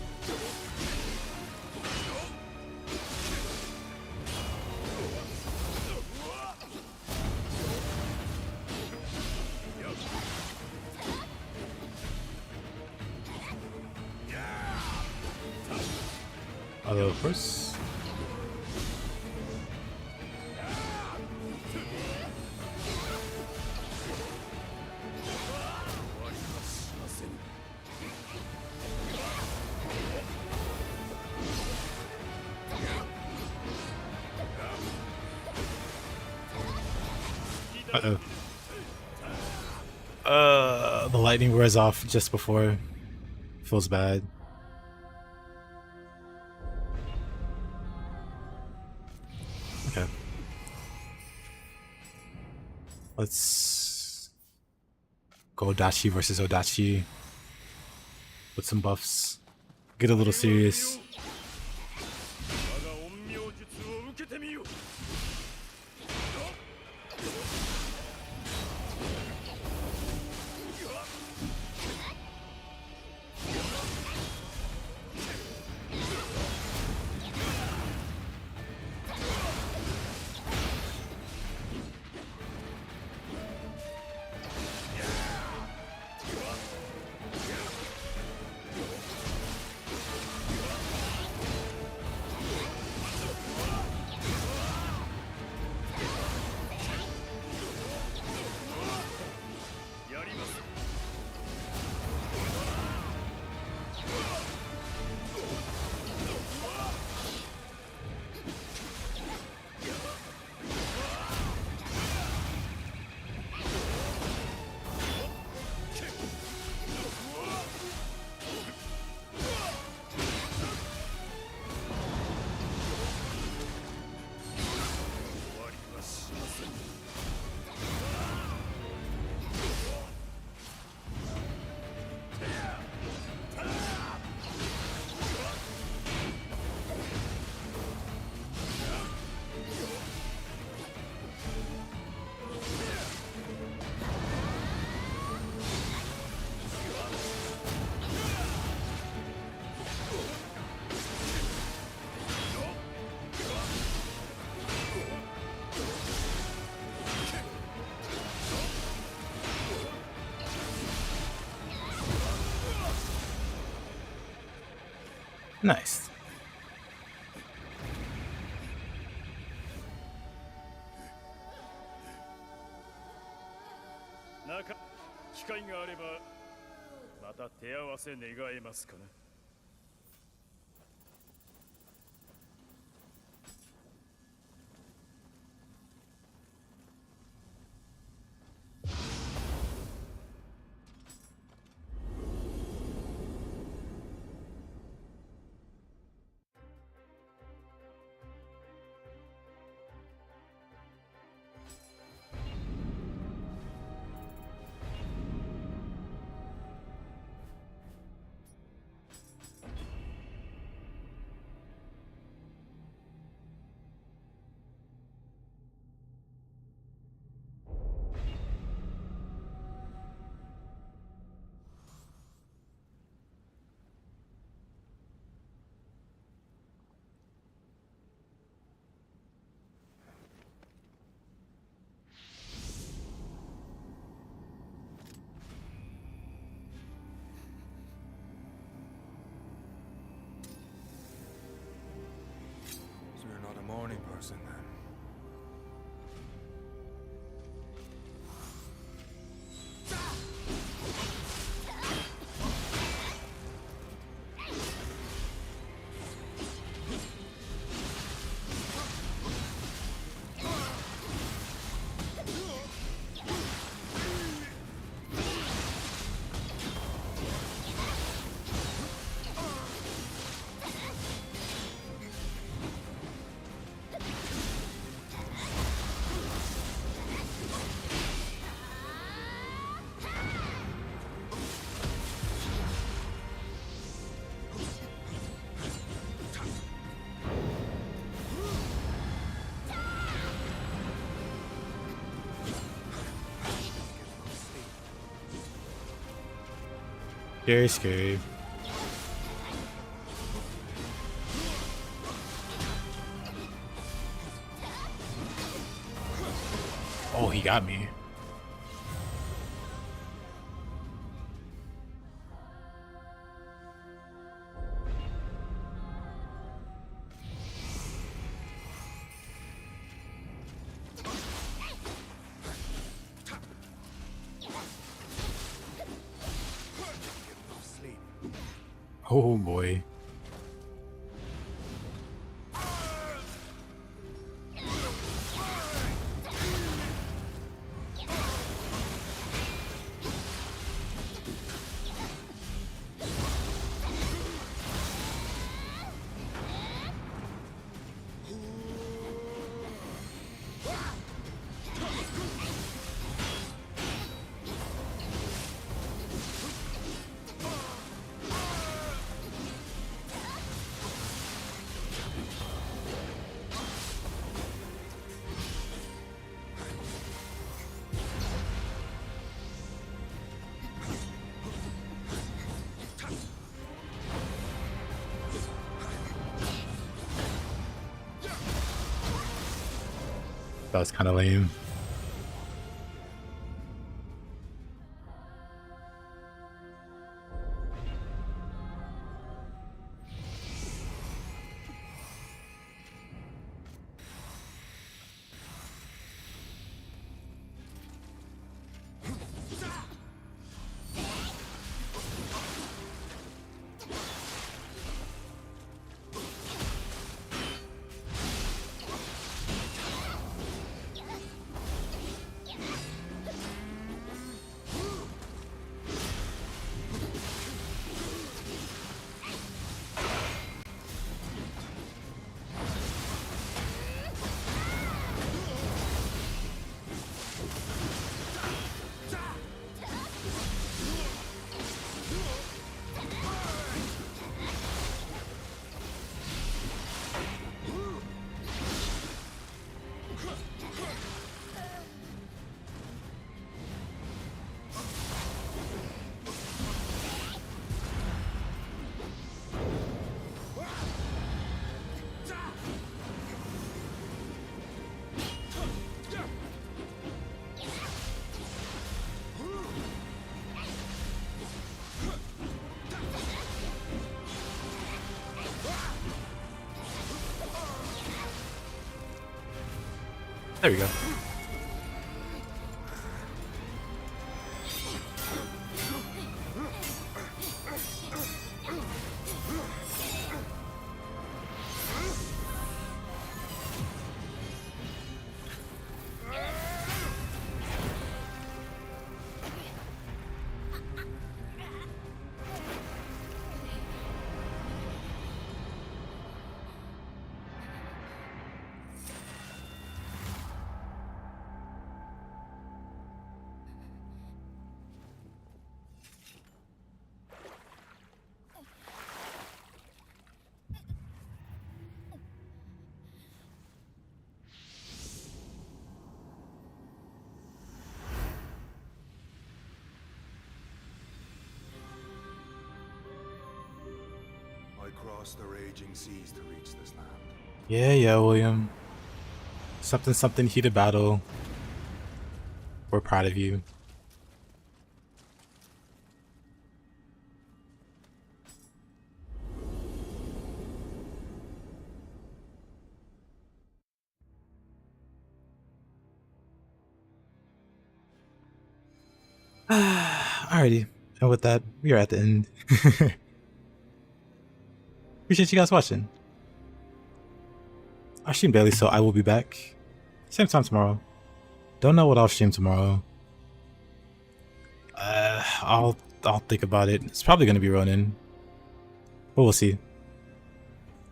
Oh, of course. Uh-oh. The lightning wears off just before. Feels bad. Okay. Let's go Odachi versus Odachi with some buffs. Get a little serious. Nice. So you're not a morning person then? Very scary. Oh, he got me. Oh boy. That was kind of lame. There we go. I crossed the raging seas to reach this land. Yeah, William. Something heated battle. We're proud of you. Alrighty. And with that, we are at the end. Appreciate you guys watching. I stream daily, so I will be back. Same time tomorrow. Don't know what I'll stream tomorrow. I'll think about it. It's probably gonna be Ronin. But we'll see.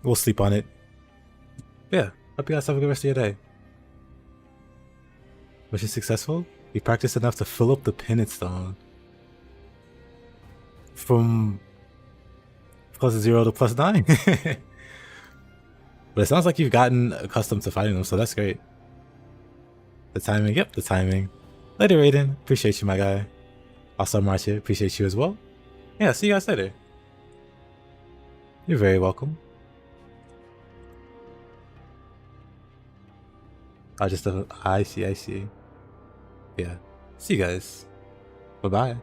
We'll sleep on it. But yeah, hope you guys have a good rest of your day. Mission successful? We practiced enough to fill up the penance stone. From +0 to +9. But it sounds like you've gotten accustomed to fighting them, so that's great. The timing, yep, the timing. Later, Raiden. Appreciate you, my guy. Also, Marcia, appreciate you as well. Yeah, see you guys later. You're very welcome. I see. Yeah. See you guys. Bye-bye.